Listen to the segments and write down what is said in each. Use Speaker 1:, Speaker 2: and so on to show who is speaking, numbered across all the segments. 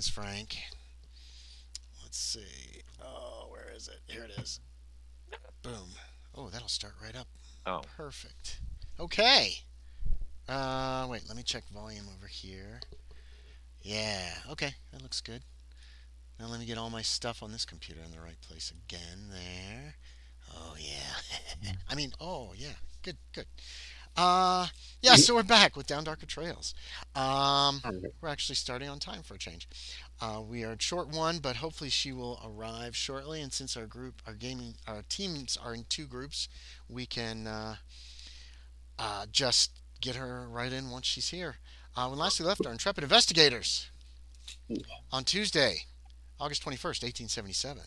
Speaker 1: seconds, Frank. Let's see. Oh, where is it? Here it is. Boom. Oh, that'll start right up.
Speaker 2: Oh.
Speaker 1: Perfect. Okay. Wait, let me check volume over here. Yeah, okay, that looks good. Now let me get all my stuff on this computer in the right place again. There. Oh yeah. Oh yeah. Good, good. Uh, yeah. So we're back with Down Darker Trails. Um, we're actually starting on time for a change. We are short one, but hopefully she will arrive shortly. And since our teams are in two groups, we can just get her right in once she's here. When last we left our intrepid investigators on Tuesday, August 21st, 1877.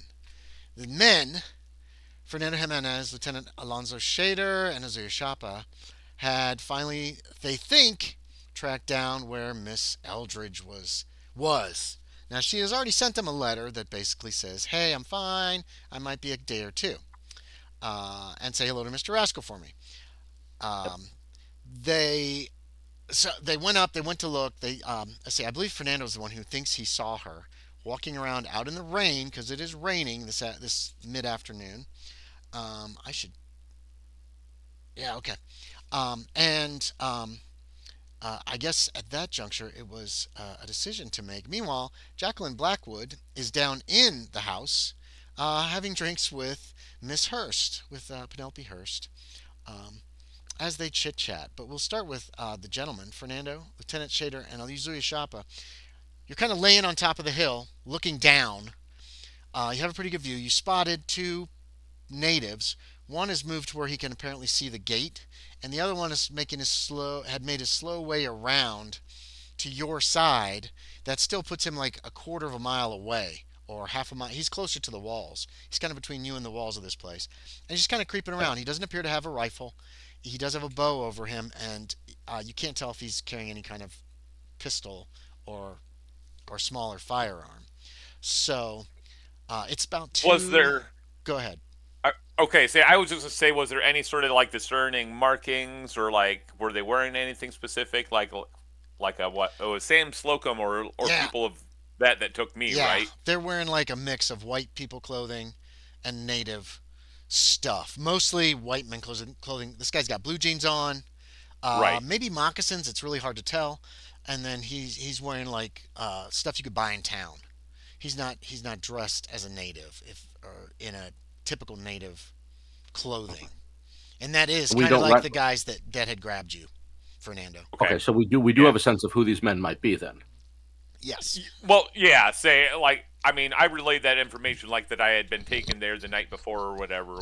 Speaker 1: The men, Fernando Jimenez, Lieutenant Alonzo Shaeder, and Ozuye Shappa, had finally, they think, tracked down where Miss Eldridge was. Now she has already sent them a letter that basically says, "Hey, I'm fine. I might be a day or two, and say hello to Mr. Rascal for me." Um, they they went up. They went to look. I believe Fernando's the one who thinks he saw her walking around out in the rain because it is raining this mid afternoon. I should. Yeah. Okay. And I guess at that juncture, it was a decision to make. Meanwhile, Jacqueline Blackwood is down in the house having drinks with Miss Hurst, with Penelope Hurst, um, as they chit chat. But we'll start with the gentleman, Fernando, Lieutenant Shaeder, and Alizuya Shapa. You're kind of laying on top of the hill, looking down. You have a pretty good view. You spotted two natives. One has moved to where he can apparently see the gate, and the other one is had made his slow way around to your side. That still puts him like a quarter of a mile away or half a mile. He's closer to the walls. He's kind of between you and the walls of this place, and he's just kind of creeping around. He doesn't appear to have a rifle. He does have a bow over him, and you can't tell if he's carrying any kind of pistol or smaller firearm. So it's about
Speaker 2: Was
Speaker 1: two.
Speaker 2: there
Speaker 1: Go ahead.
Speaker 2: Okay, say I was just gonna say, was there any sort of like discerning markings, or like were they wearing anything specific, like a what? Oh, Sam Slocum or
Speaker 1: Yeah,
Speaker 2: people of that took me,
Speaker 1: yeah.
Speaker 2: right?
Speaker 1: They're wearing like a mix of white people clothing and native stuff. Mostly white men clothing. This guy's got blue jeans on,
Speaker 2: Right.
Speaker 1: maybe moccasins. It's really hard to tell. And then he's wearing like stuff you could buy in town. He's not dressed as a native if or in a typical native clothing. And that is
Speaker 3: We
Speaker 1: kind of
Speaker 3: don't
Speaker 1: like
Speaker 3: rec-
Speaker 1: the guys that had grabbed you, Fernando.
Speaker 2: Okay.
Speaker 3: Okay, so we do
Speaker 2: Yeah.
Speaker 3: have a sense of who these men might be then.
Speaker 1: Yes.
Speaker 2: Well, yeah. Say like I mean, I relayed that information like that I had been taken there the night before or whatever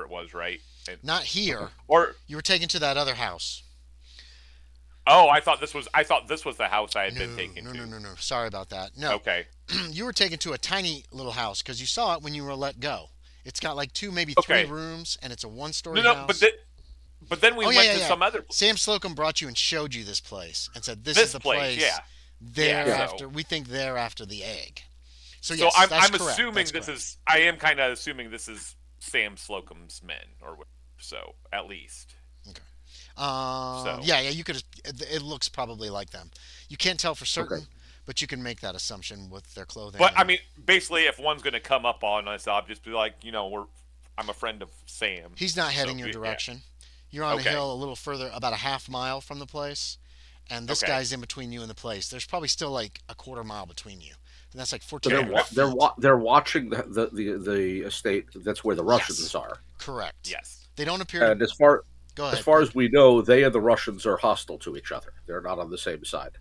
Speaker 2: it was, right? And,
Speaker 1: Not
Speaker 3: Okay.
Speaker 1: here.
Speaker 2: or
Speaker 1: You were taken to that other house.
Speaker 2: oh, I thought this was the house I had been
Speaker 1: No,
Speaker 2: taken
Speaker 1: no, no,
Speaker 2: to.
Speaker 1: no, no. Sorry about that. No,
Speaker 2: Okay.
Speaker 1: you were taken to a tiny little house because you saw it when you were let go. It's got like two, maybe three
Speaker 2: Okay.
Speaker 1: rooms, and it's a one-story
Speaker 2: No, no, but
Speaker 1: house.
Speaker 2: then we
Speaker 1: Oh yeah,
Speaker 2: went
Speaker 1: yeah,
Speaker 2: to
Speaker 1: yeah.
Speaker 2: some other
Speaker 1: Sam Slocum brought you and showed you this place and said, "This is
Speaker 2: this
Speaker 1: the
Speaker 2: place.
Speaker 1: place."
Speaker 2: Yeah. Yeah.
Speaker 3: Yeah.
Speaker 1: Thereafter, we think thereafter the egg. So
Speaker 2: So
Speaker 1: yes,
Speaker 2: I'm
Speaker 1: that's
Speaker 2: I'm
Speaker 1: correct.
Speaker 2: assuming
Speaker 1: That's
Speaker 2: this
Speaker 1: correct.
Speaker 2: is I am kind of assuming this is Sam Slocum's men or whatever. So at least
Speaker 1: Okay.
Speaker 2: so
Speaker 1: Yeah, yeah. You could. It looks probably like them. You can't tell for
Speaker 3: Okay.
Speaker 1: certain, but you can make that assumption with their clothing
Speaker 2: but I
Speaker 1: and.
Speaker 2: mean basically if one's gonna come up on us I'll just be like I'm a friend of Sam's
Speaker 1: He's not
Speaker 2: so
Speaker 1: heading your
Speaker 2: yeah.
Speaker 1: direction. You're on a
Speaker 2: Okay.
Speaker 1: hill a little further, about a half mile from the place, and this
Speaker 2: Okay.
Speaker 1: guy's in between you and the place. There's probably still like a quarter mile between you, and that's like
Speaker 3: So they're
Speaker 1: 1,400
Speaker 3: wa- they're
Speaker 1: feet.
Speaker 3: wa- they're watching the estate. That's where the Russians
Speaker 1: Yes,
Speaker 3: are.
Speaker 1: correct.
Speaker 2: Yes.
Speaker 1: They don't appear to.
Speaker 3: And as far
Speaker 1: Go
Speaker 3: as
Speaker 1: ahead,
Speaker 3: far as
Speaker 1: Frank.
Speaker 3: we know, they and the Russians are hostile to each other. They're not on the same side.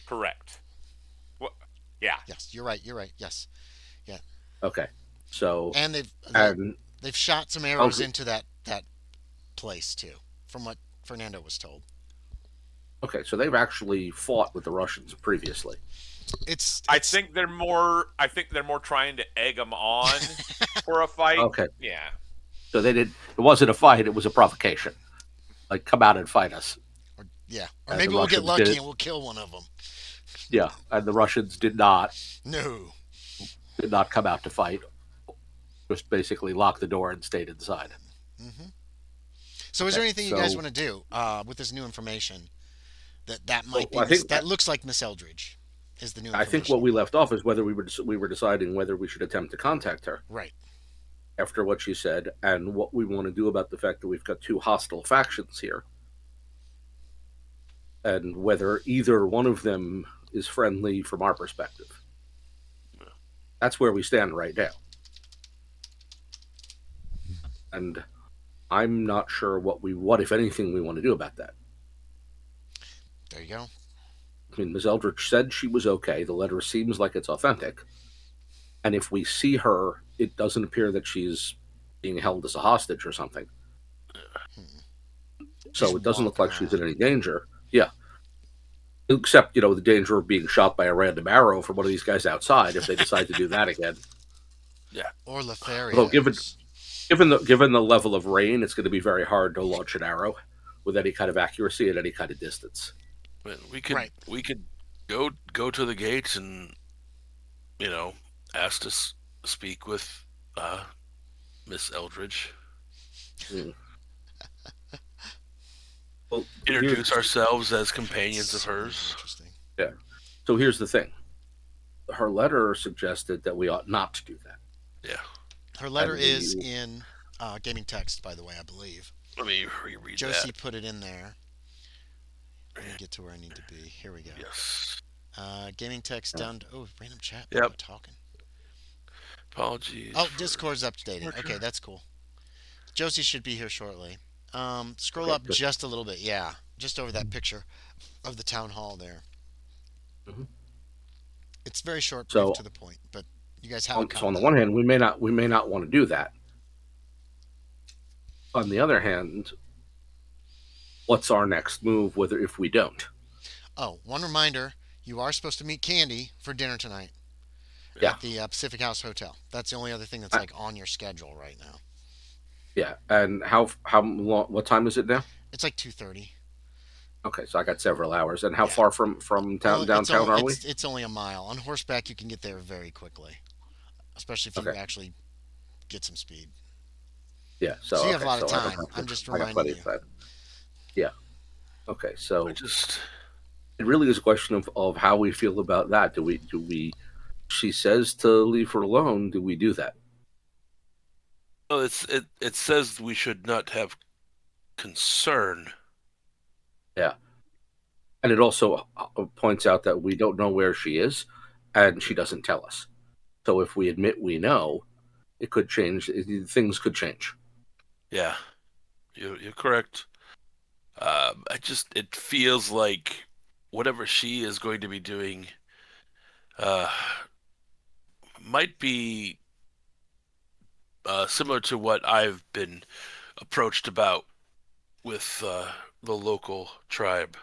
Speaker 2: Correct. Well, yeah.
Speaker 1: Yes, you're right. You're right. Yes, yeah.
Speaker 3: Okay. So
Speaker 1: And
Speaker 3: and
Speaker 1: they've shot some arrows
Speaker 3: okay,
Speaker 1: into that place too, from what Fernando was told.
Speaker 3: okay, so they've actually fought with the Russians previously.
Speaker 1: It's
Speaker 2: I
Speaker 1: it's
Speaker 2: think they're more trying to egg them on for a fight.
Speaker 3: Okay.
Speaker 2: Yeah.
Speaker 3: So they did. It wasn't a fight. It was a provocation. Like, come out and fight us.
Speaker 1: or, yeah, or
Speaker 3: And the
Speaker 1: maybe we'll get
Speaker 3: Russians
Speaker 1: lucky
Speaker 3: did.
Speaker 1: and we'll kill one of them.
Speaker 3: Yeah, and the Russians
Speaker 1: No.
Speaker 3: did not come out to fight. Just basically locked the door and stayed inside.
Speaker 1: Hmm. So, is
Speaker 3: Okay.
Speaker 1: there anything you guys
Speaker 3: So
Speaker 1: want to do with this new information that
Speaker 3: well,
Speaker 1: might be
Speaker 3: I think
Speaker 1: that looks like Miss Eldridge? is the new
Speaker 3: I think
Speaker 1: information.
Speaker 3: what we left off is whether we were deciding whether we should attempt to contact her
Speaker 1: Right.
Speaker 3: after what she said, and what we want to do about the fact that we've got two hostile factions here, and whether either one of them is friendly from our perspective. That's where we stand right now. And I'm not sure what if anything, we want to do about that.
Speaker 1: There you go.
Speaker 3: I mean, Ms. Eldridge said she was okay. The letter seems like it's authentic. And if we see her, it doesn't appear that she's being held as a hostage or something. So
Speaker 1: Just
Speaker 3: it doesn't look like
Speaker 1: walking
Speaker 3: she's in
Speaker 1: around.
Speaker 3: any danger. Yeah. Except, the danger of being shot by a random arrow from one of these guys outside if they decide to do that again.
Speaker 4: Yeah.
Speaker 1: Or
Speaker 3: Although
Speaker 1: Lotharios.
Speaker 3: given the level of rain, it's going to be very hard to launch an arrow with any kind of accuracy at any kind of distance.
Speaker 4: But
Speaker 1: Right.
Speaker 4: we could go to the gates and ask to speak with Miss Eldridge.
Speaker 3: Well,
Speaker 4: Introduce ourselves as companions of hers.
Speaker 1: Interesting.
Speaker 3: Yeah. So here's the thing. Her letter suggested that we ought not to do that.
Speaker 4: Yeah.
Speaker 1: Her letter
Speaker 3: And
Speaker 1: is in gaming text, by the way, I believe.
Speaker 4: Let me reread
Speaker 1: Josie
Speaker 4: that.
Speaker 1: put it in there. Let me get to where I need to be. Here we go.
Speaker 4: Yes.
Speaker 1: Gaming text down to random chat.
Speaker 4: Yep.
Speaker 1: People talking.
Speaker 4: Apologies.
Speaker 1: Oh,
Speaker 4: for-
Speaker 1: Discord's updated.
Speaker 4: Roger.
Speaker 1: Okay, that's cool. Josie should be here shortly. Scroll
Speaker 3: Okay,
Speaker 1: up
Speaker 3: good.
Speaker 1: just a little bit. Yeah, just over that picture of the town hall there.
Speaker 3: Mhm.
Speaker 1: It's very short,
Speaker 3: So-
Speaker 1: brief, to the point. But you guys have a
Speaker 3: So on the
Speaker 1: comment.
Speaker 3: one hand, we may not want to do that. On the other hand, what's our next move? Whether if we don't,
Speaker 1: Oh, one reminder: you are supposed to meet Candy for dinner tonight
Speaker 3: Yeah.
Speaker 1: at the Pacific House Hotel. That's the only other thing that's like on your schedule right now.
Speaker 3: yeah. And how long? What time is it now?
Speaker 1: It's like 2:30.
Speaker 3: Okay, so I got several hours. And how
Speaker 1: Yeah.
Speaker 3: far from town
Speaker 1: Well,
Speaker 3: downtown are we?
Speaker 1: It's only a mile. On horseback, you can get there very quickly, especially if you
Speaker 3: Okay.
Speaker 1: actually get some speed.
Speaker 3: Yeah.
Speaker 1: So you have a lot of
Speaker 3: I don't
Speaker 1: time.
Speaker 3: have to-
Speaker 1: I'm just
Speaker 3: I got
Speaker 1: reminding
Speaker 3: plenty
Speaker 1: you.
Speaker 3: of time. Yeah. Okay, so
Speaker 4: I just
Speaker 3: it really is a question of how we feel about that. Do we? She says to leave her alone. Do we do that?
Speaker 4: well, it says we should not have concern.
Speaker 3: And it also points out that we don't know where she is, and she doesn't tell us. So if we admit we know, it could change. Things could change.
Speaker 4: Yeah, you're correct. It feels like whatever she is going to be doing, might be similar to what I've been approached about with the local tribe.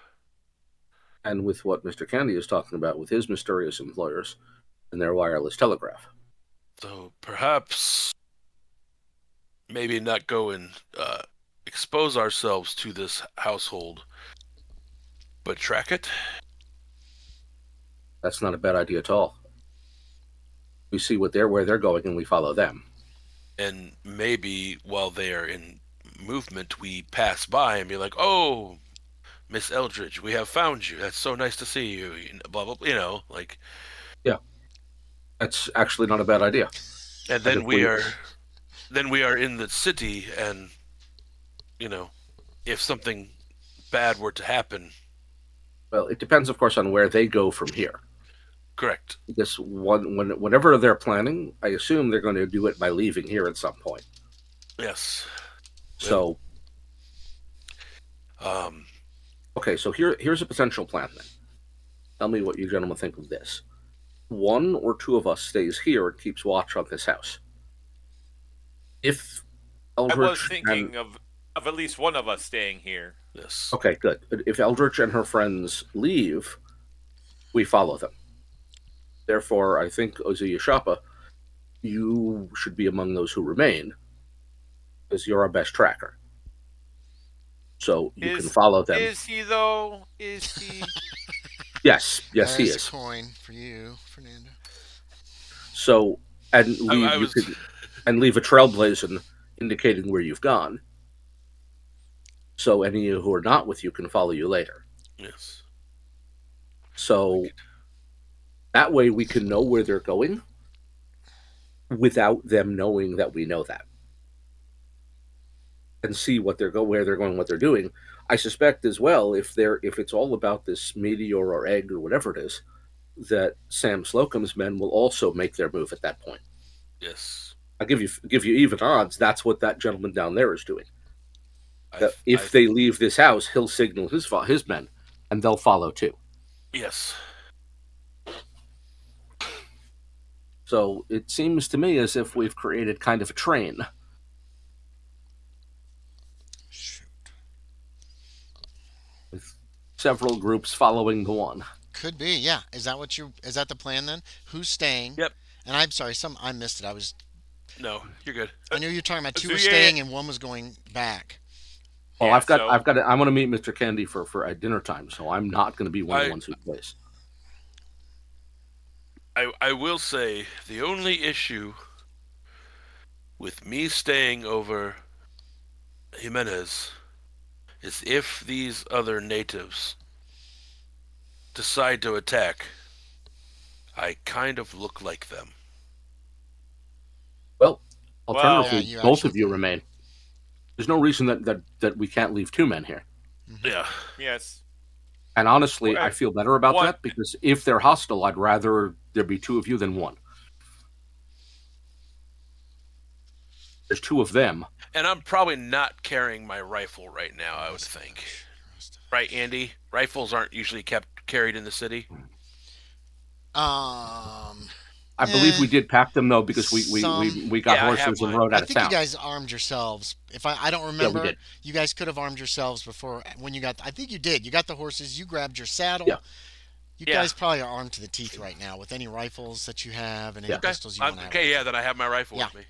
Speaker 3: And with what Mr. Candy is talking about with his mysterious employers and their wireless telegraph.
Speaker 4: So perhaps maybe not go and expose ourselves to this household, but track it.
Speaker 3: That's not a bad idea at all. We see where they're going, and we follow them.
Speaker 4: And maybe while they are in movement, we pass by and be like, "Oh, Miss Eldridge, we have found you. That's so nice to see you." Blah blah. Like.
Speaker 3: That's actually not a bad idea.
Speaker 4: And then
Speaker 3: if
Speaker 4: we
Speaker 3: we-
Speaker 4: are in the city, and if something bad were to happen.
Speaker 3: Well, it depends, of course, on where they go from here.
Speaker 4: Correct.
Speaker 3: Because whenever they're planning, I assume they're going to do it by leaving here at some point.
Speaker 4: Yes.
Speaker 3: So,
Speaker 4: Um.
Speaker 3: okay, so here's a potential plan then. Tell me what you gentlemen think of this. One or two of us stays here and keeps watch on this house. If
Speaker 2: I
Speaker 3: Eldridge
Speaker 2: was thinking of at least one of us staying here.
Speaker 4: Yes.
Speaker 3: Okay, good. If Eldridge and her friends leave, we follow them. Therefore, I think, Ozuye Shappa, you should be among those who remain, because you're our best tracker. So you can follow them.
Speaker 2: Is he though? Is he?
Speaker 3: Yes, he
Speaker 1: There's
Speaker 3: is.
Speaker 1: a coin for you, Fernando.
Speaker 3: So and leave
Speaker 4: I was-
Speaker 3: leave a trailblazer indicating where you've gone. So any who are not with you can follow you later.
Speaker 4: Yes.
Speaker 3: So That way we can know where they're going without them knowing that we know that. And see what they're where they're going, what they're doing. I suspect as well, if it's all about this meteor or egg or whatever it is, that Sam Slocum's men will also make their move at that point.
Speaker 4: Yes.
Speaker 3: I'll give you even odds. That's what that gentleman down there is doing. That if they leave this house, he'll signal his men, and they'll follow too.
Speaker 4: Yes.
Speaker 3: So it seems to me as if we've created kind of a train.
Speaker 1: Shoot.
Speaker 3: With several groups following the one.
Speaker 1: Could be, yeah. Is that the plan then? Who's staying?
Speaker 4: Yep.
Speaker 1: And I'm sorry, I missed it.
Speaker 4: No, you're good.
Speaker 1: I knew you were talking about two were
Speaker 2: Ozuye-
Speaker 1: staying and one was going back.
Speaker 3: Well,
Speaker 2: Yeah,
Speaker 3: I want to meet Mr. Candy for at dinner time, so I'm not going to be one of the ones who plays.
Speaker 4: I will say the only issue with me staying over Jimenez is if these other natives decide to attack, I kind of look like them.
Speaker 3: Well, alternatively,
Speaker 1: yeah,
Speaker 3: both of you remain. There's no reason that we can't leave two men here.
Speaker 4: Yeah.
Speaker 2: Yes.
Speaker 3: And honestly,
Speaker 2: Well,
Speaker 3: I feel better about
Speaker 2: what-
Speaker 3: that because if they're hostile, I'd rather there be two of you than one. There's two of them.
Speaker 4: And I'm probably not carrying my rifle right now, I would think. Right, Andy? Rifles aren't usually carried in the city.
Speaker 3: I believe we did pack them though because we got
Speaker 4: Yeah, I have
Speaker 3: horses and
Speaker 4: mine.
Speaker 3: rode
Speaker 1: I
Speaker 3: out of
Speaker 1: think you
Speaker 3: town.
Speaker 1: guys armed yourselves. I don't remember.
Speaker 3: did.
Speaker 1: You guys could have armed yourselves before when you got. I think you did. You got the horses. You grabbed your saddle.
Speaker 3: Yeah.
Speaker 1: You
Speaker 4: Yeah.
Speaker 1: guys probably are armed to the teeth right now with any rifles that you have and any
Speaker 3: Okay.
Speaker 1: pistols you want to have.
Speaker 4: Okay, yeah, then I have my rifle
Speaker 1: Yeah.
Speaker 4: with me.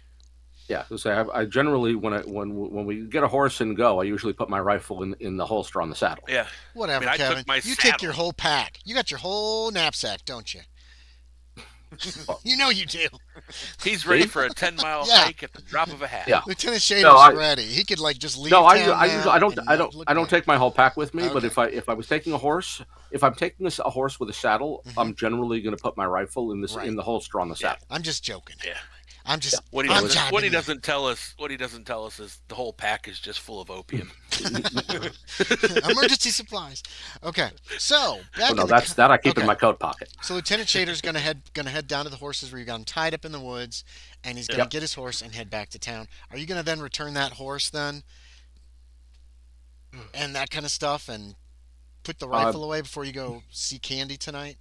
Speaker 3: Yeah, so I generally when we get a horse and go, I usually put my rifle in the holster on the saddle.
Speaker 4: Yeah.
Speaker 1: Whatever,
Speaker 4: I mean, I
Speaker 1: Kevin.
Speaker 4: took my
Speaker 1: You
Speaker 4: saddle.
Speaker 1: take your whole pack. You got your whole knapsack, don't you? You know you do.
Speaker 4: He's ready for a 10-mile
Speaker 1: Yeah.
Speaker 4: hike at the drop of a hat.
Speaker 3: Yeah.
Speaker 1: Lieutenant Shaeder's
Speaker 3: No, I-
Speaker 1: ready. He could just leave.
Speaker 3: No,
Speaker 1: town
Speaker 3: I
Speaker 1: now
Speaker 3: usually I don't
Speaker 1: and look
Speaker 3: take my whole pack with me. But
Speaker 1: Okay.
Speaker 3: if I was taking a horse, if I'm taking a horse with a saddle, I'm generally going to put my rifle in
Speaker 1: Right.
Speaker 3: in the holster on the
Speaker 4: Yeah.
Speaker 3: saddle.
Speaker 1: I'm just joking.
Speaker 4: Yeah.
Speaker 1: I'm just.
Speaker 4: What he
Speaker 1: I'm
Speaker 4: doesn't
Speaker 1: jiving you.
Speaker 4: tell us is the whole pack is just full of opium.
Speaker 1: Emergency supplies. Okay, so back
Speaker 3: Oh, no,
Speaker 1: in
Speaker 3: that's that I keep
Speaker 1: okay.
Speaker 3: in my coat pocket.
Speaker 1: So Lieutenant Shader's gonna head down to the horses where you got him tied up in the woods, and he's gonna
Speaker 3: Yep.
Speaker 1: get his horse and head back to town. Are you gonna then return that horse then, and that kind of stuff, and put the rifle away before you go see Candy tonight?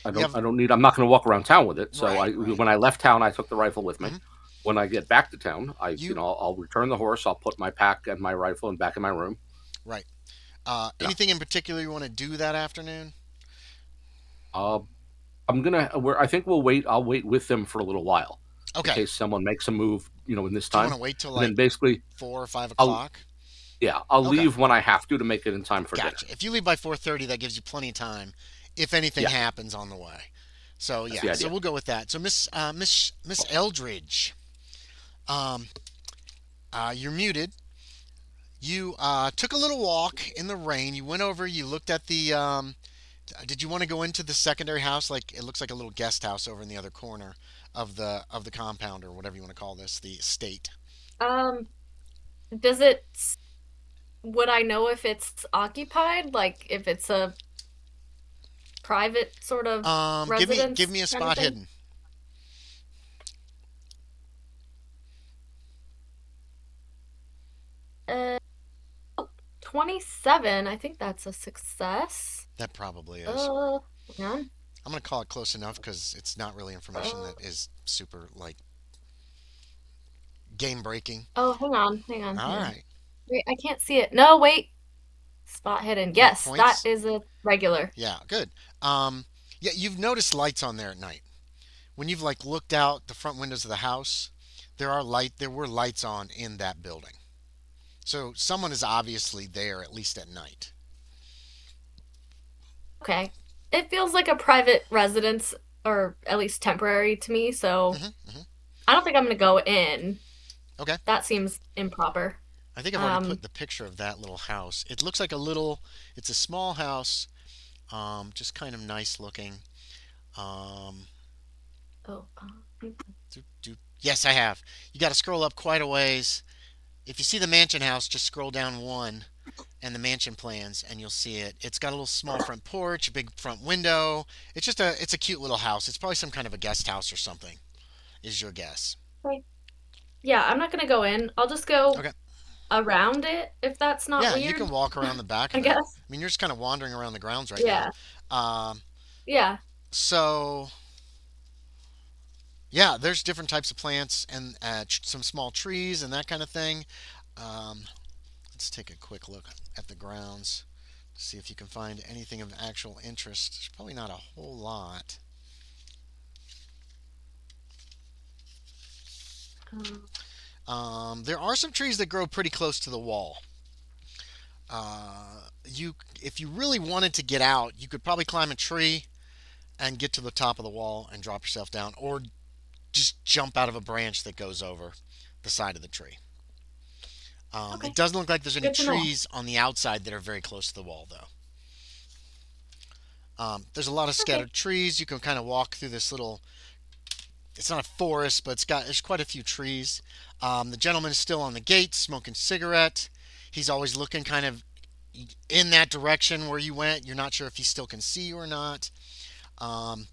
Speaker 3: I
Speaker 1: have-
Speaker 3: don't need. I'm not going to walk around town with it. So
Speaker 1: Right.
Speaker 3: when I left town, I took the rifle with me.
Speaker 1: Mhm.
Speaker 3: When I get back to town,
Speaker 1: You-
Speaker 3: I'll return the horse. I'll put my pack and my rifle in back in my room.
Speaker 1: Right.
Speaker 3: Yeah.
Speaker 1: Anything in particular you want to do that afternoon?
Speaker 3: I'm gonna. I think we'll wait. I'll wait with them for a little while in
Speaker 1: Okay.
Speaker 3: case someone makes a move. In this
Speaker 1: Do you
Speaker 3: time.
Speaker 1: want to wait till
Speaker 3: And then
Speaker 1: like
Speaker 3: basically,
Speaker 1: 4 or 5
Speaker 3: I'll-
Speaker 1: o'clock?
Speaker 3: I'll
Speaker 1: Okay.
Speaker 3: leave when I have to make it in time for dinner.
Speaker 1: Gotcha. If you leave by 4:30, that gives you plenty of time if anything
Speaker 3: Yeah.
Speaker 1: happens on the way. So
Speaker 3: That's
Speaker 1: yeah,
Speaker 3: the
Speaker 1: so
Speaker 3: idea.
Speaker 1: we'll go with that. So Miss Eldridge, you're muted. You took a little walk in the rain. You went over. You looked at the. Did you want to go into the secondary house? Like it looks like a little guest house over in the other corner of the compound or whatever you want to call this, the estate.
Speaker 5: Does it? Would I know if it's occupied? Like if it's a private sort of residence?
Speaker 1: Give me a
Speaker 5: kind of
Speaker 1: spot
Speaker 5: thing?
Speaker 1: hidden.
Speaker 5: Uh, 27. I think that's a success.
Speaker 1: That probably is.
Speaker 5: Yeah.
Speaker 1: I'm gonna call it close enough because it's not really information that is super like game breaking.
Speaker 5: Oh, hang on.
Speaker 1: All right.
Speaker 5: Wait, I can't see it. No, wait. Spot hidden. Yes, that
Speaker 1: points?
Speaker 5: is a regular.
Speaker 1: Yeah, good. Yeah, you've noticed lights on there at night. When you've like looked out the front windows of the house, there were lights on in that building. So someone is obviously there at least at night.
Speaker 5: Okay. It feels like a private residence, or at least temporary to me, so I don't think I'm going to go in.
Speaker 1: Okay.
Speaker 5: That seems improper.
Speaker 1: I think I've already put the picture of that little house. It looks like it's a small house, just kind of nice looking. Um,
Speaker 5: Oh,
Speaker 1: yes, I have. You got to scroll up quite a ways. If you see the mansion house, just scroll down one and the mansion plans, and you'll see it. It's got a little small front porch, a big front window. It's a cute little house. It's probably some kind of a guest house or something. Is your guess?
Speaker 5: okay. Yeah, I'm not gonna go in. I'll just go
Speaker 1: Okay.
Speaker 5: around it if that's not
Speaker 1: Yeah, you
Speaker 5: weird,
Speaker 1: can walk around the back
Speaker 5: I
Speaker 1: of it.
Speaker 5: guess.
Speaker 1: I mean, you're just kind of wandering around the grounds right now.
Speaker 5: Yeah.
Speaker 1: Um,
Speaker 5: Yeah.
Speaker 1: so yeah, there's different types of plants and some small trees and that kind of thing. Um, let's take a quick look at the grounds to see if you can find anything of actual interest. There's probably not a whole lot.
Speaker 5: Um,
Speaker 1: There are some trees that grow pretty close to the wall. You, if you really wanted to get out, you could probably climb a tree and get to the top of the wall and drop yourself down, or just jump out of a branch that goes over the side of the tree. It
Speaker 5: okay.
Speaker 1: doesn't look like there's any
Speaker 5: Good to know.
Speaker 1: trees on the outside that are very close to the wall, though. There's a lot of
Speaker 5: Okay.
Speaker 1: scattered trees. You can kind of walk through this little. It's not a forest, but there's quite a few trees. The gentleman is still on the gate, smoking cigarette. He's always looking kind of in that direction where you went. You're not sure if he still can see you or not. Um,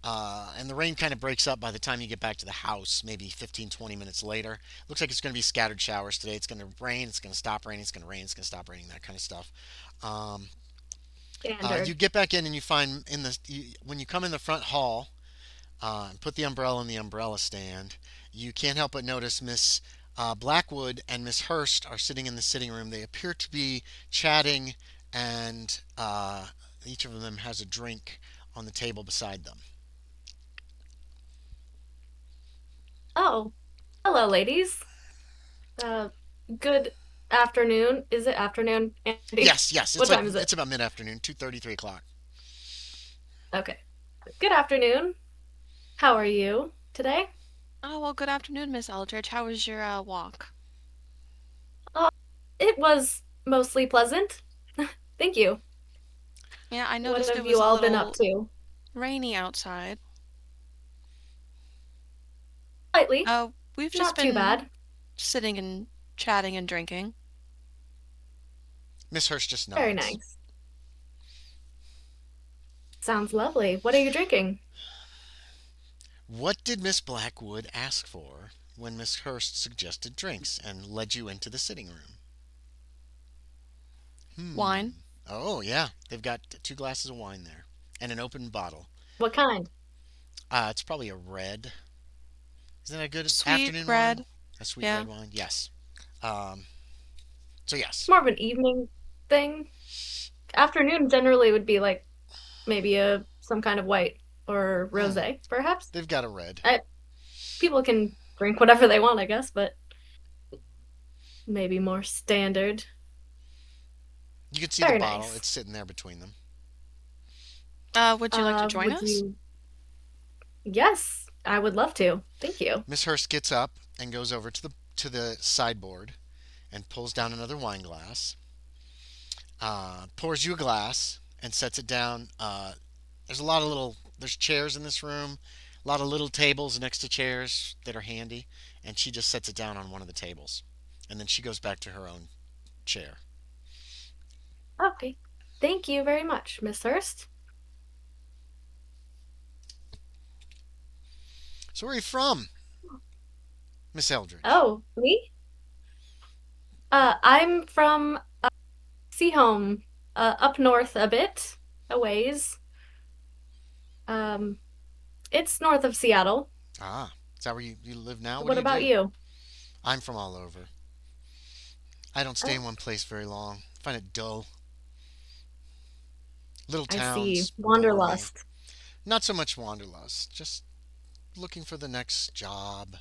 Speaker 1: and the rain kind of breaks up by the time you get back to the house, maybe 15, 20 minutes later. Looks like it's going to be scattered showers today. It's going to rain, it's going to stop raining, it's going to rain, it's going to stop raining, that kind of stuff. Um, you
Speaker 5: Standard.
Speaker 1: get back in and you find when you come in the front hall and put the umbrella in the umbrella stand, you can't help but notice Miss Blackwood and Miss Hurst are sitting in the sitting room. They appear to be chatting, and each of them has a drink on the table beside them.
Speaker 5: Oh, hello, ladies. Uh, good afternoon. Is it afternoon, Andy?
Speaker 1: Yes, yes.
Speaker 5: What time is it?
Speaker 1: It's about mid afternoon, 2:30, 3 o'clock.
Speaker 5: Okay. Good afternoon. How are you today?
Speaker 6: Oh, well, good afternoon, Miss Eldridge. How was your walk?
Speaker 5: Uh, it was mostly pleasant. Thank you.
Speaker 6: Yeah, I
Speaker 5: What
Speaker 6: noticed it
Speaker 5: have
Speaker 6: was
Speaker 5: you
Speaker 6: a
Speaker 5: all been up
Speaker 6: little
Speaker 5: to?
Speaker 6: rainy outside.
Speaker 5: Slightly.
Speaker 6: We've just
Speaker 5: Not too
Speaker 6: been
Speaker 5: bad.
Speaker 6: sitting and chatting and drinking.
Speaker 1: Miss Hurst just
Speaker 5: Very
Speaker 1: nods.
Speaker 5: nice. Sounds lovely. What are you drinking?
Speaker 1: What did Miss Blackwood ask for when Miss Hurst suggested drinks and led you into the sitting room?
Speaker 6: Wine.
Speaker 1: Hmm. Oh, yeah. They've got 2 glasses of wine there and an open bottle.
Speaker 5: What kind?
Speaker 1: It's probably a red. Isn't that a good
Speaker 6: Sweet,
Speaker 1: afternoon wine?
Speaker 6: red.
Speaker 1: A sweet red
Speaker 6: Yeah.
Speaker 1: wine? Yes. Um, so,
Speaker 5: It's
Speaker 1: yes.
Speaker 5: more of an evening thing. Afternoon generally would be like maybe a some kind of white or
Speaker 1: Hmm.
Speaker 5: rosé, perhaps.
Speaker 1: They've got a red.
Speaker 5: I, People can drink whatever they want, I guess, but maybe more standard.
Speaker 1: You can see the
Speaker 5: Very
Speaker 1: bottle.
Speaker 5: nice.
Speaker 1: It's sitting there between them.
Speaker 6: Would you like to join
Speaker 5: Would
Speaker 6: us?
Speaker 5: you? Yes, I would love to. Thank you.
Speaker 1: Miss Hurst gets up and goes over to the sideboard and pulls down another wine glass. Pours you a glass and sets it down. There's a lot of there's chairs in this room, a lot of little tables next to chairs that are handy, and she just sets it down on one of the tables, and then she goes back to her own chair.
Speaker 5: Okay. Thank you very much, Miss Hurst.
Speaker 1: So where are you from, Miss Eldridge?
Speaker 5: Oh, me? I'm from Seahome, up north a bit, a ways. Um, it's north of Seattle.
Speaker 1: Ah, is that where you live now? What do
Speaker 5: What
Speaker 1: you
Speaker 5: about
Speaker 1: do?
Speaker 5: you?
Speaker 1: I'm from all over. I don't stay
Speaker 5: Oh,
Speaker 1: in one place very long. I find it dull. Little
Speaker 5: I see.
Speaker 1: towns bore me.
Speaker 5: Wanderlust.
Speaker 1: Not so much wanderlust, just looking for the next job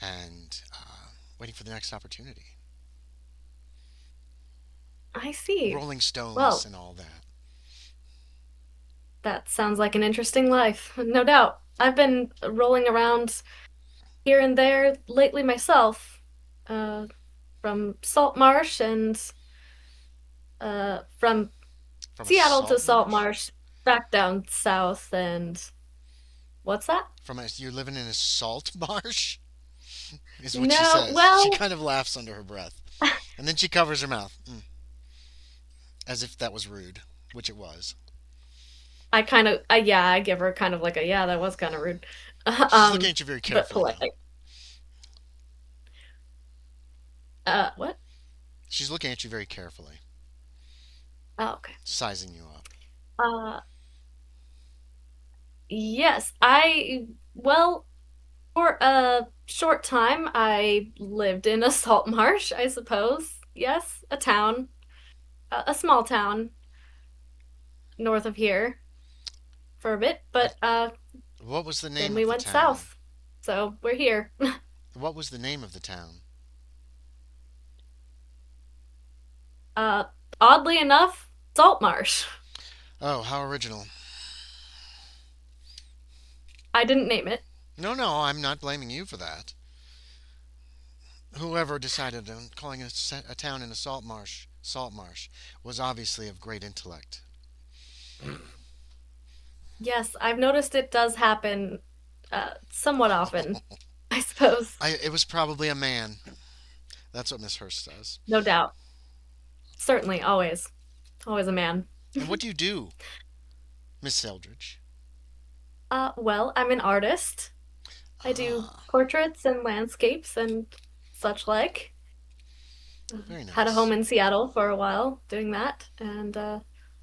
Speaker 1: and waiting for the next opportunity.
Speaker 5: I see.
Speaker 1: Rolling Stones
Speaker 5: Well,
Speaker 1: and all that.
Speaker 5: that sounds like an interesting life, no doubt. I've been rolling around here and there lately myself, uh, from Salt Marsh and from
Speaker 1: From a
Speaker 5: Seattle to
Speaker 1: salt
Speaker 5: Salt
Speaker 1: marsh?
Speaker 5: Marsh, back down south, and What's that?
Speaker 1: You're living in a salt marsh? Is what she
Speaker 5: No,
Speaker 1: says. She
Speaker 5: well,
Speaker 1: kind of laughs under her breath. And then she covers her mouth. As if that was rude, which it was.
Speaker 5: I kind of, yeah, I give her kind of like a, yeah, that was kind of rude.
Speaker 1: She's looking at you very
Speaker 5: But
Speaker 1: carefully,
Speaker 5: polite.
Speaker 1: though.
Speaker 5: What?
Speaker 1: She's looking at you very carefully,
Speaker 5: Oh, okay.
Speaker 1: sizing you up.
Speaker 5: Uh, yes, well, for a short time, I lived in a salt marsh, I suppose. Yes, a town, a small town north of here for a bit, but
Speaker 1: What was the
Speaker 5: then
Speaker 1: name
Speaker 5: we
Speaker 1: of the
Speaker 5: went
Speaker 1: town?
Speaker 5: south. So we're here.
Speaker 1: What was the name of the town?
Speaker 5: Uh, Oddly enough, salt marsh.
Speaker 1: Oh, how original.
Speaker 5: I didn't name it.
Speaker 1: No, I'm not blaming you for that. Whoever decided on calling a town in a salt marsh, was obviously of great intellect.
Speaker 5: Yes, I've noticed it does happen somewhat often, I suppose.
Speaker 1: It was probably a man. That's what Miss Hurst says.
Speaker 5: No doubt. Certainly, always. Always a man.
Speaker 1: And what do you do, Miss Eldridge?
Speaker 5: Well, I'm an artist. I do
Speaker 1: Ah,
Speaker 5: portraits and landscapes and such like.
Speaker 1: very
Speaker 5: Had a home
Speaker 1: nice.
Speaker 5: in Seattle for a while doing that, and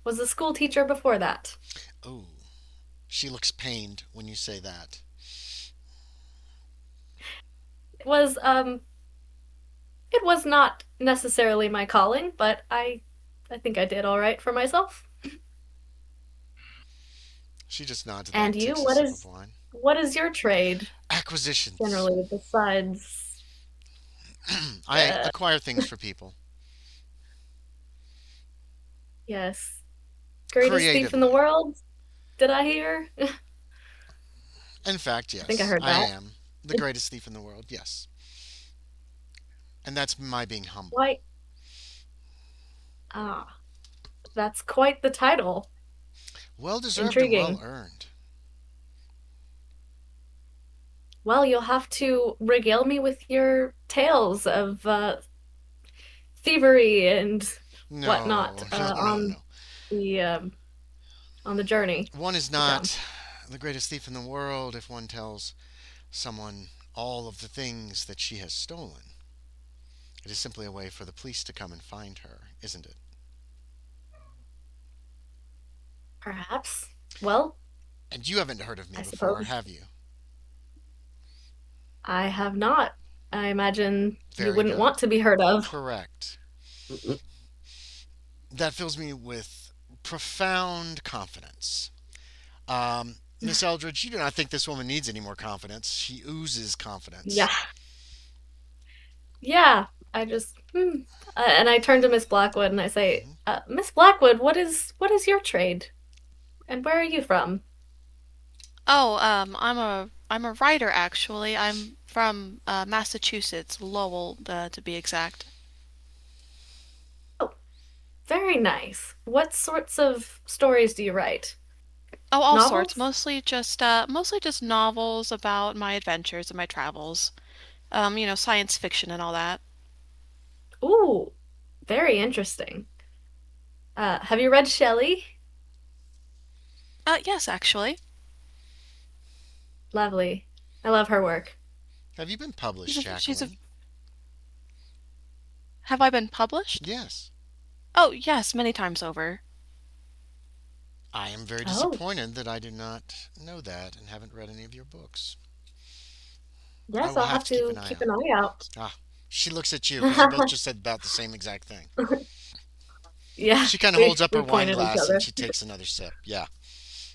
Speaker 5: was a school teacher before that.
Speaker 1: Oh, she looks pained when you say that.
Speaker 5: It was it was not necessarily my calling, but I think I did all right for myself.
Speaker 1: She just nods at that
Speaker 5: And
Speaker 1: and
Speaker 5: you,
Speaker 1: takes a sip of wine.
Speaker 5: what is your trade
Speaker 1: Acquisitions.
Speaker 5: generally besides
Speaker 1: I
Speaker 5: uh
Speaker 1: acquire things for people.
Speaker 5: yes, greatest thief in the
Speaker 1: Creatively.
Speaker 5: world, did I hear? I
Speaker 1: In fact,
Speaker 5: think I
Speaker 1: yes,
Speaker 5: heard
Speaker 1: I
Speaker 5: that.
Speaker 1: am the greatest thief in the world, yes. And that's my being humble.
Speaker 5: Quite ah, that's quite the title.
Speaker 1: Well deserved and well
Speaker 5: Intriguing.
Speaker 1: earned.
Speaker 5: Well, you'll have to regale me with your tales of thievery and whatnot
Speaker 1: No, no.
Speaker 5: the on the journey
Speaker 1: One is
Speaker 5: to come.
Speaker 1: not the greatest thief in the world if one tells someone all of the things that she has stolen. It is simply a way for the police to come and find her, isn't it?
Speaker 5: Perhaps. Well,
Speaker 1: And you haven't heard of me
Speaker 5: I
Speaker 1: before,
Speaker 5: suppose
Speaker 1: have you?
Speaker 5: I have not. I imagine you
Speaker 1: Very
Speaker 5: wouldn't want
Speaker 1: good.
Speaker 5: to be heard of.
Speaker 1: Correct. That fills me with profound confidence. Miss Eldridge, you do not think this woman needs any more confidence. She oozes confidence.
Speaker 5: Yeah. Yeah. I just and I turn to Miss Blackwood and I say,
Speaker 1: Hmm.
Speaker 5: Miss Blackwood, what is your trade? And where are you from?
Speaker 6: Oh, I'm a writer actually. I'm from Massachusetts, Lowell, to be exact.
Speaker 5: Oh, very nice. What sorts of stories do you write?
Speaker 6: Oh, all sorts.
Speaker 5: Novels?
Speaker 6: Mostly just novels about my adventures and my travels. Science fiction and all that.
Speaker 5: Ooh, very interesting. Have you read Shelley?
Speaker 6: Yes, actually.
Speaker 5: Lovely. I love her work.
Speaker 1: Have you been
Speaker 6: She's
Speaker 1: published,
Speaker 6: a, she's a,
Speaker 1: Jacqueline?
Speaker 6: have I been published?
Speaker 1: Yes.
Speaker 6: Oh, yes, many times over.
Speaker 1: I am very
Speaker 5: Oh,
Speaker 1: disappointed that I do not know that and haven't read any of your books. I
Speaker 5: yes,
Speaker 1: will
Speaker 5: I'll
Speaker 1: have
Speaker 5: have
Speaker 1: to keep
Speaker 5: to
Speaker 1: an eye
Speaker 5: keep
Speaker 1: out.
Speaker 5: an eye out.
Speaker 1: Ah, she looks at you because you both just said about the same exact thing.
Speaker 5: Yeah,
Speaker 1: She kind of holds
Speaker 5: we
Speaker 1: up her
Speaker 5: we
Speaker 1: wine
Speaker 5: point at each
Speaker 1: glass and
Speaker 5: other.
Speaker 1: she takes another sip. Yeah,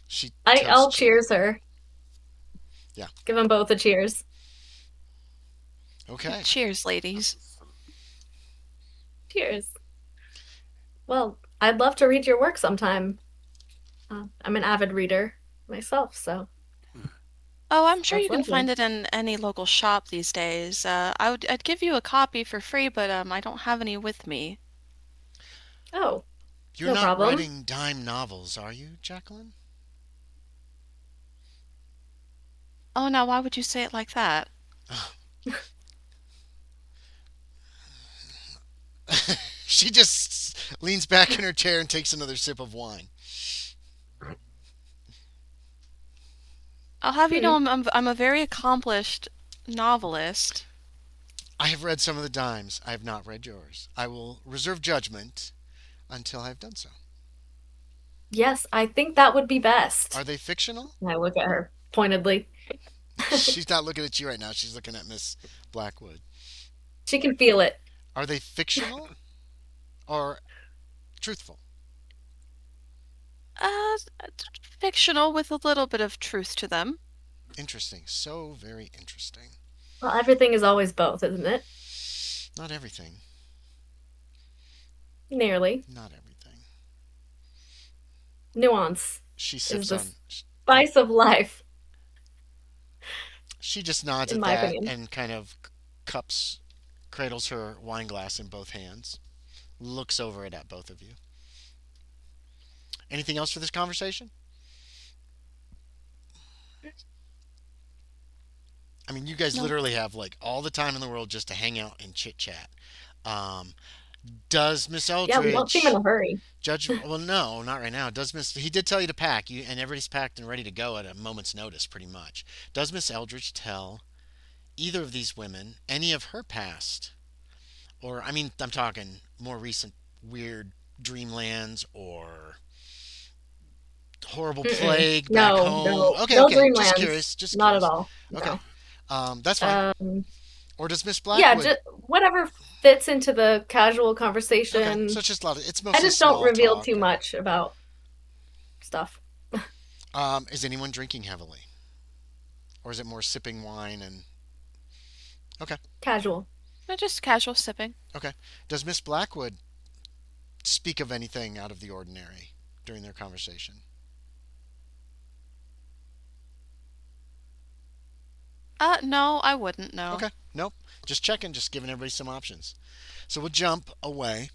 Speaker 1: she
Speaker 5: I'll
Speaker 1: toasts you.
Speaker 5: cheers her.
Speaker 1: Yeah.
Speaker 5: Give them both a cheers.
Speaker 1: Okay.
Speaker 6: Cheers, ladies.
Speaker 5: Cheers. Well, I'd love to read your work sometime. I'm an avid reader myself, so
Speaker 6: Oh, I'm sure
Speaker 5: that's
Speaker 6: you can find
Speaker 5: lovely.
Speaker 6: it in any local shop these days. I'd give you a copy for free, but I don't have any with me.
Speaker 5: Oh,
Speaker 1: You're
Speaker 5: no
Speaker 1: not
Speaker 5: problem.
Speaker 1: writing dime novels, are you, Jacqueline?
Speaker 6: Oh, now why would you say it like that?
Speaker 1: She just leans back in her chair and takes another sip of wine.
Speaker 6: I'll have you know
Speaker 5: Hmm.
Speaker 6: I'm a very accomplished novelist.
Speaker 1: I have read some of the dimes. I have not read yours. I will reserve judgment until I have done so.
Speaker 5: Yes, I think that would be best.
Speaker 1: Are they fictional?
Speaker 5: And I look at her pointedly.
Speaker 1: She's not looking at you right now. She's looking at Miss Blackwood.
Speaker 5: She can feel it.
Speaker 1: Are they fictional or truthful?
Speaker 6: Uh, Fictional with a little bit of truth to them.
Speaker 1: Interesting. So very interesting.
Speaker 5: Well, everything is always both, isn't it?
Speaker 1: Not everything.
Speaker 5: Nearly.
Speaker 1: Not everything.
Speaker 5: Nuance
Speaker 1: She
Speaker 5: is
Speaker 1: sips
Speaker 5: the
Speaker 1: on.
Speaker 5: spice of life,
Speaker 1: She just nods
Speaker 5: in
Speaker 1: at
Speaker 5: my
Speaker 1: that
Speaker 5: opinion.
Speaker 1: and kind of cradles her wine glass in both hands, looks over it at both of you. Anything else for this conversation? I mean, you guys
Speaker 5: No.
Speaker 1: literally have like all the time in the world just to hang out and chit chat. Um, does Miss
Speaker 5: Yeah, we don't seem in
Speaker 1: Eldridge
Speaker 5: a hurry.
Speaker 1: judge? Well, no, not right now. Does Miss? He did tell you to pack you, and everybody's packed and ready to go at a moment's notice, pretty much. Does Miss Eldridge tell either of these women any of her past? Or, I mean, I'm talking more recent weird Dreamlands or horrible
Speaker 5: Mm-mm.
Speaker 1: plague back
Speaker 5: No,
Speaker 1: home.
Speaker 5: no,
Speaker 1: Okay,
Speaker 5: no
Speaker 1: okay. Just
Speaker 5: Dreamlands.
Speaker 1: curious. Just
Speaker 5: Not at
Speaker 1: curious.
Speaker 5: all.
Speaker 1: Okay.
Speaker 5: No.
Speaker 1: That's fine.
Speaker 5: Um,
Speaker 1: Or does Miss
Speaker 5: yeah,
Speaker 1: Blackwood?
Speaker 5: just whatever fits into the casual
Speaker 1: Okay. So
Speaker 5: conversation.
Speaker 1: it's just a lot of. It's
Speaker 5: I
Speaker 1: mostly
Speaker 5: just don't
Speaker 1: small
Speaker 5: reveal
Speaker 1: talk.
Speaker 5: too much about stuff.
Speaker 1: Is anyone drinking heavily, or is it more sipping wine and? Okay.
Speaker 5: Casual.
Speaker 6: Just casual sipping.
Speaker 1: Okay. Does Miss Blackwood speak of anything out of the ordinary during their conversation?
Speaker 6: No, I wouldn't, no.
Speaker 1: Okay. Nope. Just checking. Just giving everybody some options. So we'll jump away.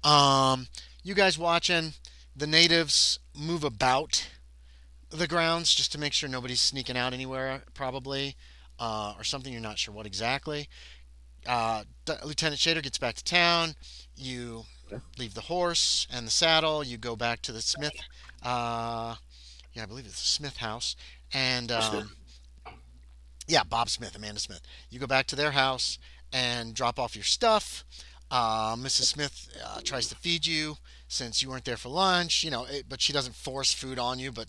Speaker 1: Um, you guys watching the natives move about the grounds just to make sure nobody's sneaking out anywhere, probably, or something. You're not sure what exactly. Lieutenant Shaeder gets back to town. You leave the horse and the saddle. You go back to the Smith. Uh, yeah, I believe it's the Smith house. And yeah, Bob Smith, Amanda Smith. You go back to their house and drop off your stuff. Mrs. Smith tries to feed you since you weren't there for lunch, but she doesn't force food on you, but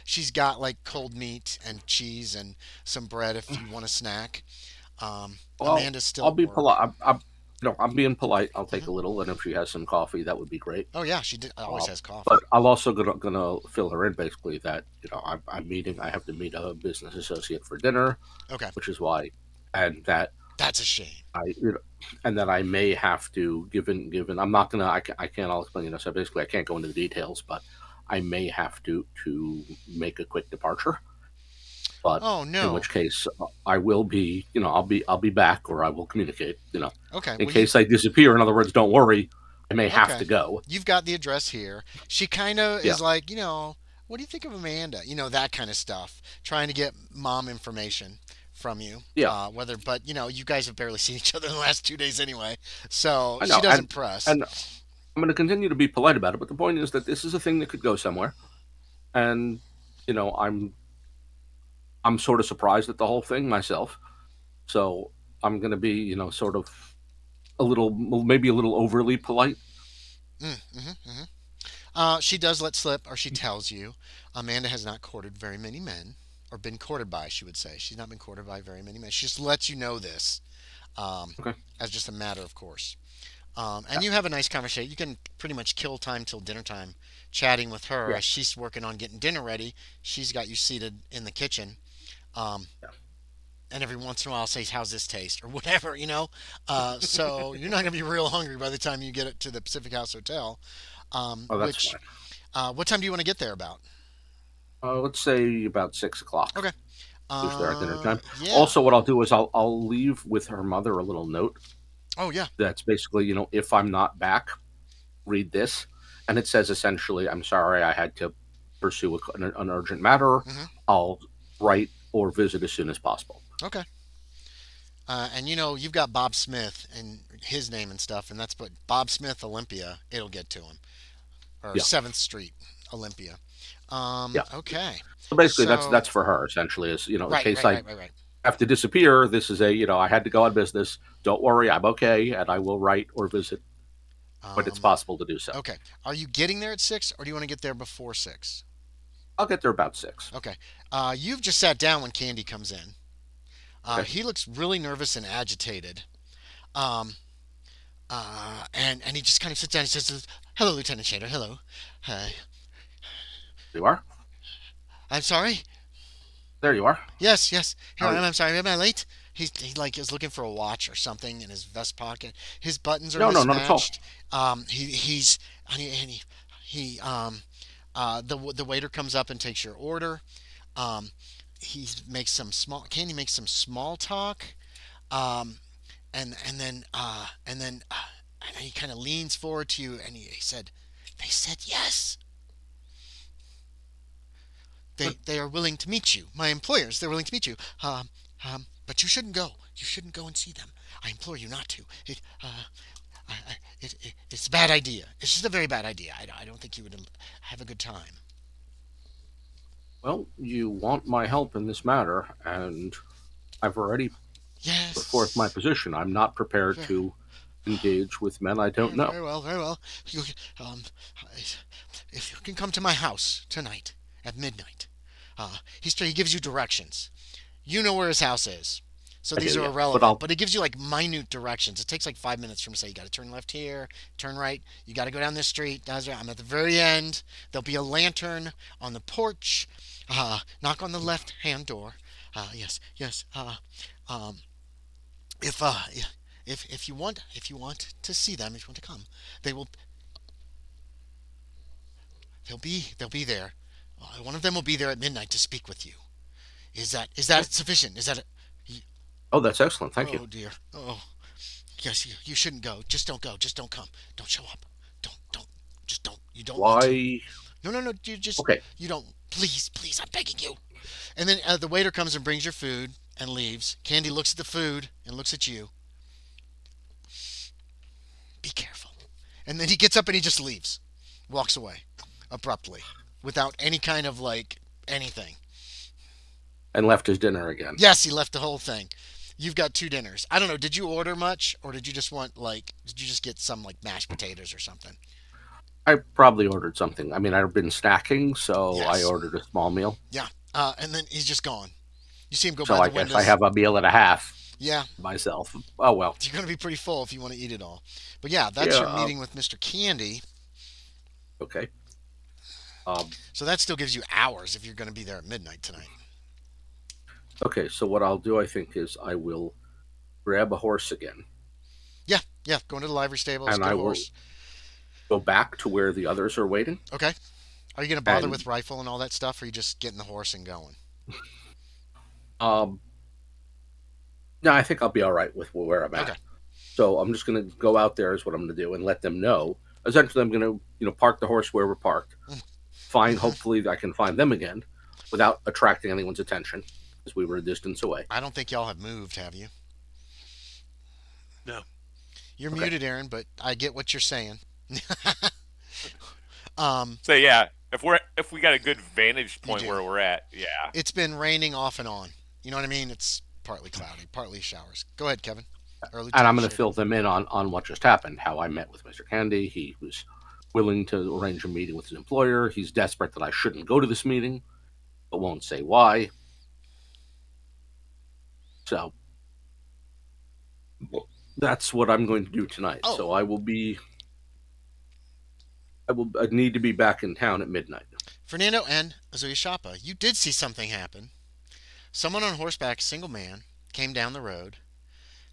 Speaker 1: she's got like cold meat and cheese and some bread if you want a snack.
Speaker 3: Well,
Speaker 1: Amanda's still
Speaker 3: I'll
Speaker 1: at
Speaker 3: be
Speaker 1: work.
Speaker 3: polite. No, I'm being polite. I'll take
Speaker 1: hmm
Speaker 3: a little, and if she has some coffee, that would be great.
Speaker 1: Oh yeah, always
Speaker 3: Uh,
Speaker 1: has coffee.
Speaker 3: but I'm also gonna fill her in basically that I'm meeting. I have to meet a business associate for dinner,
Speaker 1: Okay,
Speaker 3: which is why, and that
Speaker 1: that's a shame.
Speaker 3: I and that I may have to given I'm not gonna I can't I'll explain so basically I can't go into the details, but I may have to make a quick departure. But
Speaker 1: Oh
Speaker 3: in
Speaker 1: no.
Speaker 3: which case I will be I'll be back or I will communicate
Speaker 1: Okay,
Speaker 3: in
Speaker 1: well you
Speaker 3: case I disappear. In other words, don't worry, I may have
Speaker 1: okay.
Speaker 3: to go.
Speaker 1: You've got the address here. She kind of
Speaker 3: Yeah,
Speaker 1: is like, what do you think of Amanda? That kind of stuff. Trying to get mom information from you.
Speaker 3: yeah,
Speaker 1: But you guys have barely seen each other in the last 2 days anyway, so
Speaker 3: I
Speaker 1: she
Speaker 3: know,
Speaker 1: doesn't press.
Speaker 3: and I'm going to continue to be polite about it. But the point is that this is a thing that could go somewhere, and you know I'm sort of surprised at the whole thing myself. So I'm going to be sort of a little maybe a little overly polite.
Speaker 1: Mm. She does let slip, or she tells you, Amanda has not courted very many men, or been courted by, she would say. She's not been courted by very many men. She just lets you know this, um,
Speaker 3: Okay.
Speaker 1: as just a matter of course.
Speaker 3: Yeah.
Speaker 1: And you have a nice conversation. You can pretty much kill time till dinner time, chatting with her
Speaker 3: Yeah.
Speaker 1: as she's working on getting dinner ready. She's got you seated in the kitchen. Um,
Speaker 3: Yeah.
Speaker 1: and every once in a while say, "How's this taste?" or whatever. So you're not gonna be real hungry by the time you get it to the Pacific House Hotel.
Speaker 3: Oh, that's
Speaker 1: Which
Speaker 3: fine.
Speaker 1: what time do you want to get there about?
Speaker 3: Let's say about 6 o'clock.
Speaker 1: Okay.
Speaker 3: If they're at dinner time.
Speaker 1: Yeah.
Speaker 3: Also, what I'll do is I'll leave with her mother a little note
Speaker 1: Oh yeah.
Speaker 3: that's basically if I'm not back, read this, and it says essentially, I'm sorry I had to pursue an urgent matter.
Speaker 1: hmm
Speaker 3: I'll write or visit as soon as possible.
Speaker 1: Okay. And you've got Bob Smith and his name and stuff, and that's what Bob Smith Olympia. It'll get to him, or
Speaker 3: Yeah,
Speaker 1: 7th Street Olympia.
Speaker 3: yeah.
Speaker 1: Okay.
Speaker 3: So basically,
Speaker 1: So
Speaker 3: that's for her essentially. Is in
Speaker 1: right,
Speaker 3: case
Speaker 1: right,
Speaker 3: I
Speaker 1: right, right, right.
Speaker 3: have to disappear, this is I had to go on business. Don't worry, I'm okay, and I will write or visit when it's
Speaker 1: Um,
Speaker 3: possible to do so.
Speaker 1: okay. Are you getting there at 6, or do you want to get there before 6?
Speaker 3: I'll get there about 6.
Speaker 1: Okay. You've just sat down when Candy comes in.
Speaker 3: Okay.
Speaker 1: He looks really nervous and agitated. Um, and he just kind of sits down and says, "Hello, Lieutenant Shaeder. Hello. Hi.
Speaker 3: You are?
Speaker 1: I'm sorry.
Speaker 3: There you are.
Speaker 1: Yes, yes. Here
Speaker 3: How
Speaker 1: I
Speaker 3: are
Speaker 1: am.
Speaker 3: you?
Speaker 1: I'm sorry. Am I late?" He like is looking for a watch or something in his vest pocket. His buttons are
Speaker 3: No, no, not at all.
Speaker 1: mismatched. He's and he the waiter comes up and takes your order. Um, he makes some small. Candy makes some small talk. Um, and then he kind of leans forward to you and he said, "They said yes.
Speaker 3: Good.
Speaker 1: They are willing to meet you. My employers, they're willing to meet you. But you shouldn't go. You shouldn't go and see them. I implore you not to. It's a bad idea. It's just a very bad idea. I don't think you would have a good time."
Speaker 3: Well, you want my help in this matter, and I've already put forth my
Speaker 1: Yes.
Speaker 3: position. I'm not prepared
Speaker 1: Very,
Speaker 3: to engage with men I don't know.
Speaker 1: very well, very well. Um, if you can come to my house tonight at midnight, he gives you directions. You know where his house is. So
Speaker 3: I
Speaker 1: these
Speaker 3: do,
Speaker 1: are
Speaker 3: yeah. But
Speaker 1: irrelevant,
Speaker 3: I'll
Speaker 1: but it gives you like minute directions. It takes like 5 minutes from say you got to turn left here, turn right. You got to go down this street. I'm at the very end. There'll be a lantern on the porch. Knock on the left-hand door. Yes, yes. Um, if if you want to see them, if you want to come, they will. They'll be there. One of them will be there at midnight to speak with you. Is that sufficient? Is that a,
Speaker 3: Oh, that's excellent. Thank you.
Speaker 1: Oh dear. Oh yes, you shouldn't go. Just don't go. Just don't come. Don't show up. Don't. Just don't. You don't need to.
Speaker 3: Why?
Speaker 1: No, no, no.
Speaker 3: Okay.
Speaker 1: You don't. Please, please. I'm begging you. And then the waiter comes and brings your food and leaves. Candy looks at the food and looks at you. Be careful. And then he gets up and he just leaves, walks away, abruptly, without any kind of like anything.
Speaker 3: And left his dinner again.
Speaker 1: Yes, he left the whole thing. You've got 2 dinners. I don't know. Did you order much, or did you just want like? Did you just get some like mashed potatoes or something?
Speaker 3: I probably ordered something. I mean, I've been snacking, so I
Speaker 1: Yes.
Speaker 3: ordered a small meal.
Speaker 1: Yeah. And then he's just gone. You see him go
Speaker 3: So
Speaker 1: by
Speaker 3: I
Speaker 1: the
Speaker 3: guess I
Speaker 1: windows.
Speaker 3: have a meal and a half
Speaker 1: Yeah.
Speaker 3: myself. Oh well.
Speaker 1: You're going to be pretty full if you want to eat it all. But yeah, that's
Speaker 3: Yeah.
Speaker 1: your meeting with Mr. Candy.
Speaker 3: Okay. Um,
Speaker 1: So that still gives you hours if you're going to be there at midnight tonight.
Speaker 3: okay. So what I'll do, I think, is I will grab a horse again,
Speaker 1: Yeah. Yeah. Go into the livery stables,
Speaker 3: and
Speaker 1: get
Speaker 3: I
Speaker 1: a
Speaker 3: will
Speaker 1: horse.
Speaker 3: go back to where the others are waiting.
Speaker 1: Okay. Are you going to bother
Speaker 3: And
Speaker 1: with rifle and all that stuff, or are you just getting the horse and going?
Speaker 3: um, no, I think I'll be all right with where I'm at.
Speaker 1: Okay.
Speaker 3: So I'm just going to go out there is what I'm going to do and let them know. Essentially, I'm going to park the horse where we're parked.
Speaker 1: Mhm.
Speaker 3: Hopefully, I can find them again without attracting anyone's attention because we were a distance away.
Speaker 1: I don't think y'all have moved, have you?
Speaker 4: No.
Speaker 1: You're
Speaker 3: Okay.
Speaker 1: muted, Aaron, but I get what you're saying. um,
Speaker 2: So yeah, if we got a good vantage
Speaker 1: You
Speaker 2: point
Speaker 1: do.
Speaker 2: where we're at, yeah.
Speaker 1: it's been raining off and on. You know what I mean? It's partly cloudy, partly showers. Go ahead, Kevin. Or
Speaker 3: And
Speaker 1: Lieutenant
Speaker 3: I'm going to
Speaker 1: Shaeder.
Speaker 3: fill them in on what just happened, how I met with Mr. Candy. He was willing to arrange a meeting with his employer. He's desperate that I shouldn't go to this meeting, but won't say why. So that's what I'm going to do tonight.
Speaker 1: Oh.
Speaker 3: So I need to be back in town at midnight.
Speaker 1: Fernando and Ozuye Shappa, you did see something happen. Someone on horseback, single man, came down the road,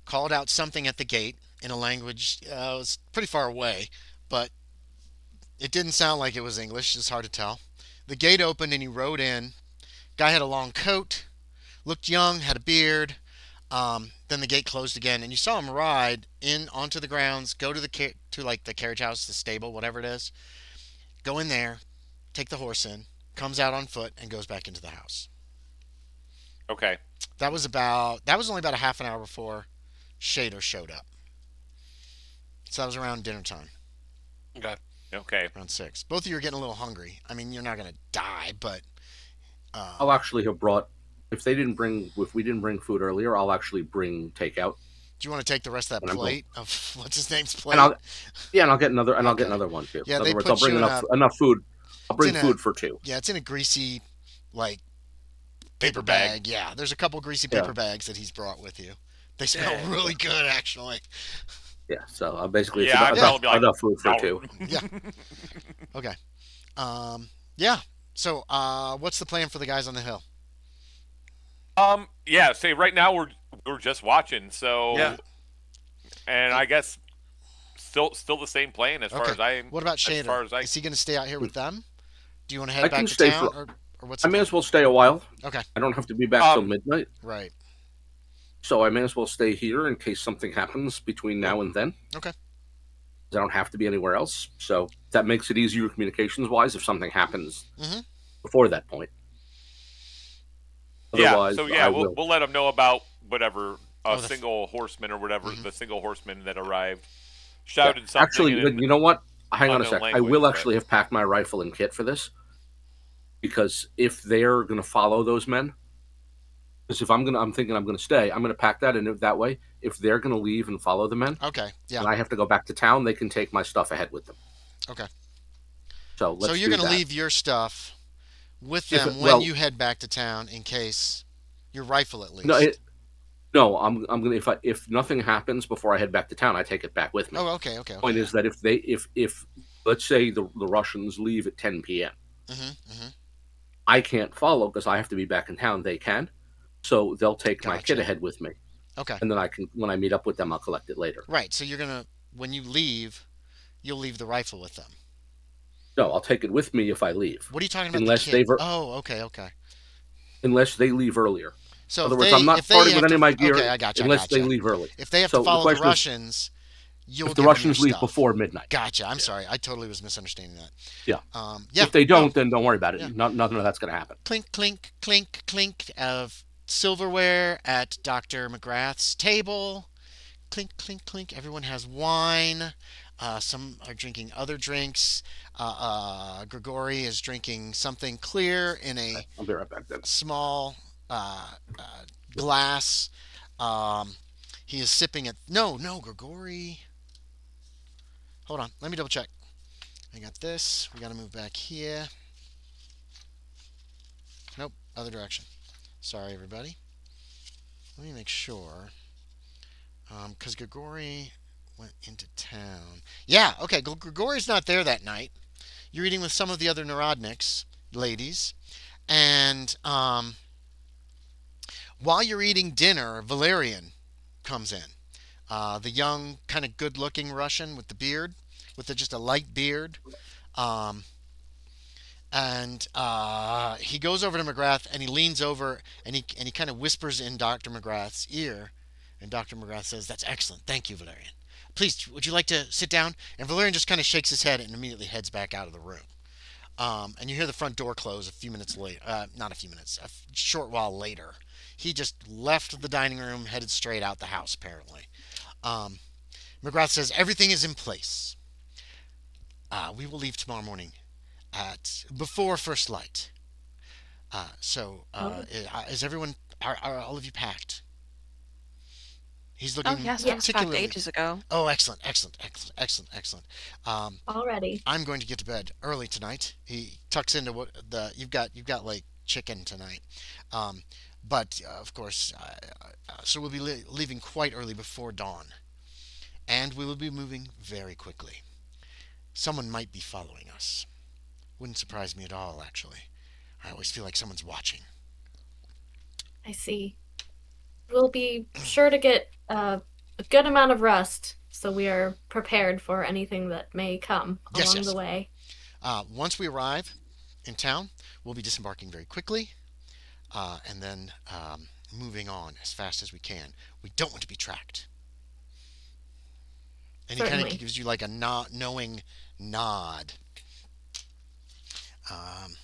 Speaker 1: called out something at the gate in a language was pretty far away, but it didn't sound like it was English. It's hard to tell. The gate opened and he rode in. Guy had a long coat, looked young, had a beard. Then the gate closed again, and you saw him ride in onto the grounds, go to the carriage house, the stable, whatever it is. Go in there, take the horse in, comes out on foot, and goes back into the house.
Speaker 2: Okay.
Speaker 1: That was only about a half an hour before Shaeder showed up. So that was around dinner time,
Speaker 4: Okay.
Speaker 2: Okay.
Speaker 1: around 6. Both of you are getting a little hungry. I mean, you're not gonna die, but
Speaker 3: I'll actually have brought. If we didn't bring food earlier, I'll actually bring takeout,
Speaker 1: do you want to take the rest of that
Speaker 3: and I'm going.
Speaker 1: plate of what's his name's
Speaker 3: And
Speaker 1: plate?
Speaker 3: I'll I'll get another,
Speaker 1: Okay.
Speaker 3: one too.
Speaker 1: Yeah,
Speaker 3: In
Speaker 1: they
Speaker 3: other words, I'll
Speaker 1: put
Speaker 3: bring
Speaker 1: you in
Speaker 3: enough food. I'll
Speaker 1: it's
Speaker 3: bring
Speaker 1: in a
Speaker 3: food for two.
Speaker 1: yeah, it's in a greasy like paper
Speaker 2: Paper bag.
Speaker 1: bag. Yeah, there's a couple greasy
Speaker 3: Yeah,
Speaker 1: paper bags that he's brought with you. They smell
Speaker 4: Yeah.
Speaker 1: really good, actually.
Speaker 3: yeah. So basically, it's
Speaker 2: Yeah, I'd
Speaker 3: enough
Speaker 2: probably be like,
Speaker 3: food for two.
Speaker 1: Yeah. Okay. Yeah. So, what's the plan for the guys on the hill?
Speaker 2: Yeah. Say right now we're just watching.
Speaker 4: Yeah.
Speaker 2: So, and
Speaker 1: And
Speaker 2: I guess still the same plan as far
Speaker 1: okay.
Speaker 2: as I
Speaker 1: What about
Speaker 2: as far
Speaker 1: Shaeder?
Speaker 2: as I.
Speaker 1: Is he going to stay out here with them? Do you want to
Speaker 3: I
Speaker 1: head back
Speaker 3: can
Speaker 1: to
Speaker 3: stay
Speaker 1: town,
Speaker 3: for.
Speaker 1: or what's
Speaker 3: I
Speaker 1: the
Speaker 3: may
Speaker 1: plan?
Speaker 3: as well stay a while.
Speaker 1: Okay.
Speaker 3: I don't have to be back till
Speaker 2: Um.
Speaker 3: midnight,
Speaker 1: Right.
Speaker 3: so I may as well stay here in case something happens between
Speaker 1: Cool.
Speaker 3: now and then.
Speaker 1: Okay.
Speaker 3: I don't have to be anywhere else, so that makes it easier communications wise if something happens
Speaker 1: Mm-hmm.
Speaker 3: before that point.
Speaker 2: Yeah.
Speaker 3: Otherwise,
Speaker 2: So yeah,
Speaker 3: I
Speaker 2: we'll
Speaker 3: will.
Speaker 2: we'll let them know about whatever
Speaker 1: Oh,
Speaker 2: single horseman or whatever
Speaker 1: mhm.
Speaker 2: the single horseman that arrived
Speaker 3: Yeah.
Speaker 2: shouted something
Speaker 3: Actually,
Speaker 2: in an
Speaker 3: you know what? Hang on a
Speaker 2: unknown
Speaker 3: sec. I
Speaker 2: language,
Speaker 3: will
Speaker 2: but
Speaker 3: actually have packed my rifle and kit for this because if they're going to follow those men, because if I'm thinking I'm going to stay, I'm going to pack that, and if that way, if they're going to leave and follow the men,
Speaker 1: Okay. Yeah.
Speaker 3: and I have to go back to town, they can take my stuff ahead with them.
Speaker 1: Okay.
Speaker 3: So
Speaker 1: So
Speaker 3: let's
Speaker 1: you're
Speaker 3: do
Speaker 1: going to
Speaker 3: that.
Speaker 1: leave your stuff with
Speaker 3: If
Speaker 1: them when
Speaker 3: well,
Speaker 1: you head back to town, in case your rifle, at
Speaker 3: no,
Speaker 1: least.
Speaker 3: no, I'm gonna if nothing happens before I head back to town, I take it back with me.
Speaker 1: Oh, okay. Okay. Okay.
Speaker 3: Point
Speaker 1: Yeah.
Speaker 3: is that if let's say the Russians leave at 10 p.m.,
Speaker 1: Mm-hmm. Mm-hmm.
Speaker 3: I can't follow because I have to be back in town. They can, so they'll take my kit
Speaker 1: Gotcha.
Speaker 3: ahead with me,
Speaker 1: Okay.
Speaker 3: and then I can when I meet up with them, I'll collect it later.
Speaker 1: Right. So when you leave, you'll leave the rifle with them.
Speaker 3: No, I'll take it with me if I leave,
Speaker 1: What are you talking about the
Speaker 3: unless
Speaker 1: kit?
Speaker 3: they've
Speaker 1: Oh, okay. Okay.
Speaker 3: unless they leave earlier.
Speaker 1: So
Speaker 3: In other words, I'm not
Speaker 1: if they
Speaker 3: parting with
Speaker 1: have
Speaker 3: any
Speaker 1: to,
Speaker 3: of my
Speaker 1: okay,
Speaker 3: gear
Speaker 1: I gotcha. I
Speaker 3: unless they
Speaker 1: gotcha.
Speaker 3: leave early.
Speaker 1: If they have to
Speaker 3: So the
Speaker 1: follow the
Speaker 3: question is,
Speaker 1: Russians, you'll
Speaker 3: if the
Speaker 1: give them your
Speaker 3: Russians leave
Speaker 1: stuff.
Speaker 3: before midnight,
Speaker 1: Gotcha. I'm
Speaker 4: Yeah.
Speaker 1: sorry. I totally was misunderstanding that.
Speaker 3: yeah.
Speaker 1: Yeah.
Speaker 3: If they
Speaker 1: No.
Speaker 3: don't, then don't worry about it.
Speaker 1: Yeah.
Speaker 3: Nothing of that's going to happen.
Speaker 1: Clink, clink, clink, clink of silverware at Dr. McGrath's table. Clink, clink, clink. Everyone has wine. Some are drinking other drinks. Grigori is drinking something clear in a
Speaker 3: I'll be right back then.
Speaker 1: small glass. Um, he is sipping it. No, Grigori. Hold on. Let me double check. I got this. We got to move back here. Nope. Other direction. Sorry, everybody. Let me make sure. Because Grigori went into town. Yeah, okay. Grigori's not there that night. You're eating with some of the other Narodniks, ladies. And while you're eating dinner, Valerian comes in. The young, kind of good-looking Russian with the beard, with just a light beard. Um, and he goes over to McGrath and he leans over and he kind of whispers in Dr. McGrath's ear. And Dr. McGrath says, "That's excellent. Thank you, Valerian. Please, would you like to sit down?" And Valerian just kind of shakes his head and immediately heads back out of the room. And you hear the front door close a few minutes later. Not a few minutes, short while later. He just left the dining room, headed straight out the house, apparently. Um, McGrath says, "Everything is in place. We will leave tomorrow morning at before first light.
Speaker 5: Oh,
Speaker 1: Is everyone, are all of you packed?" He's
Speaker 6: Oh,
Speaker 1: looking
Speaker 6: yes, I was packed
Speaker 1: particularly.
Speaker 6: ages ago.
Speaker 1: Oh, excellent, excellent, excellent, excellent, excellent.
Speaker 5: already.
Speaker 1: I'm going to get to bed early tonight. He tucks into what the you've got like chicken tonight, um, but of course, so we'll be leaving quite early before dawn, and we will be moving very quickly. Someone might be following us. Wouldn't surprise me at all, actually. I always feel like someone's watching.
Speaker 5: I see. We'll be sure to get a good amount of rest so we are prepared for anything that may come
Speaker 1: Yes,
Speaker 5: along
Speaker 1: yes.
Speaker 5: the way.
Speaker 1: Once we arrive in town, we'll be disembarking very quickly, and then moving on as fast as we can. We don't want to be tracked. And he kind of
Speaker 5: Certainly.
Speaker 1: gives you like a knowing nod. Um,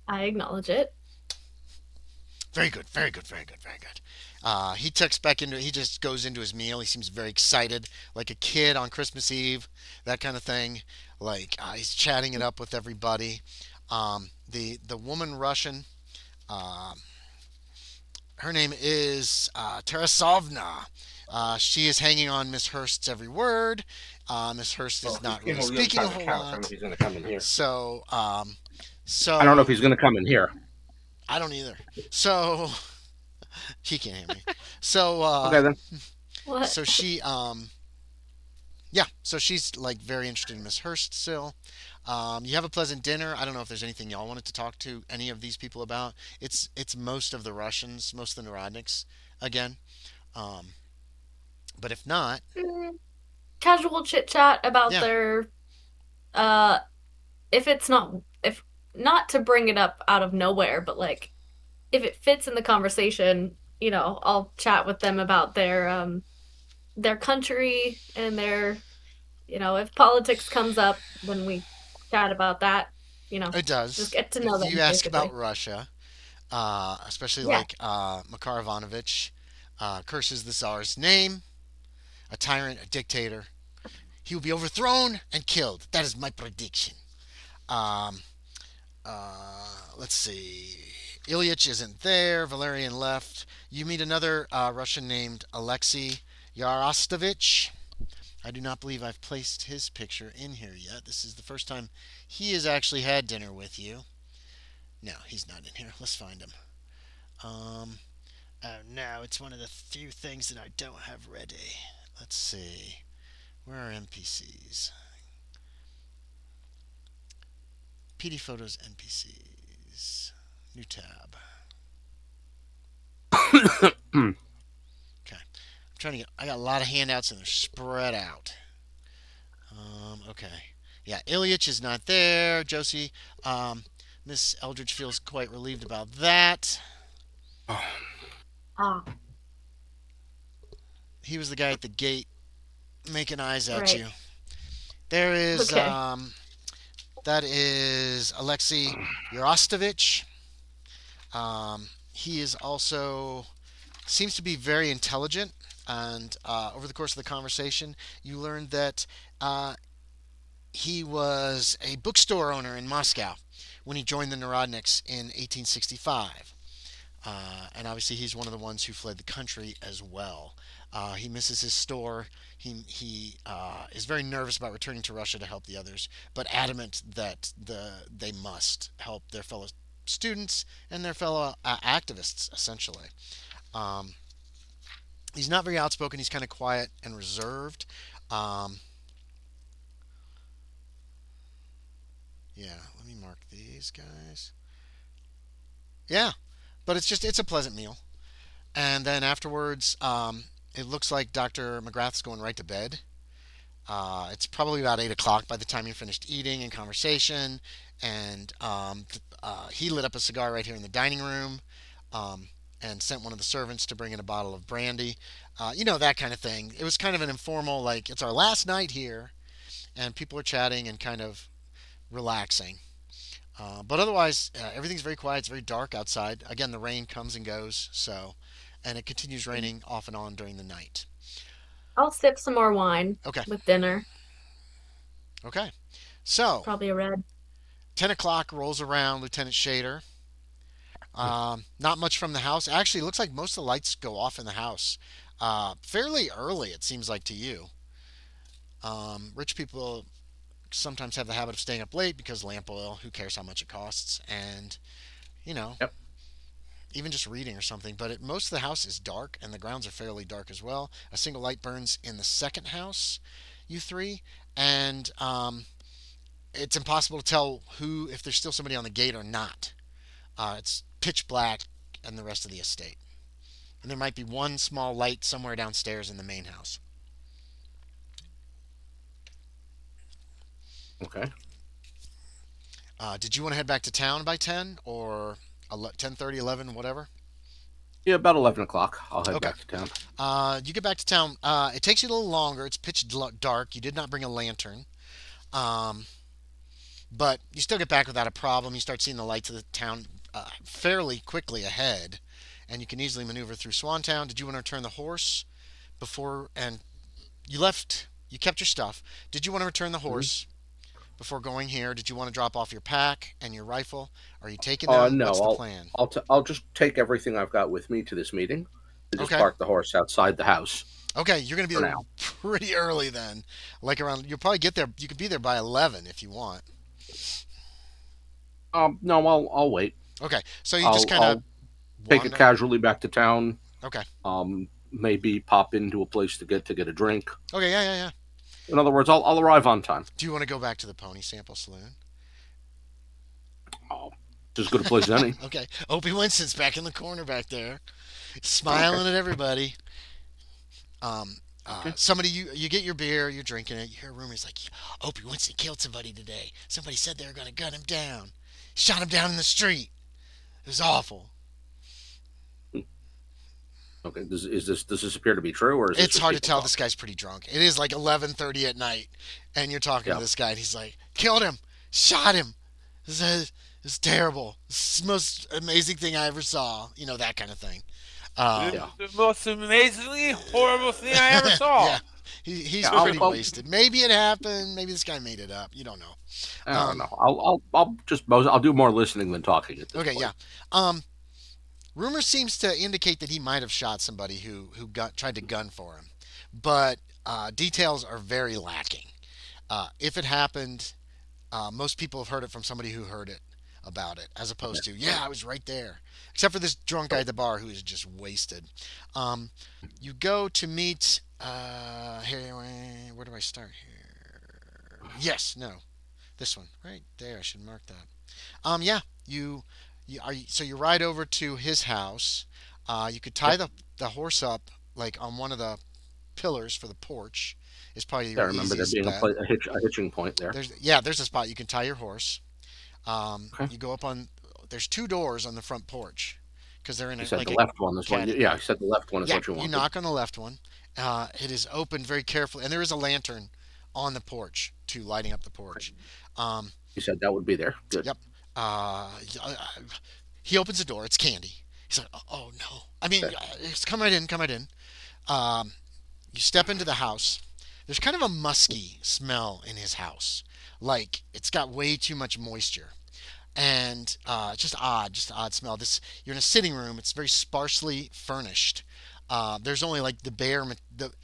Speaker 5: I acknowledge it.
Speaker 1: Very good, very good, very good, very good. He tucks back into. He just goes into his meal. He seems very excited, like a kid on Christmas Eve, that kind of thing. Like he's chatting it up with everybody. The woman Russian. Um, Her name is Tarasovna. She is hanging on Miss Hurst's every word. Miss Hurst
Speaker 3: Well,
Speaker 1: is
Speaker 3: he
Speaker 1: not
Speaker 3: came
Speaker 1: really
Speaker 3: over the other
Speaker 1: speaking
Speaker 3: side
Speaker 1: a
Speaker 3: of the
Speaker 1: whole
Speaker 3: couch. I don't know if
Speaker 1: lot.
Speaker 3: he's going to come in here.
Speaker 1: So,
Speaker 3: I don't know if
Speaker 1: so
Speaker 3: he's going to come in here.
Speaker 1: I don't either. So he can't hear me. So,
Speaker 3: Okay, then.
Speaker 5: What?
Speaker 1: so she, yeah. So she's like very interested in Miss Hurst still. You have a pleasant dinner. I don't know if there's anything y'all wanted to talk to any of these people about. It's most of the Russians, most of the Narodniks again. Um, but if not,
Speaker 5: Mm, Casual chit chat about
Speaker 1: yeah,
Speaker 5: their uh if it's not if not to bring it up out of nowhere, but like if it fits in the conversation, I'll chat with them about their country and if politics comes up, then we chat about that,
Speaker 1: it
Speaker 5: just
Speaker 1: does.
Speaker 5: get to know
Speaker 1: If you
Speaker 5: them
Speaker 1: ask about
Speaker 5: basically.
Speaker 1: Russia, especially
Speaker 5: Yeah.
Speaker 1: like Makar Ivanovich curses the Tsar's name, a tyrant, a dictator. He will be overthrown and killed. That is my prediction. Um, let's see. Ilyich isn't there. Valerian left. You meet another Russian named Alexei Yarostovich. I do not believe I've placed his picture in here yet. This is the first time he has actually had dinner with you. No, he's not in here. Let's find him. Um, oh no, it's one of the few things that I don't have ready. Let's see. Where are NPCs? PD photos NPCs. New tab. Okay. I'm trying to get. I got a lot of handouts and they're spread out. Okay. Yeah, Ilyich is not there. Josie. Um, Miss Eldridge feels quite relieved about that.
Speaker 5: Ah,
Speaker 1: He was the guy at the gate making eyes at
Speaker 5: right.
Speaker 1: you. There is
Speaker 5: Okay.
Speaker 1: that is Alexei Yarostovich. He is also seems to be very intelligent, and over the course of the conversation, you learned that he was a bookstore owner in Moscow when he joined the Narodniks in 1865. And obviously, he's one of the ones who fled the country as well. He misses his store. He is very nervous about returning to Russia to help the others, but adamant that they must help their fellow students and their fellow activists, essentially. Um, he's not very outspoken. He's kind of quiet and reserved. Um, yeah, let me mark these guys. Yeah, but it's a pleasant meal. And then afterwards, it looks like Dr. McGrath's going right to bed. It's probably about 8 o'clock by the time you're finished eating and conversation. And he lit up a cigar right here in the dining room, um, and sent one of the servants to bring in a bottle of brandy. That kind of thing. It was kind of an informal, like, it's our last night here, and people are chatting and kind of relaxing. But otherwise, everything's very quiet. It's very dark outside. Again, the rain comes and goes, and it continues raining off and on during the night.
Speaker 5: I'll sip some more wine
Speaker 1: Okay,
Speaker 5: with dinner.
Speaker 1: okay. So,
Speaker 5: Probably a red.
Speaker 1: 10 o'clock rolls around, Lieutenant Shaeder. Not much from the house. Actually, it looks like most of the lights go off in the house fairly early, it seems like to you. Rich people sometimes have the habit of staying up late because lamp oil, who cares how much it costs? And, you know,
Speaker 3: Yep.
Speaker 1: even just reading or something. But most of the house is dark, and the grounds are fairly dark as well. A single light burns in the second house, you three, and it's impossible to tell if there's still somebody on the gate or not. It's pitch black and the rest of the estate. And there might be one small light somewhere downstairs in the main house.
Speaker 3: Okay.
Speaker 1: Did you want to head back to town by 10 or 10:30, 11, whatever?
Speaker 3: Yeah, about 11 o'clock. I'll head
Speaker 1: Okay.
Speaker 3: back to town.
Speaker 1: You get back to town. It takes you a little longer. It's pitch dark. You did not bring a lantern. Um, but you still get back without a problem. You start seeing the lights of the town fairly quickly ahead. and you can easily maneuver through Swantown. Did you want to return the horse before? And you left. You kept your stuff. Did you want to return the
Speaker 3: Mhm.
Speaker 1: horse before going here? Did you want to drop off your pack and your rifle? Are you taking them?
Speaker 3: No,
Speaker 1: What's the plan?
Speaker 3: I'll just take everything I've got with me to this meeting and just
Speaker 1: Okay.
Speaker 3: park the horse outside the house
Speaker 1: Okay, you're gonna be
Speaker 3: for
Speaker 1: there
Speaker 3: now.
Speaker 1: pretty early then. Like around, you'll probably get there. You could be there by 11 if you want.
Speaker 3: No, I'll wait.
Speaker 1: Okay, so you just kind of
Speaker 3: I'll take it
Speaker 1: wander.
Speaker 3: casually back to town.
Speaker 1: Okay.
Speaker 3: Maybe pop into a place to get a drink.
Speaker 1: Okay. Yeah. Yeah. Yeah.
Speaker 3: In other words, I'll arrive on time.
Speaker 1: Do you want to go back to the Pony Sample Saloon?
Speaker 3: Oh, just as good a place as any.
Speaker 1: Okay. Opie Winston's back in the corner back there, smiling at everybody. Um,
Speaker 3: Okay.
Speaker 1: somebody you get your beer, you're drinking it. You hear rumors like Opie Winston killed somebody today. Somebody said they were gonna gun him down. Shot him down in the street. It was awful.
Speaker 3: Okay. Does this appear to be true, or is this
Speaker 1: It's
Speaker 3: just
Speaker 1: hard to
Speaker 3: people
Speaker 1: tell.
Speaker 3: talk?
Speaker 1: This guy's pretty drunk. It is like 11:30 at night, and you're talking to
Speaker 3: Yeah.
Speaker 1: this guy, and he's like, "Killed him, shot him. This is terrible. This is the most amazing thing I ever saw." You know, that kind of thing.
Speaker 2: This
Speaker 1: Um,
Speaker 3: Yeah.
Speaker 2: is the most amazingly horrible thing I ever saw.
Speaker 1: yeah, he's
Speaker 3: Yeah.
Speaker 1: pretty wasted. Maybe it happened. Maybe this guy made it up. You don't know.
Speaker 3: I don't
Speaker 1: Um,
Speaker 3: know. I'll do more listening than talking at this
Speaker 1: okay,
Speaker 3: point.
Speaker 1: yeah. Um, rumor seems to indicate that he might have shot somebody who tried to gun for him, but details are very lacking. If it happened, most people have heard it from somebody who heard it about it, as opposed to, yeah, I was right there. Except for this drunk guy at the bar who is just wasted. Um, you go to meet. Here, where do I start here? Yes, no, this one right there. I should mark that. Yeah, so you ride over to his house. You could tie
Speaker 3: Yep.
Speaker 1: the horse up like on one of the pillars for the porch. Is probably
Speaker 3: Yeah, I
Speaker 1: your
Speaker 3: remember there
Speaker 1: easiest
Speaker 3: being
Speaker 1: bet.
Speaker 3: a hitching point there.
Speaker 1: There's a spot you can tie your horse.
Speaker 3: Okay.
Speaker 1: You go up on. There's two doors on the front porch because they're in
Speaker 3: You
Speaker 1: a,
Speaker 3: said
Speaker 1: like
Speaker 3: the
Speaker 1: a
Speaker 3: left one is what.
Speaker 1: caddy.
Speaker 3: Yeah, you said the left one is
Speaker 1: Yeah,
Speaker 3: what you
Speaker 1: you
Speaker 3: wanted.
Speaker 1: knock on the left one. It is opened very carefully, and there is a lantern on the porch to lighting up the porch. Um,
Speaker 3: You said that would be there. Good.
Speaker 1: yep. Uh, he opens the door. It's Candy. He's like, "Oh no!" I mean,
Speaker 3: Okay.
Speaker 1: come right in. Come right in. Um, you step into the house. There's kind of a musky smell in his house. Like it's got way too much moisture. And just odd smell. This you're in a sitting room. It's very sparsely furnished. There's only like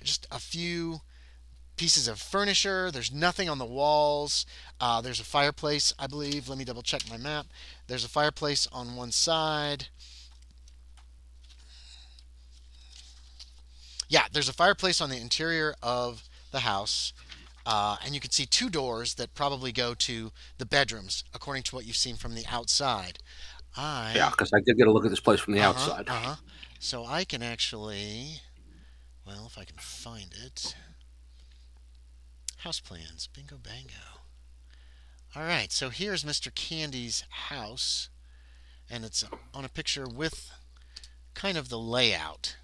Speaker 1: just a few pieces of furniture. There's nothing on the walls. There's a fireplace, I believe. Let me double check my map. There's a fireplace on one side. Yeah, there's a fireplace on the interior of the house. And you can see two doors that probably go to the bedrooms, according to what you've seen from the outside.
Speaker 3: Yeah,
Speaker 1: I
Speaker 3: because I did get a look at this place from the
Speaker 1: Uh huh.
Speaker 3: outside.
Speaker 1: Uh huh. So I can actually, well, if I can find it, house plans, bingo bango. All right. So here's Mr. Candy's house, and it's on a picture with kind of the layout.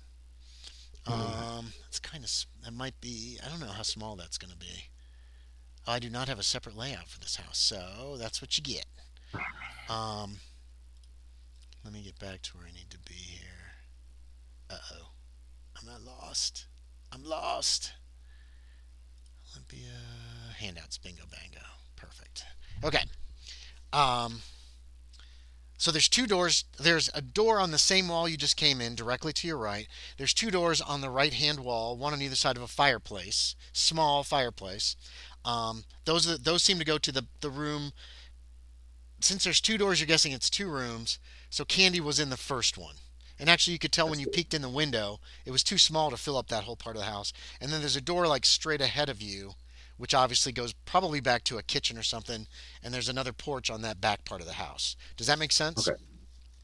Speaker 1: It's kind of that might be. I don't know how small that's going to be. I do not have a separate layout for this house, so that's what you get. Um, let me get back to where I need to be here. Uh-oh. I'm not lost. I'm lost. Olympia handouts, bingo bango. Perfect. Okay. Um, so there's two doors. There's a door on the same wall you just came in, directly to your right. There's two doors on the right-hand wall, one on either side of a fireplace, small fireplace. Those seem to go to the room. Since there's two doors, you're guessing it's two rooms. So Candy was in the first one. And actually, you could tell when you peeked in the window, it was too small to fill up that whole part of the house. And then there's a door like straight ahead of you, which obviously goes probably back to a kitchen or something. And there's another porch on that back part of the house. Does that make sense?
Speaker 3: Okay.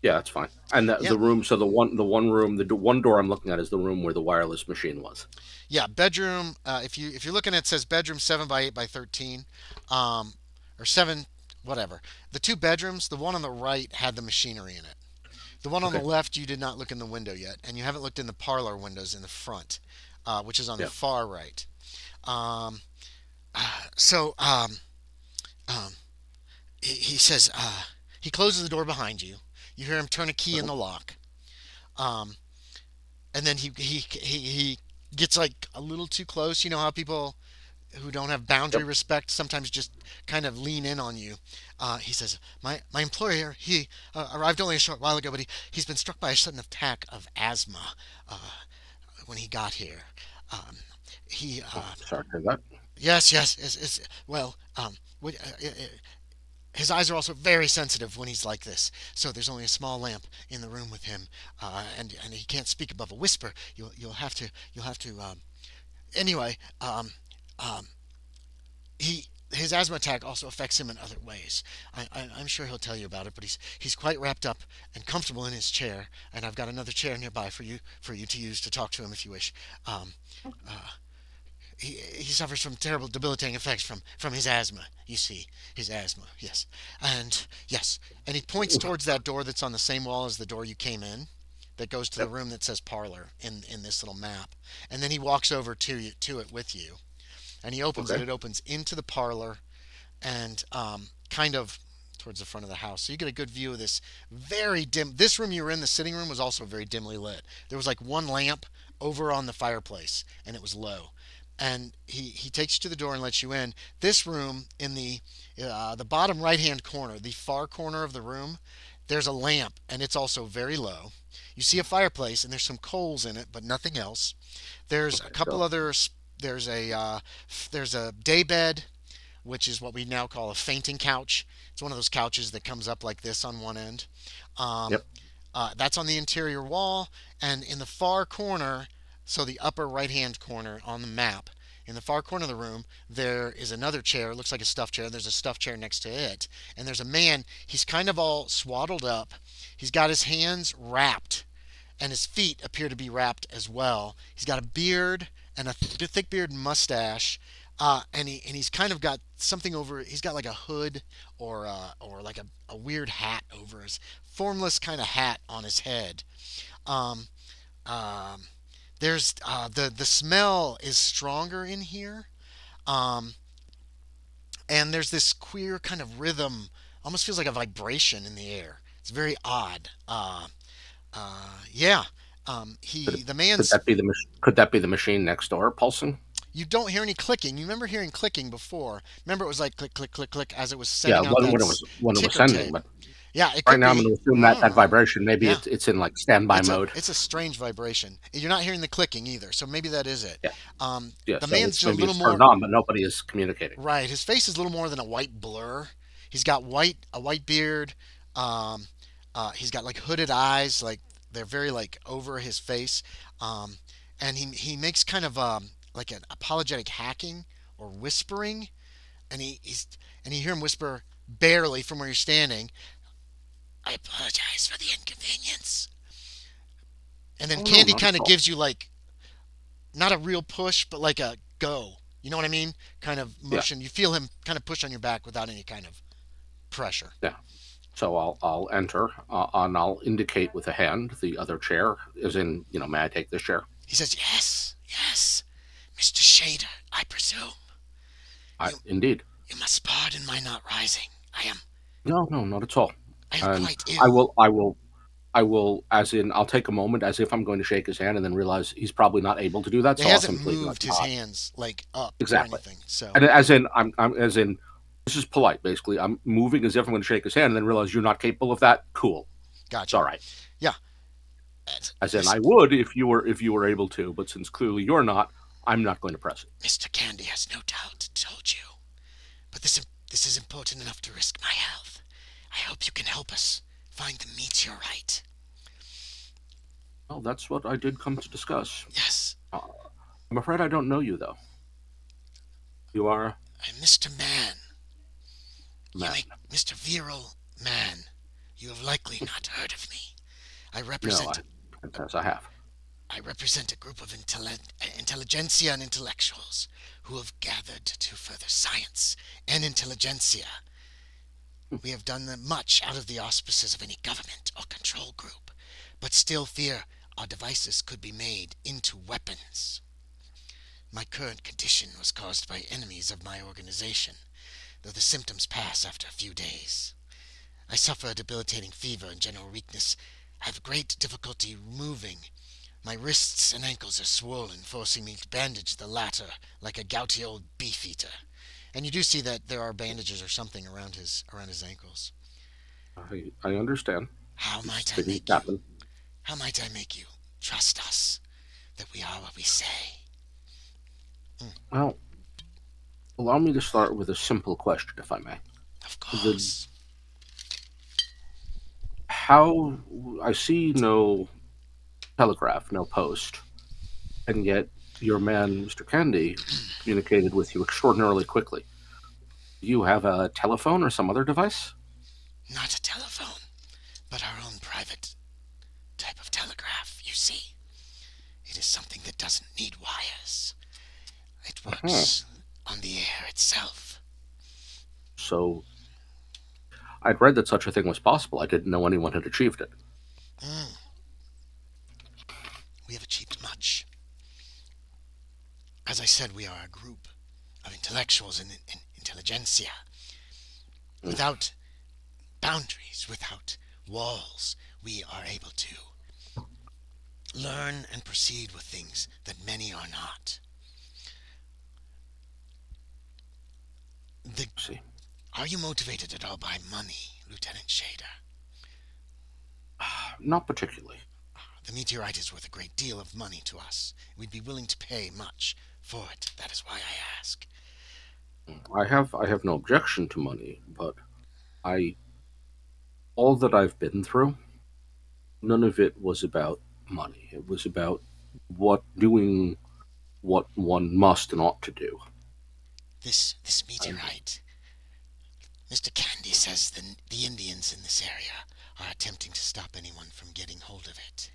Speaker 3: Yeah, that's fine. And
Speaker 1: Yeah.
Speaker 3: the room, so the one room, one door I'm looking at is the room where the wireless machine was.
Speaker 1: Yeah, bedroom. If you're looking at it says bedroom 7 by 8 by 13, or seven, whatever. The two bedrooms, the one on the right had the machinery in it. The one on the
Speaker 3: Okay.
Speaker 1: left, you did not look in the window yet, and you haven't looked in the parlor windows in the front, which is on the
Speaker 3: Yeah.
Speaker 1: far right. Um, so um, he says he closes the door behind you. You hear him turn a key in the lock. Um, and then he gets like a little too close. You know how people who don't have boundary
Speaker 3: Yep.
Speaker 1: respect sometimes just kind of lean in on you. He says, my employer, he arrived only a short while ago, but he's been struck by a sudden attack of asthma uh, when he got here. Um, he,
Speaker 3: Sorry to hear that.
Speaker 1: yes, well, his eyes are also very sensitive when he's like this. So there's only a small lamp in the room with him, and he can't speak above a whisper. You'll have to. Anyway, um, he his asthma attack also affects him in other ways. I'm sure he'll tell you about it, but he's quite wrapped up and comfortable in his chair, and I've got another chair nearby for you to use to talk to him if you wish. Uh, he suffers from terrible debilitating effects from his asthma. You see, his asthma, yes, and he points towards that door that's on the same wall as the door you came in, that goes to the
Speaker 3: Yep.
Speaker 1: room that says parlor in this little map, and then he walks over to it with you, and he opens it.
Speaker 3: Okay.
Speaker 1: It opens into the parlor and kind of towards the front of the house. So you get a good view of this very dim. This room you were in, the sitting room, was also very dimly lit. There was like one lamp over on the fireplace, and it was low. And he takes you to the door and lets you in. This room in the bottom right hand corner, the far corner of the room, there's a lamp, and it's also very low. You see a fireplace, and there's some coals in it, but nothing else. There's a
Speaker 3: Okay.
Speaker 1: couple
Speaker 3: So
Speaker 1: other. There's a there's a day bed, which is what we now call a fainting couch. It's one of those couches that comes up like this on one end. Um,
Speaker 3: yep.
Speaker 1: that's on the interior wall, and in the far corner, so the upper right-hand corner on the map, in the far corner of the room, there is another chair. It looks like a stuffed chair. There's a stuffed chair next to it, and there's a man. He's kind of all swaddled up. He's got his hands wrapped, and his feet appear to be wrapped as well. He's got a beard and a thick beard and mustache, and he's kind of got something over. He's got like a hood or like a weird hat over his formless kind of hat on his head. Um, um, there's the smell is stronger in here, um, and there's this queer kind of rhythm. Almost feels like a vibration in the air. It's very odd. Yeah.
Speaker 3: Could, it,
Speaker 1: The
Speaker 3: could
Speaker 1: man's.
Speaker 3: that be the could that be the machine next door pulsing?
Speaker 1: You don't hear any clicking. You remember hearing clicking before. Remember it was like click, click, click, click as it was
Speaker 3: Yeah,
Speaker 1: sending out that
Speaker 3: when it was
Speaker 1: ticker
Speaker 3: sending,
Speaker 1: tape.
Speaker 3: but
Speaker 1: Yeah, it
Speaker 3: right
Speaker 1: could
Speaker 3: now I'm
Speaker 1: be.
Speaker 3: going to assume
Speaker 1: I
Speaker 3: that
Speaker 1: don't
Speaker 3: that
Speaker 1: know.
Speaker 3: vibration maybe
Speaker 1: Yeah,
Speaker 3: it's in like standby mode.
Speaker 1: it's a strange vibration. You're not hearing the clicking either, so maybe that is it.
Speaker 3: Yeah, yeah.
Speaker 1: The
Speaker 3: So
Speaker 1: man's
Speaker 3: it's
Speaker 1: just a
Speaker 3: maybe
Speaker 1: little
Speaker 3: it's turned
Speaker 1: more
Speaker 3: on, but nobody is communicating.
Speaker 1: right. His face is a little more than a white blur. He's got a white beard. Um, he's got like hooded eyes, like they're very like over his face. Um, and he makes kind of like an apologetic hacking or whispering, and you hear him whisper barely from where you're standing. I apologize for the inconvenience. And then
Speaker 3: Oh no,
Speaker 1: Candy
Speaker 3: not at
Speaker 1: kind of
Speaker 3: all.
Speaker 1: gives you like not a real push, but like a go. You know what I mean? Kind of
Speaker 3: Yeah,
Speaker 1: motion. You feel him kind of push on your back without any kind of pressure.
Speaker 3: yeah. So I'll enter and I'll indicate with a hand the other chair, as in may I take this chair?
Speaker 1: He says, yes, Mr. Shaeder, I presume.
Speaker 3: I
Speaker 1: You
Speaker 3: indeed.
Speaker 1: you must pardon my not rising.
Speaker 3: No, no, not at all.
Speaker 1: I am
Speaker 3: And
Speaker 1: quite
Speaker 3: I
Speaker 1: ill.
Speaker 3: will I will I will, as in, I'll take a moment as if I'm going to shake his hand and then realize he's probably not able to do that.
Speaker 1: He
Speaker 3: So I'll
Speaker 1: hasn't
Speaker 3: simply like
Speaker 1: moved his
Speaker 3: nod.
Speaker 1: hands like up or
Speaker 3: Exactly.
Speaker 1: anything. So
Speaker 3: And as in, I'm as in, this is polite, basically. I'm moving as if I'm going to shake his hand and then realize you're not capable of that. Cool. It's
Speaker 1: gotcha.
Speaker 3: all right.
Speaker 1: Yeah.
Speaker 3: As in,
Speaker 1: This
Speaker 3: I would if you were able to, but since clearly you're not, I'm not going to press it.
Speaker 1: Mr. Candy has no doubt told you, but this is important enough to risk my health. I hope you can help us find the meteorite.
Speaker 3: Well, that's what I did come to discuss.
Speaker 1: Yes,
Speaker 3: Uh, I'm afraid I don't know you, though. You are
Speaker 1: I'm Mr. Man.
Speaker 3: a
Speaker 1: You
Speaker 3: man.
Speaker 1: make Mr. Viral Man. You have likely not heard of me. I
Speaker 3: No,
Speaker 1: represent
Speaker 3: I confess I have.
Speaker 1: I represent a group of intelligentsia and intellectuals who have gathered to further science and intelligentsia. We have done much out of the auspices of any government or control group, but still fear our devices could be made into weapons. My current condition was caused by enemies of my organization, though the symptoms pass after a few days. I suffer a debilitating fever and general weakness. have great difficulty moving. My wrists and ankles are swollen, forcing me to bandage the latter like a gouty old beef-eater. And you do see that there are bandages or something around his ankles.
Speaker 3: I understand.
Speaker 1: How
Speaker 3: These
Speaker 1: might I
Speaker 3: things
Speaker 1: make you?
Speaker 3: happen.
Speaker 1: How might I make you trust us that we are what we say?
Speaker 3: Well, allow me to start with a simple question, if I may.
Speaker 1: Of
Speaker 3: The
Speaker 1: course.
Speaker 3: how I see no telegraph, no post, and yet your man, Mr. Candy, communicated with you extraordinarily quickly. Do you have a telephone or some other device?
Speaker 1: Not a telephone, but our own private type of telegraph, you see. It is something that doesn't need wires. It
Speaker 3: Hmm.
Speaker 1: works on the air itself.
Speaker 3: So I'd read that such a thing was possible. I didn't know anyone had achieved it.
Speaker 1: Mm, we have achieved much. As I said, we are a group of intellectuals and intelligentsia.
Speaker 3: Hmm.
Speaker 1: Without boundaries, without walls, we are able to learn and proceed with things that many are not. The,
Speaker 3: See,
Speaker 1: are you motivated at all by money, Lieutenant Shaeder?
Speaker 3: not particularly.
Speaker 1: The meteorite is worth a great deal of money to us. We'd be willing to pay much for it. That is why I ask.
Speaker 3: I have no objection to money, but I all that I've been through, none of it was about money. It was about doing what one must and ought to do.
Speaker 1: This
Speaker 3: And
Speaker 1: meteorite, Mr. Candy says the Indians in this area are attempting to stop anyone from getting hold of it.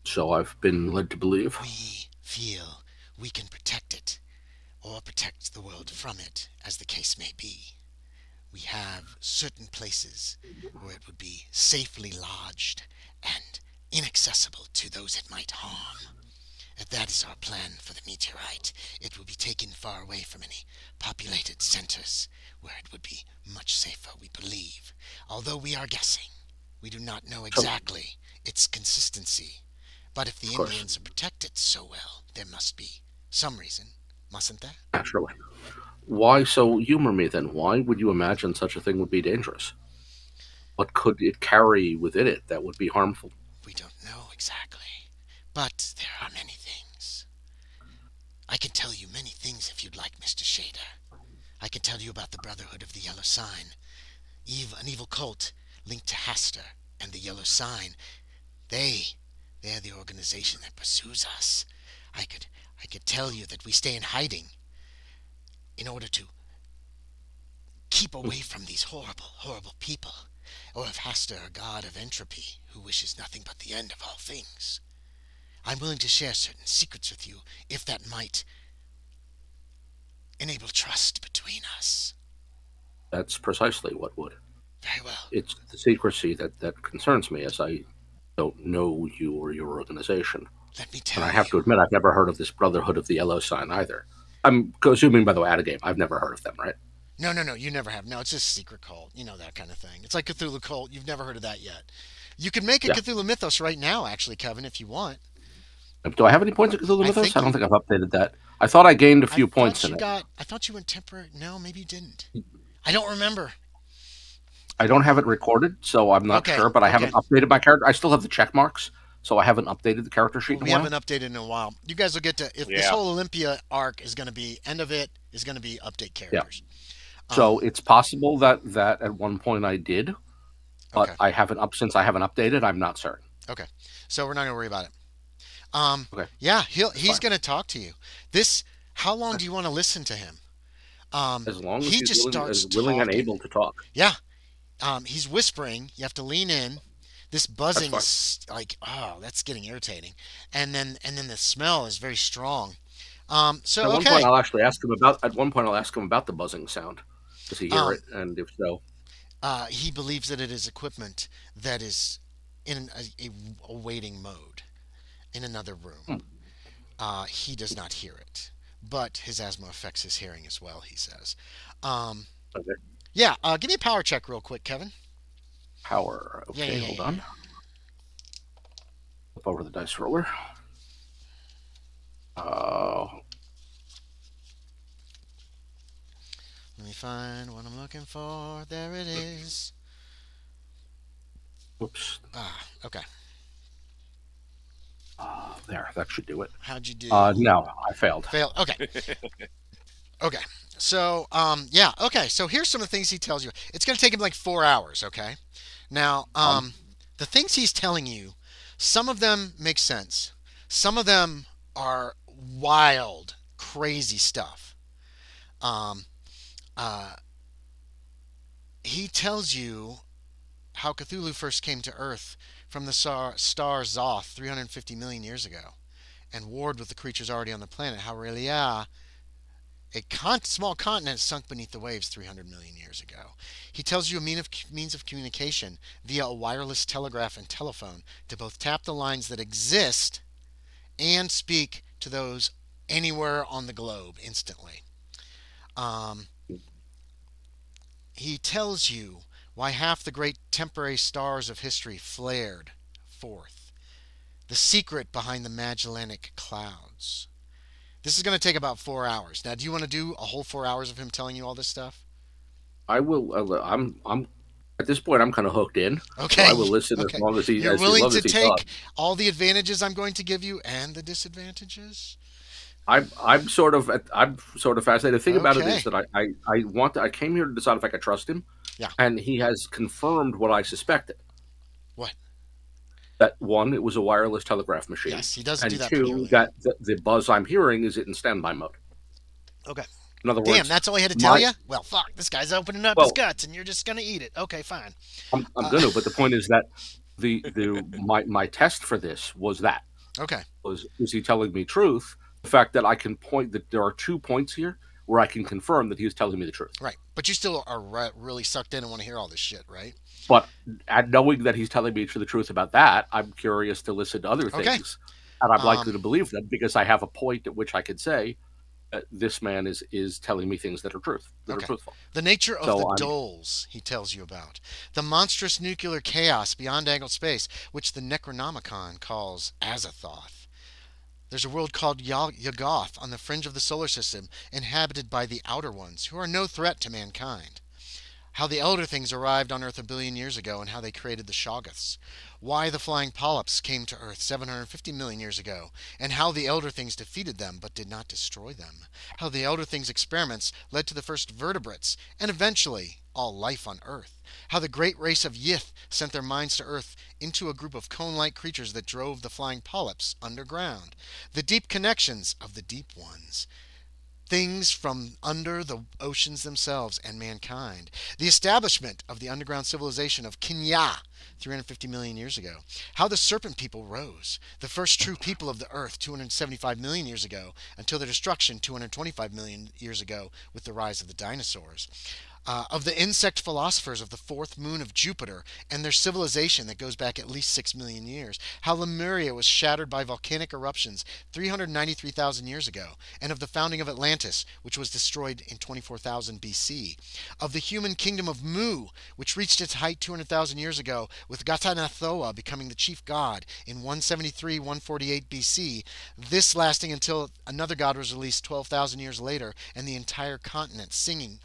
Speaker 3: so I've been led to believe.
Speaker 1: We feel we can protect it, or protect the world from it, as the case may be. We have certain places where it would be safely lodged and inaccessible to those it might harm. That is our plan for the meteorite. It will be taken far away from any populated centers, where it would be much safer, we believe. Although we are guessing, we do not know
Speaker 3: So,
Speaker 1: exactly its consistency. But if
Speaker 3: of
Speaker 1: the
Speaker 3: course,
Speaker 1: Indians protect it so well, there must be some reason, mustn't there?
Speaker 3: naturally. Why so humor me then? Why would you imagine such a thing would be dangerous? What could it carry within it that would be harmful?
Speaker 1: We don't know exactly. But there are many things. I can tell you many things if you'd like, Mr. Shaeder. I can tell you about the Brotherhood of the Yellow Sign, an evil cult linked to Haster and the Yellow Sign. They, they're the organization that pursues us. I could, I could tell you that we stay in hiding in order to keep away from these horrible, horrible people. Or of Haster, a god of entropy, who wishes nothing but the end of all things. I'm willing to share certain secrets with you if that might enable trust between us.
Speaker 3: That's precisely what would.
Speaker 1: Very well.
Speaker 3: It's the secrecy that concerns me, as I don't know you or your organization.
Speaker 1: Let me
Speaker 3: And
Speaker 1: tell
Speaker 3: I have
Speaker 1: you.
Speaker 3: to admit, I've never heard of this Brotherhood of the Yellow Sign either. I'm assuming, by the way, out of game. I've never heard of them, right?
Speaker 1: No, no, no, you never have. No, it's just a secret cult. You know that kind of thing. It's like Cthulhu cult. You've never heard of that yet. You could make a
Speaker 3: Yeah.
Speaker 1: Cthulhu mythos right now, actually, Kevin, if you want.
Speaker 3: Do I have any points at Cthulhu
Speaker 1: I
Speaker 3: Mythos?
Speaker 1: think
Speaker 3: I don't
Speaker 1: you.
Speaker 3: think I've updated that. I thought I gained a
Speaker 1: I
Speaker 3: few points
Speaker 1: thought
Speaker 3: in
Speaker 1: you
Speaker 3: it.
Speaker 1: got. I thought you went temporary. No, maybe you didn't. I don't remember.
Speaker 3: I don't have it recorded, so I'm not
Speaker 1: Okay,
Speaker 3: sure, but I
Speaker 1: okay.
Speaker 3: haven't updated my character. I still have the check marks, so I haven't updated the character sheet
Speaker 1: Well,
Speaker 3: in a
Speaker 1: we
Speaker 3: while.
Speaker 1: haven't updated in a while. You guys will get to if this
Speaker 2: Yeah.
Speaker 1: whole Olympia arc is going to be end of it is going to be update
Speaker 3: Yeah.
Speaker 1: characters.
Speaker 3: So
Speaker 1: Um.
Speaker 3: it's possible that at one point I did, but
Speaker 1: Okay.
Speaker 3: I haven't since I haven't updated. I'm not certain.
Speaker 1: Okay. So we're not going to worry about it. Um.
Speaker 3: Okay,
Speaker 1: Yeah.
Speaker 3: that's
Speaker 1: He's
Speaker 3: fine.
Speaker 1: going to talk to you. This. How long do
Speaker 3: That's
Speaker 1: you want to listen to him?
Speaker 3: as long as
Speaker 1: He
Speaker 3: he's
Speaker 1: just
Speaker 3: as
Speaker 1: starts
Speaker 3: willing and
Speaker 1: talking.
Speaker 3: able to talk.
Speaker 1: Yeah. He's whispering. You have to lean in. This
Speaker 3: That's
Speaker 1: buzzing
Speaker 3: fine.
Speaker 1: is like, oh, that's getting irritating. And then the smell is very strong. So
Speaker 3: At one point,
Speaker 1: okay.
Speaker 3: I'll actually ask him about. At one point, I'll ask him about the buzzing sound. Does he hear
Speaker 1: Um,
Speaker 3: it? And if so,
Speaker 1: he believes that it is equipment that is in a waiting mode in another room.
Speaker 3: hmm,
Speaker 1: He does not hear it, but his asthma affects his hearing as well. He says. Um,
Speaker 3: okay.
Speaker 1: yeah. Give me a power check real quick, Kevin.
Speaker 3: Power.
Speaker 1: Yeah,
Speaker 3: Okay,
Speaker 1: yeah, yeah,
Speaker 3: hold
Speaker 1: yeah.
Speaker 3: on. flip over the dice roller.
Speaker 1: Let me find what I'm looking for. There it is.
Speaker 3: Whoops.
Speaker 1: Okay.
Speaker 3: There, that should do it.
Speaker 1: How'd you do?
Speaker 3: No, I failed.
Speaker 1: Failed. Okay. Okay. So, yeah. Okay. So here's some of the things he tells you. It's going to take him like 4 hours. Okay. Now, the things he's telling you, some of them make sense. Some of them are wild, crazy stuff. Um, he tells you how Cthulhu first came to Earth from the star Zoth 350 million years ago and warred with the creatures already on the planet. How Relia, a small continent, sunk beneath the waves 300 million years ago. He tells you a means of communication via a wireless telegraph and telephone to both tap the lines that exist and speak to those anywhere on the globe instantly. He tells you why half the great temporary stars of history flared forth. The secret behind the Magellanic clouds. This is going to take about 4 hours. Now, do you want to do a whole 4 hours of him telling you all this stuff?
Speaker 3: I will. I'm at this point. I'm kind of hooked in.
Speaker 1: Okay.
Speaker 3: So I will listen
Speaker 1: Okay.
Speaker 3: as long as he.
Speaker 1: You're
Speaker 3: as
Speaker 1: willing
Speaker 3: long
Speaker 1: to
Speaker 3: as he
Speaker 1: take
Speaker 3: talks.
Speaker 1: all the advantages I'm going to give you and the disadvantages?
Speaker 3: I'm sort of fascinated. The thing about it
Speaker 1: Okay.
Speaker 3: is that I came here to decide if I could trust him.
Speaker 1: Yeah.
Speaker 3: And he has confirmed what I suspected.
Speaker 1: What?
Speaker 3: That one, it was a wireless telegraph machine.
Speaker 1: Yes, he doesn't
Speaker 3: And
Speaker 1: do that pretty
Speaker 3: two,
Speaker 1: early.
Speaker 3: that the buzz I'm hearing is it in standby mode.
Speaker 1: Okay.
Speaker 3: In other words,
Speaker 1: Damn, that's all he had to tell you? Well, fuck, this guy's opening up his guts and you're just going to eat it. Okay, fine.
Speaker 3: I'm going to, but the point is that my test for this was that.
Speaker 1: Okay.
Speaker 3: Is he telling me truth? The fact that I can point that there are 2 points here where I can confirm that he is telling me the truth.
Speaker 1: Right. But you still are really sucked in and want to hear all this shit, right?
Speaker 3: But at knowing that he's telling me the truth about that, I'm curious to listen to other things. And I'm likely to believe them because I have a point at which I could say, this man is telling me things that are truthful.
Speaker 1: The nature of the doles he tells you about. The monstrous nuclear chaos beyond angled space, which the Necronomicon calls Azathoth. There's a world called Yuggoth on the fringe of the solar system, inhabited by the Outer Ones, who are no threat to mankind. How the Elder Things arrived on Earth a billion years ago and how they created the Shoggoths. Why the flying polyps came to Earth 750 million years ago and how the Elder Things defeated them but did not destroy them. How the Elder Things experiments led to the first vertebrates and eventually all life on Earth. How the great race of Yith sent their minds to Earth into a group of cone-like creatures that drove the flying polyps underground. The deep connections of the deep ones. Things from under the oceans themselves and mankind. The establishment of the underground civilization of Kenya 350 million years ago. How the serpent people rose, the first true people of the earth 275 million years ago, until their destruction 225 million years ago with the rise of the dinosaurs. Of the insect philosophers of the fourth moon of Jupiter and their civilization that goes back at least 6 million years. How Lemuria was shattered by volcanic eruptions 393,000 years ago. And of the founding of Atlantis, which was destroyed in 24,000 BC. Of the human kingdom of Mu, which reached its height 200,000 years ago, with Gatanathoa becoming the chief god in 148 BC, this lasting until another god was released 12,000 years later, and the entire continent sinking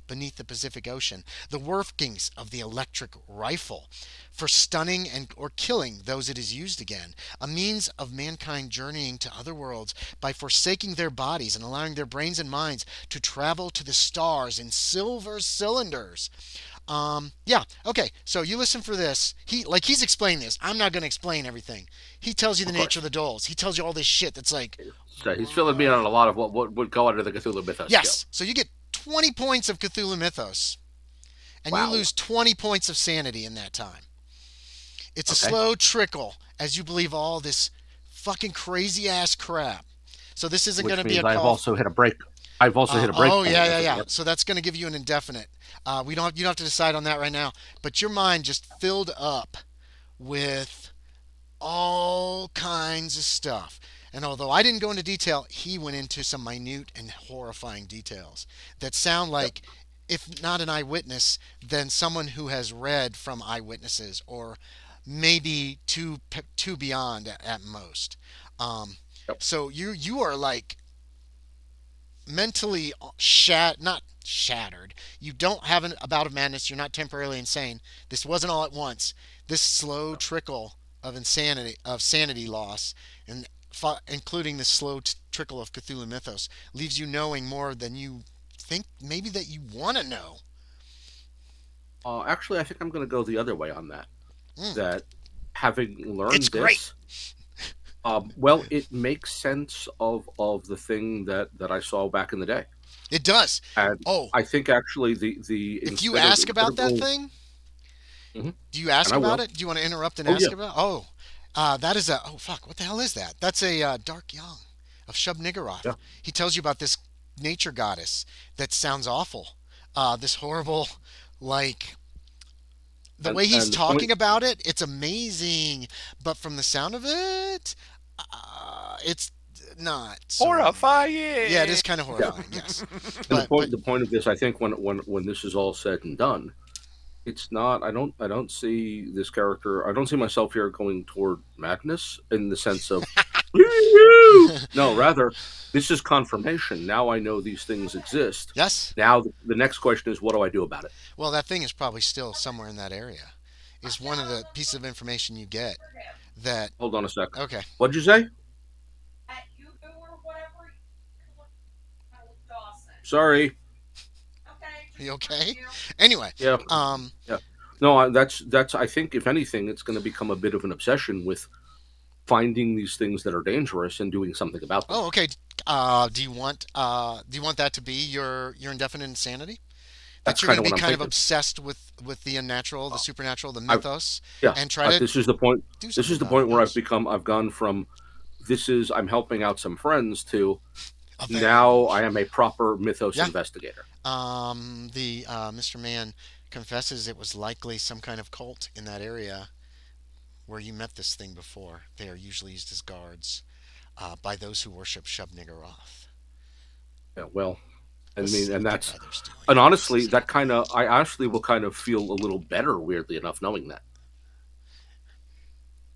Speaker 1: beneath the Pacific Ocean. The workings of the electric rifle for stunning or killing those it is used again. A means of mankind journeying to other worlds by forsaking their bodies and allowing their brains and minds to travel to the stars in silver cylinders. Yeah, okay, so you listen for this. He's explaining this. I'm not going to explain everything. He tells you the nature of the doles. He tells you all this shit that's like...
Speaker 3: So he's filling me in on a lot of what would go under the Cthulhu mythos.
Speaker 1: Yes, so you get 20 points of Cthulhu mythos, and you lose 20 points of sanity in that time. It's a slow trickle as you believe all this fucking crazy ass crap. So this isn't going to be a call.
Speaker 3: I've also hit a break. Oh,
Speaker 1: yeah. So that's going to give you an indefinite. You don't have to decide on that right now. But your mind just filled up with all kinds of stuff. And although I didn't go into detail, he went into some minute and horrifying details that sound like, if not an eyewitness, then someone who has read from eyewitnesses or maybe two beyond at most. Um,
Speaker 3: Yep.
Speaker 1: so you are like mentally not shattered. You don't have a bout of madness. You're not temporarily insane. This wasn't all at once. This slow trickle of sanity loss, and including the slow trickle of Cthulhu mythos, leaves you knowing more than you think maybe that you want to know.
Speaker 3: Actually, I think I'm going to go the other way on that.
Speaker 1: Mm,
Speaker 3: That having
Speaker 1: it's
Speaker 3: learned
Speaker 1: great.
Speaker 3: this, well, it makes sense of the thing that I saw back in the day,
Speaker 1: It does.
Speaker 3: and
Speaker 1: Oh,
Speaker 3: I think actually the
Speaker 1: if you
Speaker 3: instead
Speaker 1: ask
Speaker 3: of
Speaker 1: about that
Speaker 3: going,
Speaker 1: thing,
Speaker 3: Mhm,
Speaker 1: do you
Speaker 3: and
Speaker 1: ask
Speaker 3: I
Speaker 1: about
Speaker 3: will.
Speaker 1: it? Do you want to interrupt and
Speaker 3: Oh yeah,
Speaker 1: ask about? Oh, that is a. Oh fuck! What the hell is that? That's a Dark Young of Shub
Speaker 3: yeah,
Speaker 1: Niggurath. He tells you about this nature goddess that sounds awful. This horrible, like the way he's
Speaker 3: and the point.
Speaker 1: talking about it, it's amazing. But from the sound of it, it's not so. Yeah, it is
Speaker 2: Horrifying.
Speaker 1: kind of
Speaker 3: Yeah,
Speaker 1: horrifying. Yes,
Speaker 3: and the
Speaker 1: but
Speaker 3: point the point of this, I think, when this is all said and done, it's not. I don't see this character. I don't see myself here going toward madness in the sense of, "Woo-hoo!" No, rather, this is confirmation. Now I know these things exist.
Speaker 1: yes.
Speaker 3: Now the next question is, what do I do about it?
Speaker 1: Well, that thing is probably still somewhere in that area. Is one of the pieces of information you get that.
Speaker 3: Hold on a sec.
Speaker 1: Okay,
Speaker 3: What'd you say? Sorry.
Speaker 1: you okay? Anyway,
Speaker 3: Yeah,
Speaker 1: um,
Speaker 3: yeah. No, that's. I think if anything, it's going to become a bit of an obsession with finding these things that are dangerous and doing something about them.
Speaker 1: oh, okay. Do you want that to be your indefinite insanity? That
Speaker 3: That's
Speaker 1: you're going
Speaker 3: kind
Speaker 1: to
Speaker 3: of
Speaker 1: be
Speaker 3: what I'm
Speaker 1: kind of
Speaker 3: thinking.
Speaker 1: obsessed with the unnatural, the supernatural, the
Speaker 3: I've
Speaker 1: mythos,
Speaker 3: Yeah.
Speaker 1: and try to
Speaker 3: This is the point.
Speaker 1: do
Speaker 3: This
Speaker 1: something
Speaker 3: is the
Speaker 1: about it.
Speaker 3: point where
Speaker 1: Yes.
Speaker 3: I've gone from I'm helping out some friends to
Speaker 1: A
Speaker 3: now
Speaker 1: very
Speaker 3: I am a proper mythos
Speaker 1: yeah.
Speaker 3: investigator.
Speaker 1: The Mr. Man confesses it was likely some kind of cult in that area where you met this thing before. They are usually used as guards by those who worship Shub Niggurath.
Speaker 3: Yeah, well, I
Speaker 1: Let's
Speaker 3: mean,
Speaker 1: see
Speaker 3: and
Speaker 1: what the
Speaker 3: that's
Speaker 1: other's doing.
Speaker 3: and
Speaker 1: This
Speaker 3: honestly,
Speaker 1: is
Speaker 3: that
Speaker 1: happening.
Speaker 3: kind of I actually will kind of feel a little better, weirdly enough, knowing that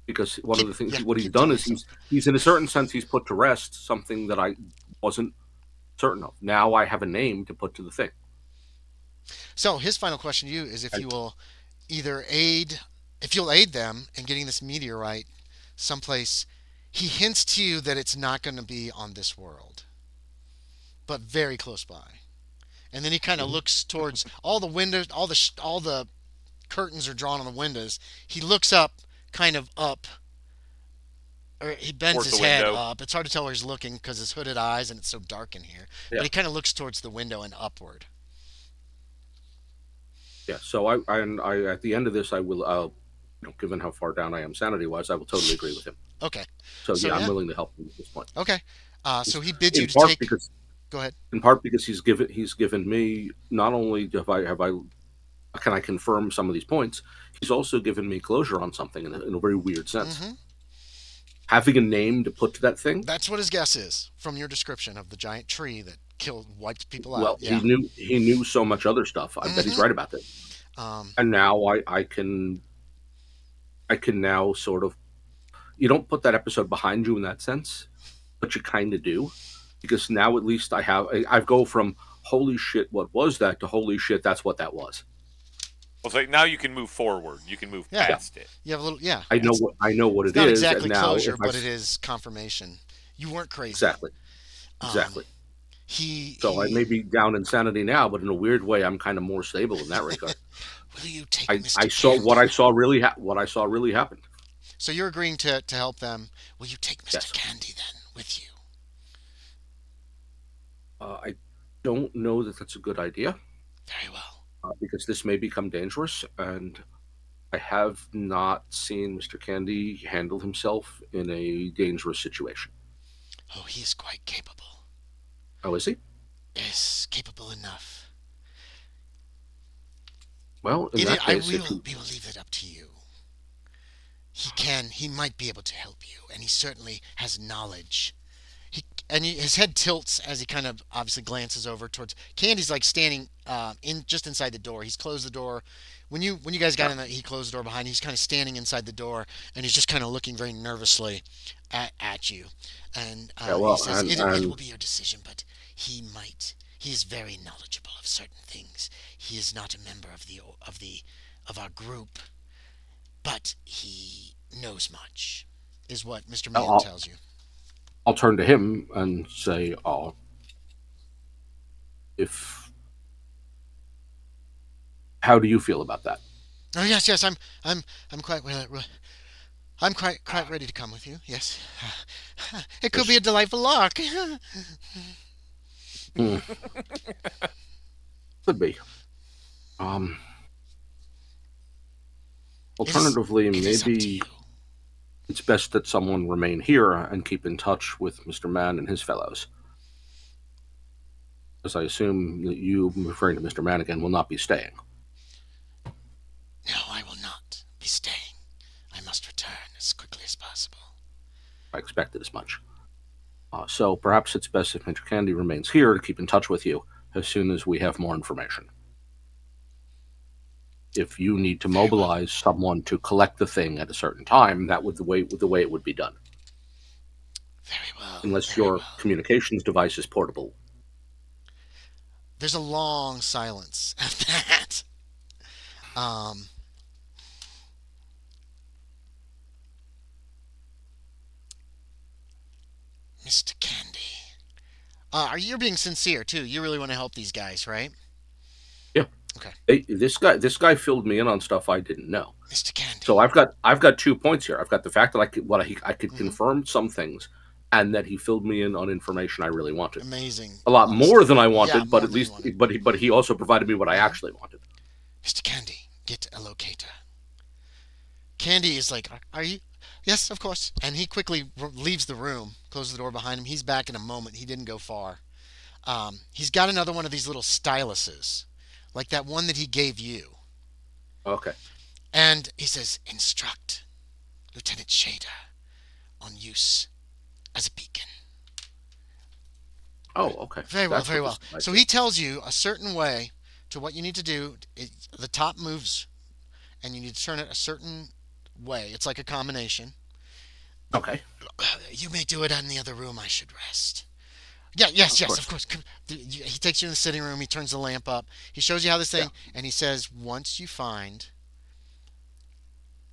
Speaker 3: because one of the things what he's
Speaker 1: Keep
Speaker 3: done
Speaker 1: telling
Speaker 3: is
Speaker 1: yourself.
Speaker 3: he's in a certain sense he's put to rest something that I wasn't certain of. Now I have a name to put to the thing.
Speaker 1: So his final question to you is if
Speaker 3: And
Speaker 1: you will either aid, if you'll aid them in getting this meteorite someplace. He hints to you that it's not going to be on this world, but very close by. And then he kind of
Speaker 3: Mhm.
Speaker 1: looks towards all the windows, all the curtains are drawn on the windows. He looks up, kind of up, or he bends
Speaker 2: Towards
Speaker 1: his
Speaker 2: the
Speaker 1: head
Speaker 2: window.
Speaker 1: up. It's hard to tell where he's looking because his hooded eyes and it's so dark in here. But
Speaker 3: Yeah,
Speaker 1: he kind of looks towards the window and upward.
Speaker 3: yeah. So I at the end of this I will given how far down I am sanity wise, I will totally agree with him.
Speaker 1: Okay.
Speaker 3: So
Speaker 1: So
Speaker 3: yeah, I'm
Speaker 1: yeah.
Speaker 3: willing to help him at this point.
Speaker 1: Okay. So he bids you
Speaker 3: In
Speaker 1: to
Speaker 3: part
Speaker 1: take.
Speaker 3: because
Speaker 1: Go ahead.
Speaker 3: he's given me not only have I can I confirm some of these points, he's also given me closure on something in a very weird sense.
Speaker 1: Hmm.
Speaker 3: Having a name to put to that thing,
Speaker 1: That's what his guess is from your description of the giant tree that wiped people out.
Speaker 3: well,
Speaker 1: Yeah.
Speaker 3: he knew so much other stuff. I bet he's
Speaker 1: Hmm.
Speaker 3: right about that.
Speaker 1: Um,
Speaker 3: And now I can now sort of you don't put that episode behind you in that sense, but you kind of do because now at least I go from holy shit what was that to holy shit that's what that was.
Speaker 2: Well, it's like now you can move forward. You can move
Speaker 1: yeah.
Speaker 2: past it.
Speaker 1: You have a little. Yeah.
Speaker 3: I know what
Speaker 1: It's
Speaker 3: it
Speaker 1: not
Speaker 3: is, and
Speaker 1: exactly
Speaker 3: now
Speaker 1: closure,
Speaker 3: if I
Speaker 1: but it is confirmation. You weren't crazy.
Speaker 3: exactly
Speaker 1: Um,
Speaker 3: exactly. So I
Speaker 1: he.
Speaker 3: may be down insanity now, but in a weird way, I'm kind of more stable in that regard.
Speaker 1: Will you take
Speaker 3: I
Speaker 1: Mr.
Speaker 3: saw what I
Speaker 1: Candy?
Speaker 3: saw what I saw really happened.
Speaker 1: So you're agreeing to help them. Will you take Mr.
Speaker 3: Yes,
Speaker 1: Candy then with you?
Speaker 3: I don't know that that's a good idea
Speaker 1: Very well.
Speaker 3: because this may become dangerous, and I have not seen Mr. Candy handle himself in a dangerous situation.
Speaker 1: Oh, he is quite capable.
Speaker 3: Oh, is he?
Speaker 1: Yes, capable enough.
Speaker 3: Well, in
Speaker 1: It,
Speaker 3: that
Speaker 1: I
Speaker 3: case, if
Speaker 1: will.
Speaker 3: he,
Speaker 1: We will leave it up to you. He can. He might be able to help you, and he certainly has knowledge. His head tilts as he kind of obviously glances over towards Candy's like standing in just inside the door. He's closed the door when you guys got in, he closed the door behind you. He's kind of standing inside the door, and he's just kind of looking very nervously at you. And
Speaker 3: Yeah,
Speaker 1: he
Speaker 3: well,
Speaker 1: says,
Speaker 3: and,
Speaker 1: it will
Speaker 3: and
Speaker 1: be your decision, but he might. He is very knowledgeable of certain things. He is not a member of our group, but he knows much, is what Mr. Mann
Speaker 3: I'll,
Speaker 1: tells you.
Speaker 3: I'll turn to him and say, if how do you feel about that?
Speaker 1: Oh yes, yes, I'm quite I'm quite ready to come with you. Yes, it could be a delightful lark.
Speaker 3: Hmm, could be. Um, Alternatively,
Speaker 1: It is up to
Speaker 3: maybe
Speaker 1: you.
Speaker 3: it's best that someone remain here and keep in touch with Mr. Mann and his fellows. As I assume that you, referring to Mr. Mann again, will not be staying.
Speaker 1: No, I will not be staying. I must return as quickly as possible.
Speaker 3: I expected as much. So perhaps it's best if Mr. Candy remains here to keep in touch with you as soon as we have more information. If you need to
Speaker 1: Very well.
Speaker 3: mobilize someone to collect the thing at a certain time, that would the way it would be done.
Speaker 1: Very well.
Speaker 3: Unless
Speaker 1: very
Speaker 3: your
Speaker 1: well.
Speaker 3: communications device is portable.
Speaker 1: There's a long silence after that. Um, Mr. Candy. You're being sincere too. You really want to help these guys, right?
Speaker 3: Yeah.
Speaker 1: Okay.
Speaker 3: This guy filled me in on stuff I didn't know.
Speaker 1: Mr. Candy.
Speaker 3: So I've got 2 points here. I've got the fact that I could
Speaker 1: Mhm.
Speaker 3: confirm some things, and that he filled me in on information I really wanted.
Speaker 1: Amazing.
Speaker 3: A lot more than I wanted,
Speaker 1: Yeah,
Speaker 3: but
Speaker 1: more
Speaker 3: at
Speaker 1: than you
Speaker 3: least
Speaker 1: wanted.
Speaker 3: but he also provided me what I actually wanted.
Speaker 1: Mr. Candy, get a locator. Candy is like, are you? Yes, of course. And he quickly leaves the room, closes the door behind him. He's back in a moment. He didn't go far. He's got another one of these little styluses, like that one that he gave you.
Speaker 3: Okay.
Speaker 1: And he says, instruct Lieutenant Shaeder on use as a beacon.
Speaker 3: Oh, okay.
Speaker 1: Very well,
Speaker 3: That's
Speaker 1: very
Speaker 3: what
Speaker 1: well.
Speaker 3: this device
Speaker 1: So
Speaker 3: is.
Speaker 1: he tells you a certain way to what you need to do. The top moves, and you need to turn it a certain way. It's like a combination.
Speaker 3: Okay.
Speaker 1: You may do it in the other room. I should rest. Yeah, yes,
Speaker 3: Of
Speaker 1: of
Speaker 3: course.
Speaker 1: course. He takes you in the sitting room. He turns the lamp up. He shows you how this thing,
Speaker 3: Yeah.
Speaker 1: and he says, once you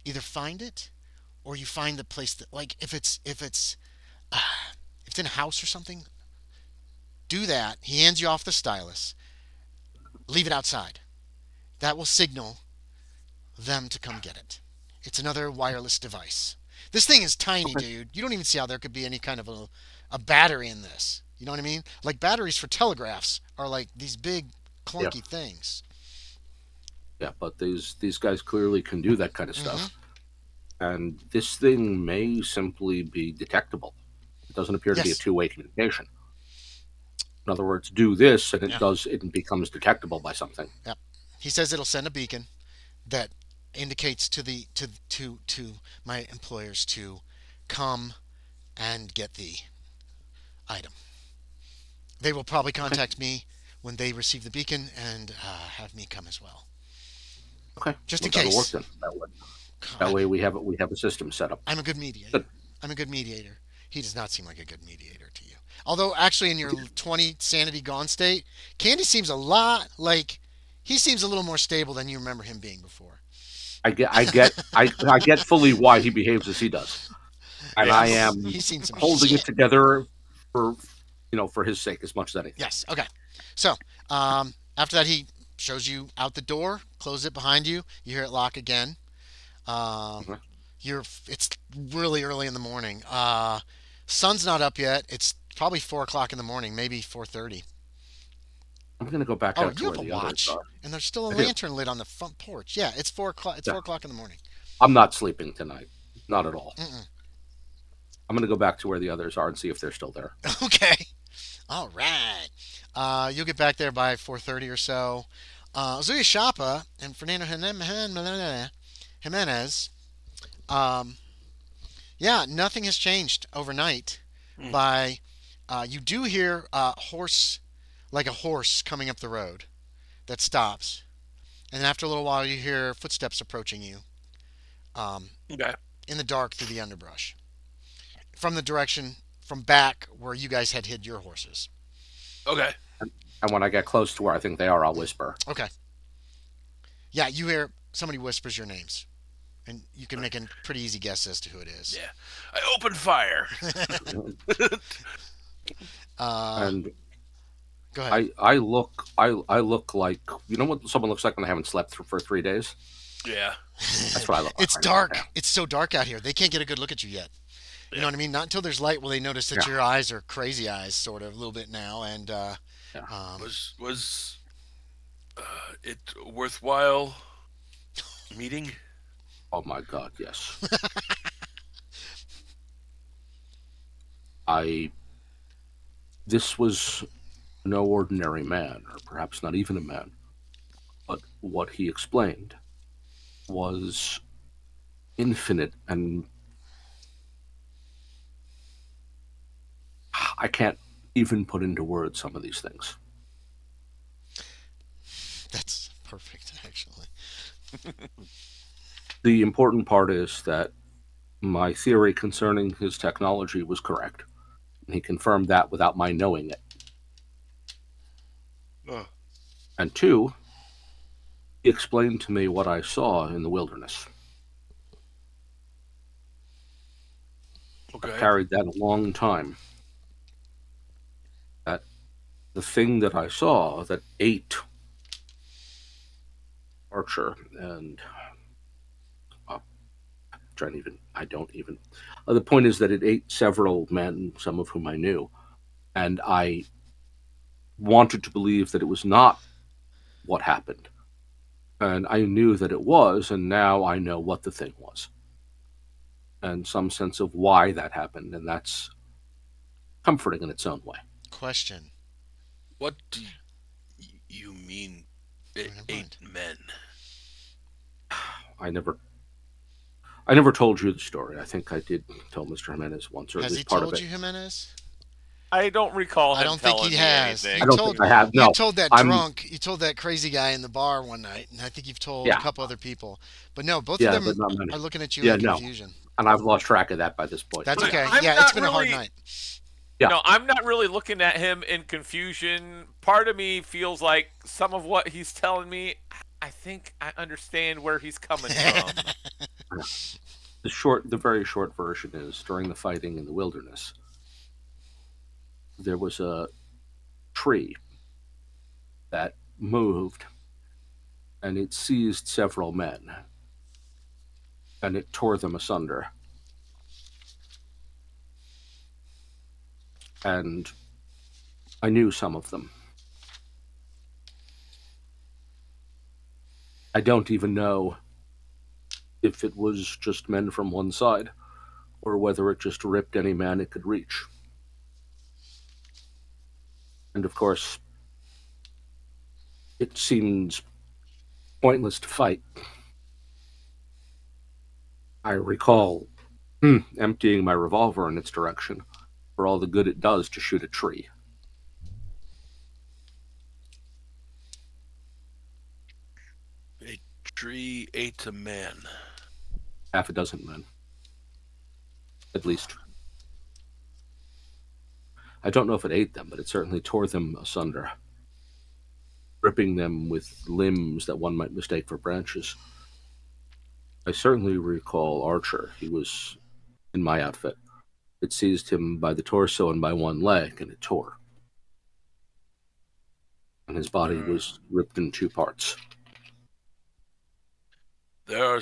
Speaker 1: either find it, or you find the place that, like, uh, if it's in a house or something, do that. He hands you off the stylus. Leave it outside. That will signal them to come get it. It's another wireless device. This thing is tiny,
Speaker 3: Okay.
Speaker 1: dude. You don't even see how there could be any kind of a battery in this. You know what I mean? Like batteries for telegraphs are like these big
Speaker 3: Yeah.
Speaker 1: clunky things.
Speaker 3: Yeah, but these guys clearly can do that kind of
Speaker 1: Hmm.
Speaker 3: stuff. And this thing may simply be detectable. It doesn't appear to be a
Speaker 1: Yes.
Speaker 3: two-way communication. In other words, do this and
Speaker 1: Yeah.
Speaker 3: it becomes detectable by something.
Speaker 1: Yep. He says it'll send a beacon that indicates to my employers to come and get the item. They will probably contact me when they receive the beacon and have me come as well.
Speaker 3: Okay.
Speaker 1: Just
Speaker 3: Well,
Speaker 1: in
Speaker 3: that'll work
Speaker 1: case.
Speaker 3: then. That way we have a system set up.
Speaker 1: I'm a good mediator.
Speaker 3: Good.
Speaker 1: I'm a good mediator. He does not seem like a good mediator to you. Although, actually, in your 20 sanity gone state, Candy seems a lot like he seems a little more stable than you remember him being before.
Speaker 3: I get fully why he behaves as he does, and I
Speaker 2: Yes.
Speaker 3: am
Speaker 1: He's seen some
Speaker 3: holding
Speaker 1: shit.
Speaker 3: it together for for his sake as much as anything.
Speaker 1: Yes. Okay. So, after that, he shows you out the door, closes it behind you. You hear it lock again.
Speaker 3: Okay.
Speaker 1: It's really early in the morning. Sun's not up yet. It's probably 4 o'clock in the morning, maybe 4:30.
Speaker 3: I'm going to go back
Speaker 1: Oh,
Speaker 3: out to
Speaker 1: you
Speaker 3: where
Speaker 1: have a
Speaker 3: the others
Speaker 1: watch,
Speaker 3: are.
Speaker 1: and there's still a
Speaker 3: I do.
Speaker 1: lantern lit on the front porch. Yeah, it's 4 o'clock. It's
Speaker 3: Yeah.
Speaker 1: 4 o'clock in the morning.
Speaker 3: I'm not sleeping tonight, not at all.
Speaker 1: Mm-mm.
Speaker 3: I'm going to go back to where the others are and see if they're still there.
Speaker 1: Okay. All right. You'll get back there by 4:30 or so. Ozuye Shappa and Fernando Jimenez. Um, yeah, nothing has changed overnight. By you do hear a horse coming up the road that stops, And after a little while, you hear footsteps approaching you
Speaker 4: Okay.
Speaker 1: in the dark through the underbrush from the direction from back where you guys had hid your horses.
Speaker 4: Okay.
Speaker 3: And when I get close to where I think they are, I'll whisper.
Speaker 1: Okay. Yeah, you hear somebody whispers your names, and you can make a pretty easy guess as to who it is.
Speaker 4: Yeah. I open fire.
Speaker 3: And
Speaker 1: Go ahead.
Speaker 3: I look like, you know what someone looks like when they haven't slept for 3 days?
Speaker 4: Yeah.
Speaker 3: That's what I look like.
Speaker 1: It's
Speaker 3: right now,
Speaker 1: dark.
Speaker 3: yeah.
Speaker 1: It's so dark out here. They can't get a good look at you yet. You know
Speaker 4: Yeah.
Speaker 1: what I mean? Not until there's light will they notice that
Speaker 3: Yeah.
Speaker 1: your eyes are crazy eyes, sort of, a little bit now. And
Speaker 4: Was it worthwhile meeting?
Speaker 3: Oh my God, yes. This was no ordinary man, or perhaps not even a man, but what he explained was infinite, and I can't even put into words some of these things.
Speaker 1: that's perfect, actually.
Speaker 3: The important part is that my theory concerning his technology was correct, and he confirmed that without my knowing it.
Speaker 4: Oh.
Speaker 3: And 2, he explained to me what I saw in the wilderness.
Speaker 4: Okay.
Speaker 3: I've carried that a long time. That the thing that I saw that ate Archer and I don't even. The point is that it ate several men, some of whom I knew, and I wanted to believe that it was not what happened. And I knew that it was, and now I know what the thing was. And some sense of why that happened, and that's comforting in its own way.
Speaker 1: Question.
Speaker 4: What do you mean it
Speaker 1: Never
Speaker 4: ate men?
Speaker 3: I never told you the story. I think I did tell Mr. Jimenez once, or at
Speaker 1: Has he
Speaker 3: least part of
Speaker 1: told
Speaker 3: it.
Speaker 1: you, Jimenez?
Speaker 2: I don't recall him
Speaker 1: I don't think
Speaker 2: telling
Speaker 1: he
Speaker 2: me
Speaker 1: has.
Speaker 2: anything.
Speaker 1: You
Speaker 3: I don't
Speaker 1: told,
Speaker 3: think I have. No,
Speaker 1: you told that
Speaker 3: I'm-
Speaker 1: drunk, you told that crazy guy in the bar one night, and I think you've told
Speaker 3: Yeah.
Speaker 1: a couple other people. But no, both
Speaker 3: Yeah,
Speaker 1: of
Speaker 3: but
Speaker 1: them
Speaker 3: not many.
Speaker 1: are looking at you
Speaker 3: Yeah,
Speaker 1: in
Speaker 3: no.
Speaker 1: confusion.
Speaker 3: And I've lost track of that by this point.
Speaker 1: That's
Speaker 2: But
Speaker 1: okay.
Speaker 2: I'm
Speaker 1: Yeah, it's
Speaker 2: not
Speaker 1: been a hard
Speaker 2: really-
Speaker 1: night.
Speaker 3: Yeah.
Speaker 2: No, I'm not really looking at him in confusion. Part of me feels like some of what he's telling me, I think I understand where he's coming from.
Speaker 3: The very short version is, during the fighting in the wilderness, there was a tree that moved, and it seized several men, and it tore them asunder. And I knew some of them. I don't even know if it was just men from one side, or whether it just ripped any man it could reach. And of course, it seems pointless to fight. I recall emptying my revolver in its direction for all the good it does to shoot a tree.
Speaker 4: A tree ate a man.
Speaker 3: Half a dozen men. At least. I don't know if it ate them, but it certainly tore them asunder, ripping them with limbs that one might mistake for branches. I certainly recall Archer. He was in my outfit. It seized him by the torso and by one leg, and it tore. And his body was ripped in 2 parts.
Speaker 4: There are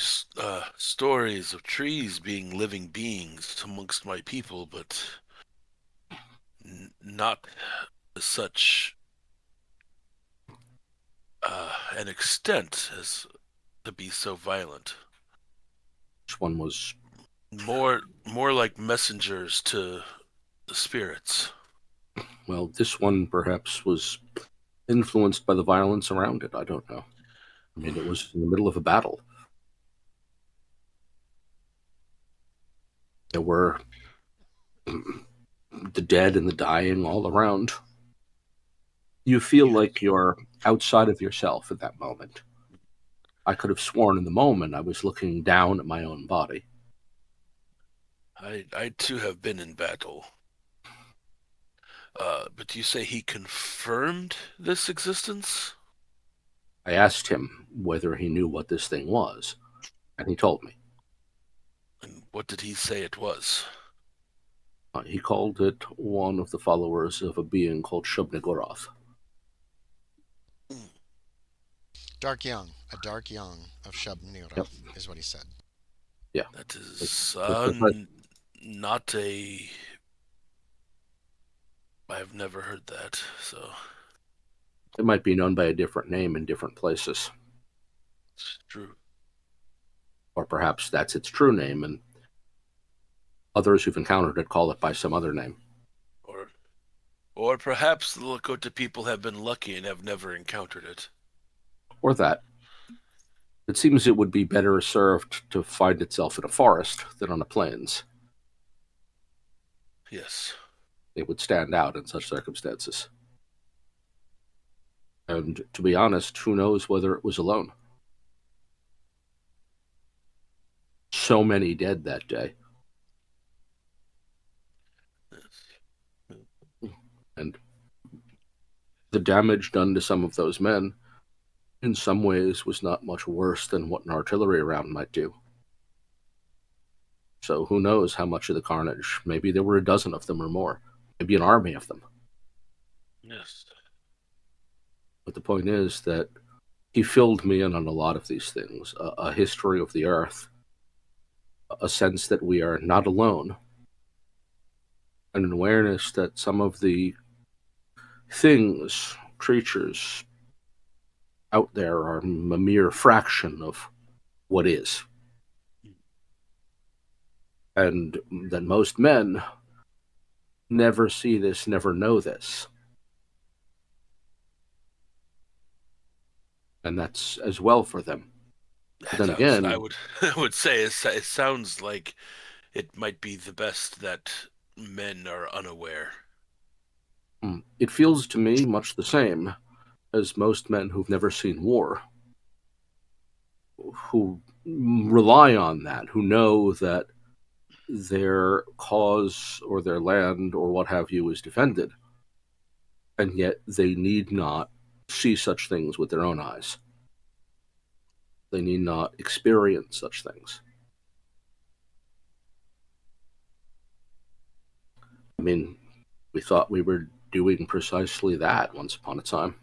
Speaker 4: stories of trees being living beings amongst my people, but not such an extent as to be so violent.
Speaker 3: Which one was...
Speaker 4: More like messengers to the spirits.
Speaker 3: Well, this one perhaps was influenced by the violence around it. I don't know. I mean, it was in the middle of a battle. There were the dead and the dying all around. You feel like you're outside of yourself at that moment. I could have sworn in the moment I was looking down at my own body.
Speaker 4: I too have been in battle. But you say he confirmed this existence?
Speaker 3: I asked him whether he knew what this thing was, and he told me.
Speaker 4: And what did he say it was?
Speaker 3: He called it one of the followers of a being called Shub-Niggurath.
Speaker 1: Dark Young. A Dark Young of Shub-Niggurath is what he said.
Speaker 3: Yeah.
Speaker 4: That is not a... I've never heard that, so...
Speaker 3: It might be known by a different name in different places.
Speaker 4: It's true.
Speaker 3: Or perhaps that's its true name, and others who've encountered it call it by some other name.
Speaker 4: Or perhaps the Lakota people have been lucky and have never encountered it.
Speaker 3: Or that. It seems it would be better served to find itself in a forest than on the plains.
Speaker 4: Yes.
Speaker 3: It would stand out in such circumstances. And to be honest, who knows whether it was alone? So many dead that day.
Speaker 4: Yes.
Speaker 3: And the damage done to some of those men, in some ways, was not much worse than what an artillery round might do. So who knows how much of the carnage? Maybe there were a dozen of them or more. Maybe an army of them.
Speaker 4: Yes.
Speaker 3: But the point is that he filled me in on a lot of these things. A history of the earth. A sense that we are not alone. And an awareness that some of the things, creatures out there are a mere fraction of what is. And that most men never see this, never know this. And that's as well for them. But then again,
Speaker 4: I would say it sounds like it might be the best that men are unaware.
Speaker 3: It feels to me much the same as most men who've never seen war, who rely on that, who know that their cause or their land or what have you is defended, and yet they need not see such things with their own eyes. They need not experience such things. I mean, we thought we were doing precisely that once upon a time.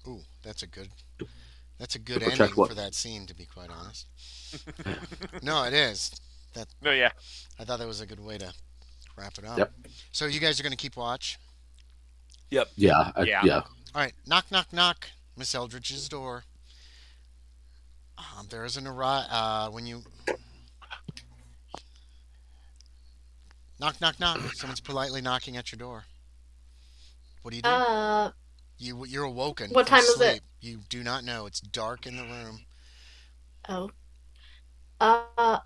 Speaker 1: Ooh, that's a good
Speaker 3: protect
Speaker 1: ending
Speaker 3: what?
Speaker 1: for that scene, to be quite honest. No, it is.
Speaker 2: No, yeah.
Speaker 1: I thought that was a good way to wrap it up.
Speaker 3: Yep.
Speaker 1: So you guys are going to keep watch?
Speaker 4: Yep.
Speaker 3: Yeah.
Speaker 2: Yeah.
Speaker 1: All right. Knock, knock, knock. Miss Eldridge's door. There is an when you knock, knock, knock. Someone's politely knocking at your door. What do you do? You're awoken
Speaker 5: What
Speaker 1: from
Speaker 5: time is
Speaker 1: sleep.
Speaker 5: it?
Speaker 1: You do not know. It's dark in the room.
Speaker 5: Oh.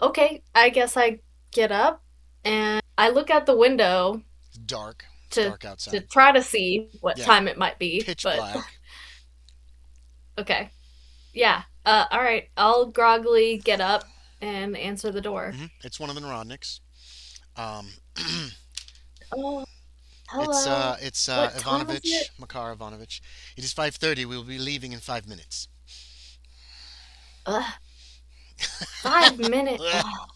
Speaker 5: Okay. I guess I get up and I look out the window
Speaker 1: It's dark. It's
Speaker 5: to
Speaker 1: dark outside.
Speaker 5: try to see what
Speaker 1: Yeah.
Speaker 5: time it might be.
Speaker 1: Pitch
Speaker 5: but
Speaker 1: black.
Speaker 5: okay. Yeah. All right. I'll groggily get up and answer the door.
Speaker 1: It's one of the Narodniks.
Speaker 5: Oh, hello.
Speaker 1: It's
Speaker 5: What time is
Speaker 1: Ivanovich,
Speaker 5: it?
Speaker 1: Makar Ivanovich. It is 5:30. We will be leaving in 5 minutes.
Speaker 5: 5 minutes. Ugh.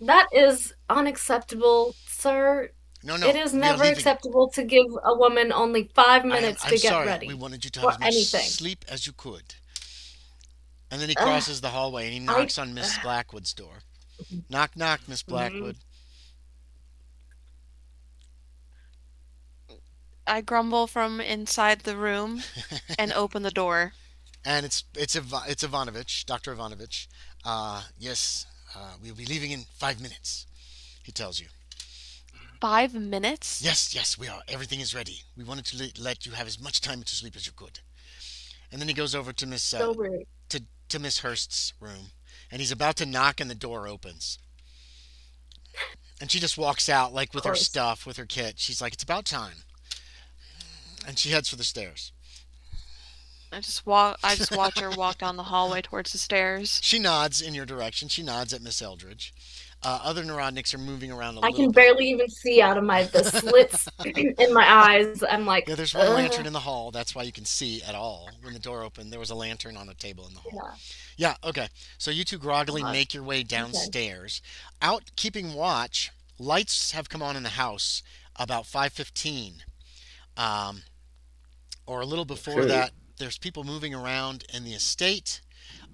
Speaker 5: That is unacceptable, sir.
Speaker 1: No,
Speaker 5: It is
Speaker 1: we are
Speaker 5: never
Speaker 1: leaving.
Speaker 5: acceptable to give a woman only 5 minutes
Speaker 1: I'm
Speaker 5: to get
Speaker 1: sorry.
Speaker 5: ready.
Speaker 1: We wanted you to
Speaker 5: for
Speaker 1: have as much
Speaker 5: anything.
Speaker 1: sleep as you could. And then he crosses the hallway and he knocks on Miss Blackwood's door. Knock, knock, Miss Blackwood.
Speaker 6: I grumble from inside the room and open the door.
Speaker 1: And it's Ivanovich, Dr. Ivanovich. Yes, we'll be leaving in 5 minutes, he tells you.
Speaker 6: 5 minutes?
Speaker 1: Yes, we are. Everything is ready. We wanted to let you have as much time to sleep as you could. And then he goes over to Miss
Speaker 5: So rude.
Speaker 1: to Miss Hurst's room, and he's about to knock, and the door opens. And she just walks out, like with her stuff, with her kit. She's like, "It's about time," and she heads for the stairs.
Speaker 6: I just watch her walk down the hallway towards the stairs.
Speaker 1: She nods in your direction. She nods at Miss Eldridge. Other Narodniks are moving around a
Speaker 5: I
Speaker 1: little
Speaker 5: can
Speaker 1: bit.
Speaker 5: barely even see out of the slits in my eyes. I'm like,
Speaker 1: Yeah, there's one lantern in the hall. That's why you can see at all. When the door opened, there was a lantern on a table in the hall.
Speaker 5: Yeah.
Speaker 1: Yeah, okay. So you two groggily make your way downstairs. Out keeping watch, lights have come on in the house about 5:15. Um, or a little before that, there's people moving around in the estate,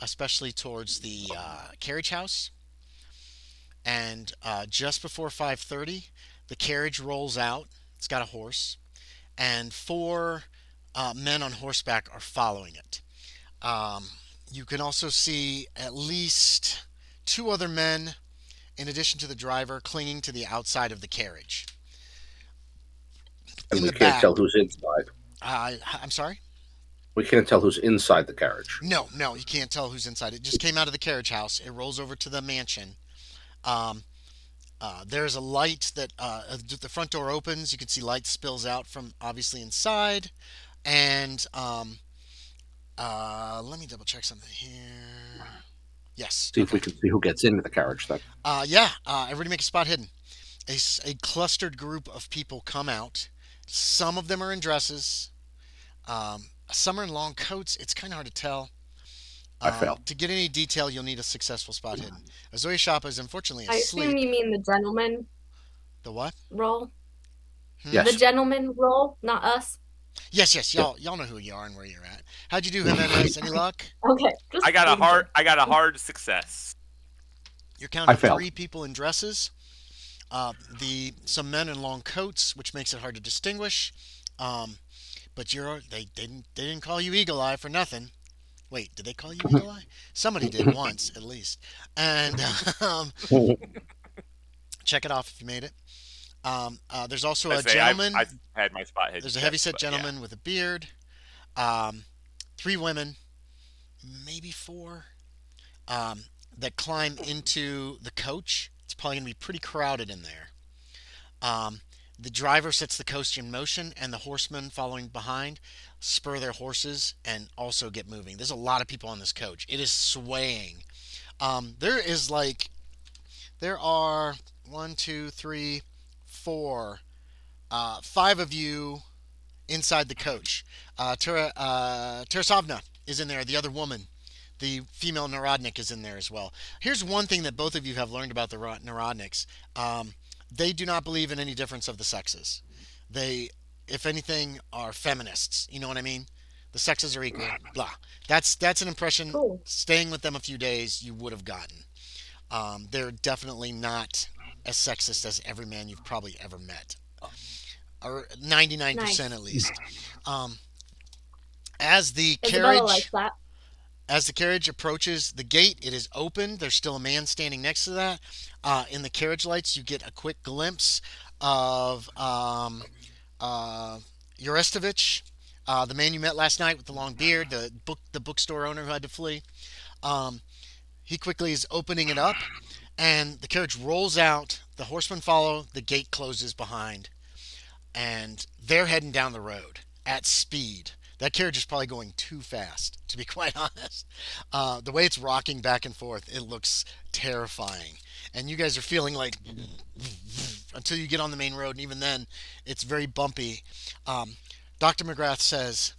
Speaker 1: especially towards the carriage house. And just before 5:30, the carriage rolls out. It's got a horse, and four men on horseback are following it. You can also see at least two other men, in addition to the driver, clinging to the outside of the carriage.
Speaker 3: And
Speaker 1: In
Speaker 3: we
Speaker 1: the
Speaker 3: can't
Speaker 1: back,
Speaker 3: tell who's inside.
Speaker 1: I'm sorry?
Speaker 3: We can't tell who's inside the carriage.
Speaker 1: No, you can't tell who's inside. It just came out of the carriage house. It rolls over to the mansion. Um, there's a light that the front door opens. You can see light spills out from obviously inside. And let me double check something here. Yes.
Speaker 3: See if we can see who gets into the carriage then.
Speaker 1: Yeah. Everybody make a spot hidden. A clustered group of people come out. Some of them are in dresses. Some are in long coats. It's kind of hard to tell.
Speaker 3: I failed.
Speaker 1: To get any detail, you'll need a successful spot hidden. Ozuye Shappa is unfortunately
Speaker 5: I
Speaker 1: asleep.
Speaker 5: assume you mean the gentleman
Speaker 1: The what?
Speaker 5: role?
Speaker 3: Yes.
Speaker 5: The gentleman role, not us.
Speaker 1: Yes. Y'all know who you are and where you're at. How'd you do, Jimenez? Any luck?
Speaker 5: Okay.
Speaker 2: I got a hard success.
Speaker 1: You're counting
Speaker 3: I failed.
Speaker 1: 3 people in dresses. Some men in long coats, which makes it hard to distinguish. But they didn't call you Eagle Eye for nothing. Wait, did they call you Eagle Eye? Somebody did once, at least. And check it off if you made it. There's also a gentleman.
Speaker 2: I had my spot hidden.
Speaker 1: There's a heavyset gentleman with a beard. 3 women, maybe 4, that climb into the coach. It's probably going to be pretty crowded in there. The driver sets the coach in motion, and the horsemen following behind spur their horses and also get moving. There's a lot of people on this coach. It is swaying. There are 1, 2, 3, 4, 5 of you inside the coach. Terasovna is in there, the other woman. The female Narodnik is in there as well. Here's one thing that both of you have learned about the Narodniks. They do not believe in any difference of the sexes. They, if anything, are feminists. You know what I mean? The sexes are equal. Blah. That's an impression.
Speaker 5: Cool.
Speaker 1: Staying with them a few days, you would have gotten. They're definitely not as sexist as every man you've probably ever met, or 99% at least. As the
Speaker 5: Isabella likes that.
Speaker 1: As the carriage approaches the gate, it is open. There's still a man standing next to that. In the carriage lights, you get a quick glimpse of Urestovich, the man you met last night with the long beard, the bookstore owner who had to flee. He quickly is opening it up, and the carriage rolls out. The horsemen follow. The gate closes behind, and they're heading down the road at speed. That carriage is probably going too fast, to be quite honest. The way it's rocking back and forth, it looks terrifying. And you guys are feeling like until you get on the main road, and even then, it's very bumpy. Dr. McGrath says,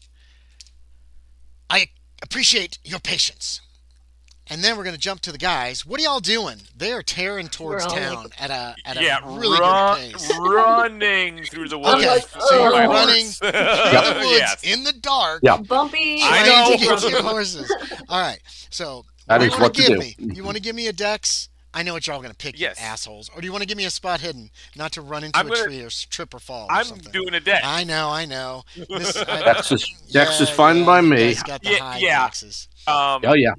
Speaker 1: "I appreciate your patience." And then we're going to jump to the guys. What are y'all doing? They are tearing towards town at a really good pace.
Speaker 2: Running through the woods.
Speaker 1: Okay, so you're running
Speaker 2: horse.
Speaker 1: through the woods
Speaker 2: Yes.
Speaker 1: in the dark.
Speaker 3: Yeah.
Speaker 5: Bumpy.
Speaker 2: I
Speaker 1: Trying to
Speaker 2: know.
Speaker 1: get to your horses. All right, so
Speaker 3: That
Speaker 1: what
Speaker 3: is
Speaker 1: do you
Speaker 3: what
Speaker 1: want
Speaker 3: to
Speaker 1: to give
Speaker 3: do.
Speaker 1: me? You want to give me a dex? I know what y'all are going to pick,
Speaker 2: Yes.
Speaker 1: you assholes. Or do you want to give me a spot hidden, not to run into a tree or trip or fall or
Speaker 2: I'm
Speaker 1: something?
Speaker 2: doing a deck.
Speaker 1: I know.
Speaker 3: Dex is fine by
Speaker 1: you
Speaker 3: me.
Speaker 1: guys got the high
Speaker 2: Yeah.
Speaker 1: dexes.
Speaker 3: Oh yeah.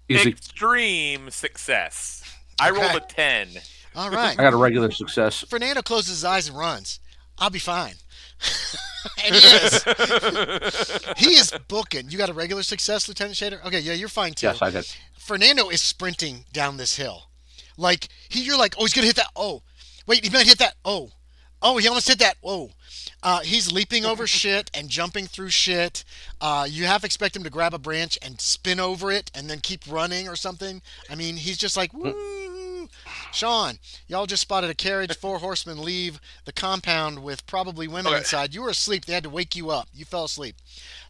Speaker 3: Easy.
Speaker 2: Extreme success. I rolled a 10.
Speaker 1: All right.
Speaker 3: I got a regular success.
Speaker 1: Fernando closes his eyes and runs. I'll be fine. And he is. He is booking. You got a regular success, Lieutenant Shaeder? Okay, yeah, you're fine too.
Speaker 3: Yes, I did.
Speaker 1: Fernando is sprinting down this hill. Like, you're like, oh, he's going to hit that. Oh, wait, he might hit that. Oh, Oh, he almost hit that. Whoa. He's leaping over shit and jumping through shit. You half expect him to grab a branch and spin over it and then keep running or something. I mean, he's just like, woo. Sean, y'all just spotted a carriage. 4 horsemen leave the compound with probably women
Speaker 4: Okay.
Speaker 1: inside. You were asleep. They had to wake you up. You fell asleep.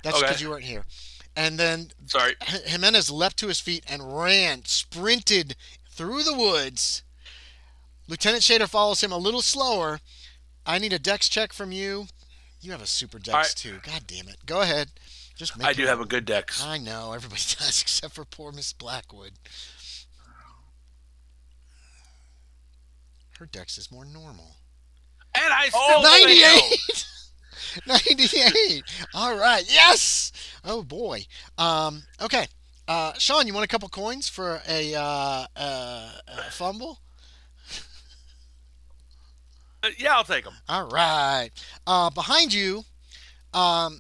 Speaker 1: That's because
Speaker 4: Okay.
Speaker 1: you weren't here. And then
Speaker 4: Sorry.
Speaker 1: Jimenez leapt to his feet and ran, sprinted through the woods. Lieutenant Shaeder follows him a little slower. I need a dex check from you. You have a super dex
Speaker 4: All right.
Speaker 1: too. God damn it. Go ahead. Just make
Speaker 4: I
Speaker 1: it
Speaker 4: do have a
Speaker 1: up.
Speaker 4: good dex.
Speaker 1: I know. Everybody does except for poor Miss Blackwood. Her dex is more normal.
Speaker 4: And I still
Speaker 2: Oh,
Speaker 4: failed.
Speaker 1: 98! 98! All right. Yes! Oh, boy. Okay. Sean, you want a couple coins for a fumble?
Speaker 4: Yeah, I'll take them.
Speaker 1: All right. Behind you, Ozuye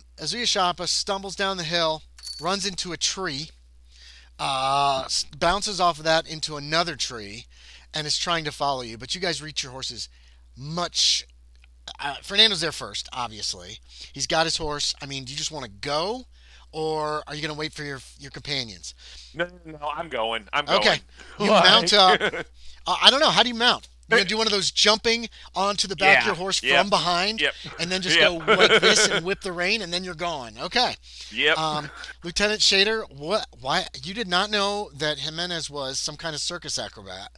Speaker 1: Shappa stumbles down the hill, runs into a tree, bounces off of that into another tree, and is trying to follow you. But you guys reach your horses much. Fernando's there first, obviously. He's got his horse. I mean, do you just want to go, or are you going to wait for your companions?
Speaker 2: No, I'm going. I'm going.
Speaker 1: Okay. You mount up. I don't know. How do you mount? You're going to do one of those jumping onto the back of your horse
Speaker 2: Yep.
Speaker 1: from behind,
Speaker 2: Yep.
Speaker 1: and then just
Speaker 2: Yep.
Speaker 1: go like this and whip the rein, and then you're gone. Okay.
Speaker 2: Yep.
Speaker 1: Lieutenant Shaeder, what? Why you did not know that Jimenez was some kind of circus acrobat?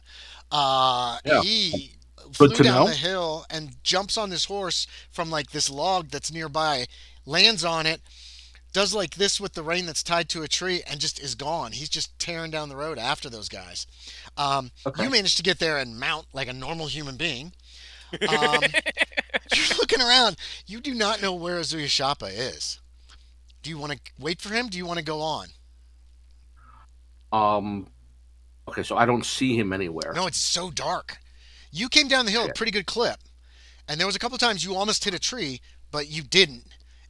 Speaker 3: Yeah.
Speaker 1: He
Speaker 3: Good
Speaker 1: flew
Speaker 3: to
Speaker 1: down
Speaker 3: know.
Speaker 1: the hill and jumps on this horse from like this log that's nearby, lands on it, does like this with the rein that's tied to a tree, and just is gone. He's just tearing down the road after those guys.
Speaker 3: Okay.
Speaker 1: You managed to get there and mount like a normal human being. You're looking around. You do not know where Ozuye Shappa is. Do you want to wait for him? Do you want to go on?
Speaker 3: Okay, so I don't see him anywhere.
Speaker 1: No, it's so dark. You came down the hill at a pretty good clip, and there was a couple times you almost hit a tree, but you didn't.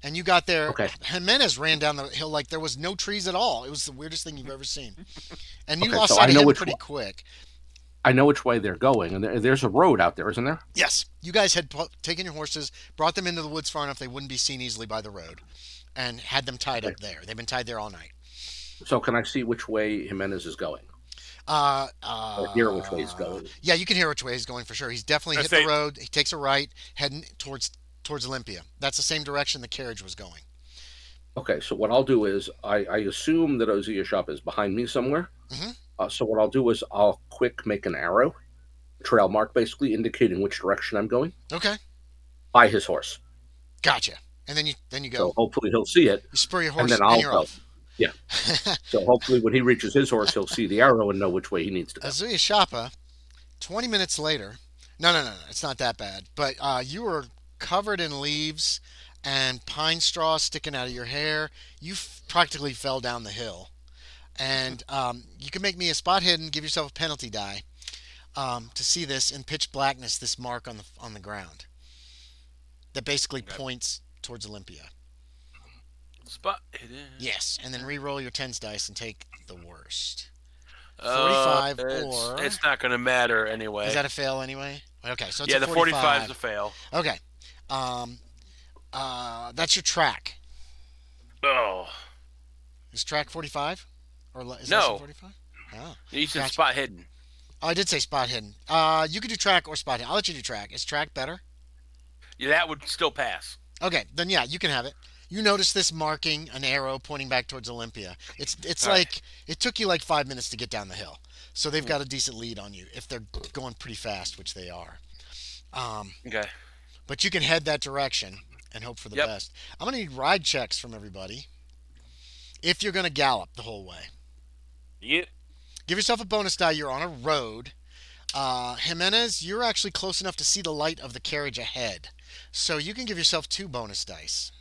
Speaker 1: And you got there.
Speaker 3: Okay.
Speaker 1: Jimenez ran down the hill like there was no trees at all. It was the weirdest thing you've ever seen. And you
Speaker 3: Okay,
Speaker 1: lost
Speaker 3: so
Speaker 1: sight
Speaker 3: I
Speaker 1: of
Speaker 3: know
Speaker 1: him
Speaker 3: which
Speaker 1: pretty
Speaker 3: one.
Speaker 1: quick.
Speaker 3: I know which way they're going, and there's a road out there, isn't there?
Speaker 1: Yes, you guys had taken your horses, brought them into the woods far enough they wouldn't be seen easily by the road, and had them tied up there. They've been tied there all night.
Speaker 3: So can I see which way Jimenez is going? Or hear which way he's going?
Speaker 1: Yeah, you can hear which way he's going for sure. He's definitely hit the road. He takes a right, heading towards Olympia. That's the same direction the carriage was going.
Speaker 3: Okay, so what I'll do is I assume that Ozuye Shop is behind me somewhere. So what I'll do is I'll quick make an arrow, trail mark basically indicating which direction I'm going
Speaker 1: Okay,
Speaker 3: by his horse.
Speaker 1: gotcha. And then you go.
Speaker 3: So hopefully he'll see it,
Speaker 1: You spur your
Speaker 3: and
Speaker 1: horse,
Speaker 3: then
Speaker 1: and
Speaker 3: I'll
Speaker 1: you're
Speaker 3: go.
Speaker 1: off.
Speaker 3: Yeah. So hopefully when he reaches his horse, he'll see the arrow and know which way he needs to go.
Speaker 1: Ozuye Shappa, 20 minutes later. No. It's not that bad. But you were covered in leaves and pine straw sticking out of your hair. You practically fell down the hill. And you can make me a spot hidden, give yourself a penalty die to see this in pitch blackness, this mark on the ground that basically points towards Olympia.
Speaker 4: Spot hidden.
Speaker 1: Yes, and then re-roll your tens dice and take the worst.
Speaker 4: Uh,
Speaker 1: 45
Speaker 4: it's,
Speaker 1: or...
Speaker 4: it's not going to matter anyway.
Speaker 1: Is that a fail anyway? Okay, so it's
Speaker 4: yeah,
Speaker 1: a
Speaker 4: the
Speaker 1: 45.
Speaker 4: 45 is a fail.
Speaker 1: Okay. That's your track.
Speaker 4: Oh,
Speaker 1: Is track 45? Or is
Speaker 4: No.
Speaker 1: that 45? Oh.
Speaker 4: you said
Speaker 1: Gotcha.
Speaker 4: spot hidden.
Speaker 1: Oh, I did say spot hidden. You could do track or spot hidden. I'll let you do track. Is track better?
Speaker 4: Yeah, that would still pass.
Speaker 1: Okay, then yeah, you can have it. You notice this marking, an arrow pointing back towards Olympia. It's
Speaker 4: All
Speaker 1: like
Speaker 4: right.
Speaker 1: it took you like 5 minutes to get down the hill, so they've got a decent lead on you if they're going pretty fast, which they are.
Speaker 4: Okay.
Speaker 1: But you can head that direction and hope for the
Speaker 4: Yep.
Speaker 1: best. I'm gonna need ride checks from everybody if you're gonna gallop the whole way.
Speaker 2: Yep.
Speaker 1: Give yourself a bonus die. You're on a road. Jimenez, you're actually close enough to see the light of the carriage ahead, so you can give yourself 2 bonus dice.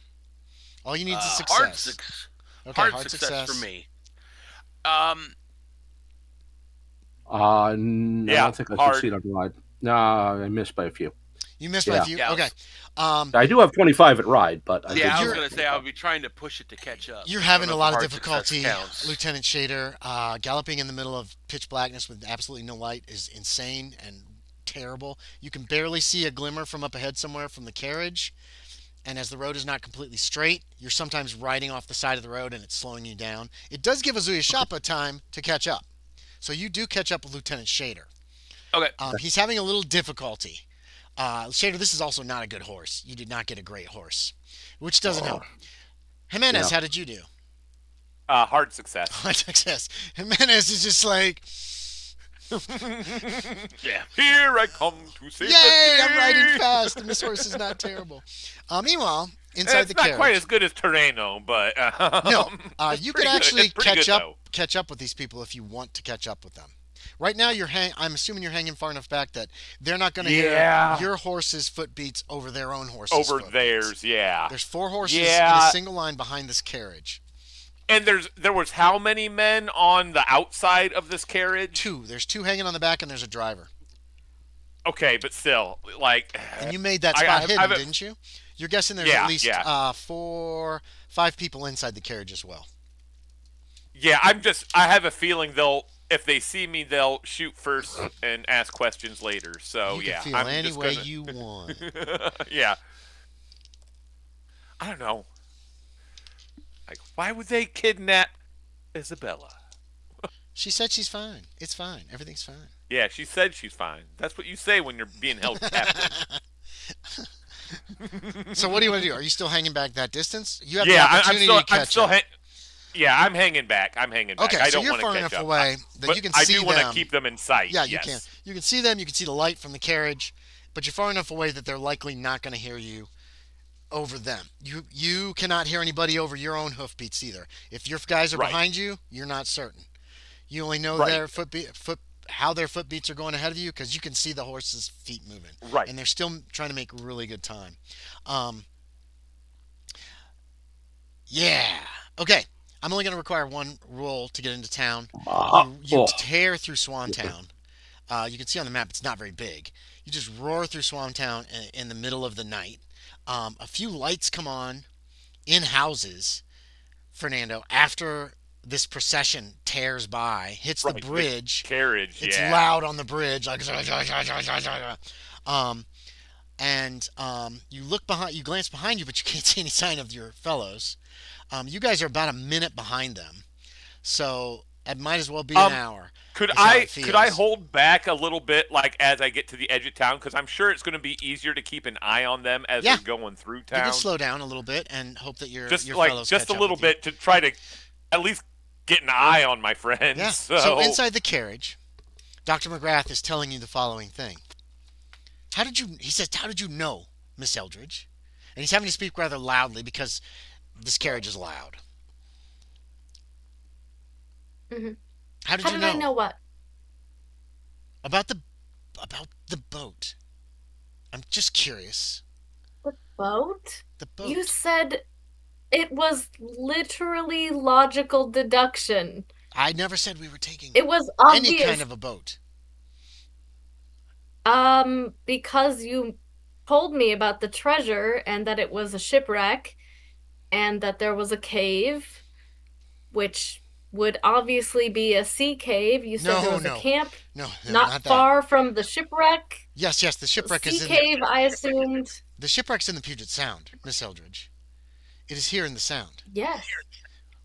Speaker 1: All you need is a success.
Speaker 4: Hard success for me.
Speaker 3: No,
Speaker 2: Yeah,
Speaker 3: I don't think I
Speaker 2: hard.
Speaker 3: succeed on ride. No, I missed by a few.
Speaker 1: You missed by a
Speaker 3: Yeah.
Speaker 1: few.
Speaker 4: Yeah,
Speaker 1: Okay.
Speaker 3: I do have 25 at ride, but I
Speaker 4: Yeah, I
Speaker 3: did
Speaker 4: was
Speaker 1: You're-
Speaker 4: going to say I would be trying to push it to catch up.
Speaker 1: You're
Speaker 4: I
Speaker 1: having
Speaker 4: don't
Speaker 1: a
Speaker 4: know if
Speaker 1: lot of
Speaker 4: hard success
Speaker 1: difficulty,
Speaker 4: counts.
Speaker 1: Lieutenant Shaeder. Galloping in the middle of pitch blackness with absolutely no light is insane and terrible. You can barely see a glimmer from up ahead somewhere from the carriage. And as the road is not completely straight, you're sometimes riding off the side of the road and it's slowing you down. It does give Ozuye Shappa time to catch up. So you do catch up with Lieutenant Shaeder.
Speaker 4: Okay.
Speaker 1: He's having a little difficulty. Shaeder, this is also not a good horse. You did not get a great horse, which doesn't help. Jimenez, how did you do?
Speaker 2: Hard success.
Speaker 1: Hard success. Jimenez is just like,
Speaker 4: Yeah.
Speaker 2: Here I come to save the
Speaker 1: yay,
Speaker 2: day.
Speaker 1: I'm riding fast, and this horse is not terrible. Meanwhile, inside
Speaker 2: It's
Speaker 1: the
Speaker 2: not
Speaker 1: carriage.
Speaker 2: quite as good as Terreno, but
Speaker 1: No, you can
Speaker 2: pretty good.
Speaker 1: actually
Speaker 2: It's pretty good, though.
Speaker 1: catch up with these people if you want to catch up with them. Right now, I'm assuming you're hanging far enough back that they're not going to
Speaker 2: Yeah.
Speaker 1: hear your horse's foot beats over their own horse's
Speaker 2: over
Speaker 1: foot
Speaker 2: theirs.
Speaker 1: beats.
Speaker 2: Yeah.
Speaker 1: There's 4 horses in
Speaker 2: Yeah.
Speaker 1: a single line behind this carriage.
Speaker 2: And there was how many men on the outside of this carriage?
Speaker 1: 2. There's 2 hanging on the back, and there's a driver.
Speaker 2: Okay, but still, like.
Speaker 1: And you made that
Speaker 2: I-
Speaker 1: spot
Speaker 2: I-
Speaker 1: hidden,
Speaker 2: I've-
Speaker 1: didn't you? You're guessing there's
Speaker 2: Yeah,
Speaker 1: at least
Speaker 2: yeah.
Speaker 1: 5 people inside the carriage as well.
Speaker 2: Yeah, I have a feeling if they see me, they'll shoot first and ask questions later. So
Speaker 1: You can
Speaker 2: yeah,
Speaker 1: feel
Speaker 2: I'm
Speaker 1: any
Speaker 2: just
Speaker 1: way
Speaker 2: gonna-
Speaker 1: you want.
Speaker 2: Yeah. I don't know. Like, why would they kidnap Isabella?
Speaker 1: She said she's fine. It's fine. Everything's fine.
Speaker 2: Yeah, she said she's fine. That's what you say when you're being held captive.
Speaker 1: So what do you want to do? Are you still hanging back that distance? You have the
Speaker 2: Yeah, I'm
Speaker 1: opportunity
Speaker 2: still.
Speaker 1: to catch up.
Speaker 2: Yeah, I'm hanging back.
Speaker 1: Okay,
Speaker 2: I
Speaker 1: so
Speaker 2: don't
Speaker 1: you're
Speaker 2: want to
Speaker 1: far
Speaker 2: catch
Speaker 1: enough
Speaker 2: up.
Speaker 1: away that
Speaker 2: But
Speaker 1: you can
Speaker 2: I
Speaker 1: see
Speaker 2: do
Speaker 1: them.
Speaker 2: want to keep them in sight.
Speaker 1: Yeah, you
Speaker 2: yes.
Speaker 1: can. You can see them. You can see the light from the carriage, but you're far enough away that they're likely not going to hear you over them. You cannot hear anybody over your own hoofbeats either. If your guys are
Speaker 2: Right.
Speaker 1: behind you, you're not certain. You only know
Speaker 2: Right.
Speaker 1: their how their footbeats are going ahead of you because you can see the horse's feet moving.
Speaker 2: Right.
Speaker 1: And they're still trying to make really good time. Yeah. Okay. I'm only going to require 1 roll to get into town. You tear through Swantown. You can see on the map it's not very big. You just roar through Swantown in the middle of the night. A few lights come on in houses, Fernando, after this procession tears by, hits the
Speaker 2: Right, the
Speaker 1: bridge.
Speaker 2: Carriage.
Speaker 1: It's
Speaker 2: yeah.
Speaker 1: loud on the bridge, like you look behind, you glance behind you, but you can't see any sign of your fellows. You guys are about a minute behind them, so it might as well be an hour.
Speaker 2: Could
Speaker 1: is how
Speaker 2: I
Speaker 1: it
Speaker 2: could I
Speaker 1: feels.
Speaker 2: hold back a little bit, like as I get to the edge of town? Because I'm sure it's going to be easier to keep an eye on them as
Speaker 1: Yeah.
Speaker 2: they're going through
Speaker 1: You
Speaker 2: town.
Speaker 1: can slow down a little bit and hope that your
Speaker 2: just
Speaker 1: fellows
Speaker 2: just
Speaker 1: catch
Speaker 2: a
Speaker 1: up
Speaker 2: little
Speaker 1: with you.
Speaker 2: bit to try to at least get an eye on my friends.
Speaker 1: Yeah.
Speaker 2: So,
Speaker 1: So inside the carriage, Dr. McGrath is telling you the following thing. He says, how did you know, Miss Eldridge? And he's having to speak rather loudly because this carriage is loud.
Speaker 5: Mhm.
Speaker 1: How did
Speaker 5: How
Speaker 1: you
Speaker 5: did I know what?
Speaker 1: about the boat? I'm just curious.
Speaker 5: The boat?
Speaker 1: The boat.
Speaker 5: You said it was literally logical deduction.
Speaker 1: I never said we were taking
Speaker 5: It was
Speaker 1: any
Speaker 5: obvious.
Speaker 1: kind of a boat.
Speaker 5: Because you told me about the treasure and that it was a shipwreck and that there was a cave, which would obviously be a sea cave. You said there was
Speaker 1: No.
Speaker 5: a camp
Speaker 1: No,
Speaker 5: not
Speaker 1: that.
Speaker 5: far from the shipwreck.
Speaker 1: Yes, the shipwreck is
Speaker 5: Sea
Speaker 1: in
Speaker 5: cave, I assumed.
Speaker 1: the shipwreck's in the Puget Sound, Miss Eldridge. It is here in the Sound.
Speaker 5: Yes.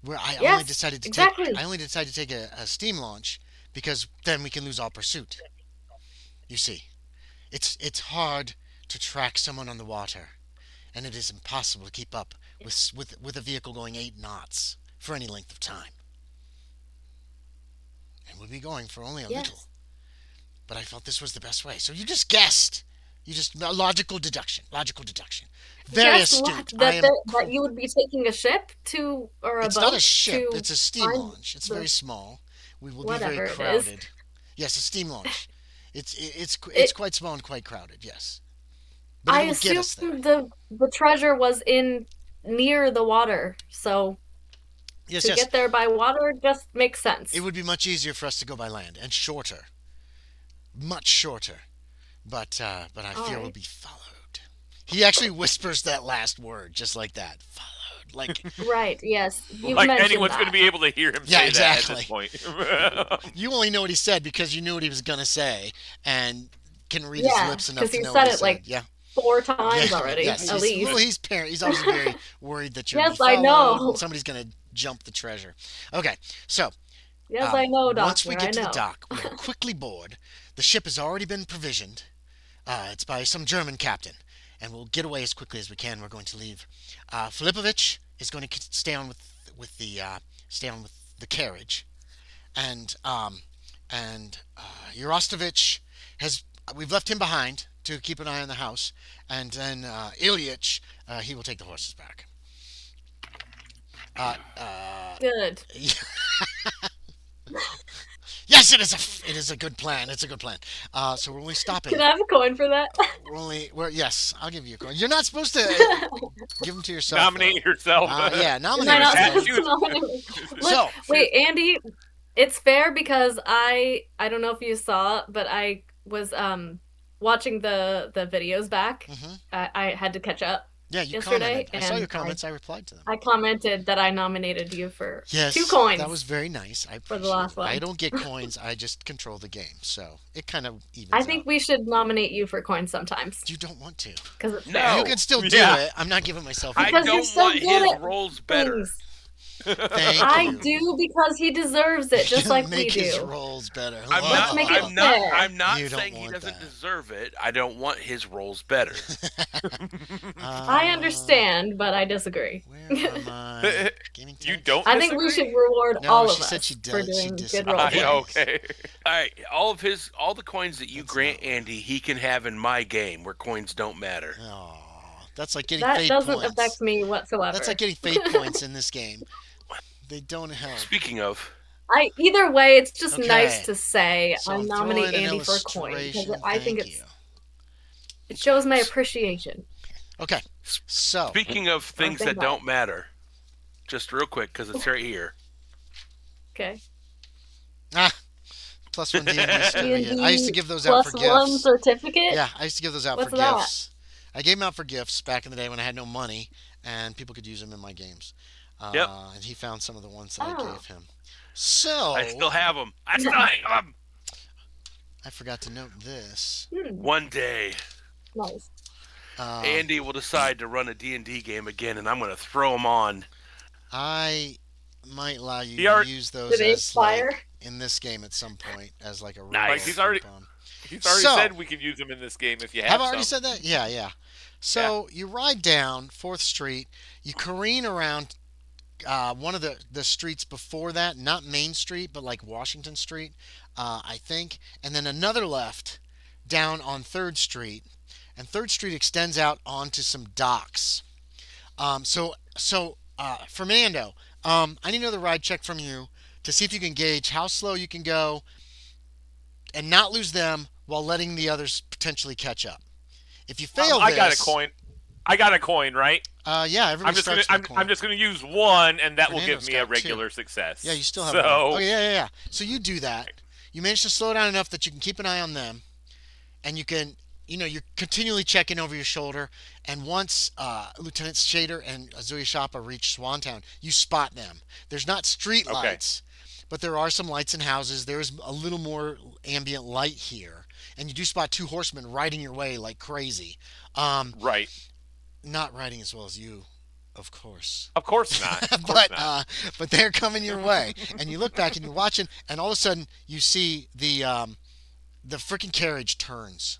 Speaker 1: Where I
Speaker 5: Yes,
Speaker 1: only decided to
Speaker 5: exactly.
Speaker 1: take a steam launch because then we can lose all pursuit. You see, it's hard to track someone on the water, and it is impossible to keep up with a vehicle going 8 knots for any length of time. And we'll be going for only a
Speaker 5: Yes.
Speaker 1: little. But I felt this was the best way. So you just guessed. You just logical deduction. Very
Speaker 5: Guess
Speaker 1: astute.
Speaker 5: what? That you would be taking a ship to, or a
Speaker 1: It's
Speaker 5: boat
Speaker 1: not a ship.
Speaker 5: to
Speaker 1: It's a steam
Speaker 5: find
Speaker 1: launch. It's
Speaker 5: the-
Speaker 1: very small. We will be
Speaker 5: Whatever
Speaker 1: very
Speaker 5: it is.
Speaker 1: crowded. Yes, a steam launch. It's quite small and quite crowded. Yes, but
Speaker 5: I
Speaker 1: it will get us there.
Speaker 5: assumed the treasure was near the water, so
Speaker 1: Yes,
Speaker 5: to get there by water just makes sense.
Speaker 1: It would be much easier for us to go by land and shorter, much shorter. But I fear we'll
Speaker 5: Alright.
Speaker 1: be followed. He actually whispers that last word just like that. Followed, like
Speaker 5: Right, yes. You've
Speaker 2: like
Speaker 5: mentioned
Speaker 2: anyone's
Speaker 5: that.
Speaker 2: going to be able to hear him
Speaker 1: Yeah,
Speaker 2: say that
Speaker 1: exactly.
Speaker 2: at this point.
Speaker 1: you only know what he said because you knew what he was gonna say, and can read his
Speaker 5: Yeah,
Speaker 1: lips enough
Speaker 5: because
Speaker 1: to
Speaker 5: he
Speaker 1: know what
Speaker 5: said
Speaker 1: he
Speaker 5: it
Speaker 1: said.
Speaker 5: like
Speaker 1: Yeah.
Speaker 5: 4 times already,
Speaker 1: Yes.
Speaker 5: at least.
Speaker 1: Well, he's parent. He's obviously very worried that you're
Speaker 5: Yes,
Speaker 1: be
Speaker 5: I
Speaker 1: followed
Speaker 5: know.
Speaker 1: and somebody's going to jump the treasure. Okay, so
Speaker 5: Yes, I know,
Speaker 1: once
Speaker 5: Doctor.
Speaker 1: we
Speaker 5: I
Speaker 1: get to the
Speaker 5: know.
Speaker 1: dock, we are quickly board. The ship has already been provisioned. It's by some German captain, and we'll get away as quickly as we can. We're going to leave. Filipovich is going to stay on with the carriage, and Urostovich has. We've left him behind to keep an eye on the house, and then Ilyich, he will take the horses back.
Speaker 5: Good.
Speaker 1: Yes, it is a good plan. It's a good plan. So we're only stopping.
Speaker 5: Can I have a coin for that?
Speaker 1: Yes, I'll give you a coin. You're not supposed to give them to yourself.
Speaker 2: Nominate
Speaker 1: though.
Speaker 2: yourself.
Speaker 1: Yeah,
Speaker 5: Am
Speaker 1: nominate
Speaker 5: I not
Speaker 1: yourself.
Speaker 5: supposed to nominate?
Speaker 1: So
Speaker 5: Wait, Andy, it's fair because I don't know if you saw, but I was watching the videos back.
Speaker 1: Mhm.
Speaker 5: I had to catch up.
Speaker 1: yeah, you
Speaker 5: Yesterday,
Speaker 1: commented. I saw your
Speaker 5: and
Speaker 1: comments. I replied to them.
Speaker 5: I commented that I nominated you for
Speaker 1: Yes,
Speaker 5: 2 coins.
Speaker 1: that was very nice. I appreciate
Speaker 5: the last
Speaker 1: it.
Speaker 5: one.
Speaker 1: I don't get coins. I just control the game, so it kind of evens
Speaker 5: I think
Speaker 1: out.
Speaker 5: we should nominate you for coins sometimes
Speaker 1: You don't want to.
Speaker 5: because it's
Speaker 4: No.
Speaker 5: fair.
Speaker 1: You can still do
Speaker 2: Yeah.
Speaker 1: it. I'm not giving myself.
Speaker 4: I
Speaker 5: Because you're
Speaker 4: don't
Speaker 5: so
Speaker 4: want
Speaker 5: good
Speaker 4: his
Speaker 5: at
Speaker 4: rolls better.
Speaker 5: things.
Speaker 1: Thank
Speaker 5: I
Speaker 1: you.
Speaker 5: do because he deserves it, just like we
Speaker 1: Make his
Speaker 5: do.
Speaker 1: rolls better.
Speaker 4: I'm
Speaker 1: Wow.
Speaker 4: not.
Speaker 5: make it
Speaker 4: I'm not.
Speaker 5: fair.
Speaker 4: I'm not
Speaker 1: You don't
Speaker 4: saying he
Speaker 1: want
Speaker 4: doesn't
Speaker 1: that.
Speaker 4: deserve it. I don't want his rolls better.
Speaker 5: I understand, but I disagree.
Speaker 1: Where am I? Gaming
Speaker 2: You
Speaker 1: text?
Speaker 2: don't
Speaker 5: I think we
Speaker 2: disagree?
Speaker 5: should reward
Speaker 1: No,
Speaker 5: all of
Speaker 1: she
Speaker 5: us
Speaker 1: said she
Speaker 5: for
Speaker 1: does. She
Speaker 5: doing good
Speaker 1: disagrees.
Speaker 5: role
Speaker 1: Yeah.
Speaker 2: Okay.
Speaker 4: All right, all the coins that you
Speaker 1: That's
Speaker 4: grant
Speaker 1: not right.
Speaker 4: Andy, he can have in my game where coins don't matter.
Speaker 1: Oh, that's like getting
Speaker 5: That
Speaker 1: fate
Speaker 5: doesn't
Speaker 1: points.
Speaker 5: affect me whatsoever.
Speaker 1: That's like getting fate points in this game. They don't help.
Speaker 4: Speaking of,
Speaker 5: Either way, it's just
Speaker 1: Okay.
Speaker 5: nice to say
Speaker 1: So
Speaker 5: I
Speaker 1: I'm
Speaker 5: nominate
Speaker 1: throwing an
Speaker 5: Andy for a coin because
Speaker 1: illustration.
Speaker 5: I think
Speaker 1: Thank you.
Speaker 5: it shows my appreciation.
Speaker 1: Okay, so
Speaker 4: speaking of things
Speaker 5: thank
Speaker 4: that
Speaker 5: God.
Speaker 4: don't matter, just real quick because it's right here.
Speaker 5: Okay.
Speaker 1: plus one D&D certificate.
Speaker 5: D&D
Speaker 1: I used to give those out for
Speaker 5: plus 1
Speaker 1: gifts.
Speaker 5: certificate.
Speaker 1: Yeah, I used to give those out
Speaker 5: What's
Speaker 1: for
Speaker 5: that?
Speaker 1: gifts. I gave them out for gifts back in the day when I had no money, and people could use them in my games.
Speaker 4: Yep.
Speaker 1: And he found some of the ones that I
Speaker 5: Oh.
Speaker 1: gave him. So
Speaker 4: I still have them. I still have them.
Speaker 1: I forgot to note this.
Speaker 4: One day,
Speaker 5: Nice.
Speaker 4: Andy will decide to run a D&D game again, and I'm going to throw him on.
Speaker 1: I might allow you
Speaker 2: He
Speaker 1: to
Speaker 2: already-
Speaker 1: use those
Speaker 5: Did they
Speaker 1: as
Speaker 5: expire?
Speaker 1: like, in this game at some point as like a
Speaker 4: Nice.
Speaker 2: Like, he's already-
Speaker 1: coupon.
Speaker 2: He's already
Speaker 1: So-
Speaker 2: said we could use them in this game if you have
Speaker 1: Have I already
Speaker 2: some.
Speaker 1: said that? Yeah. So you ride down 4th Street, you careen around one of the streets before that, not Main Street, but like Washington Street, I think, and then another left down on 3rd Street, and 3rd Street extends out onto some docks. Fernando, I need another ride check from you to see if you can gauge how slow you can go and not lose them while letting the others potentially catch up. If you fail
Speaker 2: I got a
Speaker 1: this,
Speaker 2: coin. I got a coin, right?
Speaker 1: yeah, everybody
Speaker 2: I'm just
Speaker 1: starts
Speaker 2: gonna
Speaker 1: with a coin.
Speaker 2: I'm just gonna use one, and that will
Speaker 1: Fernando's
Speaker 2: give me a
Speaker 1: got two.
Speaker 2: regular success.
Speaker 1: Yeah, you still have
Speaker 2: so.
Speaker 1: one. Oh, yeah. So you do that. You manage to slow down enough that you can keep an eye on them, and you can, you're continually checking over your shoulder. And once Lieutenant Shaeder and Ozuye Shappa reach Swantown, you spot them. There's not street
Speaker 2: Okay.
Speaker 1: lights, but there are some lights in houses. There's a little more ambient light here, and you do spot 2 horsemen riding your way like crazy.
Speaker 2: Right.
Speaker 1: Not riding as well as you, of course.
Speaker 2: Of course not. Of course not.
Speaker 1: But they're coming your way, and you look back and you're watching, and all of a sudden you see the freaking carriage takes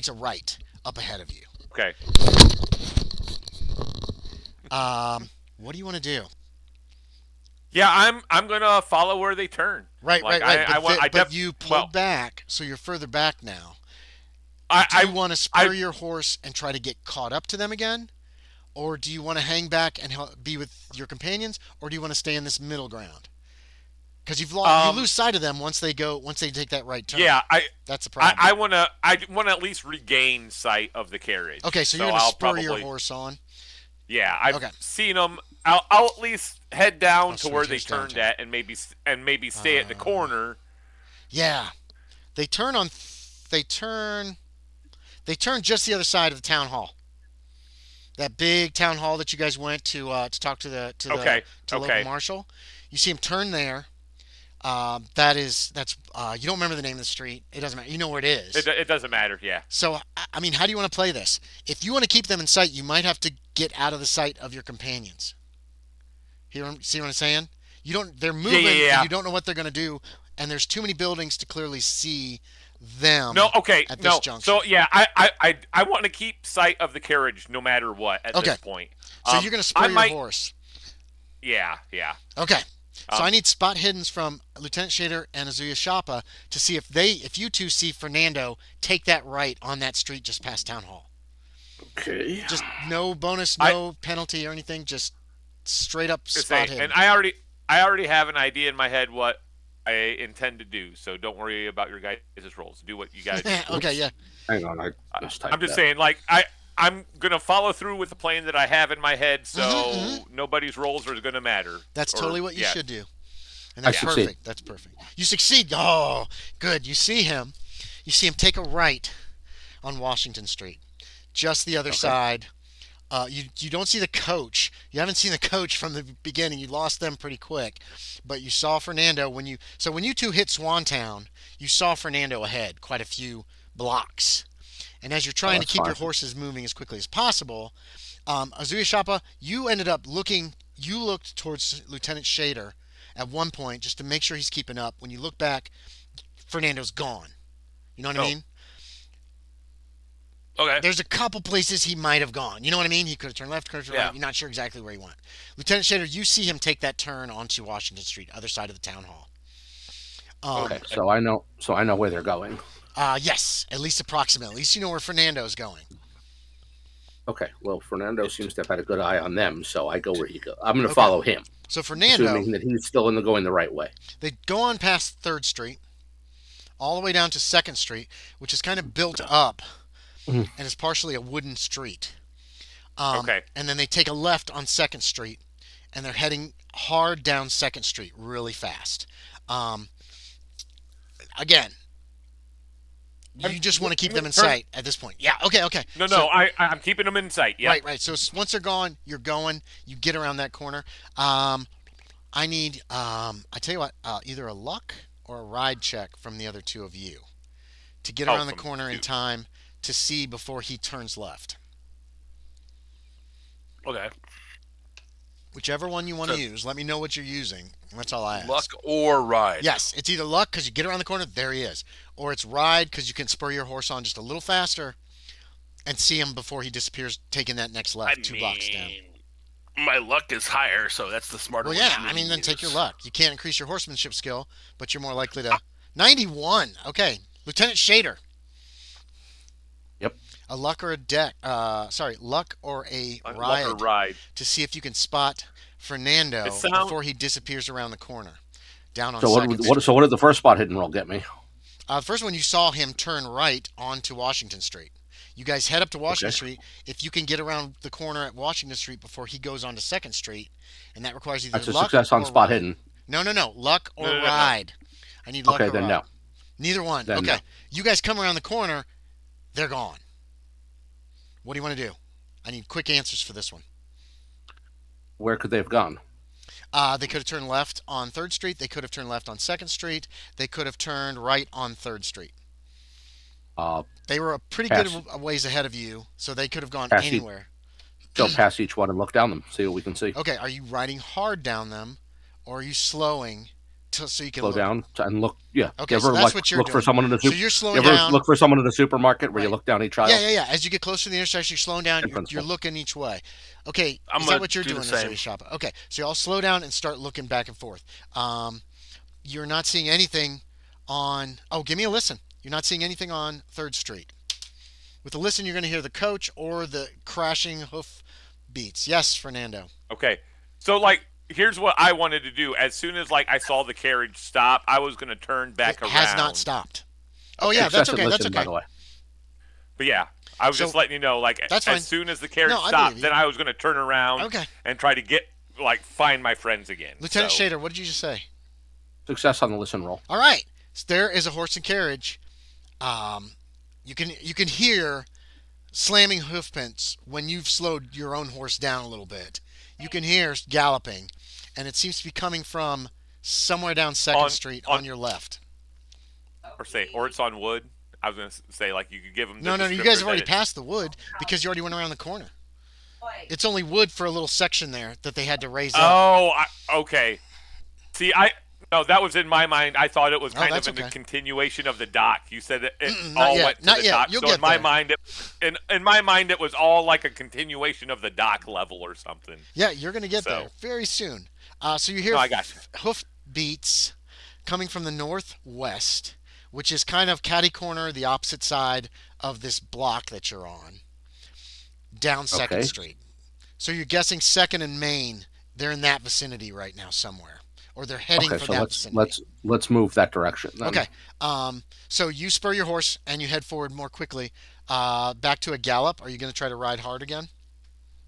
Speaker 1: a right up ahead of you.
Speaker 2: Okay.
Speaker 1: What do you want to do?
Speaker 2: Yeah, I'm gonna follow where they turn.
Speaker 1: Right.
Speaker 2: I
Speaker 1: But you pulled back, so you're further back now. Do you want to spur your horse and try to get caught up to them again? Or do you want to hang back and be with your companions? Or do you want to stay in this middle ground? Because you lose sight of them once they take that right turn.
Speaker 2: Yeah,
Speaker 1: that's the problem.
Speaker 2: I wanna at least regain sight of the carriage.
Speaker 1: Okay, so you're gonna spur your horse on.
Speaker 2: Yeah, I've seen them. I'll at least head down to
Speaker 1: so
Speaker 2: where
Speaker 1: it
Speaker 2: they
Speaker 1: goes
Speaker 2: turned
Speaker 1: downtown.
Speaker 2: at, and maybe stay at the corner.
Speaker 1: Yeah, they turn just the other side of the town hall. That big town hall that you guys went to talk to the local marshal. You see him turn there. That's you don't remember the name of the street. It doesn't matter. You know where it is.
Speaker 2: It doesn't matter. Yeah.
Speaker 1: So I mean, how do you want to play this? If you want to keep them in sight, you might have to get out of the sight of your companions. See what I'm saying? You don't. They're moving, and you don't know what they're going to do, and there's too many buildings to clearly see them.
Speaker 2: No, okay,
Speaker 1: at this junction.
Speaker 2: So yeah, I want to keep sight of the carriage no matter what at this point.
Speaker 1: So you're going to spur your horse.
Speaker 2: Yeah.
Speaker 1: Okay. So I need spot hiddens from Lieutenant Shaeder and Ozuye Shappa to see if you two see Fernando take that right on that street just past Town Hall.
Speaker 3: Okay.
Speaker 1: Just no bonus, no penalty or anything. Just straight up spot hidden.
Speaker 2: And I already have an idea in my head what I intend to do. So don't worry about your guys' rolls. Do what you guys do.
Speaker 1: Okay, yeah.
Speaker 3: Hang on,
Speaker 2: I'm just saying, like I'm gonna follow through with the plan that I have in my head, so nobody's rolls are gonna matter.
Speaker 1: That's totally what you should do, and
Speaker 3: I
Speaker 1: that's
Speaker 3: succeed.
Speaker 1: perfect. That's perfect. You succeed. Oh, good. You see him take a right on Washington Street, just the other side. You don't see the coach. You haven't seen the coach from the beginning. You lost them pretty quick, but you saw Fernando when you two hit Swantown. You saw Fernando ahead quite a few blocks. And as you're trying to keep your horses moving as quickly as possible, Ozuye Shappa, you ended up looking. You looked towards Lieutenant Shaeder at one point just to make sure he's keeping up. When you look back, Fernando's gone. You know what I mean?
Speaker 4: Okay.
Speaker 1: There's a couple places he might have gone. You know what I mean? He could have turned left, could have turned right. You're not sure exactly where he went. Lieutenant Shaeder, you see him take that turn onto Washington Street, other side of the town hall.
Speaker 3: Okay, so I know where they're going.
Speaker 1: Yes, at least approximately. At least you know where Fernando's going.
Speaker 3: Okay, well, Fernando seems to have had a good eye on them, so I go where he goes. I'm going to follow him.
Speaker 1: So Fernando,
Speaker 3: assuming that he's still going the right way.
Speaker 1: They go on past 3rd Street, all the way down to 2nd Street, which is kind of built up, and is partially a wooden street. And then they take a left on 2nd Street, and they're heading hard down 2nd Street really fast. Again, you just want to keep them in sight at this point. Yeah, okay.
Speaker 2: No, I'm keeping them in sight. Yeah.
Speaker 1: Right. So once they're gone, you're going. You get around that corner. I need, I tell you what, either a luck or a ride check from the other two of you to get around the corner in time to see before he turns left.
Speaker 4: Okay.
Speaker 1: Whichever one you want to use, let me know what you're using. That's all I ask.
Speaker 4: Luck or ride?
Speaker 1: Yes, it's either luck because you get around the corner, there he is. Or it's ride because you can spur your horse on just a little faster and see him before he disappears, taking that next left 2 blocks down.
Speaker 4: My luck is higher, so that's the smarter one.
Speaker 1: Well, yeah, then take your luck. You can't increase your horsemanship skill, but you're more likely to... 91. Okay. Lieutenant Shaeder.
Speaker 3: Yep.
Speaker 1: A luck or a luck or a ride.
Speaker 2: Luck or ride.
Speaker 1: To see if you can spot Fernando before he disappears around the corner. Down on
Speaker 3: so
Speaker 1: Second Street.
Speaker 3: So what did the first spot hidden roll get me?
Speaker 1: The first one, you saw him turn right onto Washington Street. You guys head up to Washington Street. If you can get around the corner at Washington Street before he goes onto 2nd Street, and that requires either
Speaker 3: That's a
Speaker 1: luck
Speaker 3: success on
Speaker 1: or
Speaker 3: spot
Speaker 1: ride.
Speaker 3: hidden.
Speaker 1: No. Luck or ride. I need luck or
Speaker 3: then
Speaker 1: ride.
Speaker 3: no.
Speaker 1: Neither one.
Speaker 3: Then
Speaker 1: okay.
Speaker 3: no.
Speaker 1: You guys come around the corner. They're gone. What do you want to do? I need quick answers for this one.
Speaker 3: Where could they have gone?
Speaker 1: They could have turned left on 3rd Street. They could have turned left on 2nd Street. They could have turned right on 3rd Street. They were a pretty good ways ahead of you, so they could have gone anywhere.
Speaker 3: Go past each one and look down them, see what we can see.
Speaker 1: Okay, are you riding hard down them, or are you slowing so you can
Speaker 3: slow down and look? Yeah.
Speaker 1: Okay,
Speaker 3: so
Speaker 1: that's what you're
Speaker 3: look
Speaker 1: doing.
Speaker 3: For someone in the
Speaker 1: So you're slowing down.
Speaker 3: Look for someone in the supermarket where you look down each aisle.
Speaker 1: Yeah. As you get closer to the intersection, you're slowing down. You're looking each way. Okay, is that what you're doing, Ozuye Shappa? Okay, so you all slow down and start looking back and forth. You're not seeing anything on... Oh, give me a listen. You're not seeing anything on 3rd Street. With a listen, you're going to hear the coach or the crashing hoof beats. Yes, Fernando.
Speaker 2: Okay. So, here's what I wanted to do. As soon as, I saw the carriage stop, I was going to turn back around.
Speaker 1: It has not stopped. Oh, yeah, that's okay. That's okay.
Speaker 3: By the way.
Speaker 2: But, yeah, I was just letting you know,
Speaker 1: that's fine.
Speaker 2: As soon as the carriage stopped, then I was going to turn around and try to get, find my friends again.
Speaker 1: Lieutenant Shaeder, what did you just say?
Speaker 3: Success on the listen roll.
Speaker 1: All right. So there is a horse and carriage. You can hear slamming hoofprints when you've slowed your own horse down a little bit. You can hear galloping, and it seems to be coming from somewhere down Second
Speaker 2: On
Speaker 1: Street
Speaker 2: on
Speaker 1: on your left.
Speaker 2: or it's on wood. I was gonna say like you could give them the
Speaker 1: No, you
Speaker 2: descriptor
Speaker 1: guys have
Speaker 2: that
Speaker 1: already
Speaker 2: it-
Speaker 1: passed the wood because you already went around the corner. It's only wood for a little section there that they had to raise up.
Speaker 2: Oh, okay. See, no, that was in my mind. I thought it was kind
Speaker 1: that's
Speaker 2: of in
Speaker 1: okay.
Speaker 2: the continuation of the dock. You said it
Speaker 1: not
Speaker 2: all
Speaker 1: yet.
Speaker 2: went to
Speaker 1: Not
Speaker 2: the
Speaker 1: yet.
Speaker 2: dock.
Speaker 1: You'll
Speaker 2: So
Speaker 1: get
Speaker 2: in my
Speaker 1: there.
Speaker 2: mind, in my mind, it was all like a continuation of the dock level or something.
Speaker 1: Yeah, you're going to get
Speaker 2: So-
Speaker 1: there very soon. So you hear
Speaker 2: No, I got you.
Speaker 1: hoof beats coming from the northwest, which is kind of catty corner, the opposite side of this block that you're on, down Second
Speaker 3: Okay.
Speaker 1: Street. So you're guessing Second and Main. They're in that vicinity right now somewhere, or they're heading
Speaker 3: Okay,
Speaker 1: for
Speaker 3: so
Speaker 1: that
Speaker 3: let's
Speaker 1: vicinity.
Speaker 3: let's move that direction. Then.
Speaker 1: Okay. So you spur your horse and you head forward more quickly. Back to a gallop. Are you going to try to ride hard again?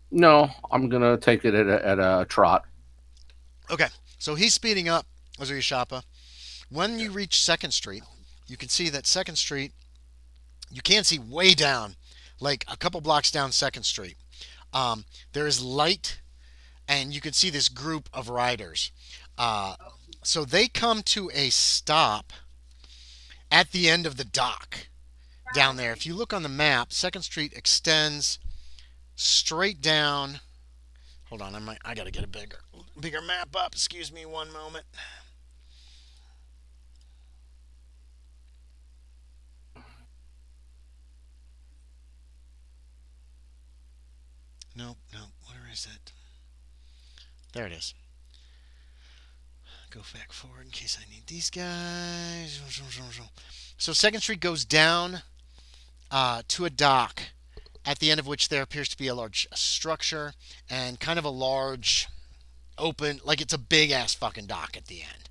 Speaker 3: No, I'm gonna take it at a trot.
Speaker 1: Okay. So he's speeding up, Ozuye Shappa. When you reach Second Street, you can see that Second Street, you can see way down, like a couple blocks down Second Street. There is light, and you can see this group of riders. So they come to a stop at the end of the dock down there. If you look on the map, Second Street extends straight down. Hold on, I got to get a bigger map up. Excuse me one moment. Nope. Where is it? There it is. Go back forward in case I need these guys. So Second Street goes down to a dock, at the end of which there appears to be a large structure and kind of a large open, like it's a big ass fucking dock at the end.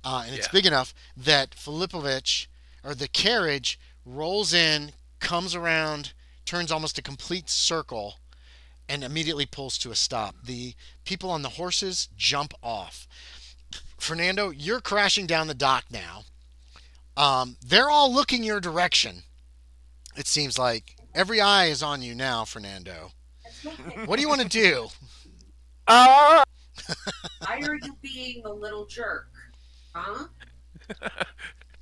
Speaker 1: And it's
Speaker 4: Yeah.
Speaker 1: big enough that Filipovich, or the carriage, rolls in, comes around, turns almost a complete circle, and immediately pulls to a stop. The people on the horses jump off. Fernando, you're crashing down the dock now. They're all looking your direction. It seems like every eye is on you now, Fernando. What do you want to do?
Speaker 2: Ah!
Speaker 7: Why are you being a little jerk? Huh?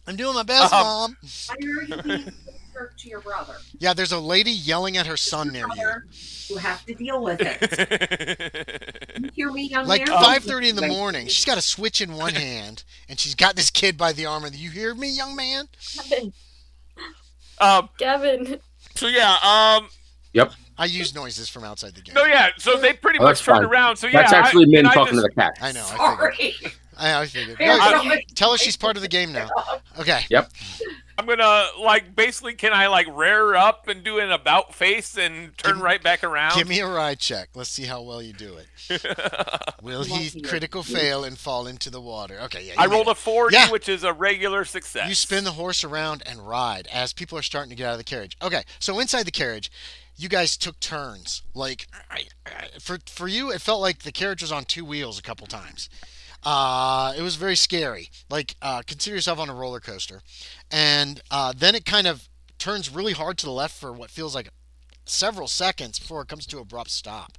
Speaker 1: I'm doing my best, Mom.
Speaker 7: Why are you being a little jerk to your brother?
Speaker 1: Yeah, there's a lady yelling at her son near you.
Speaker 7: Brother, you have to deal with it. You hear me, young
Speaker 1: Like
Speaker 7: man?
Speaker 1: 5:30 in the morning. She's got a switch in one hand, and she's got this kid by the arm. You hear me, young man?
Speaker 5: Gavin.
Speaker 2: So yeah,
Speaker 1: I use noises from outside the game.
Speaker 2: no, yeah. So they pretty
Speaker 3: Oh,
Speaker 2: much
Speaker 3: that's
Speaker 2: turned
Speaker 3: fine.
Speaker 2: around. So yeah,
Speaker 3: That's actually Min
Speaker 2: and I
Speaker 3: talking to
Speaker 2: just-
Speaker 3: the cat.
Speaker 1: I know. I figured.
Speaker 7: Sorry.
Speaker 1: I figured.
Speaker 7: Here,
Speaker 1: Go,
Speaker 7: somebody-
Speaker 1: tell her she's part of the game now. Okay.
Speaker 2: I'm gonna basically, can I rear her up and do an about face and turn right back around?
Speaker 1: Give me a ride check. Let's see how well you do it. Will he critical fail and fall into the water? Okay, yeah.
Speaker 2: I rolled a 40,
Speaker 1: Yeah.
Speaker 2: which is a regular success.
Speaker 1: You spin the horse around and ride as people are starting to get out of the carriage. Okay, so inside the carriage, you guys took turns. Like, for you, it felt like the carriage was on two wheels a couple times. It was very scary. Like, consider yourself on a roller coaster. And then it kind of turns really hard to the left for what feels like several seconds before it comes to an abrupt stop.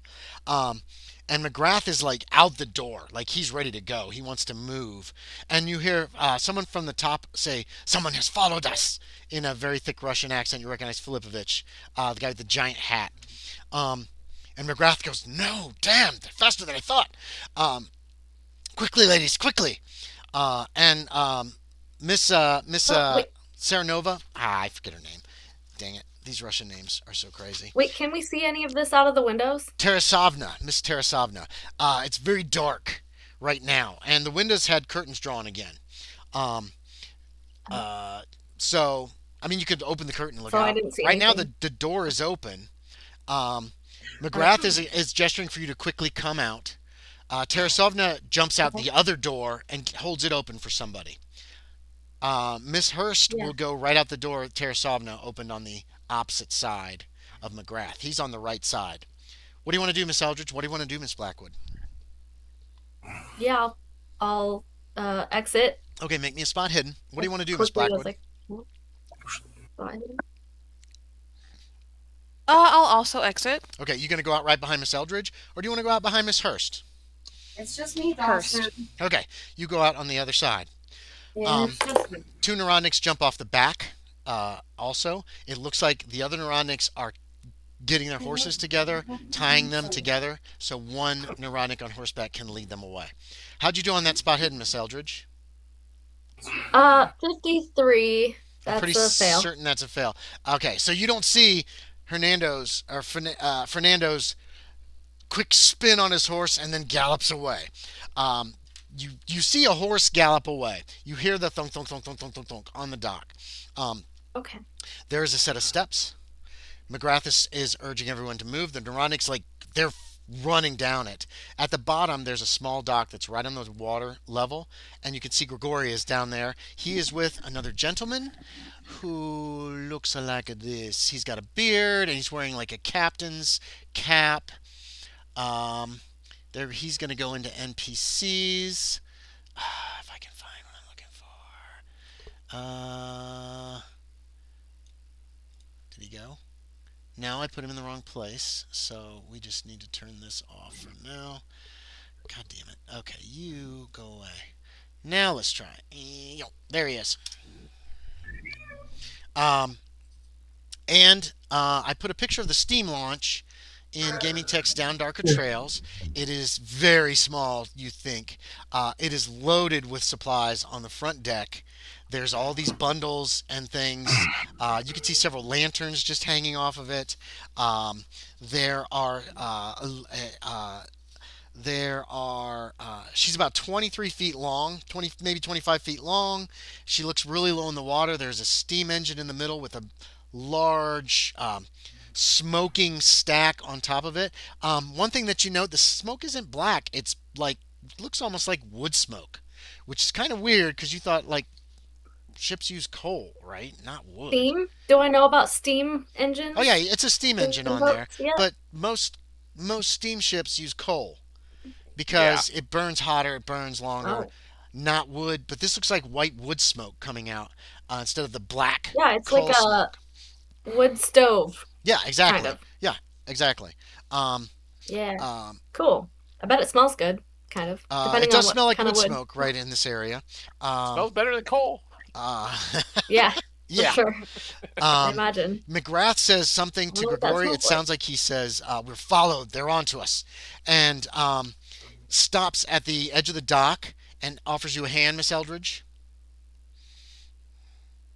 Speaker 1: And McGrath is like out the door, like he's ready to go. He wants to move. And you hear someone from the top say, "Someone has followed us," in a very thick Russian accent. You recognize Filipovich, the guy with the giant hat. And McGrath goes, "No, damn, they're faster than I thought. Quickly, ladies, quickly." And Miss
Speaker 5: wait.
Speaker 1: Saranova, I forget her name. Dang it. These Russian names are so crazy.
Speaker 5: Wait, can we see any of this out of the windows?
Speaker 1: Tarasovna, Miss Tarasovna. It's very dark right now, and the windows had curtains drawn again. So, I mean, you could open the curtain and look
Speaker 5: So I
Speaker 1: out.
Speaker 5: didn't see
Speaker 1: Right now,
Speaker 5: anything.
Speaker 1: the door is open. McGrath is gesturing for you to quickly come out. Tarasovna jumps out the other door and holds it open for somebody. Miss Hurst
Speaker 5: Yeah.
Speaker 1: will go right out the door. Tarasovna opened on the opposite side of McGrath. He's on the right side. What do you want to do, Miss Eldridge? What do you want to do, Miss Blackwood?
Speaker 5: Yeah, I'll exit.
Speaker 1: Okay, make me a spot hidden. What do you want to do, Miss
Speaker 5: quickly. I
Speaker 1: Blackwood?
Speaker 5: was like, what?
Speaker 6: I'll also exit.
Speaker 1: Okay, you going to go out right behind Miss Eldridge, or do you want to go out behind Miss Hurst?
Speaker 7: It's just me,
Speaker 6: Hurst.
Speaker 7: Dawson.
Speaker 1: Okay, you go out on the other side.
Speaker 7: Yeah, it's just me.
Speaker 1: Two Narodniks jump off the back. Also, it looks like the other Narodniks are getting their horses together, tying them together, so one Narodnik on horseback can lead them away. How'd you do on that spot hidden, Miss Eldridge?
Speaker 5: 53.
Speaker 1: I'm pretty
Speaker 5: That's a fail.
Speaker 1: certain that's a fail. Okay, so you don't see Fernando's quick spin on his horse and then gallops away. You see a horse gallop away. You hear the thunk thunk thunk thunk thunk thunk thunk on the dock.
Speaker 5: Okay.
Speaker 1: There is a set of steps. McGrath is urging everyone to move. The Neuronics, they're running down it. At the bottom, there's a small dock that's right on the water level, and you can see Grigori is down there. He is with another gentleman who looks like this. He's got a beard, and he's wearing like a captain's cap. He's going to go into NPCs. If I can find what I'm looking for. Did he go? Now I put him in the wrong place, so we just need to turn this off for now. God damn it. Okay, you go away. Now let's try. There he is. I put a picture of the steam launch in Gaming Tech's Down Darker Trails. It is very small, you think. It is loaded with supplies on the front deck. There's all these bundles and things. You can see several lanterns just hanging off of it. There are she's about 23 feet long, 20 maybe 25 feet long. She looks really low in the water. There's a steam engine in the middle with a large smoking stack on top of it. One thing that you note, the smoke isn't black. It's looks almost like wood smoke, which is kind of weird because you thought ships use coal, right? Not wood.
Speaker 5: Steam? Do I know about steam engines?
Speaker 1: Oh yeah, it's a steam engine on there.
Speaker 5: Yeah.
Speaker 1: But most steamships use coal because it burns hotter, it burns longer.
Speaker 5: Oh.
Speaker 1: Not wood, but this looks like white wood smoke coming out instead of the black
Speaker 5: Yeah, it's
Speaker 1: coal
Speaker 5: like
Speaker 1: smoke.
Speaker 5: a wood stove.
Speaker 1: Yeah, exactly.
Speaker 5: Kind of.
Speaker 1: Yeah, exactly.
Speaker 5: Yeah. Cool. I bet it smells good. Kind of. Depending
Speaker 1: It does
Speaker 5: on what
Speaker 1: smell like
Speaker 5: kind
Speaker 1: wood
Speaker 5: of wood.
Speaker 1: smoke right in this area.
Speaker 2: Smells better than coal.
Speaker 5: Yeah.
Speaker 1: Yeah.
Speaker 5: For sure. I imagine.
Speaker 1: McGrath says something to
Speaker 5: I wonder what that
Speaker 1: Grigori.
Speaker 5: smells
Speaker 1: It sounds like he says, "We're followed. They're onto us," and stops at the edge of the dock and offers you a hand, Miss Eldridge,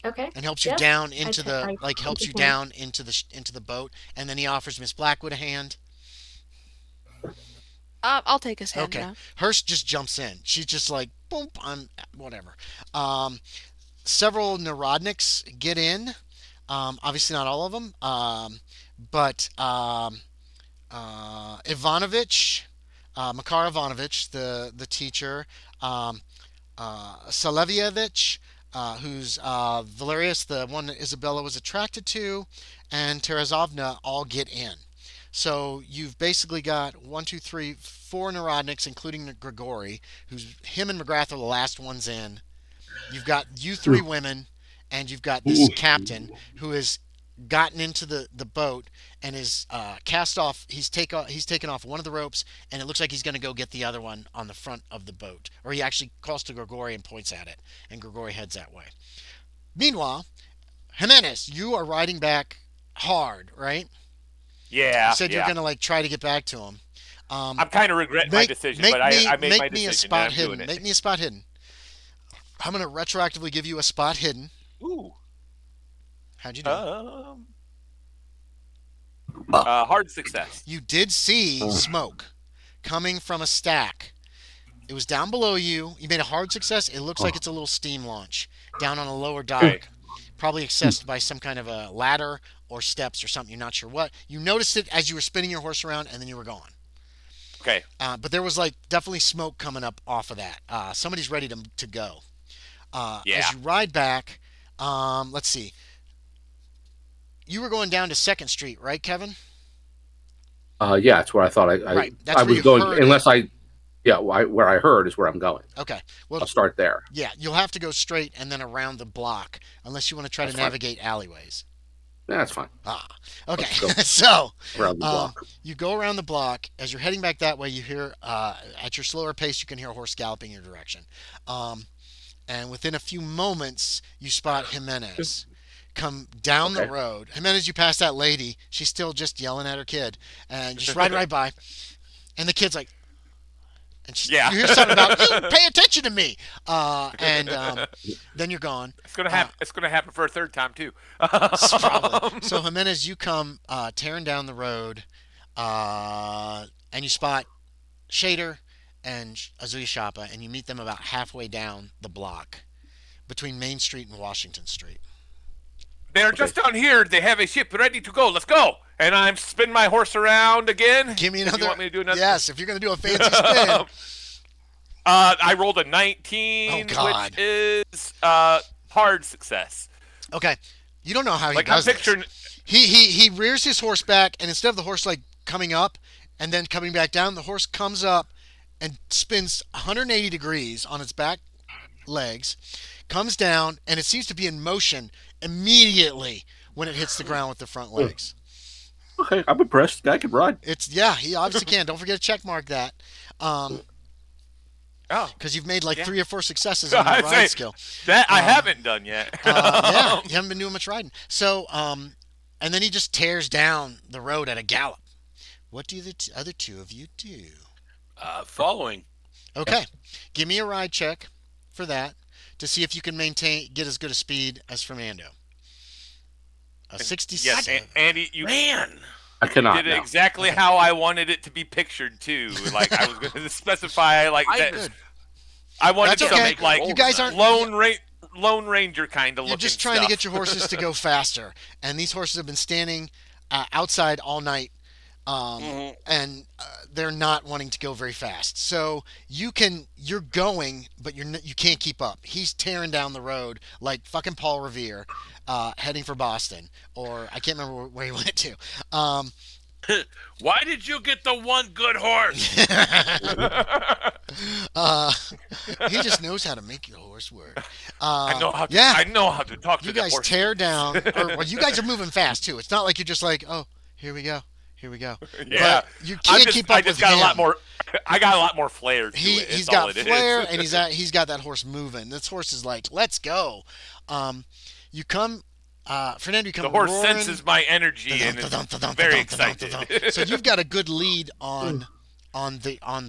Speaker 5: Okay.
Speaker 1: and helps you
Speaker 5: Yes.
Speaker 1: down into helps you
Speaker 5: understand.
Speaker 1: down into the boat, and then he offers Miss Blackwood a hand.
Speaker 6: I'll take his hand
Speaker 1: Okay.
Speaker 6: now.
Speaker 1: Hurst just jumps in. She's just like, boom, I'm whatever. Several Narodniks get in. Obviously not all of them. But Ivanovich, Makar Ivanovich, the teacher, Salevievich, who's Valerius, the one that Isabella was attracted to, and Terezovna all get in. So you've basically got 1, 2, 3, 4 Narodniks, including Grigori, who's him and McGrath are the last ones in. You've got you 3 women, and you've got this captain who has gotten into the boat and is cast off. He's taken off one of the ropes, and it looks like he's going to go get the other one on the front of the boat. Or he actually calls to Grigori and points at it, and Grigori heads that way. Meanwhile, Jimenez, you are riding back hard, right?
Speaker 2: Yeah.
Speaker 1: You said you're going to try to get back to him.
Speaker 2: I'm kind of regretting my decision, but I made my decision. And I'm doing it.
Speaker 1: Make me a spot hidden. I'm going to retroactively give you a spot hidden.
Speaker 2: Ooh.
Speaker 1: How'd you do?
Speaker 2: Hard success.
Speaker 1: You did see smoke coming from a stack. It was down below you. You made a hard success. It looks like it's a little steam launch down on a lower dock.
Speaker 2: Right.
Speaker 1: Probably accessed by some kind of a ladder or steps or something. You're not sure what. You noticed it as you were spinning your horse around, and then you were gone.
Speaker 2: Okay.
Speaker 1: But there was definitely smoke coming up off of that. Somebody's ready to go. As you ride back, let's see. You were going down to 2nd Street, right, Kevin?
Speaker 3: Yeah, it's where I thought
Speaker 1: Right, that's
Speaker 3: I
Speaker 1: where
Speaker 3: was
Speaker 1: you
Speaker 3: going.
Speaker 1: heard
Speaker 3: Unless where I heard is where I'm going.
Speaker 1: Okay. Well,
Speaker 3: I'll start there.
Speaker 1: yeah, you'll have to go straight and then around the block, unless you want to try
Speaker 3: That's
Speaker 1: to
Speaker 3: fine.
Speaker 1: navigate alleyways.
Speaker 3: That's fine.
Speaker 1: Okay.
Speaker 3: Let's go
Speaker 1: So
Speaker 3: around the block.
Speaker 1: you go around the block. As you're heading back that way, you hear at your slower pace, you can hear a horse galloping your direction. And within a few moments, you spot Jimenez come down the
Speaker 3: Okay.
Speaker 1: road. Jimenez, you pass that lady. She's still just yelling at her kid, and just riding right by. And the kid's like, and
Speaker 2: Yeah.
Speaker 1: you hear something about, you pay attention to me. And then you're gone.
Speaker 2: It's gonna happen. It's gonna happen for a third time too.
Speaker 1: Probably. So Jimenez, you come tearing down the road, and you spot Shaeder and Ozuye Shappa, and you meet them about halfway down the block between Main Street and Washington Street.
Speaker 2: They're just down here. They have a ship ready to go. Let's go. And I'm spin my horse around again.
Speaker 1: Give me
Speaker 2: If
Speaker 1: another.
Speaker 2: You want me to do another?
Speaker 1: Yes, if you're going to do a fancy spin.
Speaker 2: I rolled a 19,
Speaker 1: Oh, God.
Speaker 2: which is hard success.
Speaker 1: Okay. You don't know how he
Speaker 2: Like I'm
Speaker 1: does this.
Speaker 2: picturing.
Speaker 1: He rears his horse back, and instead of the horse like coming up and then coming back down, the horse comes up and spins 180 degrees on its back legs, comes down, and it seems to be in motion immediately when it hits the ground with the front legs.
Speaker 3: Okay, I'm impressed. Guy can ride.
Speaker 1: He obviously can. Don't forget to check mark that.
Speaker 2: Oh,
Speaker 1: Because you've made like
Speaker 2: Yeah.
Speaker 1: 3 or 4 successes on
Speaker 2: I'd
Speaker 1: that
Speaker 2: say
Speaker 1: ride skill.
Speaker 2: that I haven't done yet.
Speaker 1: Yeah, you haven't been doing much riding. So, and then he just tears down the road at a gallop. What do the other two of you do?
Speaker 4: Following.
Speaker 1: Okay, give me a ride check for that to see if you can get as good a speed as Fernando. A 67.
Speaker 2: Yes, Andy, you
Speaker 4: Man.
Speaker 3: I cannot.
Speaker 2: did it
Speaker 3: now.
Speaker 2: exactly how I wanted it to be pictured too. Like I was going to specify like that.
Speaker 1: Good.
Speaker 2: I wanted
Speaker 1: That's
Speaker 2: to
Speaker 1: okay.
Speaker 2: make like
Speaker 1: You guys aren't.
Speaker 2: Lone Ranger kind of looking.
Speaker 1: You're just trying to
Speaker 2: stuff.
Speaker 1: get your horses to go faster, and these horses have been standing outside all night, and they're not wanting to go very fast. So you're going, but you can't keep up. He's tearing down the road like fucking Paul Revere, heading for Boston, or I can't remember where he went to.
Speaker 4: Why did you get the one good horse?
Speaker 1: He just knows how to make your horse work.
Speaker 2: I know how. To,
Speaker 1: yeah.
Speaker 2: I know how to talk to
Speaker 1: You
Speaker 2: the
Speaker 1: guys
Speaker 2: horse.
Speaker 1: tear down, well, you guys are moving fast too. It's not like you're just like, oh, here we go.
Speaker 2: Yeah,
Speaker 1: But you can't keep up
Speaker 2: I just
Speaker 1: with
Speaker 2: got
Speaker 1: him.
Speaker 2: a lot more. I got a lot more flair. To it,
Speaker 1: He's
Speaker 2: is
Speaker 1: got
Speaker 2: all it is.
Speaker 1: flair, and he's got that horse moving. This horse is like, let's go. You come, Fernando. You come.
Speaker 2: The horse
Speaker 1: roaring.
Speaker 2: senses my energy and is very excited.
Speaker 1: So you've got a good lead on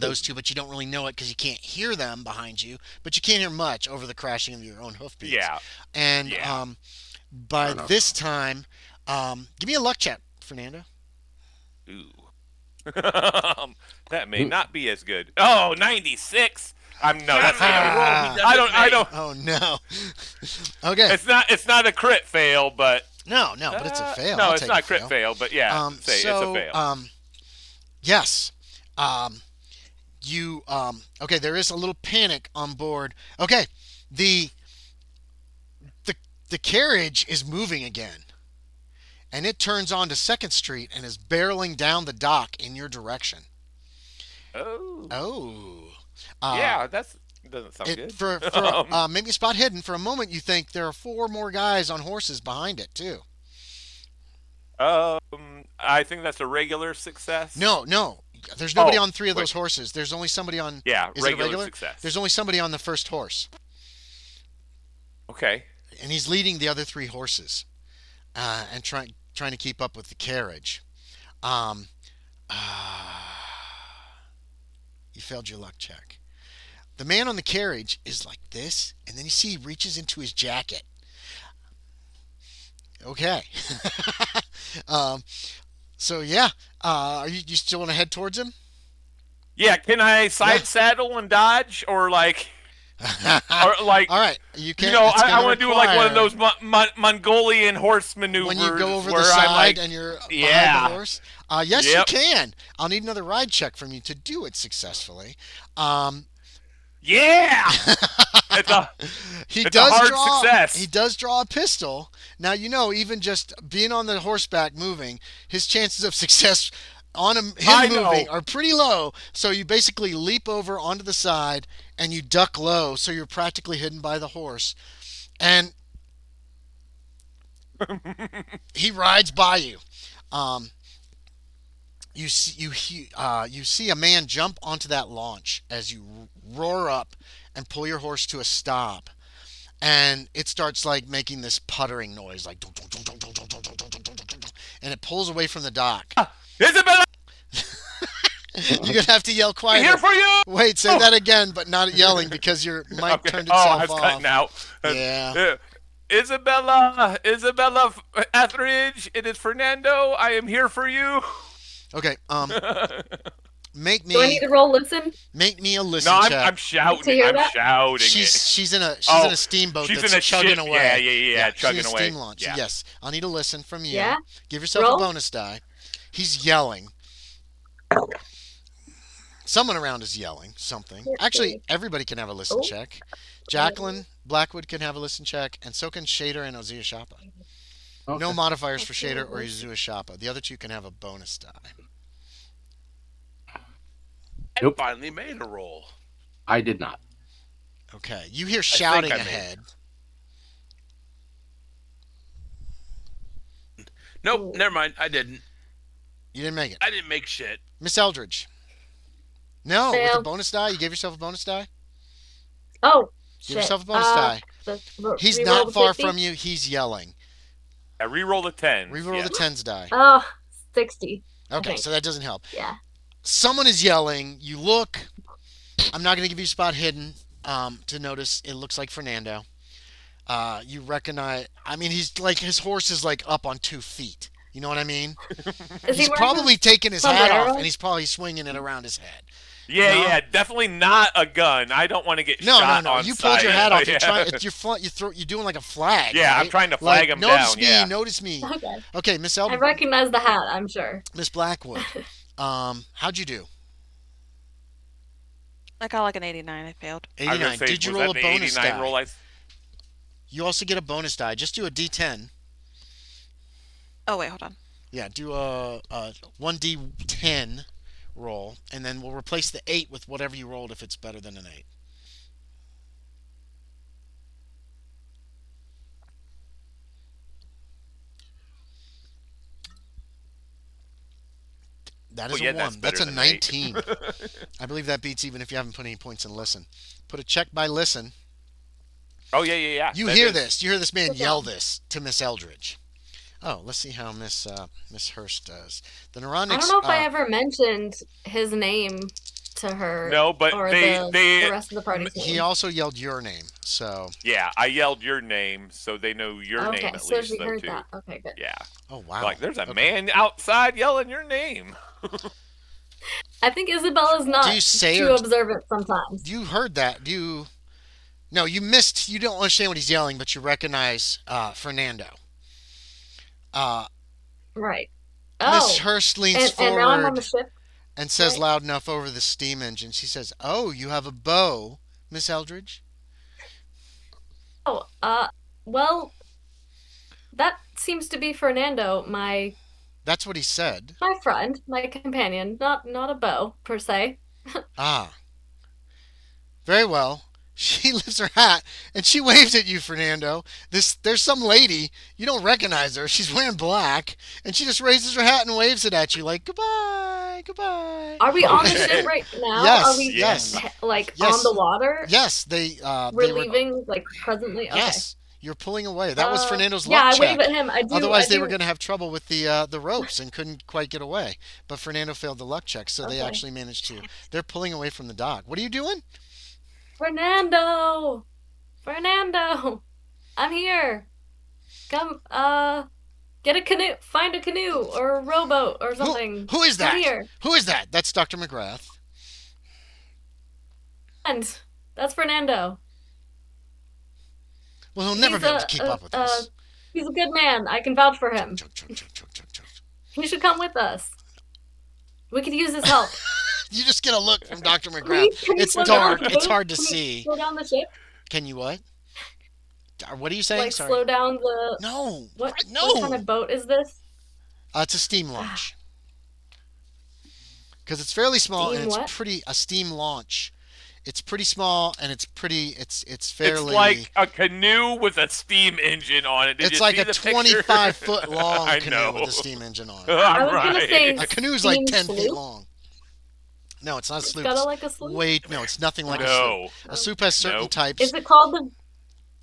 Speaker 1: those two, but you don't really know it because you can't hear them behind you. But you can't hear much over the crashing of your own hoofbeats.
Speaker 2: Yeah.
Speaker 1: And
Speaker 2: Yeah.
Speaker 1: by this time, give me a luck check, Fernando.
Speaker 2: Ooh. That may not be as good. Oh, 96. No, that's I don't.
Speaker 1: Oh no. Okay.
Speaker 2: It's not a crit fail, but
Speaker 1: No, but it's a fail.
Speaker 2: No,
Speaker 1: I'll
Speaker 2: it's
Speaker 1: take
Speaker 2: not
Speaker 1: a
Speaker 2: a crit fail, but yeah, it's a fail.
Speaker 1: Yes. You okay, there is a little panic on board. Okay. The carriage is moving again. And it turns onto 2nd Street and is barreling down the dock in your direction.
Speaker 2: Oh.
Speaker 1: Oh.
Speaker 2: Yeah, that doesn't sound good.
Speaker 1: For maybe a spot hidden. For a moment, you think there are 4 more guys on horses behind it too.
Speaker 2: I think that's a regular success.
Speaker 1: No. There's nobody on 3 of
Speaker 2: wait.
Speaker 1: those horses. There's only somebody on.
Speaker 2: Yeah,
Speaker 1: Is it
Speaker 2: regular
Speaker 1: regular?
Speaker 2: success.
Speaker 1: There's only somebody on the first horse,
Speaker 2: Okay.
Speaker 1: and he's leading the other 3 horses, and trying to keep up with the carriage. You failed your luck check. The man on the carriage is like this, and then you see he reaches into his jacket. Okay. So yeah, are you still want to head towards him?
Speaker 2: Yeah, can I side saddle and dodge, or like, or like,
Speaker 1: All right, you can.
Speaker 2: you know, I want to do like one of those Mongolian horse maneuvers
Speaker 1: when you go over the
Speaker 2: where
Speaker 1: side
Speaker 2: I'm like,
Speaker 1: and you're behind
Speaker 2: Yeah.
Speaker 1: the horse. Yes,
Speaker 2: Yep.
Speaker 1: you can. I'll need another ride check from you to do it successfully.
Speaker 2: yeah, it's a
Speaker 1: He
Speaker 2: It's a
Speaker 1: does
Speaker 2: hard
Speaker 1: draw.
Speaker 2: success.
Speaker 1: He does draw a pistol. Now even just being on the horseback moving, his chances of success on him moving
Speaker 2: know.
Speaker 1: are pretty low. So you basically leap over onto the side and you duck low, so you're practically hidden by the horse. And He rides by you. You see a man jump onto that launch as you roar up and pull your horse to a stop, and it starts like making this puttering noise, like, and it pulls away from the dock.
Speaker 2: Isabella,
Speaker 1: You're gonna have to yell
Speaker 2: I'm
Speaker 1: quieter.
Speaker 2: here for you.
Speaker 1: Wait, say that again, but not yelling because your mic turned
Speaker 2: I
Speaker 1: itself
Speaker 2: was
Speaker 1: off.
Speaker 2: cutting out.
Speaker 1: Yeah.
Speaker 2: Isabella, Eldridge, it is Fernando. I am here for you.
Speaker 1: Okay. Make
Speaker 5: Do I need
Speaker 1: me
Speaker 5: to roll listen?
Speaker 1: make me a listen
Speaker 2: No,
Speaker 1: check.
Speaker 2: I'm shouting.
Speaker 5: To hear
Speaker 2: I'm
Speaker 5: that?
Speaker 2: shouting it.
Speaker 1: She's in a
Speaker 2: Oh,
Speaker 1: steamboat
Speaker 2: she's
Speaker 1: that's
Speaker 2: in a
Speaker 1: chugging
Speaker 2: ship.
Speaker 1: away.
Speaker 2: Yeah, chugging
Speaker 1: she's a
Speaker 2: away.
Speaker 1: steam launch.
Speaker 2: Yeah.
Speaker 1: Yes. I'll need a listen from you.
Speaker 5: Yeah?
Speaker 1: Give yourself
Speaker 5: Roll.
Speaker 1: a bonus die. He's yelling. Someone around is yelling something.
Speaker 5: Let's
Speaker 1: Actually,
Speaker 5: see.
Speaker 1: everybody can have a listen
Speaker 5: Oh.
Speaker 1: check. Jacqueline, Blackwood can have a listen check, and so can Shaeder and Ozuye Shappa.
Speaker 3: Okay.
Speaker 1: No modifiers for
Speaker 5: Okay.
Speaker 1: Shaeder or Ozuye Shappa. The other two can have a bonus die.
Speaker 4: I
Speaker 3: Nope.
Speaker 4: finally made a roll.
Speaker 3: I did not.
Speaker 1: Okay. You hear
Speaker 4: think
Speaker 1: shouting
Speaker 4: I made
Speaker 1: ahead.
Speaker 4: Nope,
Speaker 5: Ooh.
Speaker 4: never mind. I didn't.
Speaker 1: You didn't make it.
Speaker 4: I didn't make shit.
Speaker 1: Miss Eldridge. No, with a
Speaker 5: Failed.
Speaker 1: bonus die? You gave yourself a bonus die?
Speaker 5: Oh,
Speaker 1: Give
Speaker 5: shit.
Speaker 1: yourself a bonus die. He's
Speaker 5: Re-roll
Speaker 1: not
Speaker 5: the
Speaker 1: far
Speaker 5: 50?
Speaker 1: from you. He's yelling.
Speaker 2: I re-roll the 10.
Speaker 1: Reroll the tens die.
Speaker 5: Oh, 60.
Speaker 1: Okay,
Speaker 5: okay.
Speaker 1: so that doesn't help.
Speaker 5: Yeah.
Speaker 1: Someone is yelling. You look. I'm not going to give you a spot hidden to notice. It looks like Fernando. You recognize. I mean, he's like, his horse is like up on 2 feet. You know what I mean?
Speaker 5: Is
Speaker 1: He's
Speaker 5: he wearing
Speaker 1: probably taking his hat
Speaker 5: sombrero?
Speaker 1: off and he's probably swinging it around his head.
Speaker 2: Yeah,
Speaker 1: No.
Speaker 2: yeah, definitely not a gun. I don't want to get
Speaker 1: No,
Speaker 2: shot
Speaker 1: no.
Speaker 2: on
Speaker 1: You pulled your
Speaker 2: sight.
Speaker 1: hat off.
Speaker 2: Yeah.
Speaker 1: You're trying. You're doing like a flag.
Speaker 2: Yeah, I'm
Speaker 1: right?
Speaker 2: trying to flag
Speaker 1: Like,
Speaker 2: him
Speaker 1: notice
Speaker 2: down.
Speaker 1: me.
Speaker 2: Yeah.
Speaker 1: Notice me.
Speaker 5: Okay.
Speaker 1: Okay, Miss
Speaker 5: I
Speaker 1: Eldridge.
Speaker 5: recognize the hat, I'm sure.
Speaker 1: Miss Blackwood. How'd you do?
Speaker 6: I got like an 89. I failed.
Speaker 2: I was gonna
Speaker 1: 89.
Speaker 2: say,
Speaker 1: Did you
Speaker 2: was
Speaker 1: roll a
Speaker 2: that the
Speaker 1: bonus
Speaker 2: 89
Speaker 1: die?
Speaker 2: roll?
Speaker 1: You also get a bonus die. Just do a D10.
Speaker 6: Oh wait, hold on.
Speaker 1: Yeah, do a 1D10 roll, and then we'll replace the 8 with whatever you rolled if it's better than an 8. That is
Speaker 2: Well, yeah,
Speaker 1: a 1.
Speaker 2: that's
Speaker 1: That's
Speaker 2: better
Speaker 1: a
Speaker 2: than an
Speaker 1: 19. I believe that beats even if you haven't put any points in listen. Put a check by listen.
Speaker 2: Oh yeah.
Speaker 1: You
Speaker 2: That
Speaker 1: hear
Speaker 2: is-
Speaker 1: this. You hear this man
Speaker 5: Good
Speaker 1: yell
Speaker 5: job.
Speaker 1: this to Miss Eldridge. Oh, let's see how Miss Hurst does. The
Speaker 5: I
Speaker 1: Narodniks.
Speaker 5: don't know if I ever mentioned his name to her.
Speaker 2: No, but
Speaker 5: or
Speaker 2: they-
Speaker 5: the rest of the party's name.
Speaker 1: He also yelled your name. So.
Speaker 2: Yeah, I yelled your name, so they know your
Speaker 5: okay,
Speaker 2: name at
Speaker 5: so
Speaker 2: least,
Speaker 5: she
Speaker 2: though,
Speaker 5: heard
Speaker 2: too.
Speaker 5: that. Okay, good.
Speaker 2: Yeah.
Speaker 1: Oh wow.
Speaker 2: Like, there's a
Speaker 1: Okay.
Speaker 2: man outside yelling your name.
Speaker 5: I think Isabella's not
Speaker 1: Do you say
Speaker 5: too
Speaker 1: or-
Speaker 5: observant sometimes.
Speaker 1: You heard that. No, you missed. You don't understand what he's yelling, but you recognize Fernando.
Speaker 5: Right.
Speaker 1: Miss
Speaker 5: Oh,
Speaker 1: Hurst leans
Speaker 5: and now I'm on the
Speaker 1: forward
Speaker 5: ship.
Speaker 1: and says
Speaker 5: right.
Speaker 1: loud enough over the steam engine. She says, "Oh, you have a bow, Miss Eldridge."
Speaker 5: Oh, well, that seems to be Fernando, my
Speaker 1: That's what he said.
Speaker 5: friend, my companion. Not a bow per se.
Speaker 1: Ah, very well. She lifts her hat and she waves at you, Fernando. There's some lady, you don't recognize her. She's wearing black, and she just raises her hat and waves it at you like goodbye, goodbye.
Speaker 5: Are we on the
Speaker 2: Okay.
Speaker 5: ship right now?
Speaker 1: Yes,
Speaker 5: Are we
Speaker 1: yes.
Speaker 5: like
Speaker 1: Yes.
Speaker 5: on the water?
Speaker 1: Yes,
Speaker 5: We're leaving like presently. Okay.
Speaker 1: Yes, you're pulling away. That was Fernando's
Speaker 5: Yeah,
Speaker 1: luck
Speaker 5: I
Speaker 1: check.
Speaker 5: wave at him. I do.
Speaker 1: Otherwise,
Speaker 5: I
Speaker 1: they
Speaker 5: do.
Speaker 1: were going to have trouble with the ropes and couldn't quite get away. But Fernando failed the luck check, so they
Speaker 5: Okay.
Speaker 1: actually managed to. They're pulling away from the dock. What are you doing?
Speaker 5: Fernando, I'm here. Come, get a canoe. Find a canoe or a rowboat or something.
Speaker 1: Who is
Speaker 5: Come
Speaker 1: that?
Speaker 5: here.
Speaker 1: Who is that? That's Dr. McGrath.
Speaker 5: And that's Fernando.
Speaker 1: Well, he'll never
Speaker 5: He's
Speaker 1: be able to keep up with us.
Speaker 5: He's a good man. I can vouch for him.
Speaker 1: Chug, chug, chug, chug, chug, chug.
Speaker 5: He should come with us. We could use his help.
Speaker 1: You just get a look from Dr.
Speaker 5: Can
Speaker 1: McGrath.
Speaker 5: we
Speaker 1: It's
Speaker 5: slow down
Speaker 1: dark.
Speaker 5: the
Speaker 1: It's
Speaker 5: boat?
Speaker 1: hard to
Speaker 5: Can we
Speaker 1: see.
Speaker 5: Slow down the ship.
Speaker 1: Can you what? What are you saying?
Speaker 5: Like
Speaker 1: Sorry.
Speaker 5: slow down the.
Speaker 1: No.
Speaker 5: What
Speaker 1: No.
Speaker 5: What kind of boat is this?
Speaker 1: It's a steam launch. Because it's fairly small
Speaker 5: Steam
Speaker 1: and it's
Speaker 5: what?
Speaker 1: pretty. A steam launch. It's pretty small and it's pretty. It's
Speaker 2: It's
Speaker 1: fairly.
Speaker 2: like a canoe with a steam engine on it. Did
Speaker 1: It's
Speaker 2: you
Speaker 1: like
Speaker 2: see
Speaker 1: a
Speaker 2: the picture?
Speaker 1: 25-foot long
Speaker 2: I
Speaker 1: canoe
Speaker 2: know.
Speaker 1: with a steam engine on it.
Speaker 5: I was gonna
Speaker 2: Right.
Speaker 5: say
Speaker 1: A canoe's like
Speaker 5: steam
Speaker 1: 10 feet
Speaker 5: sloop.
Speaker 1: long. No, it's not a
Speaker 5: It's
Speaker 1: sloop.
Speaker 5: got
Speaker 1: It's
Speaker 5: like a sloop.
Speaker 1: Wait, no, it's nothing like a
Speaker 2: No.
Speaker 1: sloop. A sloop has certain
Speaker 2: Nope.
Speaker 1: types.
Speaker 5: Is it called the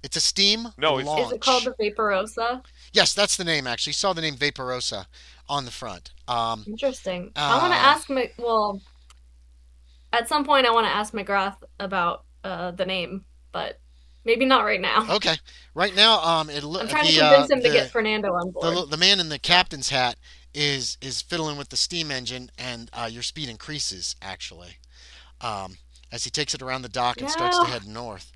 Speaker 1: It's a steam
Speaker 2: No, it's-
Speaker 1: launch.
Speaker 5: Is it called the Vaporosa?
Speaker 1: Yes, that's the name. Actually, you saw the name Vaporosa on the front.
Speaker 5: Interesting. I want to ask at some point I want to ask McGrath about the name, but maybe not right now.
Speaker 1: Okay, right now,
Speaker 5: I'm trying to convince him to get Fernando on board.
Speaker 1: the man in the captain's hat is fiddling with the steam engine, and your speed increases actually as he takes it around the dock and starts to head north.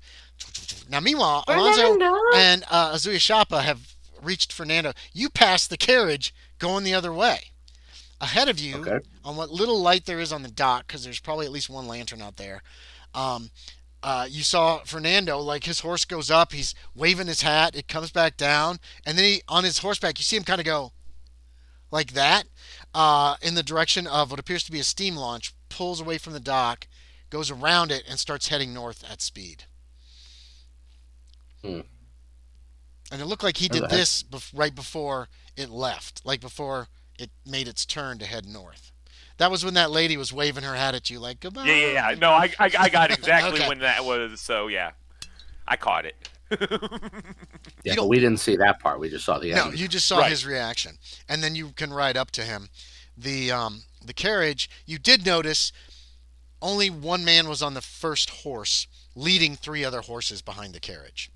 Speaker 1: Now, meanwhile, Alonzo
Speaker 5: Fernando!
Speaker 1: and Ozuye Shappa have reached Fernando. You pass the carriage going the other way. Ahead of you,
Speaker 3: Okay.
Speaker 1: on what little light there is on the dock, because there's probably at least one lantern out there, you saw Fernando, like his horse goes up, he's waving his hat, it comes back down, and then on his horseback, you see him kind of go like that in the direction of what appears to be a steam launch, pulls away from the dock, goes around it, and starts heading north at speed.
Speaker 3: Hmm.
Speaker 1: And it looked like he did
Speaker 3: Okay.
Speaker 1: this right before it left, like before it made its turn to head north. That was when that lady was waving her hat at you, like goodbye.
Speaker 2: Yeah. No, I got exactly
Speaker 1: Okay.
Speaker 2: when that was. So yeah, I caught it.
Speaker 3: Yeah,
Speaker 1: don't-
Speaker 3: but we didn't see that part. We just saw the
Speaker 1: No,
Speaker 3: end.
Speaker 1: you just saw
Speaker 2: Right.
Speaker 1: his reaction, and then you can ride up to him. The carriage. You did notice only one man was on the first horse, leading 3 other horses behind the carriage.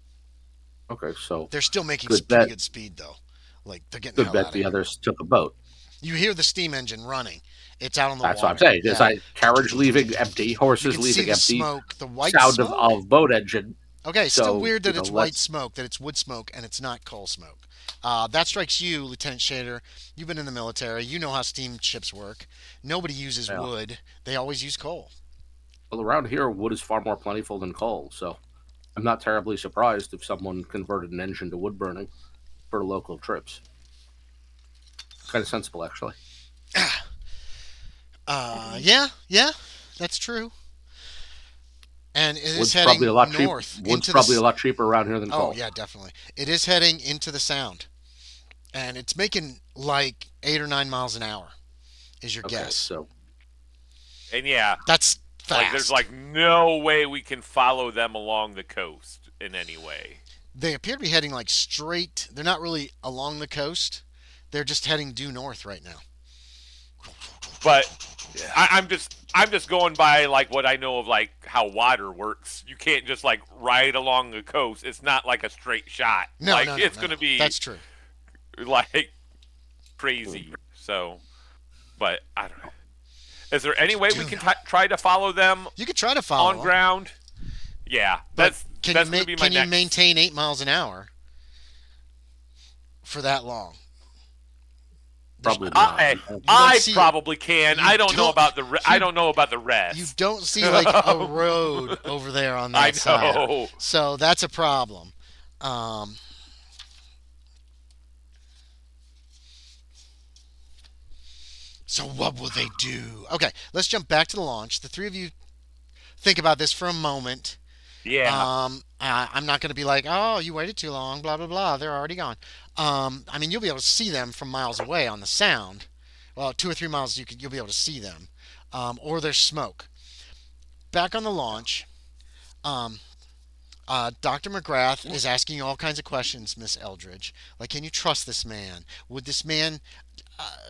Speaker 3: Okay, so
Speaker 1: They're still making
Speaker 3: Good
Speaker 1: pretty
Speaker 3: bet.
Speaker 1: good speed though. Like they're getting the
Speaker 3: good
Speaker 1: hell
Speaker 3: bet
Speaker 1: out
Speaker 3: the
Speaker 1: of here.
Speaker 3: others took a boat.
Speaker 1: You hear the steam engine running. It's out on the
Speaker 3: That's
Speaker 1: water.
Speaker 3: what I'm saying. It's
Speaker 1: Yeah.
Speaker 3: like carriage leaving empty,
Speaker 1: You
Speaker 3: horses
Speaker 1: can see
Speaker 3: leaving
Speaker 1: the
Speaker 3: empty,
Speaker 1: smoke, the white
Speaker 3: sound
Speaker 1: smoke.
Speaker 3: of boat engine.
Speaker 1: Okay, still
Speaker 3: So,
Speaker 1: weird that
Speaker 3: you know,
Speaker 1: it's white
Speaker 3: let's-
Speaker 1: smoke, that it's wood smoke, and it's not coal smoke. That strikes you, Lieutenant Shaeder. You've been in the military. You know how steamships work. Nobody uses
Speaker 3: Yeah.
Speaker 1: wood. They always use coal.
Speaker 3: Well, around here, wood is far more plentiful than coal, so I'm not terribly surprised if someone converted an engine to wood burning for local trips. Kind of sensible, actually.
Speaker 1: Yeah, that's true. And it is
Speaker 3: Wood's
Speaker 1: heading
Speaker 3: probably a lot cheap.
Speaker 1: north.
Speaker 3: Wood's
Speaker 1: into
Speaker 3: probably
Speaker 1: the,
Speaker 3: a lot cheaper around here than
Speaker 1: Oh,
Speaker 3: coal.
Speaker 1: yeah, definitely. It is heading into the Sound. And it's making like 8 or 9 miles an hour, is your
Speaker 3: Okay,
Speaker 1: guess.
Speaker 3: so
Speaker 2: And yeah,
Speaker 1: That's fast.
Speaker 2: like there's like no way we can follow them along the coast in any way.
Speaker 1: They appear to be heading like straight. They're not really along the coast. They're just heading due north right now.
Speaker 2: But I'm just going by like what I know of like how water works. You can't just like ride along the coast. It's not like a straight shot.
Speaker 1: No,
Speaker 2: like
Speaker 1: no,
Speaker 2: it's
Speaker 1: no,
Speaker 2: gonna
Speaker 1: no.
Speaker 2: be
Speaker 1: That's true.
Speaker 2: like crazy. So, but I don't know. Is there any way we can try to follow them
Speaker 1: You could try to follow
Speaker 2: on
Speaker 1: them,
Speaker 2: ground? Yeah,
Speaker 1: but
Speaker 2: that's
Speaker 1: can
Speaker 2: that's
Speaker 1: you
Speaker 2: gonna be my
Speaker 1: can you
Speaker 2: next.
Speaker 1: maintain 8 miles an hour for that long?
Speaker 3: probably not.
Speaker 2: I
Speaker 1: see it.
Speaker 2: probably can.
Speaker 1: You
Speaker 2: I don't know
Speaker 1: don't-
Speaker 2: about the. I don't know about the rest.
Speaker 1: You don't see like a road over there on that
Speaker 2: I
Speaker 1: side,
Speaker 2: know.
Speaker 1: so that's a problem. So what will they do? Okay, let's jump back to the launch. The 3 of you think about this for a moment.
Speaker 2: Yeah.
Speaker 1: I'm not going to be like, oh, you waited too long, blah blah blah. They're already gone. I mean, you'll be able to see them from miles away on the Sound. Well, 2 or 3 miles, you'll be able to see them, or there's smoke. Back on the launch, Dr. McGrath is asking you all kinds of questions, Miss Eldridge. Like, can you trust this man? Would this man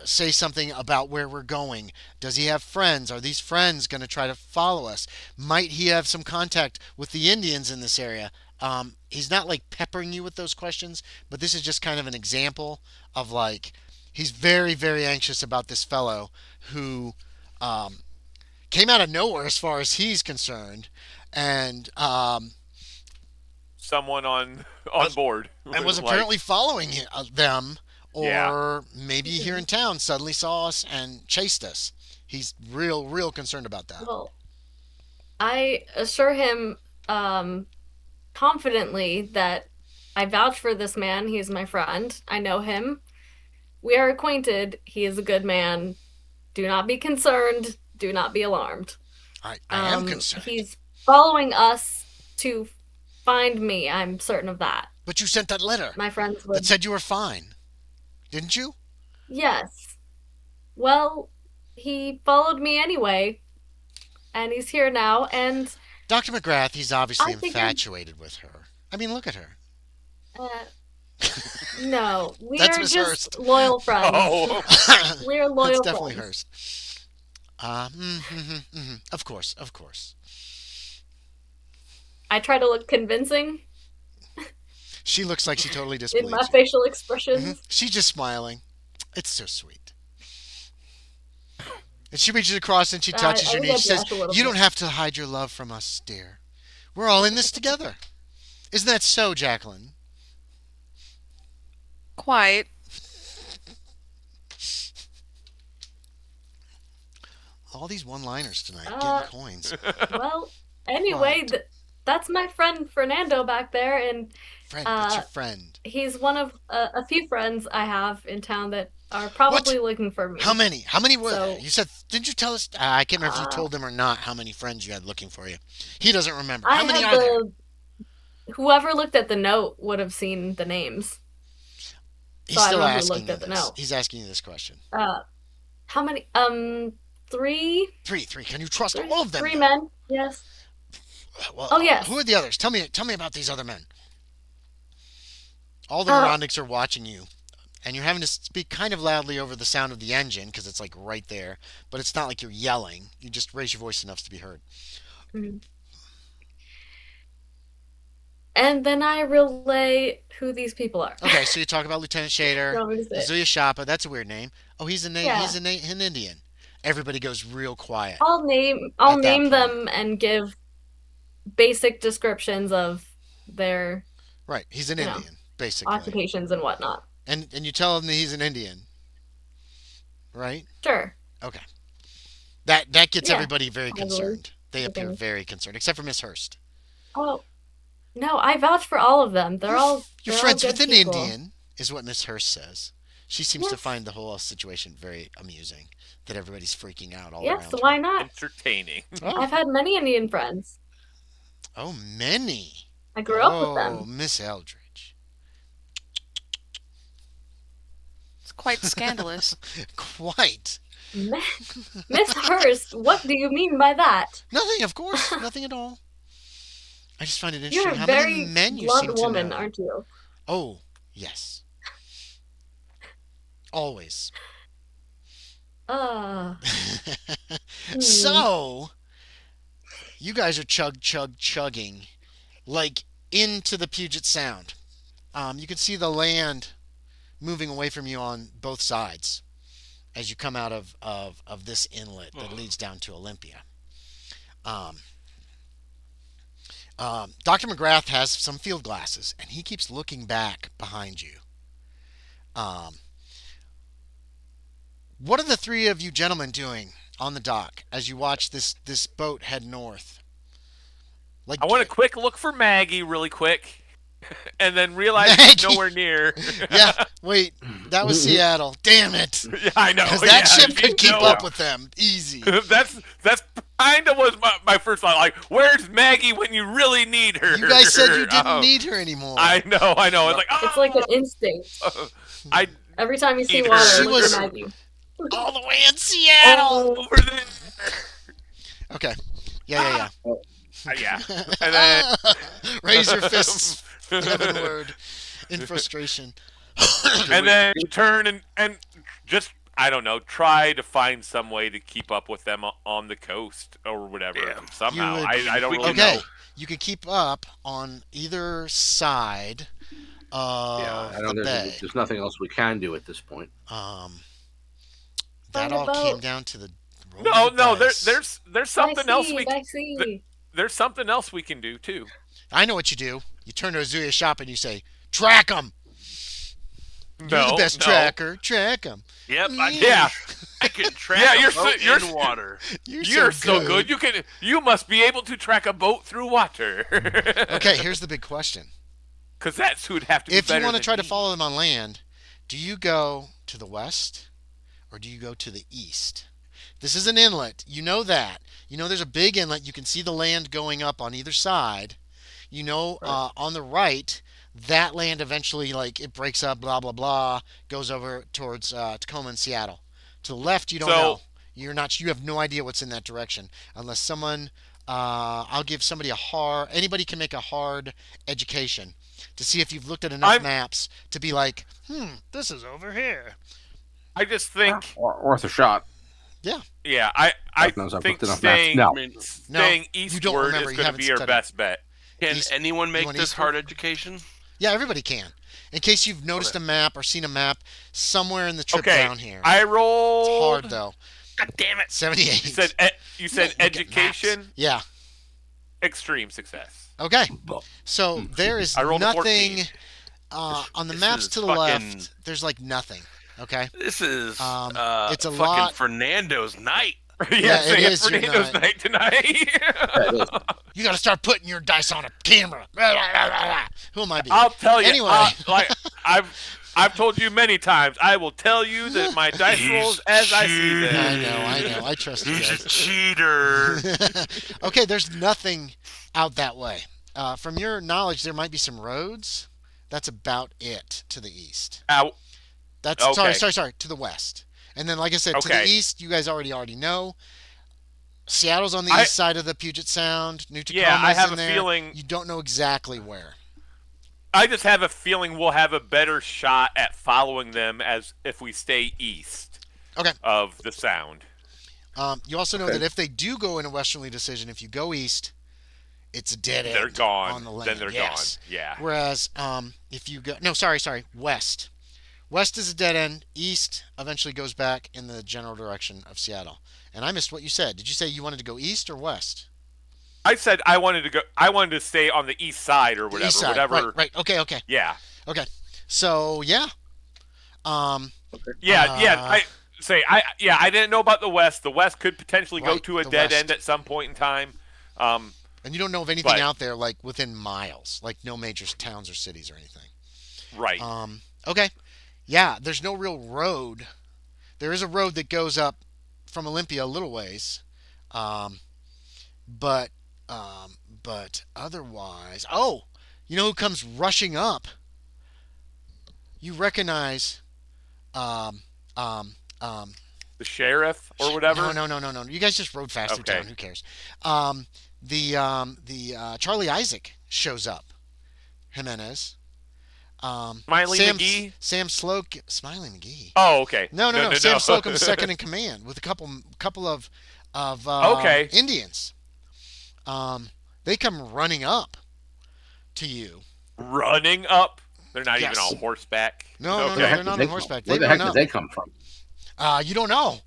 Speaker 1: say something about where we're going? Does he have friends? Are these friends going to try to follow us? Might he have some contact with the Indians in this area? He's not like peppering you with those questions, but this is just kind of an example of like he's very, very anxious about this fellow who came out of nowhere as far as he's concerned, and
Speaker 2: Someone on board
Speaker 1: was
Speaker 2: like-
Speaker 1: apparently following them, or
Speaker 2: Yeah.
Speaker 1: maybe here in town suddenly saw us and chased us. He's real concerned about that.
Speaker 5: Well, I assure him confidently that I vouch for this man. He's my friend. I know him. We are acquainted. He is a good man. Do not be concerned. Do not be alarmed.
Speaker 1: I am concerned.
Speaker 5: following us to find me. I'm certain of that.
Speaker 1: But you sent that letter
Speaker 5: My friends
Speaker 1: that
Speaker 5: would.
Speaker 1: said you were fine, didn't you?
Speaker 5: Yes. Well, he followed me anyway, and he's here now. And
Speaker 1: Dr. McGrath, he's obviously
Speaker 5: I figured-
Speaker 1: infatuated with her. I mean, look at her.
Speaker 5: no, we
Speaker 1: That's
Speaker 5: are
Speaker 1: Miss
Speaker 5: just
Speaker 1: Hurst.
Speaker 5: loyal friends.
Speaker 2: Oh,
Speaker 5: We're loyal
Speaker 1: That's definitely
Speaker 5: friends.
Speaker 1: hers. Of course.
Speaker 5: I try to look convincing
Speaker 1: She looks like she totally
Speaker 5: in
Speaker 1: disbelieves
Speaker 5: my
Speaker 1: you.
Speaker 5: facial expressions.
Speaker 1: She's just smiling. It's so sweet. And she reaches across and she touches
Speaker 5: I
Speaker 1: your
Speaker 5: think
Speaker 1: knee. She
Speaker 5: I
Speaker 1: says,
Speaker 5: blush a little
Speaker 1: "You don't
Speaker 5: bit.
Speaker 1: have to hide your love from us, dear. We're all in this together." Isn't that so, Jacqueline?
Speaker 6: Quite.
Speaker 1: All these one-liners tonight,
Speaker 5: Uh,
Speaker 1: getting coins.
Speaker 5: Well, anyway, that's my friend Fernando back there, and
Speaker 1: Friend, it's your friend.
Speaker 5: he's one of a few friends I have in town that are probably looking for me.
Speaker 1: How many? How many were
Speaker 5: So-
Speaker 1: there? You said, didn't you tell us? I can't remember if you
Speaker 5: Uh,
Speaker 1: told him or not how many friends you had looking for you. He doesn't remember.
Speaker 5: I
Speaker 1: How many
Speaker 5: had
Speaker 1: are there?
Speaker 5: Whoever looked at the note would have seen the names.
Speaker 1: He's
Speaker 5: so I
Speaker 1: still
Speaker 5: don't know who
Speaker 1: asking
Speaker 5: looked
Speaker 1: you
Speaker 5: at the
Speaker 1: this.
Speaker 5: note.
Speaker 1: He's asking you this question.
Speaker 5: How many? Three.
Speaker 1: Three. Can you trust all of them?
Speaker 5: Three
Speaker 1: though?
Speaker 5: men. Yes.
Speaker 1: Well,
Speaker 5: Oh, yes.
Speaker 1: Who are the others? Tell me about these other men. All the
Speaker 5: Uh,
Speaker 1: Narodniks are watching you, and you're having to speak kind of loudly over the sound of the engine because it's like right there. But it's not like you're yelling. You just raise your voice enough to be heard.
Speaker 5: Mhm. And then I relay who these people are.
Speaker 1: Okay, so you talk about Lieutenant Shaeder,
Speaker 5: You want me to say it?
Speaker 1: Ozuye Shappa. That's a weird name. Oh, he's
Speaker 5: Yeah.
Speaker 1: an Indian. Everybody goes real quiet.
Speaker 5: I'll name
Speaker 1: At that point.
Speaker 5: them and give basic descriptions of their
Speaker 1: Right, he's an
Speaker 5: you know,
Speaker 1: Indian, basically.
Speaker 5: occupations and whatnot.
Speaker 1: And you tell him that he's an Indian, right?
Speaker 5: Sure.
Speaker 1: Okay. That gets
Speaker 5: Yeah,
Speaker 1: everybody very
Speaker 5: probably.
Speaker 1: concerned. They appear
Speaker 5: Okay.
Speaker 1: very concerned, except for Miss Hurst.
Speaker 5: Oh, no, I vouch for all of them. They're all
Speaker 1: You're
Speaker 5: they're
Speaker 1: friends
Speaker 5: all
Speaker 1: with
Speaker 5: good
Speaker 1: an
Speaker 5: people.
Speaker 1: Indian, is what Miss Hurst says. She seems to
Speaker 5: Yes.
Speaker 1: find the whole situation very amusing. That everybody's freaking out all
Speaker 5: Yes,
Speaker 1: around her.
Speaker 5: why not?
Speaker 2: entertaining.
Speaker 5: I've had many Indian friends.
Speaker 1: Oh, many.
Speaker 5: I grew up with
Speaker 1: Oh,
Speaker 5: them.
Speaker 1: Miss Eldridge.
Speaker 6: It's quite scandalous.
Speaker 1: Quite.
Speaker 5: Miss Hurst, what do you mean by that?
Speaker 1: Nothing, of course. Nothing at all. I just find it
Speaker 5: You're
Speaker 1: interesting
Speaker 5: a
Speaker 1: how
Speaker 5: very
Speaker 1: many men you
Speaker 5: blunt
Speaker 1: seem to
Speaker 5: woman,
Speaker 1: know.
Speaker 5: aren't you?
Speaker 1: Oh, yes. Always.
Speaker 5: Hmm.
Speaker 1: So, you guys are chugging, like into the Puget Sound. You can see the land moving away from you on both sides as you come out of this inlet that leads down to Olympia. Dr. McGrath has some field glasses, and he keeps looking back behind you. What are the three of you gentlemen doing on the dock as you watch this boat head north? Like,
Speaker 2: I want a quick look for Maggie really quick, and then realize
Speaker 1: Maggie!
Speaker 2: she's nowhere near.
Speaker 1: Yeah, wait, that was Seattle. Damn it.
Speaker 2: Yeah, I know.
Speaker 1: Because that
Speaker 2: yeah,
Speaker 1: ship could keep
Speaker 2: no.
Speaker 1: up with them. Easy.
Speaker 2: That's kind of was my first thought. Like, where's Maggie when you really need her?
Speaker 1: You guys said you didn't
Speaker 2: Oh,
Speaker 1: need her anymore.
Speaker 2: I know. It's like,
Speaker 5: It's like an instinct.
Speaker 2: I
Speaker 5: Every time you see
Speaker 2: Either.
Speaker 5: water,
Speaker 1: She
Speaker 5: look
Speaker 1: was-
Speaker 5: for Maggie.
Speaker 1: All the way in Seattle.
Speaker 2: over there.
Speaker 1: Okay. Yeah.
Speaker 2: Yeah, and then
Speaker 1: Raise your fists heavenward in frustration.
Speaker 2: and then turn and just I don't know, try to find some way to keep up with them on the coast or whatever
Speaker 4: Yeah.
Speaker 2: somehow.
Speaker 1: You would-
Speaker 2: I don't
Speaker 4: we
Speaker 2: really
Speaker 4: can-
Speaker 1: Okay.
Speaker 2: know.
Speaker 1: You can keep up on either side of
Speaker 3: I don't
Speaker 1: the
Speaker 3: know.
Speaker 1: bay.
Speaker 3: There's nothing else we can do at this point.
Speaker 1: That
Speaker 5: Find a
Speaker 1: all
Speaker 5: boat.
Speaker 1: came down to the roll
Speaker 2: No,
Speaker 1: of the
Speaker 2: no,
Speaker 1: dice.
Speaker 2: there's something else
Speaker 5: I see.
Speaker 2: there's something else we can do too.
Speaker 1: I know what you do. You turn to Ozuye Shop and you say, "Track them. You're
Speaker 2: No,
Speaker 1: the best
Speaker 2: no.
Speaker 1: tracker. Track them.
Speaker 4: Yep,
Speaker 2: Yeah.
Speaker 4: I can track
Speaker 2: Yeah,
Speaker 4: a
Speaker 2: you're
Speaker 4: boat
Speaker 2: you're-
Speaker 4: in water.
Speaker 2: You're so good. You must be able to track a boat through water.
Speaker 1: Okay, here's the big question.
Speaker 2: Because that's who'd have to be
Speaker 1: If you
Speaker 2: better
Speaker 1: want to
Speaker 2: than
Speaker 1: try to
Speaker 2: me.
Speaker 1: follow them on land, do you go to the west or do you go to the east? This is an inlet. You know that. You know there's a big inlet. You can see the land going up on either side. You know, on the right, that land eventually, like, it breaks up, blah, blah, blah, goes over towards Tacoma and Seattle. To the left, you don't know. You have no idea what's in that direction unless someone, I'll give somebody anybody can make a hard education to see if you've looked at enough maps to be like, this is over here.
Speaker 2: I just think
Speaker 3: worth a shot.
Speaker 1: Yeah.
Speaker 2: Yeah, I think staying eastward is going to be your best bet.
Speaker 4: Can anyone make this hard education?
Speaker 1: Yeah, everybody can. In case you've noticed a map or seen a map somewhere in the trip down here.
Speaker 2: I rolled.
Speaker 1: It's hard though.
Speaker 4: God damn it!
Speaker 1: 78.
Speaker 2: You said education.
Speaker 1: Yeah.
Speaker 2: Extreme success.
Speaker 1: Okay. So there is nothing on the maps to the left. There's like nothing. Okay.
Speaker 4: This is
Speaker 1: it's a
Speaker 4: fucking
Speaker 1: lot.
Speaker 4: Fernando's night.
Speaker 1: Yeah, it is
Speaker 2: Fernando's night tonight.
Speaker 1: You got to start putting your dice on a camera. Who am I being?
Speaker 2: I'll tell you.
Speaker 1: Anyway,
Speaker 2: I've told you many times. I will tell you that my dice rolls as I see them.
Speaker 1: I know. I trust you
Speaker 4: He's
Speaker 1: guys.
Speaker 4: a cheater.
Speaker 1: Okay, there's nothing out that way. From your knowledge, there might be some roads. That's about it to the east. That's
Speaker 2: okay.
Speaker 1: Sorry. To the west. And then, like I said, to the east, you guys already know. Seattle's on the east side of the Puget Sound. New Tacoma's
Speaker 2: I have
Speaker 1: in
Speaker 2: a
Speaker 1: there.
Speaker 2: feeling.
Speaker 1: You don't know exactly where.
Speaker 2: I just have a feeling we'll have a better shot at following them as if we stay east of the Sound.
Speaker 1: You also know that if they do go in a westerly decision, if you go east, it's a dead end.
Speaker 2: They're gone.
Speaker 1: On the land.
Speaker 2: Then they're gone. Yeah.
Speaker 1: Whereas if you go... No, sorry. West. West is a dead end. East eventually goes back in the general direction of Seattle. And I missed what you said. Did you say you wanted to go east or west?
Speaker 2: I said I wanted to stay on the east side or whatever.
Speaker 1: East side.
Speaker 2: Whatever.
Speaker 1: Right. Okay.
Speaker 2: Yeah.
Speaker 1: Okay. So yeah.
Speaker 2: I didn't know about the west. The west could potentially go to a dead end at some point in time.
Speaker 1: And you don't know of anything out there like within miles, like no major towns or cities or anything.
Speaker 2: Right.
Speaker 1: Okay. Yeah, there's no real road. There is a road that goes up from Olympia a little ways, but otherwise, you know who comes rushing up? You recognize,
Speaker 2: the sheriff or whatever.
Speaker 1: No. You guys just rode fast through town. Who cares? The Charlie Isaac shows up. Jimenez.
Speaker 2: Smiley McGee?
Speaker 1: Sam Slocum. Smiley McGee.
Speaker 2: Oh, okay.
Speaker 1: No. Sam Slocum's second in command with a couple of Indians. They come running up to you.
Speaker 2: Running up? They're not even on horseback?
Speaker 1: No, they're not on horseback.
Speaker 3: Where the heck did they come from?
Speaker 1: You don't know.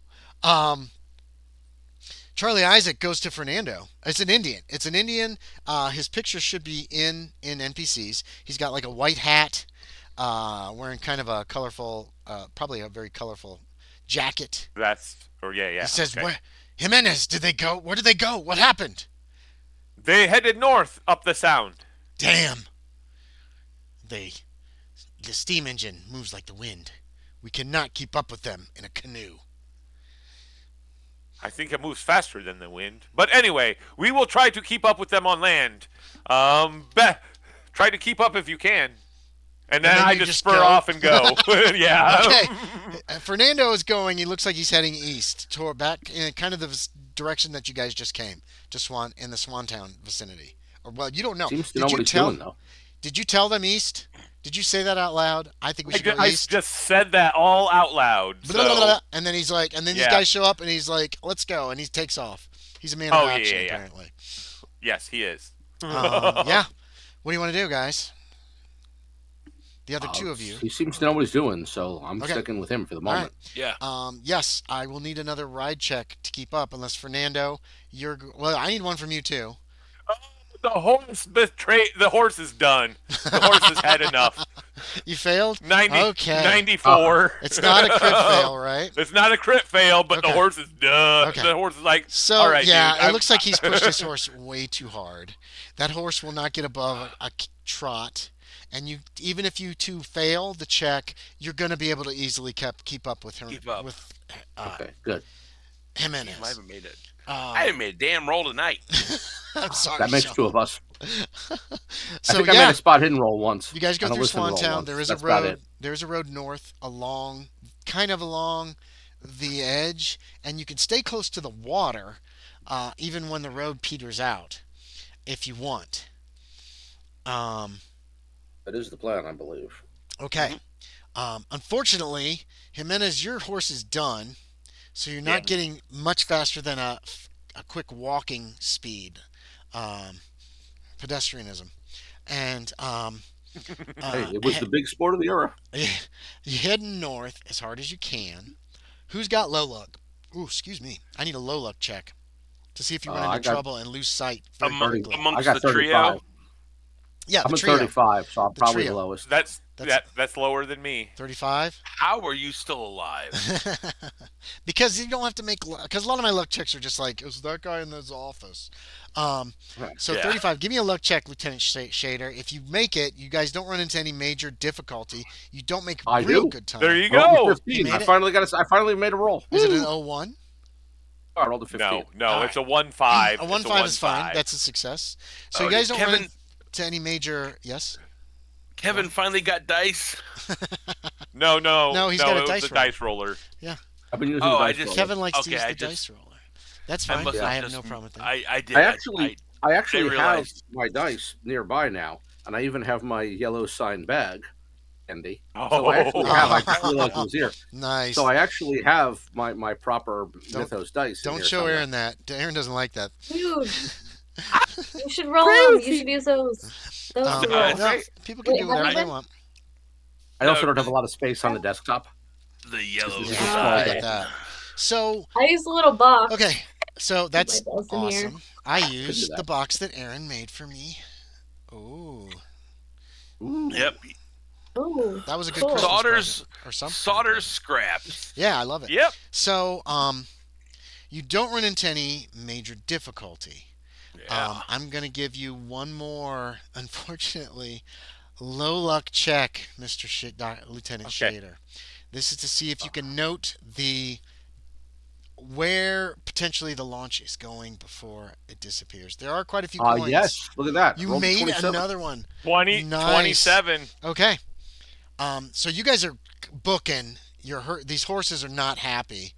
Speaker 1: Charlie Isaac goes to Fernando. It's an Indian. His picture should be in NPCs. He's got like a white hat, wearing kind of a colorful, probably a very colorful jacket.
Speaker 2: He
Speaker 1: says, "Where, Jimenez? Did they go? Where did they go? What happened?"
Speaker 2: They headed north up the Sound.
Speaker 1: Damn. The steam engine moves like the wind. We cannot keep up with them in a canoe.
Speaker 2: I think it moves faster than the wind. But anyway, we will try to keep up with them on land. Try to keep up if you can. And then I just spur off and go. Yeah.
Speaker 1: Okay. Fernando is going. He looks like he's heading east, back in kind of the direction that you guys just came, in the Swantown vicinity. Or well, you don't know.
Speaker 3: Seems to know what he's doing, though.
Speaker 1: Did you tell them east? Did you say that out loud? I think we should go east.
Speaker 2: I just said that all out loud. So.
Speaker 1: And then he's like, these guys show up, and he's like, "Let's go," and he takes off. He's a man of action, apparently.
Speaker 2: Yes, he is.
Speaker 1: Yeah. What do you want to do, guys? The other two of you.
Speaker 3: He seems to know what he's doing, so I'm sticking with him for the moment.
Speaker 1: Right. Yeah. Yes, I will need another ride check to keep up, unless Fernando, I need one from you too.
Speaker 2: The horse betrayed. The horse is done. The horse has had enough.
Speaker 1: You failed?
Speaker 2: 94.
Speaker 1: It's not a crit fail, right?
Speaker 2: It's not a crit fail, but the horse is done. Okay. The horse is like,
Speaker 1: so, all right, dude, it looks like he's pushed his horse way too hard. That horse will not get above a trot. And even if you two fail the check, you're going to be able to easily keep up with her.
Speaker 3: Okay, good.
Speaker 4: Damn, I
Speaker 1: Jimenez.
Speaker 4: haven't made it. I haven't made a damn roll tonight.
Speaker 1: I'm sorry.
Speaker 3: That makes
Speaker 1: Sean.
Speaker 3: two of us. I
Speaker 1: So
Speaker 3: think I
Speaker 1: yeah,
Speaker 3: made a spot hidden roll once.
Speaker 1: you guys go
Speaker 3: and a
Speaker 1: through
Speaker 3: listen roll
Speaker 1: Swantown.
Speaker 3: once.
Speaker 1: There is
Speaker 3: That's
Speaker 1: a
Speaker 3: about
Speaker 1: road.
Speaker 3: it.
Speaker 1: There's a road north along, kind of along the edge, and you can stay close to the water, even when the road peters out, if you want. Um,
Speaker 3: That is the plan, I believe.
Speaker 1: okay. Unfortunately, Jimenez, your horse is done, so you're not getting much faster than a quick walking speed, pedestrianism, and
Speaker 3: Hey, it was the big sport of the era.
Speaker 1: you're heading north as hard as you can. Who's got low luck? Ooh, excuse me. I need a low luck check to see if you run
Speaker 3: I
Speaker 1: into
Speaker 3: got
Speaker 1: trouble and lose sight very quickly.
Speaker 3: I
Speaker 4: Amongst
Speaker 3: got
Speaker 4: the
Speaker 3: 35.
Speaker 4: trio.
Speaker 1: Yeah,
Speaker 3: I'm
Speaker 1: the
Speaker 3: at
Speaker 1: trio.
Speaker 3: 35, so I'm
Speaker 1: The
Speaker 3: probably
Speaker 1: trio.
Speaker 3: the lowest.
Speaker 2: That's lower than me.
Speaker 1: 35?
Speaker 4: How are you still alive?
Speaker 1: Because you don't have to make... Because a lot of my luck checks are just like, is that guy in his office? So
Speaker 4: Yeah.
Speaker 1: 35. Give me a luck check, Lieutenant Shaeder. If you make it, you guys don't run into any major difficulty. You don't make
Speaker 3: I
Speaker 1: real
Speaker 3: do.
Speaker 1: good time.
Speaker 2: There you
Speaker 3: I rolled a
Speaker 2: go.
Speaker 3: 15.
Speaker 1: made
Speaker 3: I
Speaker 1: it?
Speaker 3: finally made a roll.
Speaker 1: Is it an
Speaker 3: Woo!
Speaker 1: 01?
Speaker 3: I rolled a 15.
Speaker 2: No,
Speaker 1: All
Speaker 2: it's a
Speaker 1: right.
Speaker 2: 1-5.
Speaker 1: A 1-5 is fine. That's a success. So you guys don't run
Speaker 4: Kevin,
Speaker 1: into any major... Yes?
Speaker 4: Kevin finally got dice.
Speaker 2: No,
Speaker 1: No, he's got a
Speaker 2: it was
Speaker 1: dice
Speaker 2: the
Speaker 1: roller.
Speaker 2: dice roller.
Speaker 3: I've been using
Speaker 4: Oh,
Speaker 3: the
Speaker 4: I
Speaker 3: dice
Speaker 4: just-
Speaker 3: roller.
Speaker 1: Kevin likes to
Speaker 4: Okay,
Speaker 1: use
Speaker 4: I
Speaker 1: the
Speaker 4: just-
Speaker 1: dice roller. That's
Speaker 4: I
Speaker 1: fine.
Speaker 4: must have
Speaker 1: I have
Speaker 4: just-
Speaker 1: no problem with that.
Speaker 4: I did.
Speaker 3: I actually have
Speaker 4: realized-
Speaker 3: my dice nearby now, and I even have my yellow sign bag handy.
Speaker 2: Oh.
Speaker 3: So I actually have. I just realized it was here.
Speaker 1: Nice.
Speaker 3: So I actually have my proper Mythos dice. in
Speaker 1: Don't
Speaker 3: here
Speaker 1: show
Speaker 3: somewhere.
Speaker 1: Aaron that. Aaron doesn't like that.
Speaker 5: Dude. You should roll them. You should use those. Those
Speaker 1: Um,
Speaker 5: to
Speaker 4: no,
Speaker 5: roll.
Speaker 1: no, people can
Speaker 5: Wait,
Speaker 1: do
Speaker 5: how
Speaker 1: whatever they
Speaker 5: many?
Speaker 1: want.
Speaker 3: I also don't have a lot of space on the desktop.
Speaker 4: The yellow
Speaker 3: Yeah,
Speaker 1: Yeah,
Speaker 3: I
Speaker 1: I
Speaker 4: side.
Speaker 1: get that. So,
Speaker 5: I use a little box.
Speaker 1: okay. So that's
Speaker 5: my dice in here.
Speaker 1: awesome. I used
Speaker 3: that.
Speaker 1: the box that Aaron made for me. Ooh.
Speaker 3: Ooh.
Speaker 4: Yep.
Speaker 5: Ooh.
Speaker 1: That was a good
Speaker 5: Cool.
Speaker 1: Christmas
Speaker 4: Solder's
Speaker 1: present, or something.
Speaker 4: solder's scraps.
Speaker 1: Yeah, I love it.
Speaker 2: Yep.
Speaker 1: So, you don't run into any major difficulty.
Speaker 4: Yeah.
Speaker 1: I'm going to give you one more, unfortunately, low luck check, Lieutenant
Speaker 2: Okay.
Speaker 1: Shaeder. This is to see if you can note where potentially the launch is going before it disappears. There are quite a few coins.
Speaker 3: Yes. Look at that.
Speaker 1: You
Speaker 3: Rolled a
Speaker 1: made
Speaker 3: 27.
Speaker 1: another one.
Speaker 2: 20,
Speaker 1: Nice.
Speaker 2: 27.
Speaker 1: Okay. So you guys are booking. These horses are not happy.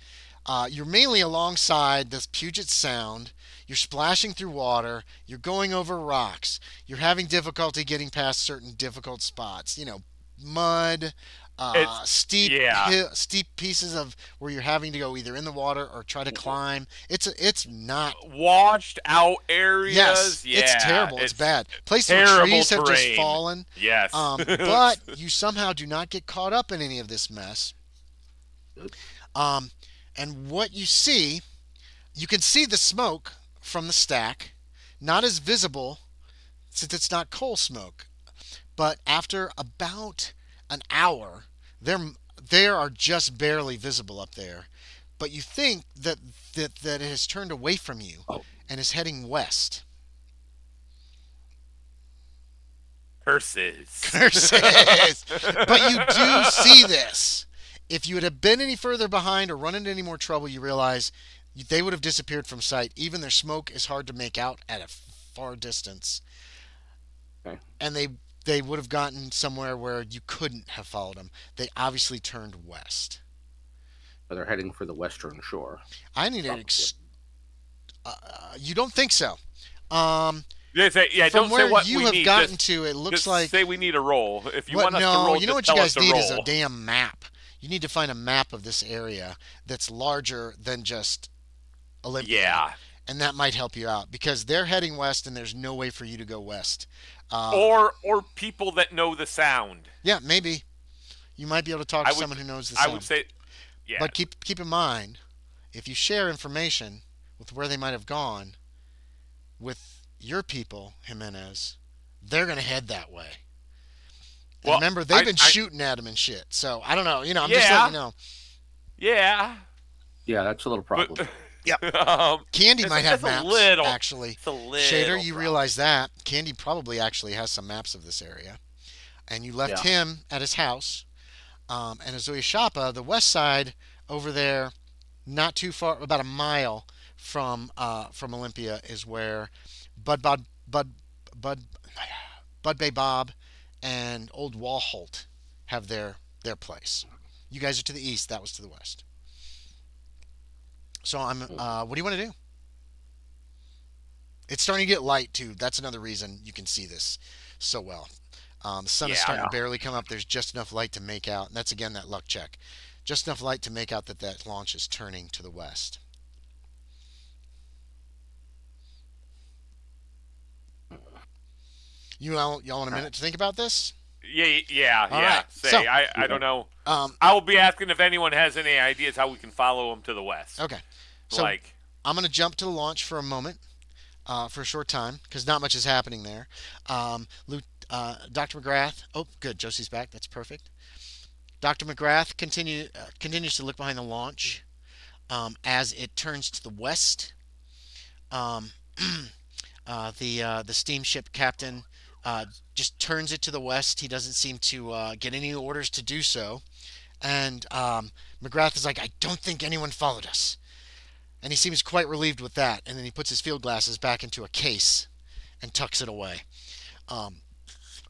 Speaker 1: You're mainly alongside this Puget Sound. You're splashing through water. You're going over rocks. You're having difficulty getting past certain difficult spots. Mud, steep steep pieces of where you're having to go either in the water or try to climb. It's not.
Speaker 2: Washed out areas.
Speaker 1: Yes,
Speaker 2: Yeah,
Speaker 1: it's terrible. It's bad. Places where
Speaker 2: terrible
Speaker 1: trees have just
Speaker 2: terrain.
Speaker 1: fallen.
Speaker 2: Yes.
Speaker 1: But you somehow do not get caught up in any of this mess. And what you see, you can see the smoke from the stack, not as visible since it's not coal smoke. But after about an hour, they are just barely visible up there. But you think that it has turned away from you and is heading west.
Speaker 2: Curses.
Speaker 1: Curses! But you do see this. If you had been any further behind or run into any more trouble, you realize they would have disappeared from sight. Even their smoke is hard to make out at a far distance.
Speaker 3: Okay.
Speaker 1: And they would have gotten somewhere where you couldn't have followed them. They obviously turned west.
Speaker 3: But they're heading for the western shore.
Speaker 1: I need to... you don't think so.
Speaker 2: Don't
Speaker 1: From
Speaker 2: say
Speaker 1: where
Speaker 2: what
Speaker 1: you
Speaker 2: we
Speaker 1: have
Speaker 2: need.
Speaker 1: gotten
Speaker 2: just,
Speaker 1: to, it looks
Speaker 2: just
Speaker 1: like...
Speaker 2: say we need a roll. If you
Speaker 1: What?
Speaker 2: want us to
Speaker 1: No,
Speaker 2: roll,
Speaker 1: you know what
Speaker 2: just
Speaker 1: you
Speaker 2: tell
Speaker 1: guys
Speaker 2: us to
Speaker 1: need
Speaker 2: roll.
Speaker 1: is a damn map. You need to find a map of this area that's larger than just Olympia.
Speaker 2: Yeah.
Speaker 1: And that might help you out because they're heading west and there's no way for you to go west.
Speaker 2: Or people that know the sound.
Speaker 1: Yeah, maybe. You might be able to talk to someone who knows the sound.
Speaker 2: I would say, yeah.
Speaker 1: But keep in mind, if you share information with where they might have gone with your people, Jimenez, they're going to head that way. And
Speaker 2: Well,
Speaker 1: remember, they've been shooting at them and shit. So, I don't know. I'm just letting you know.
Speaker 2: Yeah.
Speaker 3: Yeah, that's a little problem.
Speaker 2: But,
Speaker 1: Yep. Candy might have maps, actually.
Speaker 2: It's a little
Speaker 1: Shaeder, you
Speaker 2: problem.
Speaker 1: realize that. Candy probably actually has some maps of this area. And you left him at his house. And Ozuye Shappa, the west side over there Not too far, about a mile from Olympia is where Bud Bud Bud Bud Bud Bay Bob and Old Walholt have their place. You guys are to the east. That was to the west. So I'm. What do you want to do? It's starting to get light too. That's another reason you can see this so well. The sun is
Speaker 2: Yeah.
Speaker 1: starting to barely come up. There's just enough light to make out. And that's again that luck check. Just enough light to make out that that launch is turning to the west. Y'all want a minute to think about this?
Speaker 2: Yeah.
Speaker 1: All right.
Speaker 2: Say,
Speaker 1: So,
Speaker 2: I don't know.
Speaker 1: um,
Speaker 2: I will be asking if anyone has any ideas how we can follow them to the west.
Speaker 1: okay. So
Speaker 2: Like,
Speaker 1: I'm going to jump to the launch for a moment, for a short time, because not much is happening there. Dr. McGrath. Oh, good. Josie's back. That's perfect. Dr. McGrath continues to look behind the launch as it turns to the west. Um, the steamship captain just turns it to the west. He doesn't seem to get any orders to do so. And McGrath is like, I don't think anyone followed us. And he seems quite relieved with that. And then he puts his field glasses back into a case and tucks it away. Um,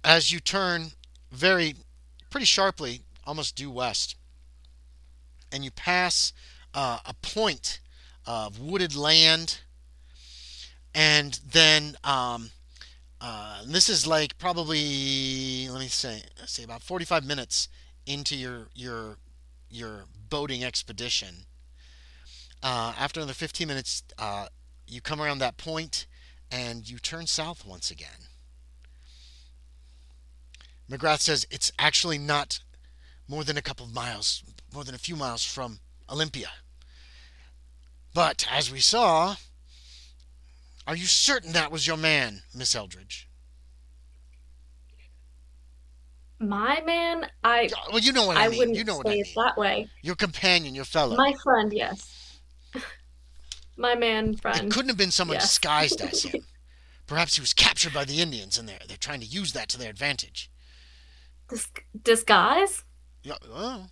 Speaker 1: as you turn pretty sharply, almost due west, and you pass a point of wooded land, and then this is like probably, let me say about 45 minutes into your boating expedition. After another 15 minutes, you come around that point and you turn south once again. McGrath says it's actually not more than a couple of miles, more than a few miles from Olympia. But as we saw, are you certain that was your man, Miss Eldridge?
Speaker 5: My man,
Speaker 1: Well, you know what I
Speaker 5: I
Speaker 1: mean.
Speaker 5: wouldn't
Speaker 1: You know what
Speaker 5: say
Speaker 1: I
Speaker 5: it
Speaker 1: mean.
Speaker 5: that way.
Speaker 1: Your companion, your fellow.
Speaker 5: My friend, yes. My man
Speaker 1: It
Speaker 5: friend.
Speaker 1: couldn't have been someone
Speaker 5: Yes.
Speaker 1: disguised as him. Perhaps he was captured by the Indians and they're trying to use that to their advantage.
Speaker 5: Disguise?
Speaker 1: Oh.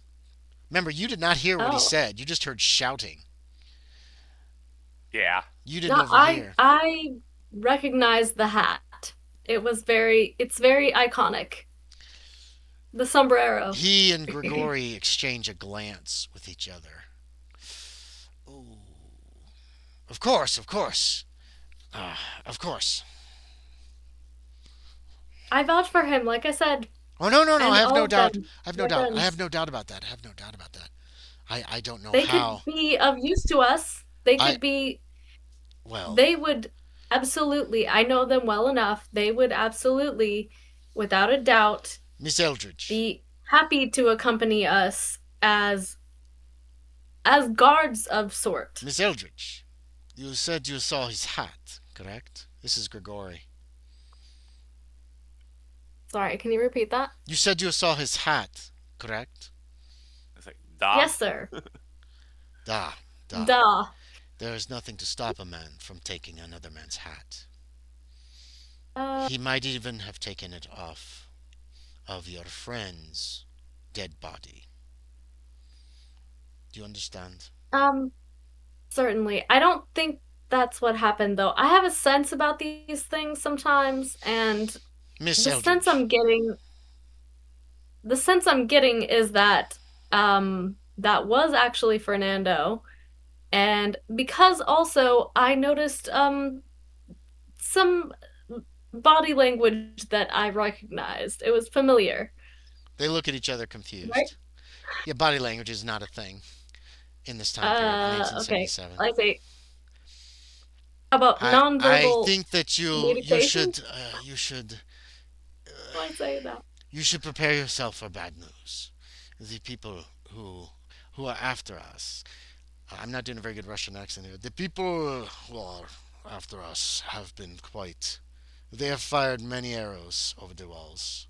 Speaker 1: Remember, you did not hear what he
Speaker 5: Oh.
Speaker 1: said. You just heard shouting.
Speaker 2: yeah.
Speaker 1: You didn't
Speaker 5: No,
Speaker 1: overhear.
Speaker 5: I recognize the hat. It's very iconic. The sombrero.
Speaker 1: He and Grigori exchange a glance with each other. Ooh. Of course, of course. Of course.
Speaker 5: I vouch for him, like I said.
Speaker 1: Oh, no,
Speaker 5: And
Speaker 1: I have
Speaker 5: all
Speaker 1: no
Speaker 5: of
Speaker 1: doubt.
Speaker 5: them,
Speaker 1: I have no
Speaker 5: my
Speaker 1: doubt. I
Speaker 5: friends.
Speaker 1: have no doubt about that. I have no doubt about that. I don't know
Speaker 5: They
Speaker 1: how.
Speaker 5: could be of use to us. They
Speaker 1: I-
Speaker 5: could be.
Speaker 1: Well,
Speaker 5: They would absolutely. I know them well enough. They would absolutely, without a doubt,
Speaker 1: Miss Eldridge.
Speaker 5: be happy to accompany us as guards of sort.
Speaker 1: Miss Eldridge, you said you saw his hat, correct? This is Grigori.
Speaker 5: Sorry, can you repeat that?
Speaker 1: You said you saw his hat, correct?
Speaker 2: It's like, da.
Speaker 5: Yes, sir.
Speaker 1: Da, da.
Speaker 5: Duh.
Speaker 1: There is nothing to stop a man from taking another man's hat.
Speaker 5: Uh,
Speaker 1: He might even have taken it off of your friend's dead body. Do you understand?
Speaker 5: um, certainly. I don't think that's what happened, though. I have a sense about these things sometimes, and
Speaker 1: Miss
Speaker 5: the
Speaker 1: Eldridge.
Speaker 5: sense I'm getting is that that was actually Fernando. And because also I noticed some body language that I recognized. It was familiar.
Speaker 1: They look at each other confused.
Speaker 5: Right.
Speaker 1: Yeah, body language is not a thing in this time period in
Speaker 5: Okay.
Speaker 1: 1877.
Speaker 5: I say, how about
Speaker 1: I
Speaker 5: nonverbal
Speaker 1: think that you
Speaker 5: communication?
Speaker 1: should
Speaker 5: Why say that?
Speaker 1: you should prepare yourself for bad news. The people who are after us. I'm not doing a very good Russian accent here. The people who are after us have been quite. They have fired many arrows over the walls,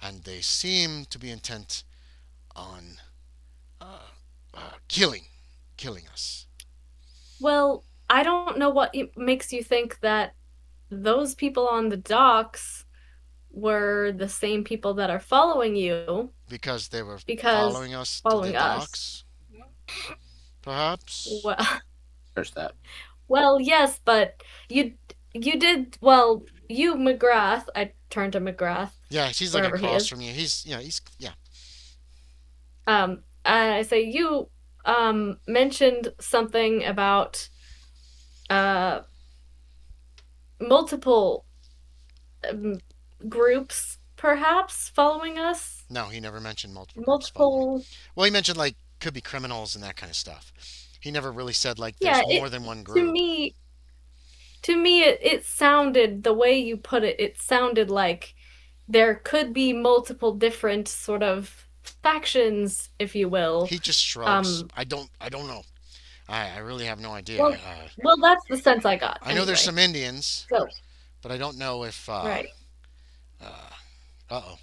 Speaker 1: and they seem to be intent on killing us.
Speaker 5: Well, I don't know what makes you think that those people on the docks were the same people that are following you.
Speaker 1: Because they were
Speaker 5: Because
Speaker 1: following us to
Speaker 5: following
Speaker 1: the
Speaker 5: us.
Speaker 1: docks. perhaps.
Speaker 5: Well,
Speaker 3: There's that.
Speaker 5: well, yes, but you did well. You McGrath. I turned to McGrath
Speaker 1: Yeah, he's like
Speaker 5: wherever he
Speaker 1: across
Speaker 5: is.
Speaker 1: from you. He's yeah.
Speaker 5: I say you mentioned something about uh multiple um, groups perhaps following us.
Speaker 1: No, he never mentioned multiple groups following.
Speaker 5: Multiple.
Speaker 1: Well, he mentioned like could be criminals and that kind of stuff. He never really said like
Speaker 5: Yeah,
Speaker 1: there's more than one
Speaker 5: to
Speaker 1: group.
Speaker 5: me it sounded the way you put it, it sounded like there could be multiple different sort of factions, if you will.
Speaker 1: He just shrugs.
Speaker 5: Um,
Speaker 1: I don't know. I really have no idea.
Speaker 5: well, well, that's the sense I got
Speaker 1: I know there's
Speaker 5: anyway.
Speaker 1: some Indians,
Speaker 5: So,
Speaker 1: but I don't know if
Speaker 5: right.
Speaker 1: uh oh,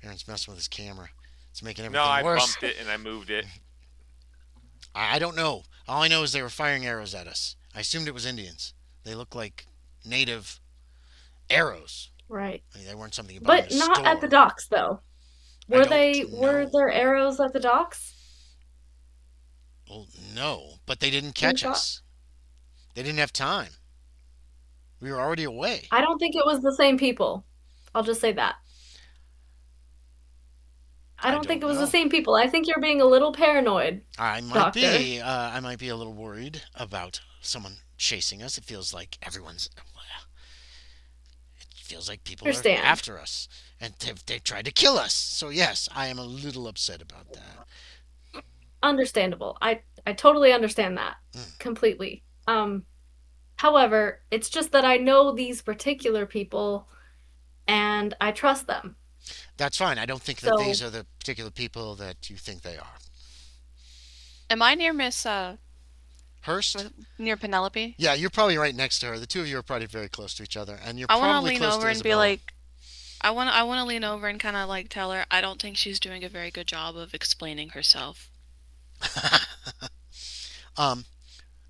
Speaker 1: Aaron's messing with his camera. It's making
Speaker 2: No,
Speaker 1: everything
Speaker 2: I
Speaker 1: worse.
Speaker 2: bumped it and I moved it.
Speaker 1: I don't know. All I know is they were firing arrows at us. I assumed it was Indians. They look like native arrows.
Speaker 5: Right.
Speaker 1: I mean, they weren't something you buy in
Speaker 5: But
Speaker 1: a
Speaker 5: not at the
Speaker 1: store.
Speaker 5: docks though.
Speaker 1: I
Speaker 5: Were
Speaker 1: don't know.
Speaker 5: there arrows at the docks?
Speaker 1: Well, no, but they didn't
Speaker 5: You
Speaker 1: catch
Speaker 5: thought?
Speaker 1: us. They didn't have time. We were already away.
Speaker 5: I don't think it was the same people. I'll just say that. I
Speaker 1: I
Speaker 5: don't think
Speaker 1: don't
Speaker 5: it was the
Speaker 1: know.
Speaker 5: same people. I think you're being a little paranoid,
Speaker 1: I might
Speaker 5: Doctor.
Speaker 1: be. I might be a little worried about someone chasing us. It feels like everyone's. It feels like people are
Speaker 5: Understand.
Speaker 1: after us, and they've tried to kill us. So yes, I am a little upset about that.
Speaker 5: Understandable. I totally understand that
Speaker 1: Mm.
Speaker 5: completely. However, it's just that I know these particular people and I trust them.
Speaker 1: That's fine. I don't think that these
Speaker 5: So,
Speaker 1: are the particular people that you think they are.
Speaker 6: Am I near Miss
Speaker 1: Hurst?
Speaker 6: near Penelope?
Speaker 1: Yeah, you're probably right next to her. The two of you are probably very close to each other, and you're
Speaker 6: I want to
Speaker 1: probably
Speaker 6: lean
Speaker 1: close to
Speaker 6: over and be
Speaker 1: Isabella.
Speaker 6: like, I want to lean over and kind of like tell her I don't think she's doing a very good job of explaining herself.
Speaker 1: um,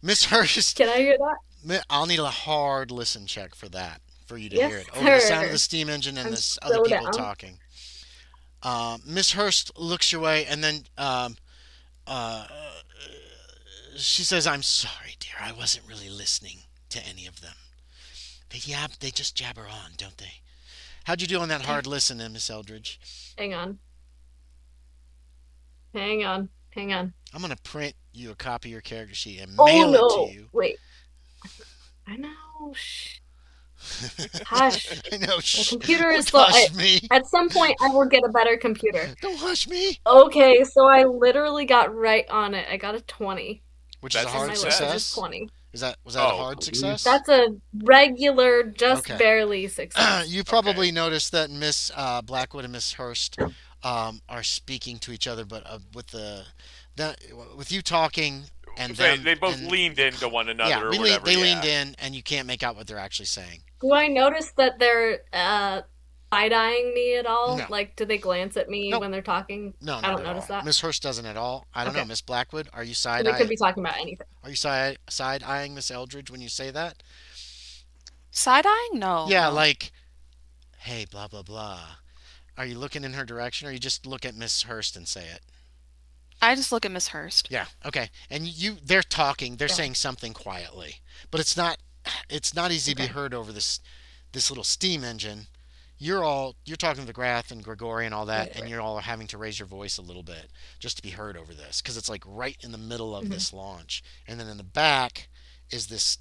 Speaker 1: Miss Hurst,
Speaker 5: can I hear that?
Speaker 1: I'll need a hard listen check for that, for you to
Speaker 5: Yes,
Speaker 1: hear it over the sound of the
Speaker 5: sir.
Speaker 1: steam engine and
Speaker 5: I'm
Speaker 1: this other
Speaker 5: so
Speaker 1: people
Speaker 5: down.
Speaker 1: talking. Miss Hurst looks your way, and then uh, she says, "I'm sorry, dear. I wasn't really listening to any of them. They just jabber on, don't they? How'd you do on that hard listen, Miss Eldridge?
Speaker 5: Hang on. Hang on. Hang on.
Speaker 1: I'm gonna print you a copy of your character sheet and
Speaker 5: Oh
Speaker 1: mail it to
Speaker 5: no.
Speaker 1: you."
Speaker 5: Wait. I know. Shh. Hush.
Speaker 1: I know.
Speaker 5: My
Speaker 1: Shh.
Speaker 5: computer is
Speaker 1: Don't
Speaker 5: slow.
Speaker 1: hush me.
Speaker 5: At some point, I will get a better computer.
Speaker 1: Don't hush me.
Speaker 5: Okay, so I literally got right on it. I got a 20.
Speaker 1: Which is a
Speaker 2: That's
Speaker 5: And
Speaker 1: hard
Speaker 5: my
Speaker 2: success?
Speaker 5: license is
Speaker 1: success.
Speaker 5: 20.
Speaker 1: Was that a
Speaker 2: Oh.
Speaker 1: hard success?
Speaker 5: That's a regular, just
Speaker 1: Okay.
Speaker 5: barely success.
Speaker 1: You probably noticed that Miss Blackwood and Miss Hurst are speaking to each other, but the with you talking and them,
Speaker 2: They both
Speaker 1: and,
Speaker 2: leaned into one another
Speaker 1: yeah,
Speaker 2: or whatever.
Speaker 1: they
Speaker 2: yeah.
Speaker 1: leaned in, and you can't make out what they're actually saying.
Speaker 5: Do I notice that they're side-eyeing me at all?
Speaker 1: No.
Speaker 5: Like, do they glance at me
Speaker 1: Nope.
Speaker 5: when they're talking?
Speaker 1: No,
Speaker 5: I
Speaker 1: not
Speaker 5: don't
Speaker 1: at
Speaker 5: notice
Speaker 1: all.
Speaker 5: that.
Speaker 1: Miss Hurst doesn't at all. I don't know,
Speaker 5: Okay.
Speaker 1: Miss Blackwood. Are you
Speaker 5: So
Speaker 1: side
Speaker 5: they could
Speaker 1: eye?
Speaker 5: be talking about anything.
Speaker 1: Are you side eyeing Miss Eldridge when you say that?
Speaker 6: Side-eyeing? No.
Speaker 1: Yeah,
Speaker 6: no.
Speaker 1: like, hey, blah blah blah. Are you looking in her direction, or you just look at Miss Hurst and say it?
Speaker 6: I just look at Miss Hurst.
Speaker 1: Yeah, okay. And they're talking, they're
Speaker 5: Yeah.
Speaker 1: saying something quietly, but it's not easy to be
Speaker 5: Okay.
Speaker 1: heard over this little steam engine. You're talking to McGrath and Gregory and all that,
Speaker 5: Right,
Speaker 1: and
Speaker 5: right.
Speaker 1: you're all having to raise your voice a little bit just to be heard over this, because it's like right in the middle of
Speaker 5: Mhm.
Speaker 1: this launch, and then in the back is this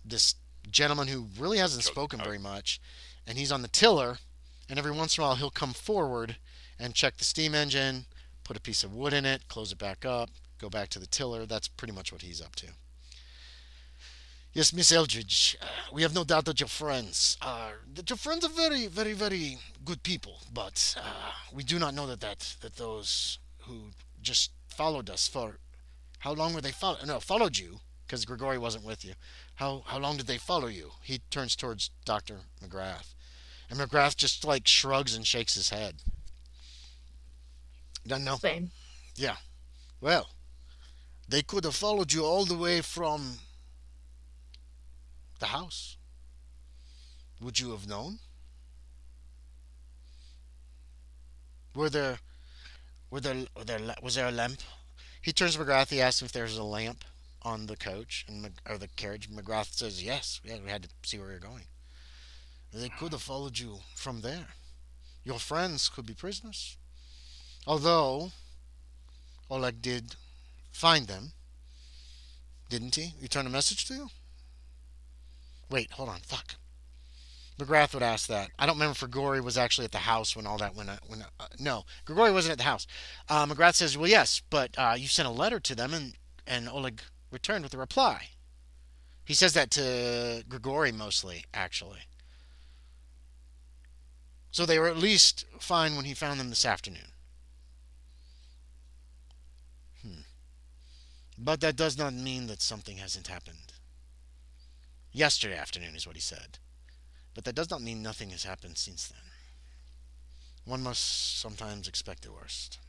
Speaker 1: gentleman who really hasn't
Speaker 2: Josie.
Speaker 1: spoken very much, and he's on the tiller, and every once in a while he'll come forward and check the steam engine, put a piece of wood in it, close it back up, go back to the tiller. That's pretty much what he's up to. Yes, Miss Eldridge, we have no doubt that your friends are very, very, very good people, but we do not know that those who just followed us for how long were they followed you because Gregory wasn't with you. How long did they follow you? He turns towards Doctor McGrath, and McGrath just like shrugs and shakes his head. Doesn't know.
Speaker 5: Same.
Speaker 1: Yeah. Well, they could have followed you all the way from the house. Would you have known? Were there was there a lamp? He turns to McGrath. He asks him if there's a lamp. on the coach or the carriage? McGrath says, yes. Yeah, we had to see where you're going. They could have followed you from there. Your friends could be prisoners. Although, Oleg did find them, didn't he? Return a message to you? Wait, hold on. Fuck. McGrath would ask that. I don't remember if Grigori was actually at the house when all that went. No, Grigori wasn't at the house. McGrath says, "Well, yes, but you sent a letter to them, and Oleg returned with a reply." He says that to Grigori mostly, actually. So they were at least fine when he found them this afternoon. But that does not mean that something hasn't happened. Yesterday afternoon is what he said. But that does not mean nothing has happened since then. One must sometimes expect the worst.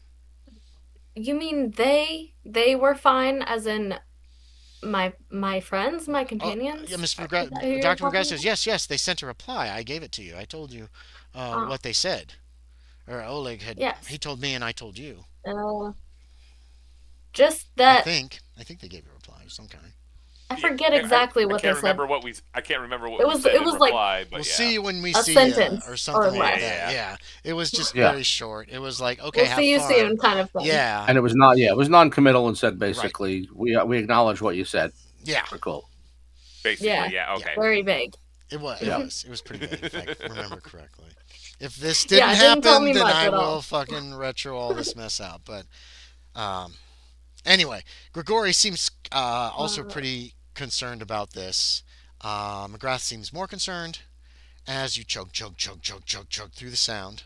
Speaker 5: You mean they were fine, as in my friends, my companions?
Speaker 1: Yeah, Mr.
Speaker 5: Is that who
Speaker 1: McGrath,
Speaker 5: you're
Speaker 1: Dr.
Speaker 5: talking
Speaker 1: McGrath says, yes, they sent a reply. I gave it to you. I told you what they said. Or Oleg had,
Speaker 5: Yes.
Speaker 1: he told me and I told you.
Speaker 5: Just that.
Speaker 1: I think they gave you a reply of some kind.
Speaker 5: I forget exactly what they said.
Speaker 2: I can't remember what
Speaker 5: It
Speaker 2: we
Speaker 5: was-
Speaker 2: said
Speaker 5: it
Speaker 2: in
Speaker 5: was like-
Speaker 2: reply, but
Speaker 1: We'll
Speaker 2: yeah.
Speaker 1: see you when we
Speaker 5: A
Speaker 1: see
Speaker 5: sentence
Speaker 1: you, or something
Speaker 5: or
Speaker 1: like
Speaker 5: less.
Speaker 1: that.
Speaker 2: Yeah.
Speaker 1: Yeah. It was just
Speaker 3: Yeah.
Speaker 1: very short. It was like, okay,
Speaker 5: We'll
Speaker 1: have
Speaker 5: see you
Speaker 1: fun.
Speaker 5: soon, kind of thing.
Speaker 1: Yeah.
Speaker 3: And it was not. Yeah, it was non-committal and said basically, we acknowledge what you said.
Speaker 1: Yeah.
Speaker 3: We're cool.
Speaker 2: Basically,
Speaker 5: Yeah.
Speaker 2: yeah, okay.
Speaker 5: Very vague.
Speaker 1: It was.
Speaker 3: Yeah.
Speaker 1: It was pretty big, if I remember correctly. If this
Speaker 5: Yeah,
Speaker 1: didn't
Speaker 5: it didn't tell
Speaker 1: happen,
Speaker 5: me
Speaker 1: then
Speaker 5: much
Speaker 1: I
Speaker 5: at
Speaker 1: will
Speaker 5: all.
Speaker 1: fucking retro all this mess out. But anyway, Grigori seems also pretty concerned about this. McGrath seems more concerned as you chug through the sound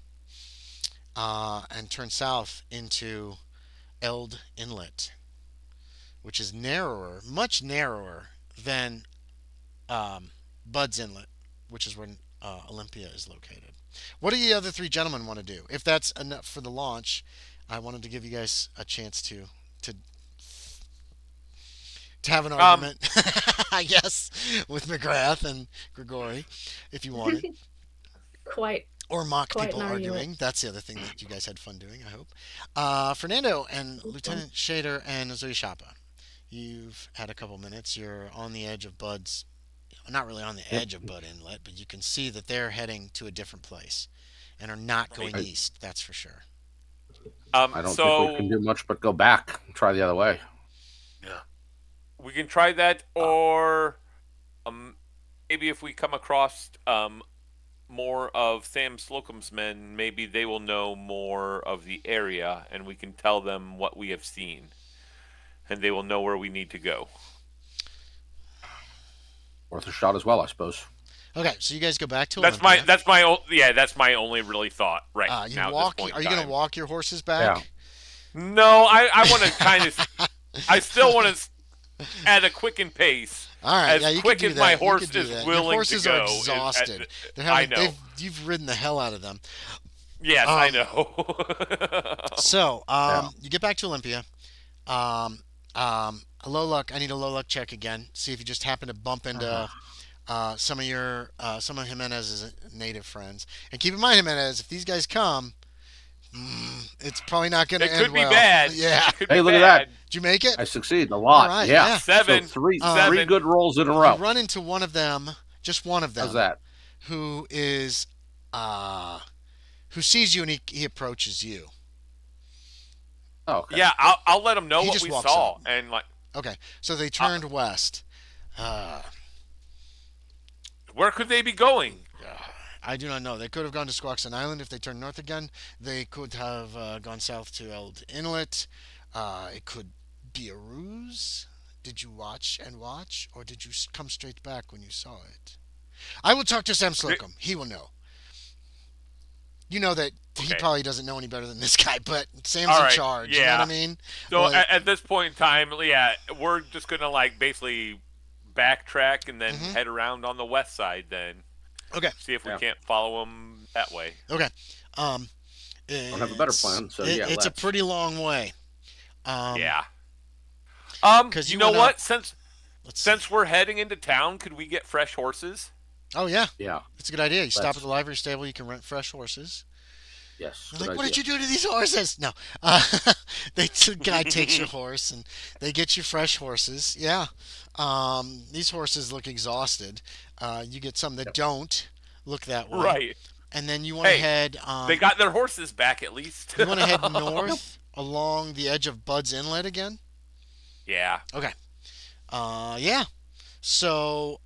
Speaker 1: and turn south into Eld Inlet, which is narrower, much narrower than Bud's Inlet, which is where Olympia is located. What do the other three gentlemen want to do? If that's enough for the launch, I wanted to give you guys a chance to have an argument, I guess, with McGrath and Grigori, if you wanted.
Speaker 5: Quite.
Speaker 1: Or mock
Speaker 5: Quite
Speaker 1: people
Speaker 5: an argument.
Speaker 1: arguing. That's the other thing that you guys had fun doing, I hope. Fernando and Lieutenant Shaeder and Ozuye Shappa, you've had a couple minutes. You're on the edge of Bud's, not really on the edge of Bud Inlet, but you can see that they're heading to a different place and are not going east, that's for sure.
Speaker 3: I don't think we can do much but go back and try the other way.
Speaker 4: Yeah.
Speaker 2: We can try that, or maybe if we come across more of Sam Slocum's men, maybe they will know more of the area, and we can tell them what we have seen, and they will know where we need to go.
Speaker 3: Worth a shot as well, I suppose.
Speaker 1: Okay, so you guys go back to
Speaker 2: That's
Speaker 1: Olympia.
Speaker 2: that's my only really thought right
Speaker 1: You
Speaker 2: now.
Speaker 1: walk.
Speaker 2: At this point
Speaker 1: Are you
Speaker 2: in
Speaker 1: going to
Speaker 2: time.
Speaker 1: walk your horses back?
Speaker 3: Yeah.
Speaker 2: No, I want to kind of. I still want to at a quickened pace.
Speaker 1: All right,
Speaker 2: As
Speaker 1: yeah, you
Speaker 2: quick
Speaker 1: can do
Speaker 2: as
Speaker 1: that.
Speaker 2: my
Speaker 1: You
Speaker 2: horse
Speaker 1: can do
Speaker 2: is
Speaker 1: that.
Speaker 2: willing
Speaker 1: Your horses
Speaker 2: to go.
Speaker 1: are exhausted.
Speaker 2: I know.
Speaker 1: You've ridden the hell out of them.
Speaker 2: Yes, I know.
Speaker 1: So, you get back to Olympia. A low luck. I need a low luck check again. See if you just happen to bump into some of Jimenez's native friends. And keep in mind, Jimenez, if these guys come, it's probably not going to
Speaker 2: It
Speaker 1: end
Speaker 2: could be
Speaker 1: well.
Speaker 2: bad.
Speaker 1: Yeah.
Speaker 2: It could
Speaker 3: Hey,
Speaker 2: be
Speaker 3: look at
Speaker 2: bad.
Speaker 3: that.
Speaker 1: Did you make it?
Speaker 3: I succeed a lot.
Speaker 1: All right,
Speaker 3: yeah.
Speaker 1: yeah.
Speaker 2: Seven.
Speaker 3: So three
Speaker 2: Seven.
Speaker 3: good rolls in a row.
Speaker 1: You run into one of them, just one of them.
Speaker 3: How's that?
Speaker 1: Who is who sees you and he approaches you.
Speaker 3: Oh, okay.
Speaker 2: Yeah, I'll let them know
Speaker 1: He
Speaker 2: what
Speaker 1: just
Speaker 2: we
Speaker 1: walks
Speaker 2: saw,
Speaker 1: up.
Speaker 2: and like,
Speaker 1: Okay, so they turned west.
Speaker 2: where could they be going?
Speaker 1: I do not know. They could have gone to Squaxin Island if they turned north again. They could have gone south to Eld Inlet. It could be a ruse. Did you watch, or did you come straight back when you saw it? I will talk to Sam Slocum. He will know. You know that he
Speaker 2: Okay.
Speaker 1: probably doesn't know any better than this guy, but Sam's
Speaker 2: All
Speaker 1: in
Speaker 2: right,
Speaker 1: charge. You know
Speaker 2: yeah.
Speaker 1: what I mean?
Speaker 2: So
Speaker 1: Like-
Speaker 2: at this point in time, yeah, we're just gonna like basically backtrack and then head around on the west side. Then
Speaker 1: Okay.
Speaker 2: see if we
Speaker 3: Yeah.
Speaker 2: can't follow them that way.
Speaker 1: Okay.
Speaker 3: Don't have a better plan, so yeah,
Speaker 1: it's a
Speaker 3: let's.
Speaker 1: pretty long way.
Speaker 2: Yeah.
Speaker 1: 'cause
Speaker 2: You
Speaker 1: you
Speaker 2: know
Speaker 1: went
Speaker 2: what?
Speaker 1: up-
Speaker 2: Since
Speaker 1: Let's see.
Speaker 2: since we're heading into town, could we get fresh horses?
Speaker 1: Oh yeah,
Speaker 3: Yeah.
Speaker 1: it's a good idea. You stop
Speaker 3: Let's-
Speaker 1: at the livery stable. You can rent fresh horses.
Speaker 3: Yes,
Speaker 1: They're
Speaker 3: good
Speaker 1: like, what
Speaker 3: idea.
Speaker 1: did you do to these horses? No. The guy takes your horse and they get you fresh horses. Yeah. These horses look exhausted. You get some that don't look that way.
Speaker 2: Right.
Speaker 1: And then you want to
Speaker 2: Hey,
Speaker 1: head
Speaker 2: they got their horses back at least.
Speaker 1: you want to head north along the edge of Bud's Inlet again?
Speaker 2: Yeah.
Speaker 1: Okay. Yeah. So,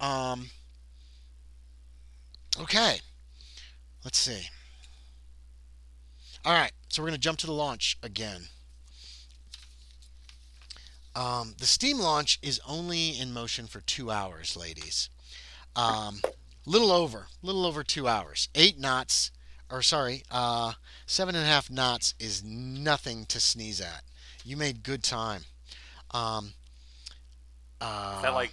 Speaker 1: okay. Let's see. All right. So we're going to jump to the launch again. The steam launch is only in motion for 2 hours, ladies. Little over 2 hours. 8 knots, or sorry, 7.5 knots is nothing to sneeze at. You made good time. Um,
Speaker 2: Is that like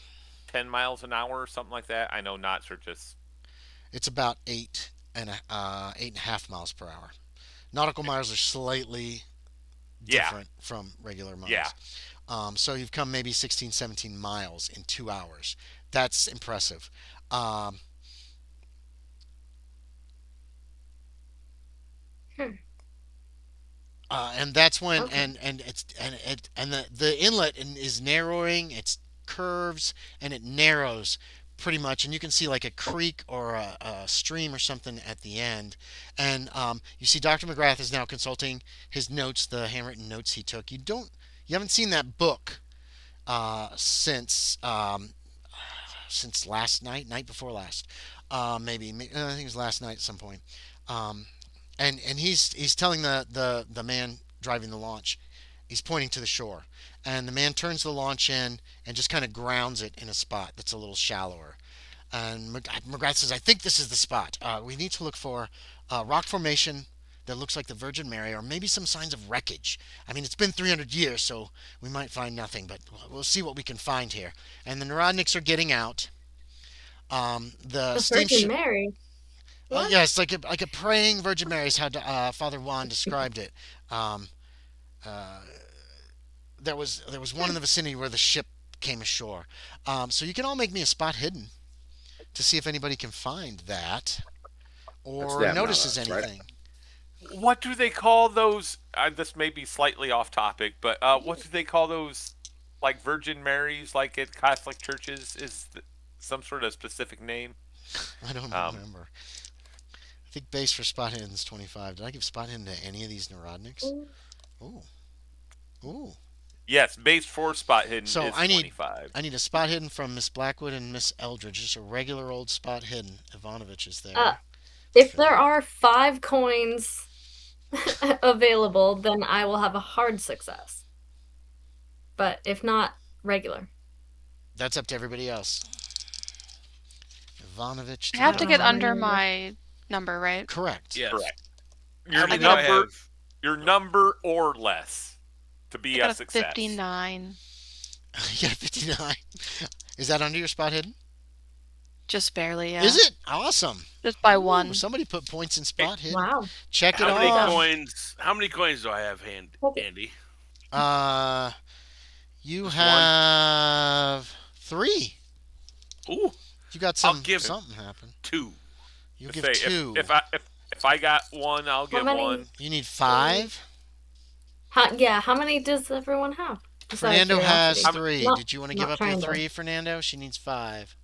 Speaker 2: 10 miles an hour or something like that? I know knots are just.
Speaker 1: it's about 8.5 miles per hour. Nautical miles are slightly
Speaker 2: Yeah.
Speaker 1: different from regular miles.
Speaker 2: Yeah.
Speaker 1: So you've come maybe 16, 17 miles in 2 hours. That's impressive. Um, and that's when
Speaker 5: Okay.
Speaker 1: the inlet is narrowing. It's curves and it narrows pretty much, and you can see like a creek or a stream or something at the end. And you see Dr. McGrath is now consulting his notes, the handwritten notes he took. You haven't seen that book since last night before last, maybe I think it was last night at some point. Um, and he's telling the man driving the launch, he's pointing to the shore, and the man turns the launch in and just kind of grounds it in a spot that's a little shallower. And McGrath says, "I think this is the spot. We need to look for rock formation that looks like the Virgin Mary, or maybe some signs of wreckage. I mean, it's been 300 years, so we might find nothing, but we'll see what we can find here." And the Narodniks are getting out. The
Speaker 5: The
Speaker 1: steam
Speaker 5: Virgin
Speaker 1: ship.
Speaker 5: Mary. What?
Speaker 1: Yes, like a praying Virgin Mary is how Father Juan described it. Um, uh, there was one in the vicinity where the ship came ashore. So you can all make me a spot hidden to see if anybody can find that or
Speaker 3: them, not
Speaker 1: notices
Speaker 3: us, right?
Speaker 1: anything.
Speaker 2: What do they call those? This may be slightly off topic, but what do they call those? Like Virgin Marys, like at Catholic churches, some sort of specific name?
Speaker 1: I don't
Speaker 2: Um,
Speaker 1: remember. I think base for spot hidden is 25. Did I give spot hidden to any of these Narodniks? Ooh, ooh.
Speaker 2: Yes, base 4 spot hidden
Speaker 1: So
Speaker 2: is
Speaker 1: I need
Speaker 2: 25.
Speaker 1: a spot hidden from Miss Blackwood and Miss Eldridge. Just a regular old spot hidden. Ivanovich is there.
Speaker 5: Uh, If there are 5 coins available, then I will have a hard success. But if not, regular.
Speaker 1: That's up to everybody else. Ivanovich.
Speaker 6: I have to get
Speaker 5: Oh,
Speaker 6: under
Speaker 5: yeah.
Speaker 6: my number, right?
Speaker 1: Correct.
Speaker 4: Yes.
Speaker 2: Correct.
Speaker 4: How
Speaker 2: Your
Speaker 4: many do I
Speaker 2: number,
Speaker 4: have?
Speaker 2: your number or less to
Speaker 6: I
Speaker 2: be
Speaker 6: got
Speaker 2: a
Speaker 6: a
Speaker 2: success.
Speaker 6: 59.
Speaker 1: You got a 59. Is that under your spot hidden?
Speaker 6: Just barely, yeah.
Speaker 1: Is it? Awesome.
Speaker 6: Just by
Speaker 1: Ooh,
Speaker 6: one.
Speaker 1: somebody put points in spot hidden.
Speaker 5: Wow.
Speaker 1: Check it
Speaker 4: How many
Speaker 1: off.
Speaker 4: coins? How many coins do I have, Andy?
Speaker 1: You
Speaker 2: Just
Speaker 1: have 3.
Speaker 4: Ooh,
Speaker 1: You got
Speaker 4: I'll give
Speaker 1: something happen.
Speaker 4: 2.
Speaker 1: You
Speaker 2: To
Speaker 1: give
Speaker 2: say,
Speaker 1: 2.
Speaker 2: if I got one, I'll give
Speaker 5: many?
Speaker 2: one.
Speaker 1: You need 5.
Speaker 5: How many does everyone have? Just out of
Speaker 1: Fernando has
Speaker 5: curiosity.
Speaker 1: 3.
Speaker 5: Not-
Speaker 1: Did you want to
Speaker 5: not
Speaker 1: give up your
Speaker 5: trying to-
Speaker 1: 3, Fernando? She needs 5.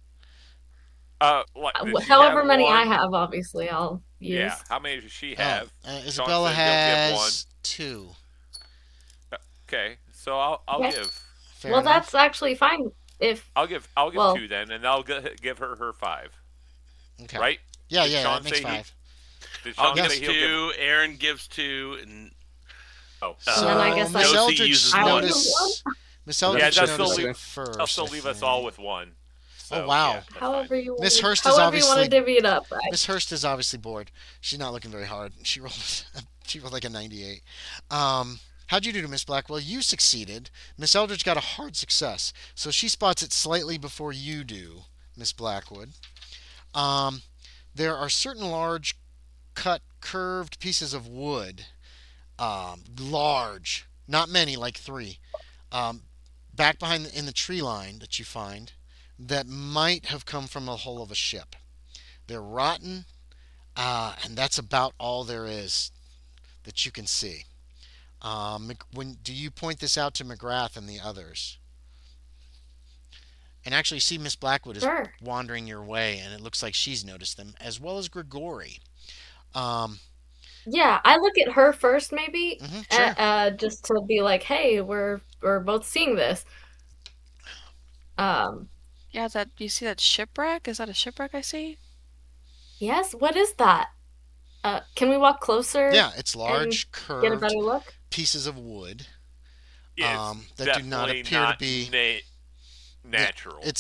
Speaker 2: Did she
Speaker 5: However
Speaker 2: have
Speaker 5: many
Speaker 2: one?
Speaker 5: I have, obviously, I'll use.
Speaker 2: Yeah. How many does she have?
Speaker 1: Isabella
Speaker 2: said he'll give
Speaker 1: has 2.
Speaker 2: Okay, so I'll
Speaker 5: Okay.
Speaker 2: give.
Speaker 1: Fair
Speaker 5: Well,
Speaker 1: enough.
Speaker 5: that's actually fine. If
Speaker 2: I'll give
Speaker 5: Well-
Speaker 2: 2 then, and I'll give her 5.
Speaker 1: Okay.
Speaker 2: Right?
Speaker 1: Yeah,
Speaker 2: Did
Speaker 1: yeah,
Speaker 2: Sean
Speaker 1: that makes
Speaker 2: say he-
Speaker 1: 5.
Speaker 2: Did
Speaker 4: I'll
Speaker 2: Sean
Speaker 4: give
Speaker 2: say he'll give?
Speaker 4: 2. Aaron gives 2, and
Speaker 2: Oh,
Speaker 1: So
Speaker 5: then I guess
Speaker 1: Miss
Speaker 5: I-
Speaker 4: Josie
Speaker 1: Eldridge
Speaker 4: uses
Speaker 5: I
Speaker 4: one.
Speaker 1: notice. Miss
Speaker 3: Yeah,
Speaker 1: Eldridge
Speaker 3: that's
Speaker 1: noticed
Speaker 3: still
Speaker 1: it
Speaker 3: leave-
Speaker 1: first.
Speaker 2: I'll still
Speaker 1: I
Speaker 2: leave us all
Speaker 1: think.
Speaker 2: with 1.
Speaker 1: Oh, wow.
Speaker 2: yeah, that's
Speaker 5: however
Speaker 2: fine.
Speaker 5: you want,
Speaker 1: Miss Hurst is
Speaker 5: however you
Speaker 1: obviously-
Speaker 5: want to divvy it up.
Speaker 1: Miss Hurst is obviously bored. She's not looking very hard. She rolled like a 98. How'd you do to Miss Blackwell? You succeeded. Miss Eldridge got a hard success, so she spots it slightly before you do, Miss Blackwood. There are certain large, cut, curved pieces of wood. Large, not many, like 3. Back behind in the tree line that you find, that might have come from the hull of a ship. They're rotten, and that's about all there is that you can see. When do you point this out to McGrath and the others? And actually, see Miss Blackwood is
Speaker 5: Sure.
Speaker 1: wandering your way, and it looks like she's noticed them, as well as Grigori. Um,
Speaker 5: Yeah, I look at her first, maybe,
Speaker 1: sure.
Speaker 5: just to be like, "Hey, we're both seeing this." Um,
Speaker 6: Yeah, that you see that shipwreck? Is that a shipwreck I see?
Speaker 5: yes. What is that? Can we walk closer
Speaker 1: Yeah, it's
Speaker 5: and
Speaker 1: large,
Speaker 5: get a
Speaker 1: curved
Speaker 5: better look?
Speaker 1: pieces of wood
Speaker 2: Yeah, it's
Speaker 1: that do not
Speaker 2: definitely
Speaker 1: appear to
Speaker 2: not
Speaker 1: be.
Speaker 2: natural.
Speaker 1: They're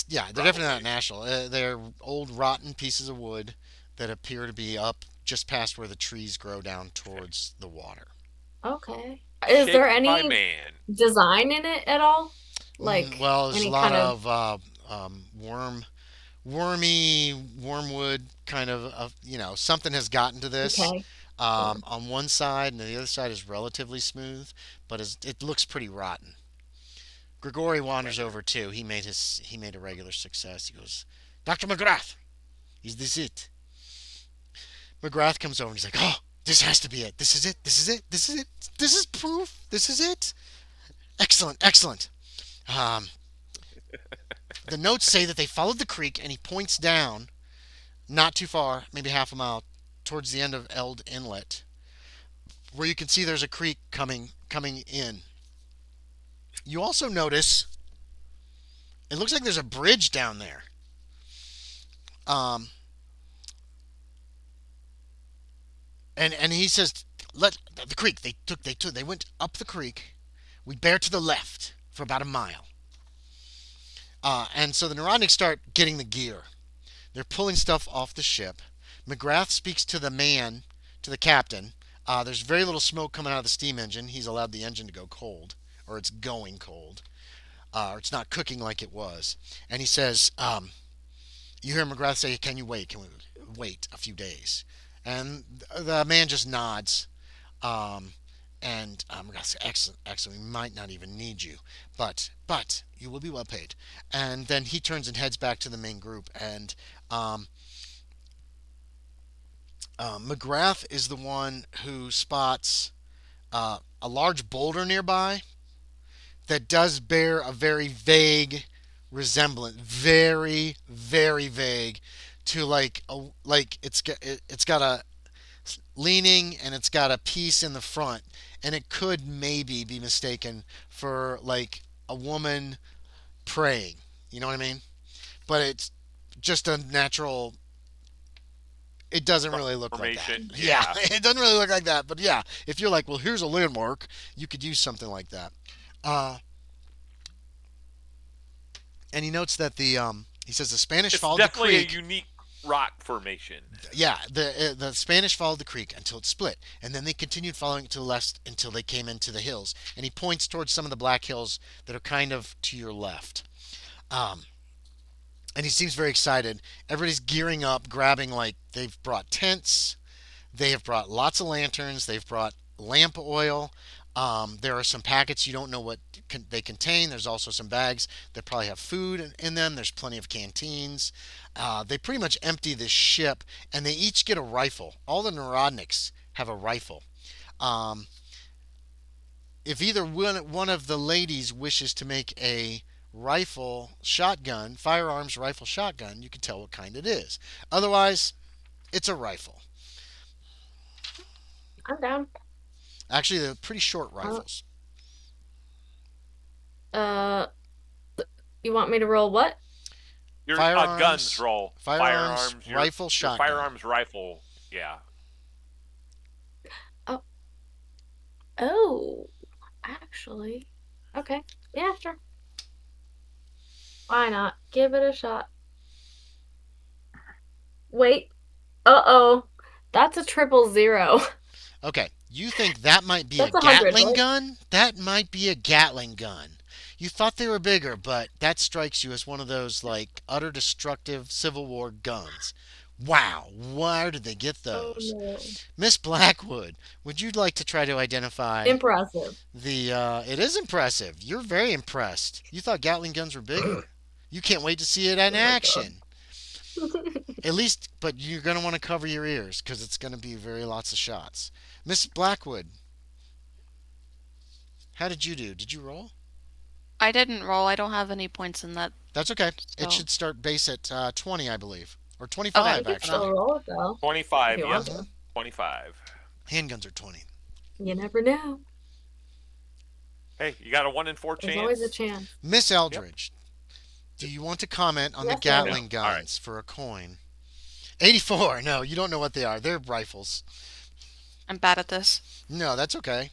Speaker 1: definitely not national. They're old, rotten pieces of wood that appear to be up just past where the trees grow down towards the water.
Speaker 5: Okay. Is
Speaker 2: Shaped
Speaker 5: there
Speaker 2: by
Speaker 5: any
Speaker 2: man.
Speaker 5: design in it at all? Like
Speaker 1: Well, there's a
Speaker 5: any
Speaker 1: lot
Speaker 5: kind of
Speaker 1: of wormwood kind of. Something has gotten to this.
Speaker 5: okay. Yeah.
Speaker 1: On one side, and the other side is relatively smooth, but it looks pretty rotten. Grigori wanders over too. He made a regular success. He goes, Dr. McGrath, is this it? McGrath comes over and he's like, oh, this has to be it. This is it. This is it. This is it. This is proof. This is it. Excellent. Excellent. Um, the notes say that they followed the creek, and he points down, not too far, maybe half a mile, towards the end of Eld Inlet, where you can see there's a creek coming in. You also notice it looks like there's a bridge down there. Um, and he says, let the creek. They went up the creek. We bear to the left for about a mile. And so the Narodniks start getting the gear. They're pulling stuff off the ship. McGrath speaks to the captain. There's very little smoke coming out of the steam engine. He's allowed the engine to go cold, or it's going cold, or it's not cooking like it was. And he says, you hear McGrath say, can you wait? Can we wait a few days? And the man just nods. McGrath says, excellent. We might not even need you, but you will be well paid. And then he turns and heads back to the main group. And McGrath is the one who spots a large boulder nearby that does bear a very vague resemblance, very very vague, to it's got a leaning and it's got a piece in the front, and it could maybe be mistaken for like a woman praying. You know what I mean? But it's just a natural. It doesn't really look like that.
Speaker 2: Formation,
Speaker 1: Yeah,
Speaker 2: yeah.
Speaker 1: it doesn't really look like that. But yeah, if you're like, well, here's a landmark, you could use something like that. Uh, and he notes that he says the Spanish
Speaker 2: It's
Speaker 1: followed the
Speaker 2: definitely a
Speaker 1: creek.
Speaker 2: unique rock formation.
Speaker 1: Yeah, the Spanish followed the creek until it split, and then they continued following it to the left until they came into the hills. And he points towards some of the black hills that are kind of to your left. Um, and he seems very excited. Everybody's gearing up, grabbing, like, they've brought tents, they have brought lots of lanterns, they've brought lamp oil. There are some packets you don't know what they contain. There's also some bags that probably have food in them. There's plenty of canteens. They pretty much empty this ship, and they each get a rifle. All the Narodniks have a rifle. Um, if either one of the ladies wishes to make a firearms rifle shotgun, you can tell what kind it is. Otherwise, it's a rifle.
Speaker 5: I'm down.
Speaker 1: Actually, they're pretty short rifles.
Speaker 5: Uh, you want me to roll what?
Speaker 2: Your
Speaker 1: Firearms-
Speaker 2: guns roll.
Speaker 1: firearms, rifle,
Speaker 2: your
Speaker 1: shotgun.
Speaker 2: firearms rifle. Yeah.
Speaker 5: Oh, actually, okay. Yeah, sure. Why not? Give it a shot. Wait. Uh-oh. That's a 000.
Speaker 1: Okay, you think that might be
Speaker 5: That's
Speaker 1: a
Speaker 5: 100,
Speaker 1: Gatling
Speaker 5: right?
Speaker 1: gun? That might be a Gatling gun. You thought they were bigger, but that strikes you as one of those, like, utter destructive Civil War guns. Wow, where did they get
Speaker 5: Oh
Speaker 1: those?
Speaker 5: no.
Speaker 1: Miss Blackwood, would you like to try to identify
Speaker 5: Impressive.
Speaker 1: it is impressive. You're very impressed. You thought Gatling guns were bigger. You can't wait to see it in
Speaker 5: Oh my
Speaker 1: action. At least, but you're going to want to cover your ears because it's going to be very lots of shots. Miss Blackwood, How did you do? Did you roll?
Speaker 6: I didn't roll. I don't have any points in that.
Speaker 1: That's okay. It
Speaker 6: So.
Speaker 1: should start base at 20, I believe. Or
Speaker 6: Okay.
Speaker 1: 25,
Speaker 5: You can
Speaker 1: actually.
Speaker 5: still roll it though, if
Speaker 2: 25.
Speaker 5: you
Speaker 2: Yep.
Speaker 5: want to.
Speaker 2: 25.
Speaker 1: Handguns are 20.
Speaker 5: You never know.
Speaker 2: Hey, you got a 1 in 4
Speaker 5: There's
Speaker 2: chance.
Speaker 5: always a chance.
Speaker 1: Miss Eldridge, do you want to comment on the
Speaker 5: Yes,
Speaker 1: Gatling
Speaker 2: No. All right.
Speaker 1: guns for a coin? 84. No, you don't know what they are. They're rifles.
Speaker 6: I'm bad at this.
Speaker 1: No, that's okay.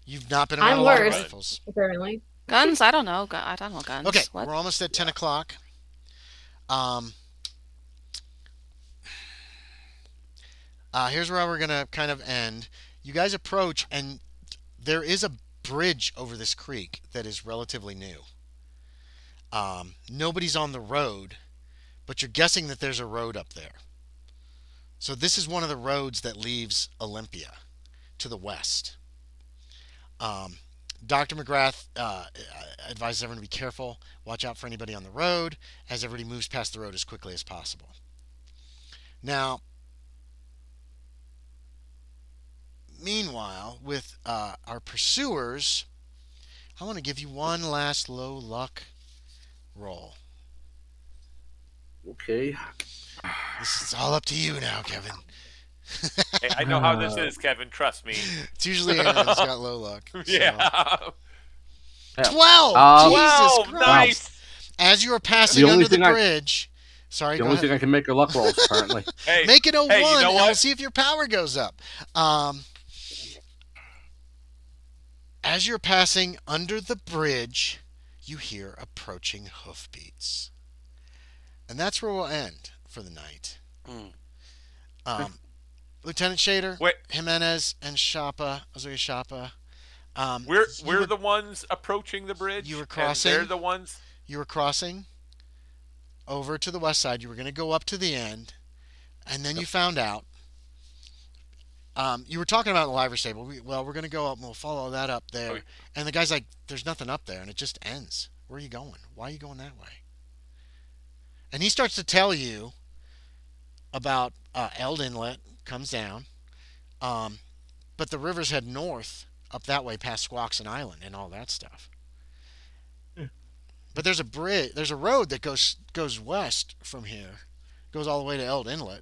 Speaker 1: You've not been around
Speaker 5: I'm
Speaker 1: a lot of
Speaker 5: worse.
Speaker 1: rifles.
Speaker 5: Apparently.
Speaker 6: Guns? I don't know. I don't know guns.
Speaker 1: Okay,
Speaker 6: What?
Speaker 1: we're almost at 10 o'clock. Here's where we're going to kind of end. You guys approach, and there is a bridge over this creek that is relatively new. Nobody's on the road, but you're guessing that there's a road up there. So this is one of the roads that leaves Olympia to the west. Dr. McGrath advises everyone to be careful. Watch out for anybody on the road as everybody moves past the road as quickly as possible. Now, meanwhile, with our pursuers, I want to give you one last low luck roll.
Speaker 3: Okay.
Speaker 1: This is all up to you now, Kevin.
Speaker 2: Hey, I know how this is, Kevin. Trust me.
Speaker 1: It's usually Aaron's got low luck. So.
Speaker 2: Yeah.
Speaker 1: 12!
Speaker 3: Um,
Speaker 1: Jesus
Speaker 2: 12.
Speaker 1: Christ!
Speaker 2: Nice.
Speaker 1: As you are passing
Speaker 3: The only
Speaker 1: under the
Speaker 3: thing I-
Speaker 1: bridge... Sorry,
Speaker 3: The
Speaker 1: go
Speaker 3: only
Speaker 1: ahead.
Speaker 3: thing I can make are luck rolls, apparently.
Speaker 2: Hey,
Speaker 1: Make it a
Speaker 2: hey,
Speaker 1: 1,
Speaker 2: you know
Speaker 1: and we'll
Speaker 2: what?
Speaker 1: see if your power goes up. As you're passing under the bridge, you hear approaching hoofbeats. And that's where we'll end for the night. Lieutenant Shaeder,
Speaker 2: Wait.
Speaker 1: Jimenez, and Shappa, Ozuye Shappa.
Speaker 2: We're the ones approaching the bridge.
Speaker 1: You were
Speaker 2: and
Speaker 1: crossing?
Speaker 2: they're the ones.
Speaker 1: You were crossing over to the west side. You were going to go up to the end, and then you found out. You were talking about the livery stable. We're going to go up and we'll follow that up there.
Speaker 2: Oh.
Speaker 1: And the guy's like, there's nothing up there, and it just ends. Where are you going? Why are you going that way? And he starts to tell you about Eld Inlet, comes down, but the rivers head north up that way past Squaxin Island and all that stuff. But there's a bridge, there's a road that goes west from here, goes all the way to Eld Inlet.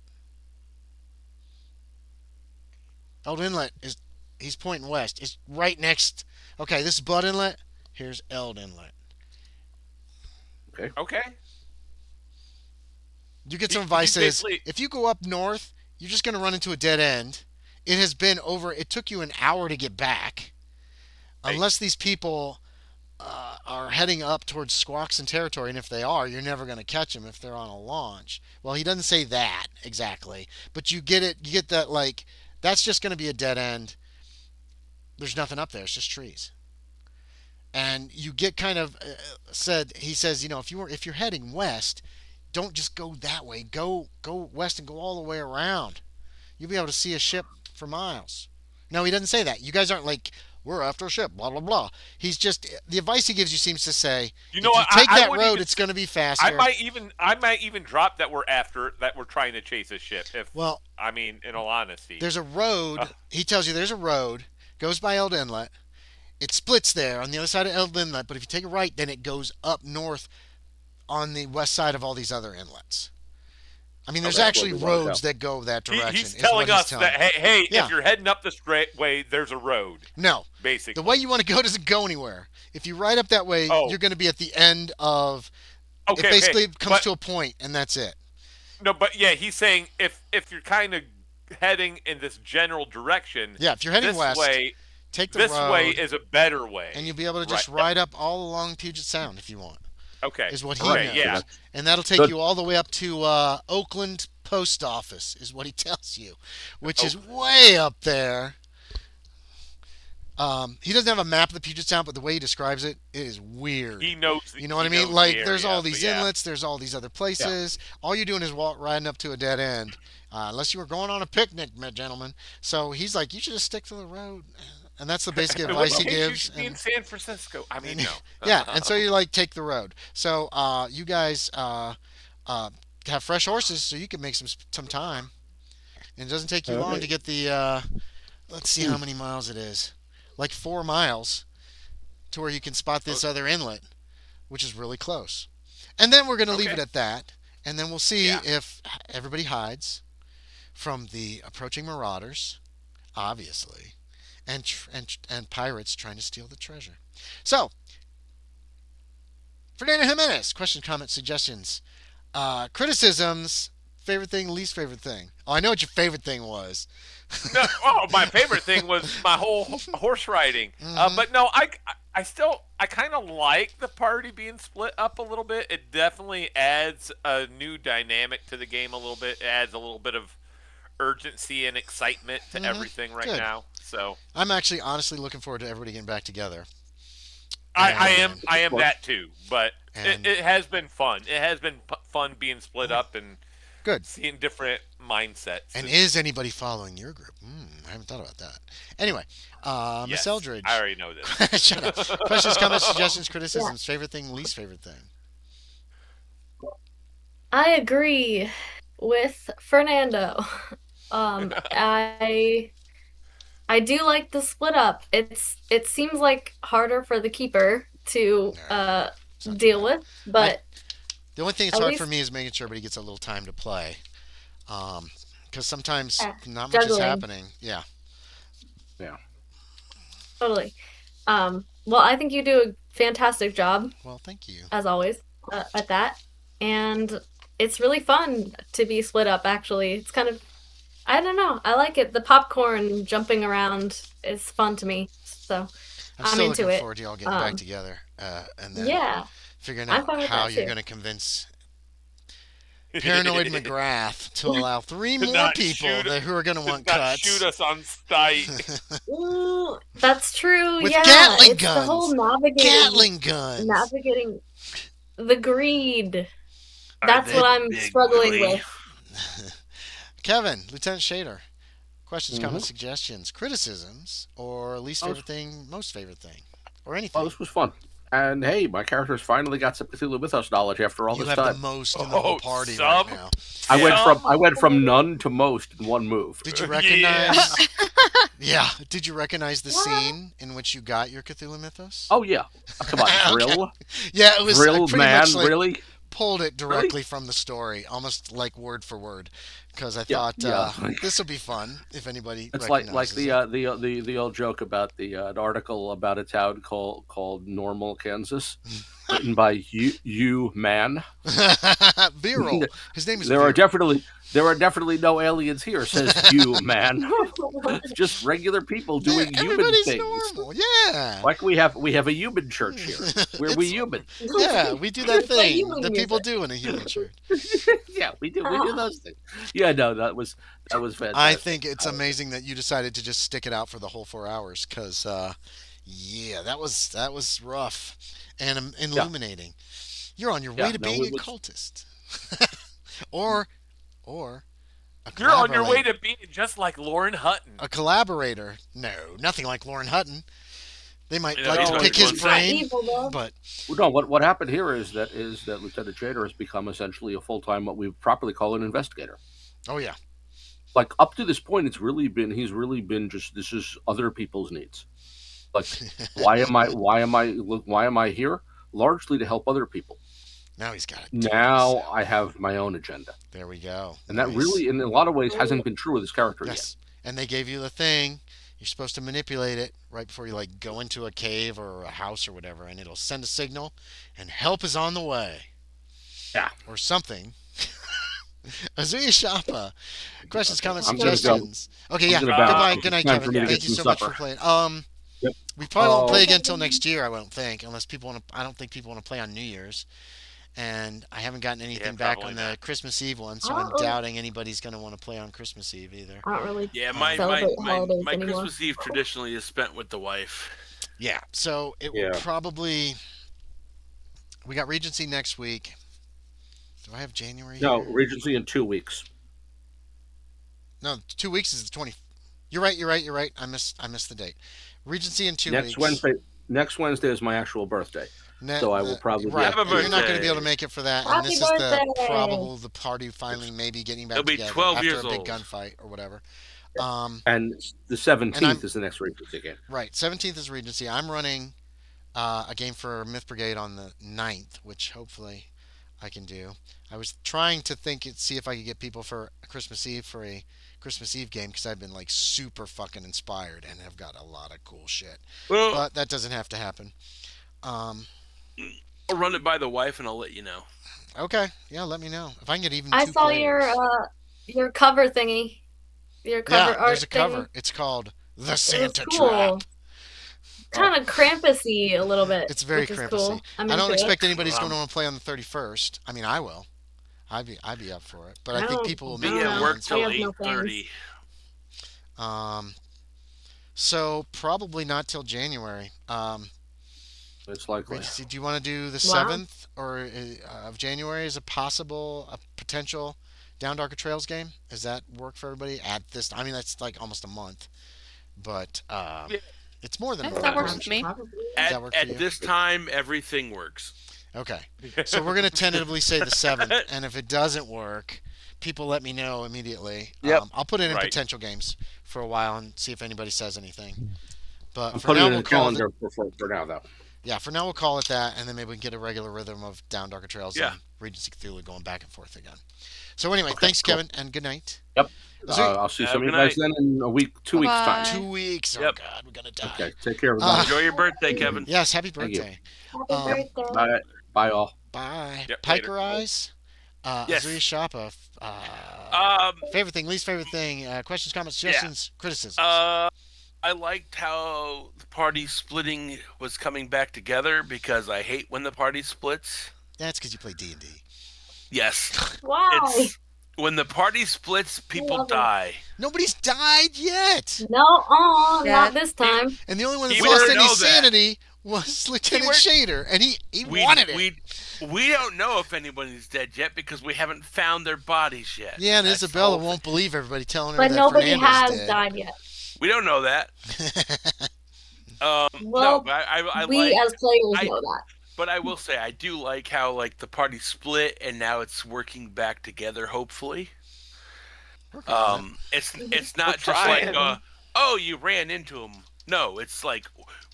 Speaker 1: Eld Inlet he's pointing west. It's right next. Okay, this is Blood Inlet. Here's Eld Inlet.
Speaker 2: Okay.
Speaker 1: You get some
Speaker 2: He
Speaker 1: advice.
Speaker 2: basically-
Speaker 1: If you go up north, you're just going to run into a dead end. It took you an hour to get back.
Speaker 2: Hey.
Speaker 1: Unless these people are heading up towards Squaxin territory, and if they are, you're never going to catch them if they're on a launch. Well, he doesn't say that exactly, but you get it. You get that, like, that's just going to be a dead end. There's nothing up there. It's just trees. And you get kind of he says, if you're heading west, don't just go that way. Go west and go all the way around. You'll be able to see a ship for miles. No, he doesn't say that. You guys aren't like, we're after a ship, blah, blah, blah. He's just, the advice he gives you seems to say,
Speaker 2: You know
Speaker 1: if
Speaker 2: what?
Speaker 1: you take
Speaker 2: I
Speaker 1: that
Speaker 2: would
Speaker 1: road,
Speaker 2: even-
Speaker 1: it's going to be faster.
Speaker 2: I might even drop that we're trying to chase a ship.
Speaker 1: Well,
Speaker 2: In all honesty,
Speaker 1: there's a road. He tells you there's a road, goes by Eld Inlet. It splits there on the other side of Eld Inlet, but if you take a right, then it goes up north on the west side of all these other inlets. I mean, there's
Speaker 3: Okay,
Speaker 1: actually
Speaker 3: well, we wanna
Speaker 1: roads
Speaker 3: go.
Speaker 1: that go that direction.
Speaker 2: he's
Speaker 1: is
Speaker 2: telling
Speaker 1: what he's
Speaker 2: us
Speaker 1: telling
Speaker 2: that
Speaker 1: you.
Speaker 2: hey,
Speaker 1: Yeah.
Speaker 2: if you're heading up the straight way, there's a road.
Speaker 1: No,
Speaker 2: Basically,
Speaker 1: the way you want to go doesn't go anywhere. If you ride up that way,
Speaker 2: Oh.
Speaker 1: you're going to be at the end of.
Speaker 2: okay,
Speaker 1: It basically
Speaker 2: okay.
Speaker 1: comes
Speaker 2: But-
Speaker 1: to a point, and that's it.
Speaker 2: No, but yeah, he's saying if you're kind of heading in this general direction,
Speaker 1: Yeah, if you're heading
Speaker 2: this
Speaker 1: west,
Speaker 2: way,
Speaker 1: take the
Speaker 2: this
Speaker 1: road,
Speaker 2: way is a better way.
Speaker 1: and you'll be able to just
Speaker 2: Right.
Speaker 1: ride up all along Puget Sound if you want.
Speaker 2: Okay,
Speaker 1: Is what he
Speaker 2: okay,
Speaker 1: knows.
Speaker 2: yeah.
Speaker 1: And that'll take
Speaker 3: Good.
Speaker 1: you all the way up to Oakland Post Office, is what he tells you, which is way up there. He doesn't have a map of the Puget Sound, but the way he describes it, it is weird.
Speaker 2: He knows.
Speaker 1: You know what I
Speaker 2: he
Speaker 1: mean?
Speaker 2: knows
Speaker 1: Like,
Speaker 2: the
Speaker 1: there's
Speaker 2: area,
Speaker 1: all these
Speaker 2: so yeah.
Speaker 1: inlets, there's all these other places. All you're doing is riding up to a dead end, unless you were going on a picnic, gentlemen. So he's like, you should just stick to the road. And that's the basic
Speaker 2: In
Speaker 1: advice
Speaker 2: which
Speaker 1: he
Speaker 2: case, you
Speaker 1: gives.
Speaker 2: should be in
Speaker 1: And-
Speaker 2: San Francisco. I mean, no.
Speaker 1: yeah, and so you like take the road. So you guys have fresh horses, so you can make some time. And it doesn't take you long
Speaker 3: Okay.
Speaker 1: to get the. Let's see how many miles it is. Like 4 miles to where you can spot this other inlet, which is really close. And then we're going to leave it
Speaker 2: Okay.
Speaker 1: at that. And then we'll see
Speaker 2: Yeah.
Speaker 1: if everybody hides from the approaching marauders, obviously, and pirates trying to steal the treasure. So, Fernando Jimenez, questions, comments, suggestions, criticisms, favorite thing, least favorite thing. Oh, I know what your favorite thing was.
Speaker 2: No, oh, my favorite thing was my whole horse riding.
Speaker 1: Mhm.
Speaker 2: But no, I still, I kind of like the party being split up a little bit. It definitely adds a new dynamic to the game a little bit. It adds a little bit of urgency and excitement to everything right
Speaker 1: Good.
Speaker 2: now. So
Speaker 1: I'm actually honestly looking forward to everybody getting back together.
Speaker 2: I am
Speaker 3: Well,
Speaker 2: that too. But
Speaker 1: And-
Speaker 2: it has been fun. It has been fun being split up and
Speaker 1: Good.
Speaker 2: seeing different mindsets.
Speaker 1: And is anybody following your group? I haven't thought about that. Anyway, Miss
Speaker 2: Yes,
Speaker 1: Eldridge.
Speaker 2: I already know this.
Speaker 1: Shut up. Questions, comments, suggestions, criticisms, favorite thing, least favorite thing.
Speaker 5: I agree with Fernando. I do like the split up. It seems like harder for the keeper to
Speaker 1: It's not
Speaker 5: deal
Speaker 1: too
Speaker 5: with, but
Speaker 1: The only thing that's
Speaker 5: At
Speaker 1: hard
Speaker 5: least-
Speaker 1: for me is making sure everybody gets a little time to play. Because sometimes
Speaker 5: Yeah,
Speaker 1: not much is
Speaker 5: juggling.
Speaker 1: happening. Yeah.
Speaker 5: totally. Well, I think you do a fantastic job
Speaker 1: Well, thank you.
Speaker 5: as always at that, and it's really fun to be split up. Actually, it's kind of, I don't know, I like it. The popcorn jumping around is fun to me. So
Speaker 1: I'm
Speaker 5: I'm
Speaker 1: still
Speaker 5: into
Speaker 1: looking
Speaker 5: it.
Speaker 1: forward to y'all getting back
Speaker 5: Um,
Speaker 1: together. And then
Speaker 5: yeah,
Speaker 1: figuring
Speaker 5: I'm
Speaker 1: out
Speaker 5: fine with
Speaker 1: how
Speaker 5: that
Speaker 1: you're
Speaker 5: too.
Speaker 1: going to convince Paranoid McGrath to allow 3
Speaker 2: To
Speaker 1: more
Speaker 2: not
Speaker 1: people
Speaker 2: shoot-
Speaker 1: who are going to want
Speaker 2: Not
Speaker 1: cuts.
Speaker 2: shoot us on sight.
Speaker 5: Ooh, that's true.
Speaker 1: With
Speaker 5: Yeah,
Speaker 1: Gatling
Speaker 5: it's the whole
Speaker 1: guns. Gatling guns.
Speaker 5: navigating the greed.
Speaker 4: Are
Speaker 5: That's
Speaker 4: they
Speaker 5: what I'm
Speaker 4: big,
Speaker 5: struggling
Speaker 4: Willie?
Speaker 5: with.
Speaker 1: Kevin, Lieutenant Shaeder. Questions,
Speaker 3: Mhm.
Speaker 1: comments, suggestions, criticisms, or least favorite thing, most favorite thing, or
Speaker 3: Oh,
Speaker 1: anything.
Speaker 3: this was fun. And hey, my character's finally got some Cthulhu Mythos knowledge after all
Speaker 1: You
Speaker 3: this
Speaker 1: have the
Speaker 3: time.
Speaker 1: most in the whole
Speaker 2: Oh,
Speaker 1: party
Speaker 2: some?
Speaker 1: right now.
Speaker 3: I went from none to most in one move.
Speaker 1: Did you
Speaker 2: Yeah.
Speaker 1: recognize? Yeah. Did you recognize the scene in which you got your Cthulhu Mythos?
Speaker 3: Oh yeah, come on,
Speaker 1: Okay.
Speaker 3: Drill,
Speaker 1: Yeah, it was. I
Speaker 3: Drill
Speaker 1: pretty
Speaker 3: man,
Speaker 1: much like
Speaker 3: really?
Speaker 1: pulled it directly from the story, almost like word for word, because I
Speaker 3: Yeah,
Speaker 1: thought
Speaker 3: yeah.
Speaker 1: this will be fun if anybody.
Speaker 3: It's like
Speaker 1: recognizes
Speaker 3: the old joke about an article about a town called Normal, Kansas, written by you man.
Speaker 1: it. Viral. His name is.
Speaker 3: There are
Speaker 1: Viral.
Speaker 3: definitely no aliens here, says you man. It's just regular people
Speaker 1: Yeah,
Speaker 3: doing human
Speaker 1: everybody's
Speaker 3: things.
Speaker 1: normal. Yeah.
Speaker 3: Like we have a human church here. Where we
Speaker 1: It's-
Speaker 3: human.
Speaker 1: Yeah, we do that
Speaker 5: It's like
Speaker 1: thing
Speaker 5: human
Speaker 1: that people
Speaker 5: music.
Speaker 1: do in a human church.
Speaker 3: Yeah, we do those things. Yeah, no, that was fantastic.
Speaker 1: I think it's amazing that you decided to just stick it out for the whole 4 hours, because yeah, that was rough and illuminating. You're on your way
Speaker 3: Yeah,
Speaker 1: to
Speaker 3: no,
Speaker 1: being
Speaker 3: it
Speaker 1: a
Speaker 3: was-
Speaker 1: cultist, or a
Speaker 2: You're on your way
Speaker 1: collaborator.
Speaker 2: to being just like Lauren Hutton.
Speaker 1: A collaborator. No, nothing like Lauren Hutton. They might
Speaker 4: Yeah,
Speaker 1: like
Speaker 4: no,
Speaker 1: to pick
Speaker 4: it's
Speaker 1: his
Speaker 4: not
Speaker 1: brain,
Speaker 5: evil, though.
Speaker 1: but
Speaker 3: Well, no, what happened here is that Lieutenant Shaeder has become essentially a full time, what we properly call an investigator.
Speaker 1: oh yeah,
Speaker 3: Like up to this point, he's really been just, this is other people's needs. Like why am I here? Largely to help other people.
Speaker 1: now he's got it.
Speaker 3: Now I have my own agenda,
Speaker 1: There we go.
Speaker 3: and that
Speaker 1: Nice.
Speaker 3: really, in a lot of ways, hasn't been true with this character
Speaker 1: Yes, and they gave you the thing. You're supposed to manipulate it right before you like go into a cave or a house or whatever, and it'll send a signal, and help is on the way.
Speaker 3: Yeah.
Speaker 1: Or something. Ozuye Shappa. Questions, comments,
Speaker 3: I'm gonna go.
Speaker 1: suggestions. Okay,
Speaker 3: I'm
Speaker 1: yeah.
Speaker 3: gonna
Speaker 2: bounce.
Speaker 1: Goodbye.
Speaker 3: It's
Speaker 1: Good night,
Speaker 3: time for
Speaker 1: Kevin.
Speaker 3: me to
Speaker 1: Thank
Speaker 3: get
Speaker 1: you so
Speaker 3: some
Speaker 1: much
Speaker 3: supper.
Speaker 1: for playing.
Speaker 3: Yep.
Speaker 1: We probably won't
Speaker 3: Oh.
Speaker 1: play again until next year, I won't think, unless people want to. I don't think people want to play on New Year's. And I haven't gotten anything back
Speaker 2: probably
Speaker 1: on the
Speaker 2: not.
Speaker 1: Christmas Eve one, so I'm
Speaker 5: Uh-oh.
Speaker 1: doubting anybody's going to want to play on Christmas Eve either.
Speaker 5: I don't really
Speaker 4: Yeah, my
Speaker 5: celebrate
Speaker 4: my
Speaker 5: holidays
Speaker 4: my
Speaker 5: anymore.
Speaker 4: Christmas Eve traditionally is spent with the wife.
Speaker 1: Yeah, so it will
Speaker 3: Yeah.
Speaker 1: probably. We got Regency next week. Do I have January?
Speaker 3: No,
Speaker 1: here?
Speaker 3: Regency in 2 weeks.
Speaker 1: No, 2 weeks is the 20. You're right. I missed the date. Regency in 2 weeks.
Speaker 3: Next Wednesday is my actual birthday.
Speaker 1: Ne-
Speaker 3: so I will probably be
Speaker 1: right.
Speaker 3: at-
Speaker 4: Have a
Speaker 1: You're not going to
Speaker 4: birthday.
Speaker 1: be able to make it for that, and
Speaker 5: Happy
Speaker 1: this is the
Speaker 5: birthday!
Speaker 1: probable the party finally maybe getting back
Speaker 4: He'll be
Speaker 1: together
Speaker 4: 12
Speaker 1: after
Speaker 4: years
Speaker 1: a big
Speaker 4: old.
Speaker 1: gunfight or whatever.
Speaker 3: And the
Speaker 1: And I'm-
Speaker 3: 17th is the next Regency game.
Speaker 1: Right, 17th is Regency. I'm running a game for Myth Brigade on the 9th, which hopefully I can do. I was trying to see if I could get people for Christmas Eve for a Christmas Eve game because I've been like super fucking inspired and have got a lot of cool shit.
Speaker 4: Well,
Speaker 1: But that doesn't have to happen. Um,
Speaker 4: I'll run it by the wife and I'll let you know.
Speaker 1: okay, yeah, let me know if I can get even
Speaker 5: I
Speaker 1: two
Speaker 5: saw
Speaker 1: players.
Speaker 5: your cover thingy. Your cover art
Speaker 1: there's a
Speaker 5: thing.
Speaker 1: cover. It's called The
Speaker 5: It was
Speaker 1: Santa
Speaker 5: cool.
Speaker 1: Trap.
Speaker 5: Kind of Krampus-y a little bit.
Speaker 1: It's very
Speaker 5: which is
Speaker 1: Krampus-y.
Speaker 5: cool.
Speaker 1: I don't expect anybody's
Speaker 4: Um,
Speaker 1: going to want to play on the 31st. I mean, I will. I'd be up for it. But I think
Speaker 5: don't-
Speaker 1: people will
Speaker 4: Be
Speaker 1: make
Speaker 5: I don't
Speaker 4: at
Speaker 5: know.
Speaker 4: work
Speaker 1: plans.
Speaker 5: I
Speaker 4: till
Speaker 5: have no plans.
Speaker 4: 8:30.
Speaker 1: So probably not till January.
Speaker 3: It's likely.
Speaker 1: Rachel, do you want to do the
Speaker 5: Wow.
Speaker 1: 7th or of January as a potential Down Darker Trails game? Does that work for everybody at this? I mean, that's like almost a month, but
Speaker 2: Yeah.
Speaker 1: it's more than a
Speaker 6: Yes,
Speaker 1: month.
Speaker 6: that works for me.
Speaker 5: Probably.
Speaker 1: Does that work for you?
Speaker 4: At this time, everything works.
Speaker 1: Okay, so we're gonna tentatively say the 7th, and if it doesn't work, people let me know immediately.
Speaker 3: Yep.
Speaker 1: I'll put it in
Speaker 2: Right.
Speaker 1: potential games for a while and see if anybody says anything. But
Speaker 3: I'm
Speaker 1: for
Speaker 3: putting
Speaker 1: now,
Speaker 3: it in
Speaker 1: we'll
Speaker 3: the
Speaker 1: call it.
Speaker 3: calendar for now, though.
Speaker 1: Yeah, for now we'll call it that, and then maybe we can get a regular rhythm of Down Darker Trails
Speaker 4: Yeah.
Speaker 1: and Regency Cthulhu going back and forth again. So anyway,
Speaker 3: Okay,
Speaker 1: thanks,
Speaker 3: cool.
Speaker 1: Kevin, and good night.
Speaker 3: Yep.
Speaker 1: So-
Speaker 3: I'll see
Speaker 4: Have
Speaker 3: some
Speaker 4: a
Speaker 3: of you
Speaker 4: good
Speaker 3: guys then in a week, 2 weeks
Speaker 6: Bye-bye.
Speaker 3: time.
Speaker 1: 2 weeks. Oh
Speaker 4: Yep.
Speaker 1: God, we're gonna die.
Speaker 3: Okay. Take care, everybody.
Speaker 4: Enjoy your birthday, Kevin.
Speaker 1: Yes, happy
Speaker 3: Thank you.
Speaker 1: birthday.
Speaker 5: Happy
Speaker 1: Um,
Speaker 5: birthday.
Speaker 3: Bye. Bye, all.
Speaker 1: Bye.
Speaker 2: Yep,
Speaker 1: Piker
Speaker 2: later.
Speaker 1: Eyes.
Speaker 4: Yes.
Speaker 1: Azuya Shappa. Favorite thing, least favorite thing. Questions, comments, suggestions, criticisms.
Speaker 4: I liked how the party splitting was coming back together because I hate when the party splits.
Speaker 1: That's because you play D&D.
Speaker 4: Yes.
Speaker 5: Why?
Speaker 4: It's when the party splits, people
Speaker 5: love it.
Speaker 4: die.
Speaker 1: Nobody's died yet,
Speaker 5: No,
Speaker 6: Yeah.
Speaker 5: not this time.
Speaker 1: and the only one
Speaker 2: He
Speaker 1: that's lost
Speaker 4: would
Speaker 1: any
Speaker 4: know that.
Speaker 1: sanity was Lieutenant
Speaker 2: would-
Speaker 1: Shaeder, and he
Speaker 4: We
Speaker 1: wanted it.
Speaker 4: we don't know if anybody's dead yet because we haven't found their bodies yet.
Speaker 1: Yeah, and
Speaker 4: That's the
Speaker 1: Isabella
Speaker 4: whole
Speaker 1: won't believe everybody telling her
Speaker 5: But
Speaker 1: that
Speaker 5: nobody
Speaker 1: Fernando's
Speaker 5: has
Speaker 1: dead.
Speaker 5: died yet.
Speaker 4: We don't know that.
Speaker 5: Well,
Speaker 4: No, but I
Speaker 5: we
Speaker 4: like,
Speaker 5: as players
Speaker 4: I-
Speaker 5: know that.
Speaker 4: but I will say I do like how like the party split and now it's working back together. Hopefully, it's not just
Speaker 2: trying.
Speaker 4: like oh, you ran into him. No, it's like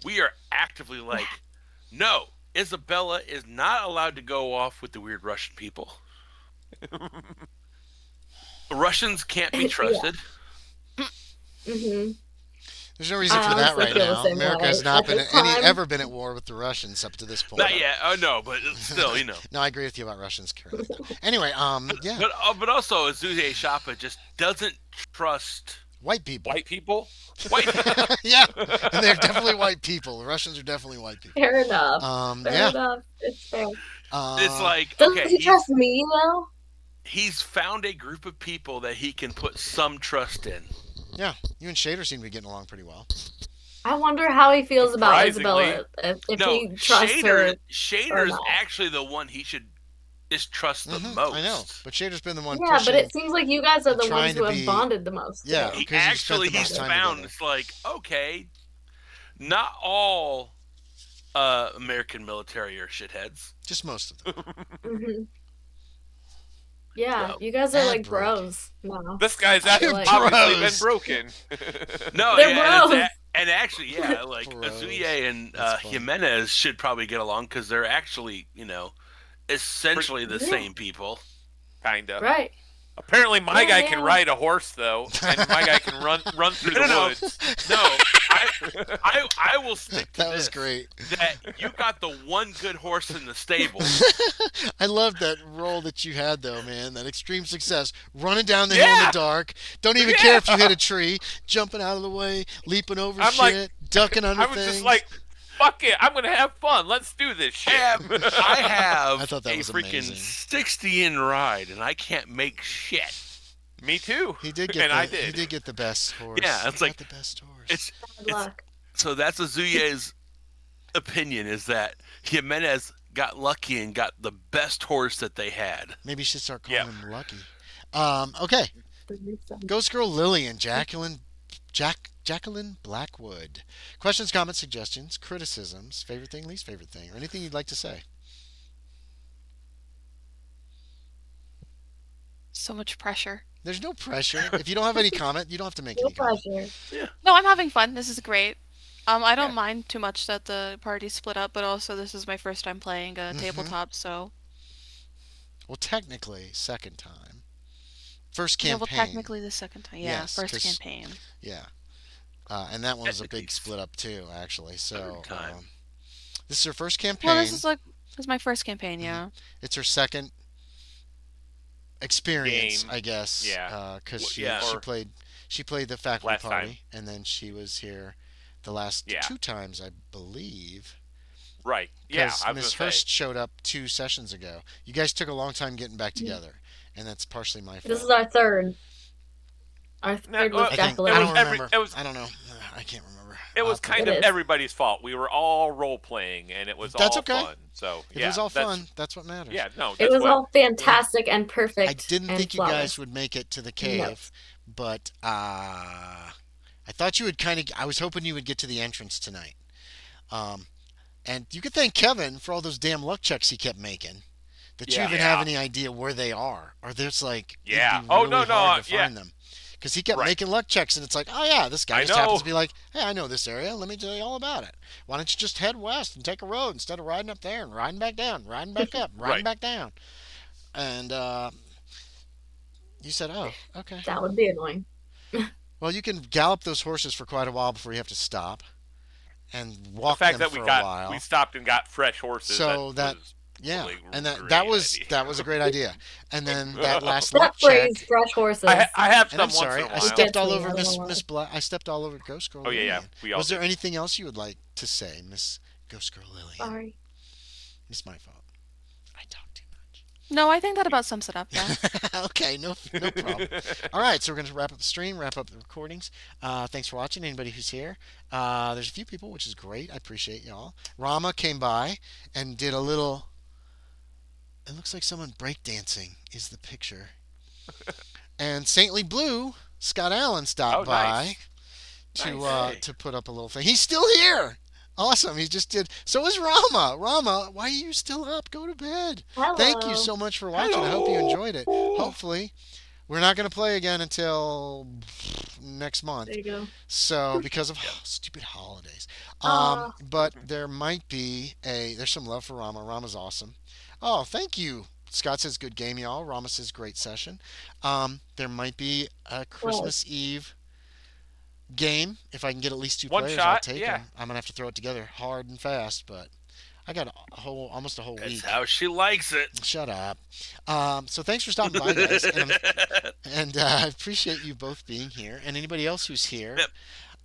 Speaker 4: we are actively like, no, Isabella is not allowed to go off with the weird Russian people. Russians can't be
Speaker 5: Yeah.
Speaker 4: trusted.
Speaker 5: Hmm.
Speaker 1: There's no reason
Speaker 5: I
Speaker 1: for that
Speaker 5: honestly
Speaker 1: right
Speaker 5: feel the
Speaker 1: now.
Speaker 5: same
Speaker 1: America
Speaker 5: way
Speaker 1: has not
Speaker 5: at
Speaker 1: been
Speaker 5: this time.
Speaker 1: ever been at war with the Russians up to this point.
Speaker 4: Not yet. Oh no, but still,
Speaker 1: No, I agree with you about Russians currently. Anyway, yeah,
Speaker 4: But also Ozuye Shappa just doesn't trust
Speaker 1: white people.
Speaker 2: White people?
Speaker 4: white.
Speaker 1: Yeah, and they're definitely white people. The Russians are definitely white people.
Speaker 5: Fair enough. Fair
Speaker 1: Yeah.
Speaker 5: enough. It's fair.
Speaker 4: It's like
Speaker 5: Doesn't
Speaker 4: okay,
Speaker 5: he trust me though?
Speaker 4: he's found a group of people that he can put some trust in.
Speaker 1: Yeah, you and Shaeder seem to be getting along pretty well.
Speaker 5: I wonder how he feels about
Speaker 2: Surprisingly.
Speaker 5: Isabella. If
Speaker 4: No,
Speaker 5: he trusts her.
Speaker 4: Shader's
Speaker 5: not.
Speaker 4: actually the one he should distrust the
Speaker 1: Mhm,
Speaker 4: most.
Speaker 1: I know, but Shader's been the one
Speaker 5: Yeah,
Speaker 1: pushing.
Speaker 5: but it seems like you guys are the
Speaker 1: trying
Speaker 5: ones
Speaker 1: to
Speaker 5: who have
Speaker 1: be-
Speaker 5: bonded the most.
Speaker 1: Yeah.
Speaker 5: together.
Speaker 4: He
Speaker 1: because you spent
Speaker 4: actually
Speaker 1: the most
Speaker 4: he's
Speaker 1: time
Speaker 4: found
Speaker 1: together.
Speaker 4: it's like okay, not all American military are shitheads.
Speaker 1: Just most of them.
Speaker 5: Mhm. Yeah,
Speaker 4: So-
Speaker 5: you guys are
Speaker 1: Ad
Speaker 5: like
Speaker 1: break.
Speaker 5: bros now.
Speaker 2: This guy's
Speaker 5: I feel like-
Speaker 2: obviously
Speaker 1: Bros.
Speaker 2: been broken.
Speaker 4: No,
Speaker 5: They're
Speaker 4: yeah, and,
Speaker 5: bros.
Speaker 4: and actually, yeah, like
Speaker 1: Bros.
Speaker 4: Azuye and
Speaker 1: That's funny.
Speaker 4: Jimenez should probably get along because they're actually, essentially the
Speaker 5: Yeah.
Speaker 4: same people.
Speaker 2: Kinda.
Speaker 5: Right.
Speaker 2: Apparently, my
Speaker 5: Yeah,
Speaker 2: guy
Speaker 5: yeah.
Speaker 2: can ride a horse though, and my guy can run through the
Speaker 4: No.
Speaker 2: woods.
Speaker 4: No, I will stick to
Speaker 1: That was
Speaker 4: this,
Speaker 1: great.
Speaker 4: that you got the one good horse in the stable.
Speaker 1: I love that role that you had, though, man. That extreme success, running down the hill in
Speaker 2: Yeah.
Speaker 1: the dark. Don't even care if you hit a tree, jumping out of the way, leaping over
Speaker 2: I'm
Speaker 1: shit,
Speaker 2: like-
Speaker 1: ducking under
Speaker 2: I was
Speaker 1: things.
Speaker 2: just like, "Fuck it, I'm gonna have fun. Let's do this shit."
Speaker 4: I have
Speaker 1: I thought that
Speaker 4: a
Speaker 1: was
Speaker 4: freaking
Speaker 1: amazing.
Speaker 4: 60-in ride, and I can't make shit.
Speaker 2: Me too.
Speaker 1: he did get
Speaker 2: and
Speaker 1: the,
Speaker 2: I
Speaker 1: He
Speaker 2: did.
Speaker 1: did get the best horse.
Speaker 4: Yeah,
Speaker 1: He
Speaker 4: it's
Speaker 1: got
Speaker 4: like-
Speaker 1: the best horse.
Speaker 4: It's
Speaker 5: Good luck.
Speaker 4: so that's Azuye's opinion is that Jimenez got lucky and got the best horse that they had.
Speaker 1: Maybe you should start calling
Speaker 2: Yeah.
Speaker 1: him Lucky. Okay, Ghost Girl Lillian, Jacqueline Blackwood. Questions, comments, suggestions, criticisms, favorite thing, least favorite thing, or anything you'd like to say.
Speaker 6: So much pressure.
Speaker 1: There's no pressure. If you don't have any comment, you don't have to make
Speaker 5: No
Speaker 1: any comment.
Speaker 5: pressure.
Speaker 6: No, I'm having fun. This is great. I don't
Speaker 2: Yeah.
Speaker 6: mind too much that the party split up, but also this is my first time playing a
Speaker 1: Mhm.
Speaker 6: tabletop, so
Speaker 1: Well, technically, second time. First
Speaker 6: yeah, well,
Speaker 1: campaign.
Speaker 6: technically the second time. Yeah,
Speaker 1: Yes,
Speaker 6: first
Speaker 1: 'cause
Speaker 6: campaign.
Speaker 1: yeah, and that one was a
Speaker 4: Technically,
Speaker 1: big split up too, actually.
Speaker 4: third
Speaker 1: So
Speaker 4: time.
Speaker 1: this is her first
Speaker 6: Well,
Speaker 1: campaign.
Speaker 6: this is my first campaign,
Speaker 1: Mhm.
Speaker 6: yeah.
Speaker 1: It's her second experience,
Speaker 2: Game.
Speaker 1: I guess,
Speaker 2: Yeah.
Speaker 1: because
Speaker 4: Well,
Speaker 1: she
Speaker 4: yeah.
Speaker 1: she
Speaker 2: Or
Speaker 1: played she played the faculty
Speaker 2: last time.
Speaker 1: party, and then she was here the last
Speaker 2: Yeah.
Speaker 1: 2 times, I believe.
Speaker 2: Right. Yeah,
Speaker 1: Because
Speaker 2: I was
Speaker 1: Miss
Speaker 2: gonna say.
Speaker 1: Hurst showed up 2 sessions ago. You guys took a long time getting back together, and that's partially my
Speaker 5: This is
Speaker 1: fault.
Speaker 5: our third. Our
Speaker 2: No,
Speaker 5: third with
Speaker 1: I think
Speaker 2: it
Speaker 1: I
Speaker 2: was
Speaker 1: don't
Speaker 5: Jacqueline.
Speaker 1: remember.
Speaker 2: It was
Speaker 1: I don't know. I can't remember.
Speaker 2: it
Speaker 1: I'll
Speaker 2: was
Speaker 1: have to look
Speaker 2: kind
Speaker 5: It
Speaker 1: it
Speaker 2: of
Speaker 1: up.
Speaker 5: is.
Speaker 2: everybody's fault. We were all role playing, and it was
Speaker 1: That's
Speaker 2: all
Speaker 1: okay.
Speaker 2: fun. So
Speaker 1: If it was
Speaker 2: yeah,
Speaker 1: all
Speaker 2: that's
Speaker 1: fun, that's what matters.
Speaker 2: yeah. No,
Speaker 5: It
Speaker 2: that's
Speaker 5: was
Speaker 2: what.
Speaker 5: all fantastic and
Speaker 1: I
Speaker 5: perfect
Speaker 1: didn't
Speaker 5: and
Speaker 1: think you guys
Speaker 5: flawless.
Speaker 1: would make it to the
Speaker 5: No.
Speaker 1: cave, but I thought you would kind of. I was hoping you would get to the entrance tonight. Um, and you could thank Kevin for all those damn luck checks he kept making. That you
Speaker 2: Yeah.
Speaker 1: even have
Speaker 4: Yeah.
Speaker 1: any idea where they are, or there's like
Speaker 2: Yeah.
Speaker 1: it'd be
Speaker 2: Oh
Speaker 1: really
Speaker 2: no,
Speaker 1: hard to
Speaker 2: yeah.
Speaker 1: find them. Because he kept
Speaker 2: Right.
Speaker 1: making luck checks, and it's like, oh yeah, this guy
Speaker 2: I
Speaker 1: just happens
Speaker 2: know.
Speaker 1: to be like, hey, I know this area. Let me tell you all about it. Why don't you just head west and take a road instead of riding up there and riding back down, riding back up, riding
Speaker 2: Right.
Speaker 1: back down? And you said, oh, okay.
Speaker 5: That would be annoying.
Speaker 1: Well, you can gallop those horses for quite a while before you have to stop and
Speaker 2: The
Speaker 1: walk
Speaker 2: fact
Speaker 1: them
Speaker 2: that
Speaker 1: for a
Speaker 2: we
Speaker 1: while.
Speaker 2: stopped and got fresh horses
Speaker 1: So that
Speaker 2: was
Speaker 1: yeah,
Speaker 2: really
Speaker 1: and
Speaker 2: great
Speaker 1: that was
Speaker 2: idea.
Speaker 1: that was a great idea. And then that last
Speaker 5: That
Speaker 1: luck
Speaker 5: phrase,
Speaker 1: check.
Speaker 5: fresh horses.
Speaker 2: I have
Speaker 1: And
Speaker 2: some
Speaker 1: I'm
Speaker 2: once
Speaker 1: sorry,
Speaker 2: in a
Speaker 1: I
Speaker 2: while.
Speaker 1: stepped
Speaker 5: Gets
Speaker 1: all
Speaker 5: me,
Speaker 1: over
Speaker 5: I don't know
Speaker 1: Miss I stepped all over Ghost Girl
Speaker 2: Oh yeah,
Speaker 1: Lillian.
Speaker 2: we all
Speaker 1: Was there
Speaker 2: did.
Speaker 1: anything else you would like to say, Miss Ghost Girl Lillian?
Speaker 5: Sorry.
Speaker 1: It's my fault. I talk too much.
Speaker 6: No, I think that about sums it up, yeah.
Speaker 1: Okay, no problem. All right, so we're going to wrap up the stream, wrap up the recordings. Thanks for watching, anybody who's here. There's a few people, which is great. I appreciate y'all. Rama came by and did a little. It looks like someone breakdancing is the picture. And Saintly Blue, Scott Allen stopped
Speaker 2: Oh,
Speaker 1: by
Speaker 2: nice.
Speaker 1: to
Speaker 2: Nice.
Speaker 1: to put up a little thing. He's still here. Awesome. He just did. So is Rama. Rama, why are you still up? Go to bed.
Speaker 5: Hello.
Speaker 1: Thank you so much for watching. I hope you enjoyed it.
Speaker 2: Hello.
Speaker 1: Hopefully, we're not going to play again until next month.
Speaker 5: There you go.
Speaker 1: So because of stupid holidays.
Speaker 5: Aw.
Speaker 1: But there might be there's some love for Rama. Rama's awesome. Oh, thank you. Scott says good game, y'all. Rama says great session. There might be a Christmas Eve game. If I can get at least 2
Speaker 2: One
Speaker 1: players, I'll
Speaker 2: shot,
Speaker 1: take
Speaker 2: yeah.
Speaker 1: them. I'm gonna have to throw it together hard and fast, but I got almost a whole
Speaker 4: That's
Speaker 1: week.
Speaker 4: how she likes it.
Speaker 1: Shut up. So thanks for stopping by, guys, and I appreciate you both being here, and anybody else who's here.
Speaker 4: Yep.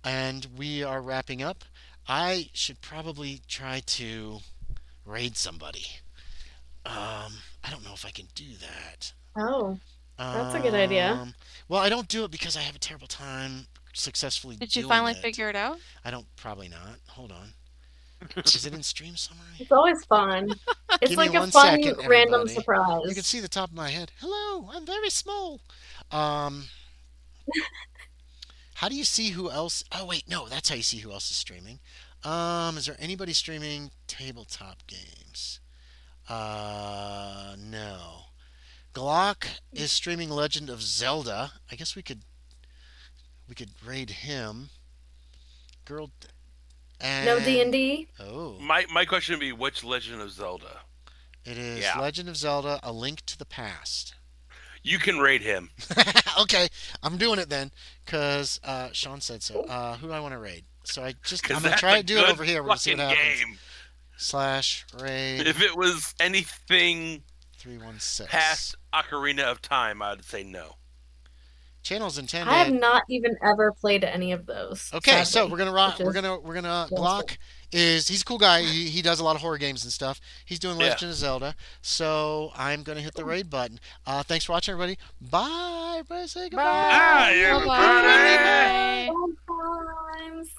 Speaker 1: And we are wrapping up. I should probably try to raid somebody. I don't know if I can do that.
Speaker 5: Oh, that's a good idea.
Speaker 1: Well, I don't do it because I have a terrible time successfully
Speaker 6: Did you
Speaker 1: doing
Speaker 6: finally
Speaker 1: it.
Speaker 6: figure it out?
Speaker 1: I don't. Probably not. Hold on. Is it in stream summary?
Speaker 5: It's always fun. It's
Speaker 1: Give me
Speaker 5: like a
Speaker 1: 1
Speaker 5: fun
Speaker 1: second,
Speaker 5: random
Speaker 1: everybody.
Speaker 5: surprise.
Speaker 1: You can see the top of my head. Hello, I'm very small. How do you see who else? Oh wait, no, that's how you see who else is streaming. Is there anybody streaming tabletop games? No. Glock is streaming Legend of Zelda. I guess we could raid him. Girl and
Speaker 5: No D&D?
Speaker 1: Oh.
Speaker 4: My question would be, which Legend of Zelda?
Speaker 1: It is
Speaker 2: Yeah.
Speaker 1: Legend of Zelda: A Link to the Past.
Speaker 4: You can raid him.
Speaker 1: Okay, I'm doing it then, cause Sean said so. Who do I want to raid? So I'm
Speaker 4: 'Cause
Speaker 1: gonna
Speaker 4: that's
Speaker 1: try
Speaker 4: a
Speaker 1: to do it
Speaker 4: good
Speaker 1: over here. We're gonna see what
Speaker 4: fucking
Speaker 1: happens.
Speaker 4: game.
Speaker 1: /raid
Speaker 4: If it was anything
Speaker 1: 316.
Speaker 4: past Ocarina of Time, I'd say no.
Speaker 1: Channels intended.
Speaker 5: I have not even ever played any of those.
Speaker 1: Okay, so
Speaker 5: sadly,
Speaker 1: we're gonna rock.
Speaker 5: which
Speaker 1: We're
Speaker 5: is-
Speaker 1: gonna Glock he's a cool guy. He does a lot of horror games and stuff. He's doing
Speaker 4: Yeah.
Speaker 1: Legend of Zelda. So I'm gonna hit the raid button. Thanks for watching, everybody. Bye. Everybody say goodbye.
Speaker 4: Bye, everybody.
Speaker 5: Fun times.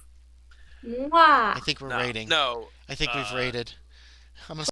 Speaker 5: Mwah.
Speaker 1: I think we're
Speaker 4: No,
Speaker 1: raiding.
Speaker 4: no.
Speaker 1: I think we've raided. I'm gonna